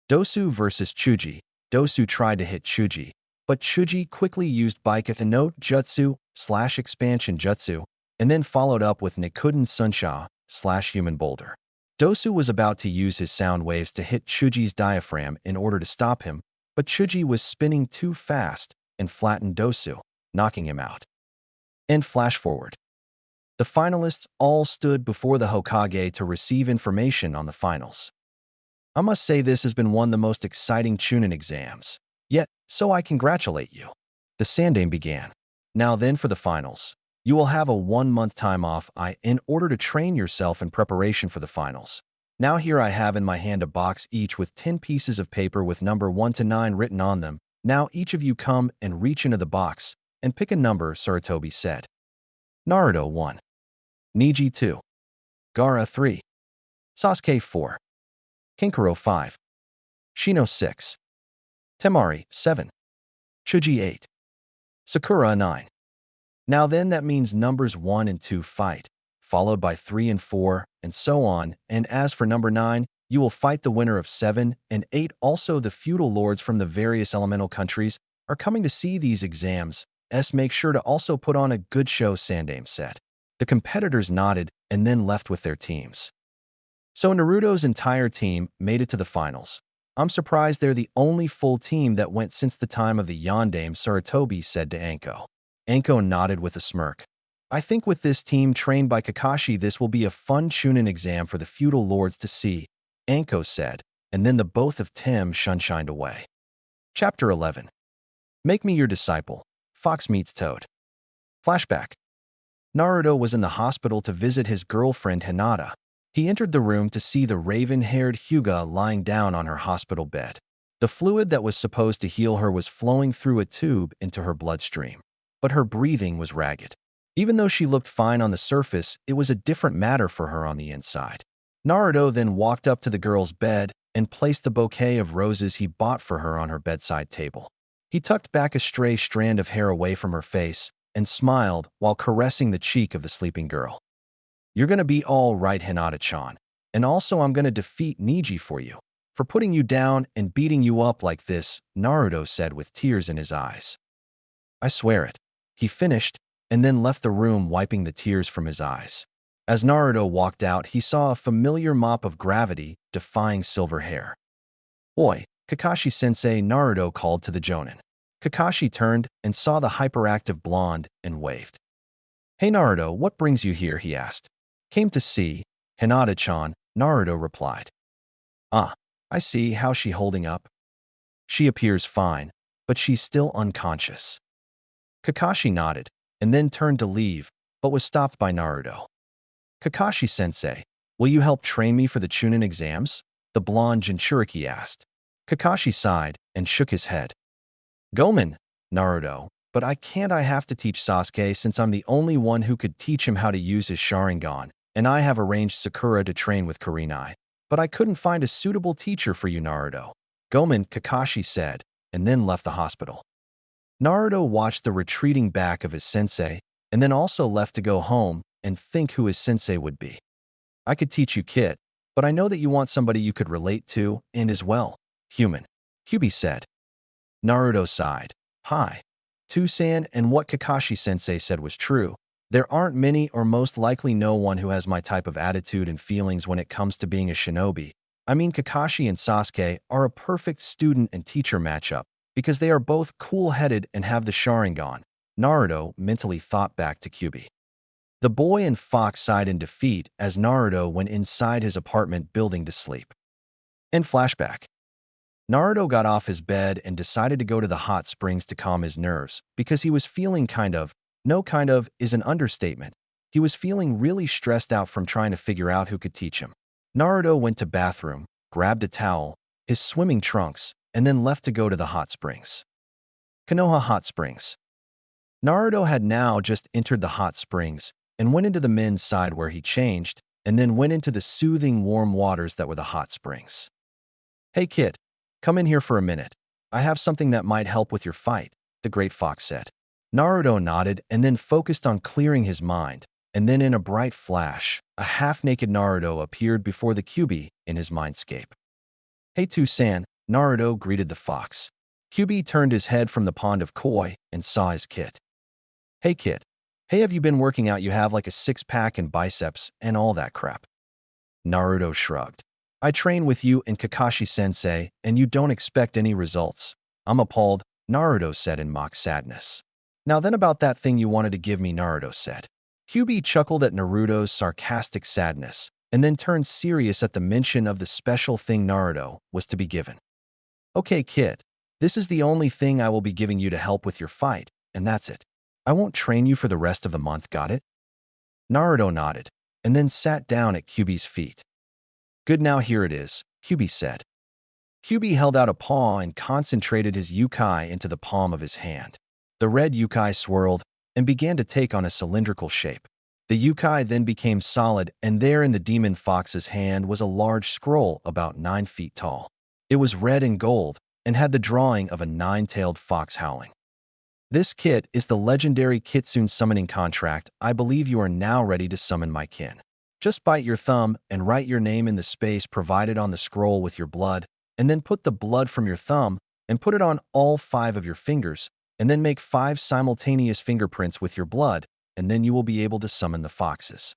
Dosu versus Chuji. Dosu tried to hit Chuji, but Chuji quickly used Baikata no Jutsu/Expansion Jutsu and then followed up with Nikuden Sunsha/Human Boulder. Dosu was about to use his sound waves to hit Chuji's diaphragm in order to stop him, but Chuji was spinning too fast and flattened Dosu, knocking him out. And flash forward. The finalists all stood before the Hokage to receive information on the finals. I must say this has been one of the most exciting Chunin exams. Yet, so I congratulate you. The Sandaime began. Now then for the finals. You will have a 1-month time off in order to train yourself in preparation for the finals. Now here I have in my hand a box each with 10 pieces of paper with number 1 to 9 written on them. Now each of you come and reach into the box and pick a number, Sarutobi said. Naruto 1. Neji 2. Gaara 3. Sasuke 4. Kinkaro 5. Shino 6. Temari 7. Chuji 8. Sakura 9. Now then that means numbers 1 and 2 fight. followed by 3 and 4, and so on. And as for number 9, you will fight the winner of 7 and 8. Also, the feudal lords from the various elemental countries are coming to see these exams. Make sure to also put on a good show, Sandaime said. The competitors nodded and then left with their teams. So Naruto's entire team made it to the finals. I'm surprised they're the only full team that went since the time of the Yondaime, Sarutobi said to Anko. Anko nodded with a smirk. I think with this team trained by Kakashi, this will be a fun Chunin exam for the feudal lords to see, Anko said, and then the both of Tim shined away. Chapter 11. Make Me Your Disciple. Fox Meets Toad. Flashback. Naruto was in the hospital to visit his girlfriend Hinata. He entered the room to see the raven-haired Hyuga lying down on her hospital bed. The fluid that was supposed to heal her was flowing through a tube into her bloodstream, but her breathing was ragged. Even though she looked fine on the surface, it was a different matter for her on the inside. Naruto then walked up to the girl's bed and placed the bouquet of roses he bought for her on her bedside table. He tucked back a stray strand of hair away from her face and smiled while caressing the cheek of the sleeping girl. You're gonna be all right, Hinata-chan. And also I'm gonna defeat Niji for you. For putting you down and beating you up like this, Naruto said with tears in his eyes. I swear it. He finished and then left the room, wiping the tears from his eyes. As Naruto walked out, he saw a familiar mop of gravity defying silver hair. Oi, Kakashi-sensei, Naruto called to the Jonin. Kakashi turned and saw the hyperactive blonde and waved. Hey Naruto, what brings you here? He asked. Came to see Hinata-chan, Naruto replied. Ah, I see. How's she holding up? She appears fine, but she's still unconscious. Kakashi nodded and then turned to leave, but was stopped by Naruto. Kakashi-sensei, will you help train me for the Chunin exams? The blonde Jinchuriki asked. Kakashi sighed and shook his head. Gomen, Naruto, but I have to teach Sasuke since I'm the only one who could teach him how to use his Sharingan, and I have arranged Sakura to train with Kurenai. But I couldn't find a suitable teacher for you, Naruto. Gomen, Kakashi said, and then left the hospital. Naruto watched the retreating back of his sensei, and then also left to go home and think who his sensei would be. I could teach you, kid, but I know that you want somebody you could relate to and as well. Human, Kyubi said. Naruto sighed. Hi. Tusan, and what Kakashi-sensei said was true. There aren't many, or most likely no one, who has my type of attitude and feelings when it comes to being a shinobi. I mean, Kakashi and Sasuke are a perfect student and teacher matchup because they are both cool-headed and have the Sharingan. Naruto mentally thought back to Kyubi. The boy and Fox sighed in defeat as Naruto went inside his apartment building to sleep. In flashback, Naruto got off his bed and decided to go to the hot springs to calm his nerves because he was feeling no kind of is an understatement. He was feeling really stressed out from trying to figure out who could teach him. Naruto went to bathroom, grabbed a towel, his swimming trunks, and then left to go to the hot springs. Konoha Hot Springs. Naruto had now just entered the hot springs and went into the men's side where he changed and then went into the soothing warm waters that were the hot springs. Hey kid, come in here for a minute. I have something that might help with your fight, the Great Fox said. Naruto nodded and then focused on clearing his mind, and then in a bright flash, a half-naked Naruto appeared before the Kyubi in his mindscape. Hey Tusan, Naruto greeted the fox. Kyubi turned his head from the pond of koi and saw his kid. Hey kid. Hey, have you been working out? You have like a six-pack and biceps and all that crap. Naruto shrugged. I train with you and Kakashi-sensei, and you don't expect any results. I'm appalled, Naruto said in mock sadness. Now then, about that thing you wanted to give me, Naruto said. Kyubi chuckled at Naruto's sarcastic sadness, and then turned serious at the mention of the special thing Naruto was to be given. Okay kid, this is the only thing I will be giving you to help with your fight, and that's it. I won't train you for the rest of the month, got it? Naruto nodded, and then sat down at Kyubi's feet. Good, now here it is, Kyubi said. Kyubi held out a paw and concentrated his yukai into the palm of his hand. The red yukai swirled and began to take on a cylindrical shape. The yukai then became solid, and there in the demon fox's hand was a large scroll about 9 feet tall. It was red and gold and had the drawing of a 9-tailed fox howling. This kit is the legendary Kitsune summoning contract. I believe you are now ready to summon my kin. Just bite your thumb and write your name in the space provided on the scroll with your blood, and then put the blood from your thumb and put it on all 5 of your fingers, and then make 5 simultaneous fingerprints with your blood, and then you will be able to summon the foxes.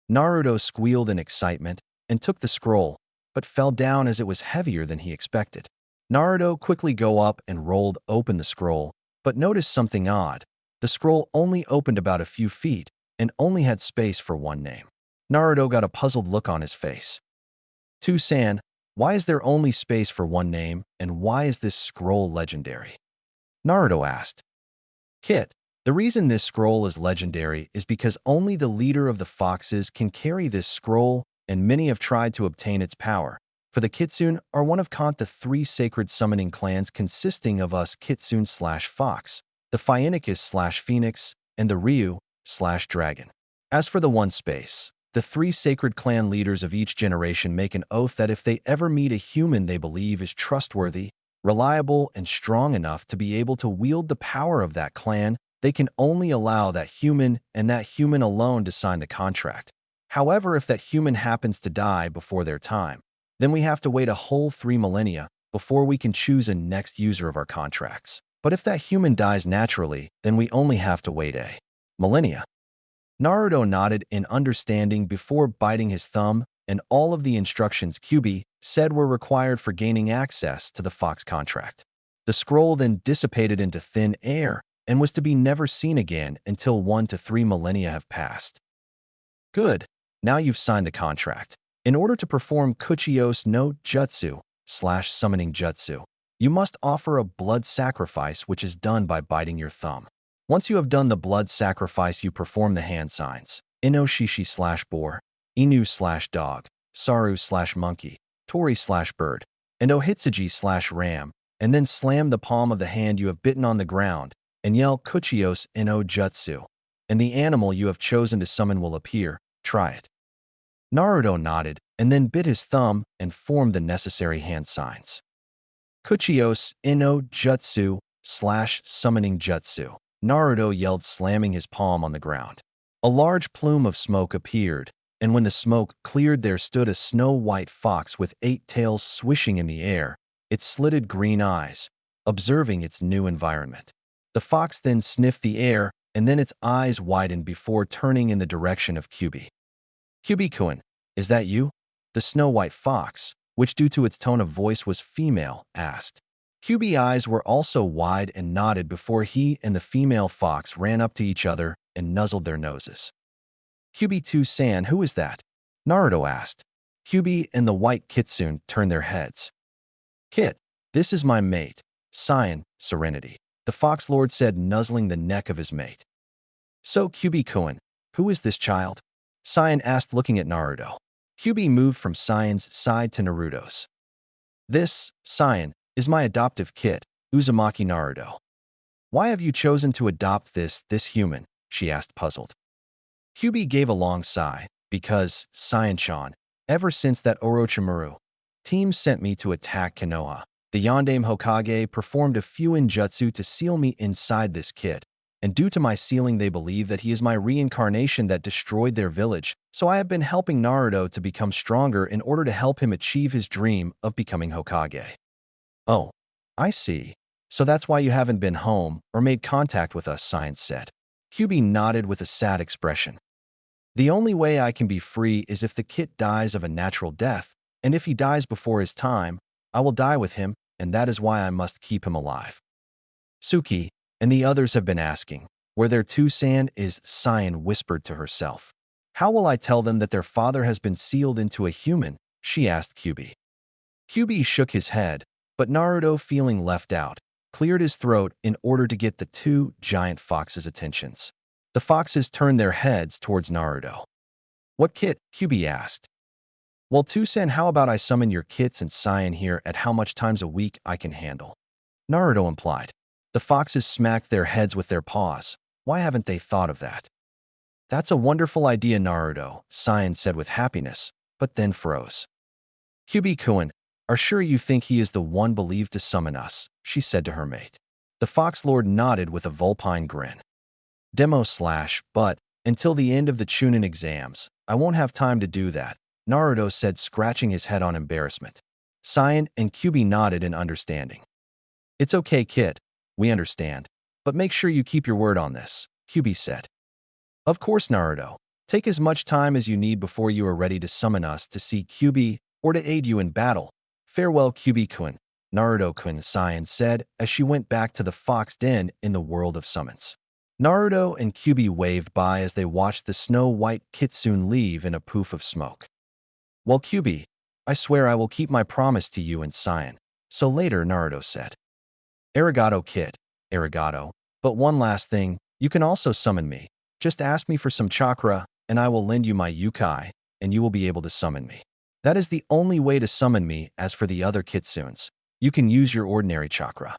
Naruto squealed in excitement and took the scroll, but fell down as it was heavier than he expected. Naruto quickly go up and rolled open the scroll, but noticed something odd. The scroll only opened about a few feet and only had space for one name. Naruto got a puzzled look on his face. "Two-san, why is there only space for one name, and why is this scroll legendary?" Naruto asked. "Kit, the reason this scroll is legendary is because only the leader of the foxes can carry this scroll, and many have tried to obtain its power. For the Kitsune are one of the 3 sacred summoning clans consisting of us Kitsune/Fox, the Phoenix/Phoenix, and the Ryu/Dragon. As for the one space, the 3 sacred clan leaders of each generation make an oath that if they ever meet a human they believe is trustworthy, reliable, and strong enough to be able to wield the power of that clan, they can only allow that human and that human alone to sign the contract. However, if that human happens to die before their time, then we have to wait a whole 3 millennia before we can choose a next user of our contracts. But if that human dies naturally, then we only have to wait a millennia." Naruto nodded in understanding before biting his thumb, and all of the instructions Kyubi said were required for gaining access to the Fox contract. The scroll then dissipated into thin air and was to be never seen again until 1 to 3 millennia have passed. "Good. Now you've signed the contract. In order to perform Kuchiyos no Jutsu/summoning jutsu, you must offer a blood sacrifice, which is done by biting your thumb. Once you have done the blood sacrifice, you perform the hand signs, Inoshishi/boar, Inu/dog, Saru/monkey, Tori/bird, and Ohitsuji/ram, and then slam the palm of the hand you have bitten on the ground and yell Kuchiyos no Jutsu, and the animal you have chosen to summon will appear. Try it." Naruto nodded and then bit his thumb and formed the necessary hand signs. "Kuchiyos no Jutsu/summoning jutsu," Naruto yelled, slamming his palm on the ground. A large plume of smoke appeared, and when the smoke cleared there stood a snow-white fox with 8 tails swishing in the air, its slitted green eyes, observing its new environment. The fox then sniffed the air, and then its eyes widened before turning in the direction of Kyubi. "Kyubi-kun, is that you?" The snow-white fox, which due to its tone of voice was female, asked. Kyubi's eyes were also wide and nodded before he and the female fox ran up to each other and nuzzled their noses. "Kyubi-2-san, who is that?" Naruto asked. Kyubi and the white Kitsune turned their heads. "Kit, this is my mate, Cyan, Serenity," the Fox Lord said, nuzzling the neck of his mate. "So, Kyubi-kun, who is this child?" Cyan asked, looking at Naruto. Kyubi moved from Cyan's side to Naruto's. "This, Cyan, is my adoptive kid, Uzumaki Naruto." "Why have you chosen to adopt this human?" she asked, puzzled. Kyubi gave a long sigh, "Because, Cyan-chan, ever since that Orochimaru team sent me to attack Konoha, the Yondaime Hokage performed a few ninjutsu to seal me inside this kid, and due to my sealing they believe that he is my reincarnation that destroyed their village, so I have been helping Naruto to become stronger in order to help him achieve his dream of becoming Hokage." "Oh, I see. So that's why you haven't been home or made contact with us," Science said. Kyubi nodded with a sad expression. "The only way I can be free is if the kid dies of a natural death, and if he dies before his time, I will die with him, and that is why I must keep him alive." Suki and the others have been asking, "Where their Two-san is?" Cyan whispered to herself. "How will I tell them that their father has been sealed into a human?" she asked Kyubi. Kyubi shook his head, but Naruto, feeling left out, cleared his throat in order to get the 2 giant foxes' attentions. The foxes turned their heads towards Naruto. "What kit?" Kyubi asked. "Well, Two-san, how about I summon your kits and Cyan here at how much times a week I can handle?" Naruto implied. The foxes smacked their heads with their paws. Why haven't they thought of that? "That's a wonderful idea, Naruto," Cyan said with happiness, but then froze. "Kyubi-kun, are sure you think he is the one believed to summon us?" she said to her mate. The The Fox Lord nodded with a vulpine grin. But until the end of the Chunin exams, I won't have time to do that, Naruto said, scratching his head on embarrassment. Cyan and Kyubi nodded in understanding. It's okay, kid. We understand. But make sure you keep your word on this, Kyubi said. Of course, Naruto. Take as much time as you need before you are ready to summon us to see Kyubi or to aid you in battle. Farewell, Kyubi-kun, Naruto-kun, Cyan said as she went back to the Fox Den in the world of summons. Naruto and Kyubi waved by as they watched the snow-white kitsune leave in a poof of smoke. Well, Kyubi, I swear I will keep my promise to you and Cyan. So later, Naruto said. Arigato, kid. Arigato. But one last thing, you can also summon me. Just ask me for some chakra, and I will lend you my yukai, and you will be able to summon me. That is the only way to summon me. As for the other kitsunes, you can use your ordinary chakra.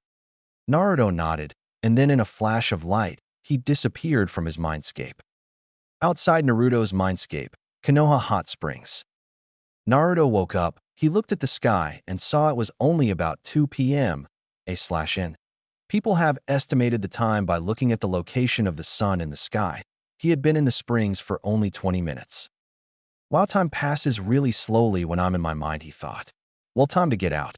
Naruto nodded, and then in a flash of light, he disappeared from his mindscape. Outside Naruto's mindscape, Konoha Hot Springs. Naruto woke up, he looked at the sky and saw it was only about 2 p.m. A/N. People have estimated the time by looking at the location of the sun in the sky. He had been in the springs for only 20 minutes. Wow, time passes really slowly when I'm in my mind, he thought. Well, time to get out.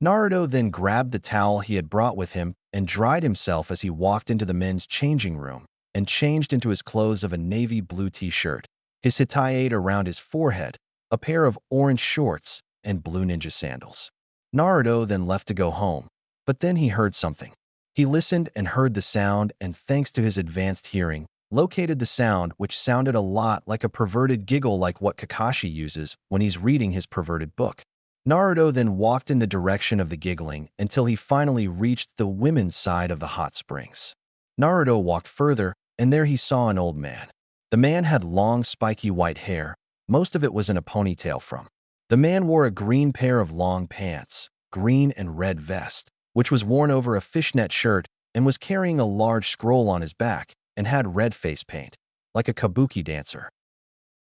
Naruto then grabbed the towel he had brought with him and dried himself as he walked into the men's changing room and changed into his clothes of a navy blue t-shirt, his hitayate around his forehead, a pair of orange shorts, and blue ninja sandals. Naruto then left to go home, but then he heard something. He listened and heard the sound, and thanks to his advanced hearing, located the sound, which sounded a lot like a perverted giggle, like what Kakashi uses when he's reading his perverted book. Naruto then walked in the direction of the giggling until he finally reached the women's side of the hot springs. Naruto walked further, and there he saw an old man. The man had long, spiky white hair. Most of it was in a ponytail from. The man wore a green pair of long pants, green and red vest, which was worn over a fishnet shirt, and was carrying a large scroll on his back and had red face paint, like a kabuki dancer.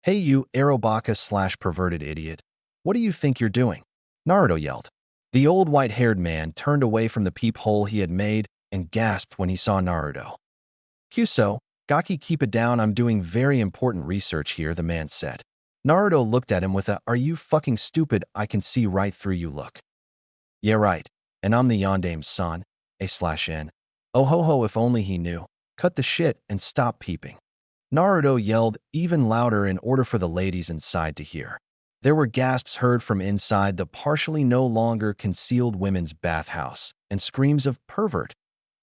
Hey you, Arobaka/perverted idiot. What do you think you're doing? Naruto yelled. The old white-haired man turned away from the peephole he had made and gasped when he saw Naruto. Kyuso, Gaki, keep it down, I'm doing very important research here, the man said. Naruto looked at him with a, are you fucking stupid, I can see right through you look. Yeah right, and I'm the Yandame's son, A/N. Oh ho ho, if only he knew. Cut the shit and stop peeping. Naruto yelled even louder in order for the ladies inside to hear. There were gasps heard from inside the partially no longer concealed women's bathhouse, and screams of pervert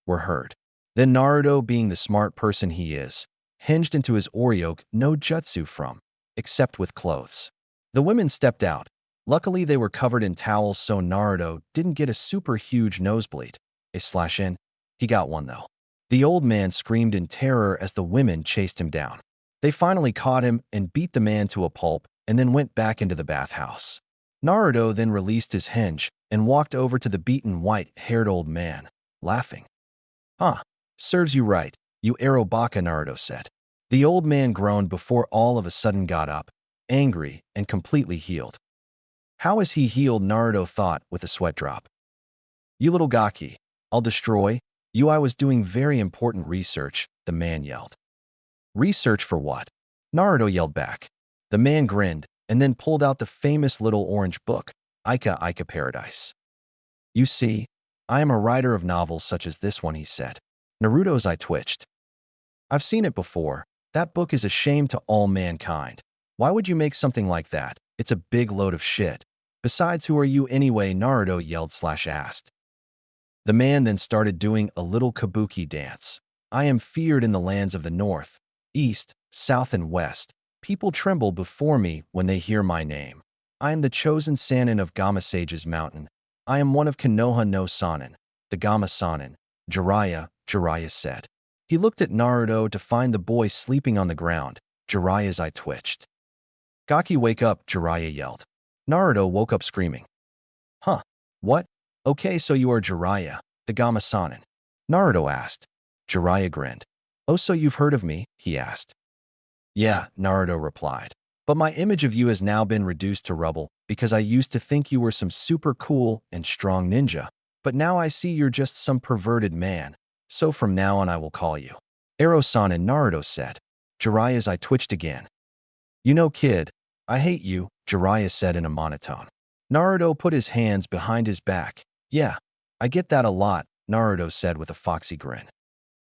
were heard. Then Naruto, being the smart person he is, hinged into his Oryoke no Jutsu from, except with clothes. The women stepped out. Luckily, they were covered in towels, so Naruto didn't get a super huge nosebleed. A/N. He got one, though. The old man screamed in terror as the women chased him down. They finally caught him and beat the man to a pulp and then went back into the bathhouse. Naruto then released his hinge and walked over to the beaten white-haired old man, laughing. Huh, serves you right, you Arobaka, Naruto said. The old man groaned before all of a sudden got up, angry and completely healed. How is he healed? Naruto thought with a sweat drop. You little Gaki, I'll destroy you. I was doing very important research, the man yelled. Research for what? Naruto yelled back. The man grinned and then pulled out the famous little orange book, Ika Paradise. You see, I am a writer of novels such as this one, he said. Naruto's eye twitched. I've seen it before. That book is a shame to all mankind. Why would you make something like that? It's a big load of shit. Besides, who are you anyway? Naruto yelled/asked. The man then started doing a little kabuki dance. I am feared in the lands of the north, east, south, and west. People tremble before me when they hear my name. I am the chosen Sannin of Gamasage's mountain. I am one of Konoha no Sannin, the Gama Sannin. Jiraiya said. He looked at Naruto to find the boy sleeping on the ground. Jiraiya's eye twitched. Gaki, wake up, Jiraiya yelled. Naruto woke up screaming. Huh? What? Okay, so you are Jiraiya, the Gama Sannin? Naruto asked. Jiraiya grinned. Oh, so you've heard of me? He asked. Yeah, Naruto replied. But my image of you has now been reduced to rubble because I used to think you were some super cool and strong ninja. But now I see you're just some perverted man, so from now on I will call you Ero-san, and Naruto said. Jiraiya's eye twitched again. You know, kid, I hate you, Jiraiya said in a monotone. Naruto put his hands behind his back. Yeah, I get that a lot, Naruto said with a foxy grin.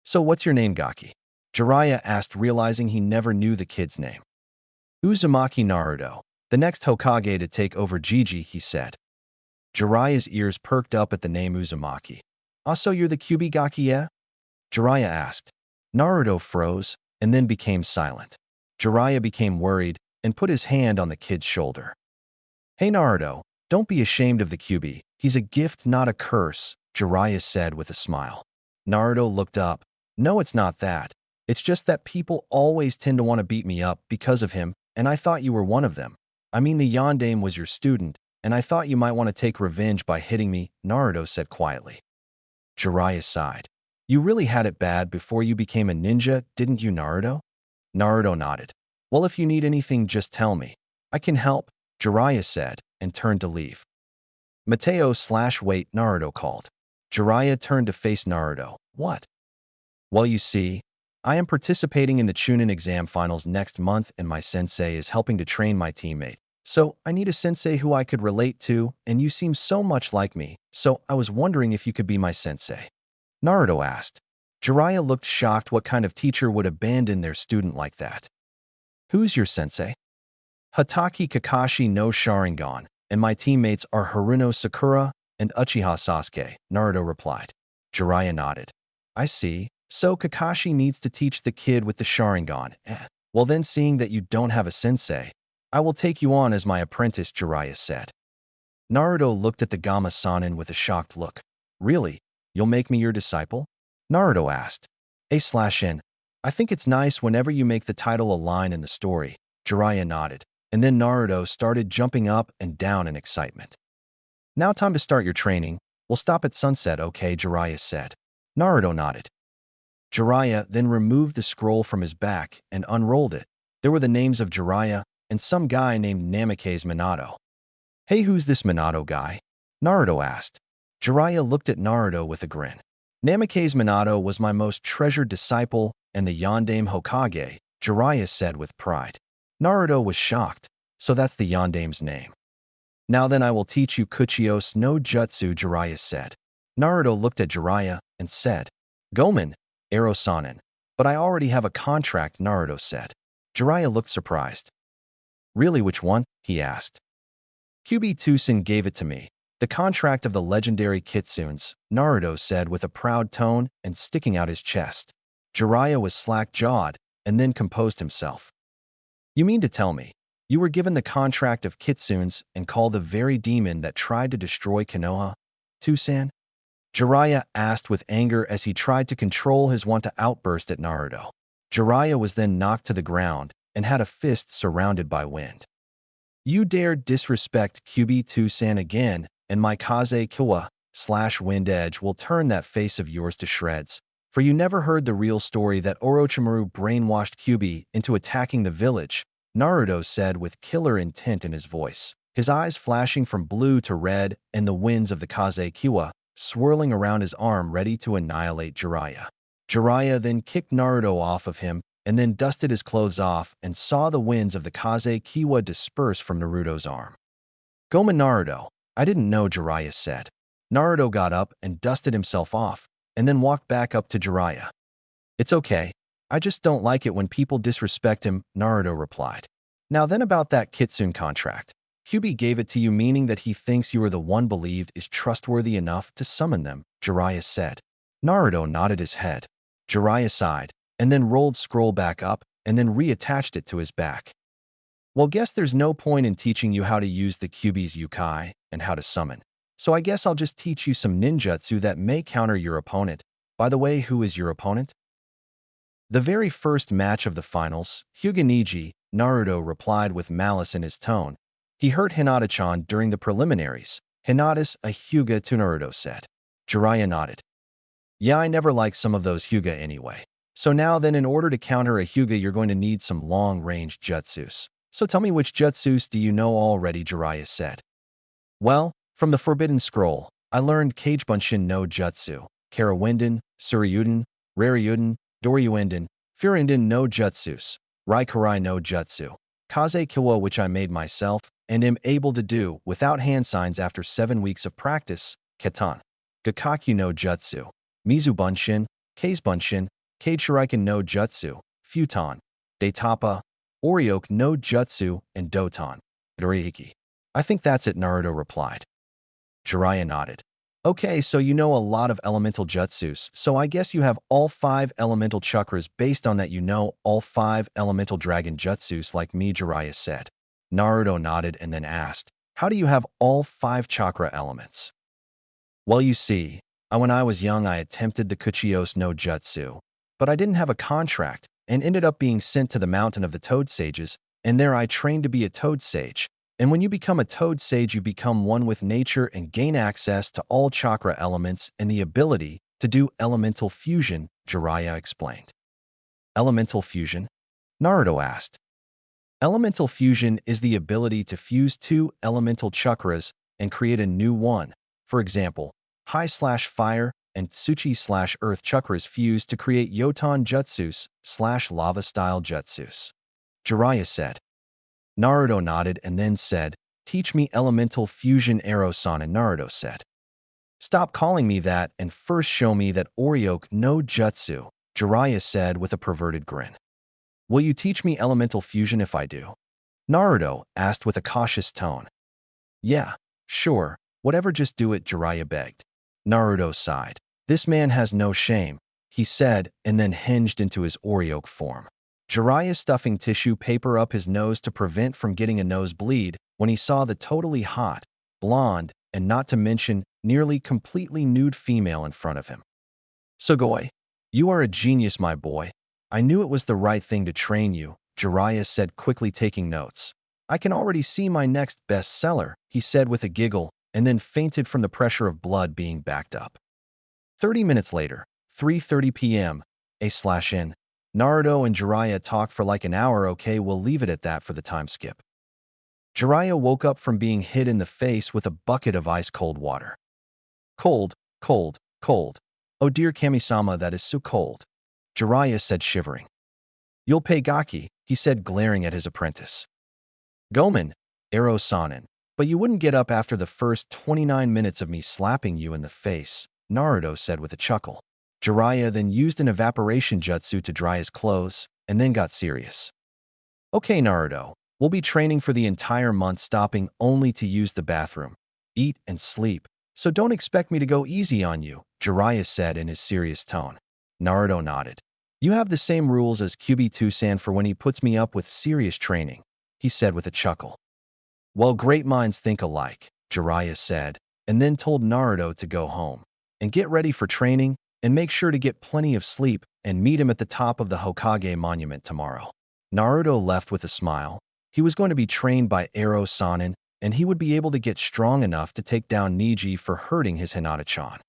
So what's your name, Gaki? Jiraiya asked, realizing he never knew the kid's name. Uzumaki Naruto, the next Hokage to take over Gigi, he said. Jiraiya's ears perked up at the name Uzumaki. Also, you're the QB Gaki, yeah? Jiraiya asked. Naruto froze and then became silent. Jiraiya became worried and put his hand on the kid's shoulder. Hey Naruto, don't be ashamed of the QB. He's a gift, not a curse, Jiraiya said with a smile. Naruto looked up. No, it's not that. It's just that people always tend to want to beat me up because of him, and I thought you were one of them. I mean, the Yondaime was your student, and I thought you might want to take revenge by hitting me, Naruto said quietly. Jiraiya sighed. You really had it bad before you became a ninja, didn't you, Naruto? Naruto nodded. Well, if you need anything, just tell me. I can help, Jiraiya said, and turned to leave. Mateo/wait, Naruto called. Jiraiya turned to face Naruto. What? Well, you see, I am participating in the Chunin exam finals next month, and my sensei is helping to train my teammate. So I need a sensei who I could relate to, and you seem so much like me, so I was wondering if you could be my sensei. Naruto asked. Jiraiya looked shocked. What kind of teacher would abandon their student like that? Who's your sensei? Hatake Kakashi no Sharingan, and my teammates are Haruno Sakura and Uchiha Sasuke, Naruto replied. Jiraiya nodded. I see. So Kakashi needs to teach the kid with the Sharingan. Well then, seeing that you don't have a sensei, I will take you on as my apprentice, Jiraiya said. Naruto looked at the Gama-sanin with a shocked look. Really? You'll make me your disciple? Naruto asked. A/N. I think it's nice whenever you make the title a line in the story, Jiraiya nodded, and then Naruto started jumping up and down in excitement. Now time to start your training. We'll stop at sunset, okay, Jiraiya said. Naruto nodded. Jiraiya then removed the scroll from his back and unrolled it. There were the names of Jiraiya and some guy named Namikaze Minato. Hey, who's this Minato guy? Naruto asked. Jiraiya looked at Naruto with a grin. Namikaze Minato was my most treasured disciple and the Yondaime Hokage, Jiraiya said with pride. Naruto was shocked. So that's the Yondaime's name. Now then, I will teach you Kuchios no Jutsu, Jiraiya said. Naruto looked at Jiraiya and said, Gomen, Ero-sanin. But I already have a contract, Naruto said. Jiraiya looked surprised. Really, which one? He asked. QB Tusen gave it to me. The contract of the legendary Kitsunes, Naruto said with a proud tone and sticking out his chest. Jiraiya was slack-jawed and then composed himself. You mean to tell me, you were given the contract of Kitsunes and called the very demon that tried to destroy Konoha, Tusan? Jiraiya asked with anger as he tried to control his want to outburst at Naruto. Jiraiya was then knocked to the ground and had a fist surrounded by wind. You dare disrespect QB Tusan again, and my Kaze Kiwa/Wind Edge will turn that face of yours to shreds. For you never heard the real story that Orochimaru brainwashed QB into attacking the village, Naruto said with killer intent in his voice, his eyes flashing from blue to red and the winds of the Kaze Kiwa swirling around his arm ready to annihilate Jiraiya. Jiraiya then kicked Naruto off of him and then dusted his clothes off and saw the winds of the Kaze Kiwa disperse from Naruto's arm. Gomen Naruto, I didn't know, Jiraiya said. Naruto got up and dusted himself off and then walked back up to Jiraiya. It's okay. I just don't like it when people disrespect him, Naruto replied. Now then, about that Kitsune contract. QB gave it to you, meaning that he thinks you are the one believed is trustworthy enough to summon them, Jiraiya said. Naruto nodded his head. Jiraiya sighed, and then rolled scroll back up, and then reattached it to his back. Well, guess there's no point in teaching you how to use the QB's Yukai and how to summon. So I guess I'll just teach you some ninjutsu that may counter your opponent. By the way, who is your opponent? The very first match of the finals, Hyuga Niji, Naruto replied with malice in his tone. He hurt Hinata-chan during the preliminaries. Hinata's a Hyuga to Naruto said. Jiraiya nodded. Yeah, I never liked some of those Hyuga anyway. So now then, in order to counter a Hyuga, you're going to need some long-range jutsus. So tell me, which jutsus do you know already, Jiraiya said. Well, from the Forbidden Scroll, I learned Kagebunshin no Jutsu, Karawinden, Suryuden, Raryuden, Doryuenden, Furinden no Jutsus, Raikurai no Jutsu, Kaze Kiwa which I made myself, and am able to do without hand signs after 7 weeks of practice, Katan. Gakakyu no Jutsu, Mizubunshin, Kazebunshin, Kage Shuriken no Jutsu, Futon, Daitapa, Oryoke no Jutsu, and Doton. Dorihiki. I think that's it, Naruto replied. Jiraiya nodded. Okay, so you know a lot of elemental jutsus, so I guess you have all 5 elemental chakras. Based on that, you know all 5 elemental dragon jutsus like me, Jiraiya said. Naruto nodded and then asked, how do you have all 5 chakra elements? Well, you see, when I was young I attempted the Kuchiyos no Jutsu, but I didn't have a contract and ended up being sent to the mountain of the Toad Sages, and there I trained to be a Toad Sage. And when you become a Toad Sage, you become one with nature and gain access to all chakra elements and the ability to do elemental fusion, Jiraiya explained. Elemental fusion? Naruto asked. Elemental fusion is the ability to fuse 2 elemental chakras and create a new one. For example, High/Fire and Tsuchi/Earth chakras fuse to create Yoton Jutsus/Lava-style Jutsus. Jiraiya said. Naruto nodded and then said, teach me elemental fusion Ero-san, Naruto said. Stop calling me that and first show me that Oryoke no Jutsu, Jiraiya said with a perverted grin. Will you teach me elemental fusion if I do? Naruto asked with a cautious tone. Yeah, sure, whatever, just do it, Jiraiya begged. Naruto sighed. This man has no shame, he said, and then hinged into his Oryoke form. Jiraiya stuffing tissue paper up his nose to prevent from getting a nosebleed when he saw the totally hot, blonde, and not to mention nearly completely nude female in front of him. Sugoi, you are a genius, my boy. I knew it was the right thing to train you, Jiraiya said, quickly taking notes. I can already see my next bestseller, he said with a giggle, and then fainted from the pressure of blood being backed up. 30 minutes later, 3:30 p.m., A/N. Naruto and Jiraiya talked for like an hour. Okay, we'll leave it at that for the time skip. Jiraiya woke up from being hit in the face with a bucket of ice-cold water. Cold, cold, cold. Oh dear Kami-sama, that is so cold, Jiraiya said, shivering. You'll pay Gaki, he said, glaring at his apprentice. Gomen, Ero-sanin, but you wouldn't get up after the first 29 minutes of me slapping you in the face, Naruto said with a chuckle. Jiraiya then used an evaporation jutsu to dry his clothes, and then got serious. Okay, Naruto, we'll be training for the entire month, stopping only to use the bathroom, eat, and sleep, so don't expect me to go easy on you, Jiraiya said in his serious tone. Naruto nodded. You have the same rules as Kyubi-san for when he puts me up with serious training, he said with a chuckle. Well, great minds think alike, Jiraiya said, and then told Naruto to go home and get ready for training, and make sure to get plenty of sleep and meet him at the top of the Hokage monument tomorrow. Naruto left with a smile. He was going to be trained by Ero-sanin, and he would be able to get strong enough to take down Neji for hurting his Hinata-chan.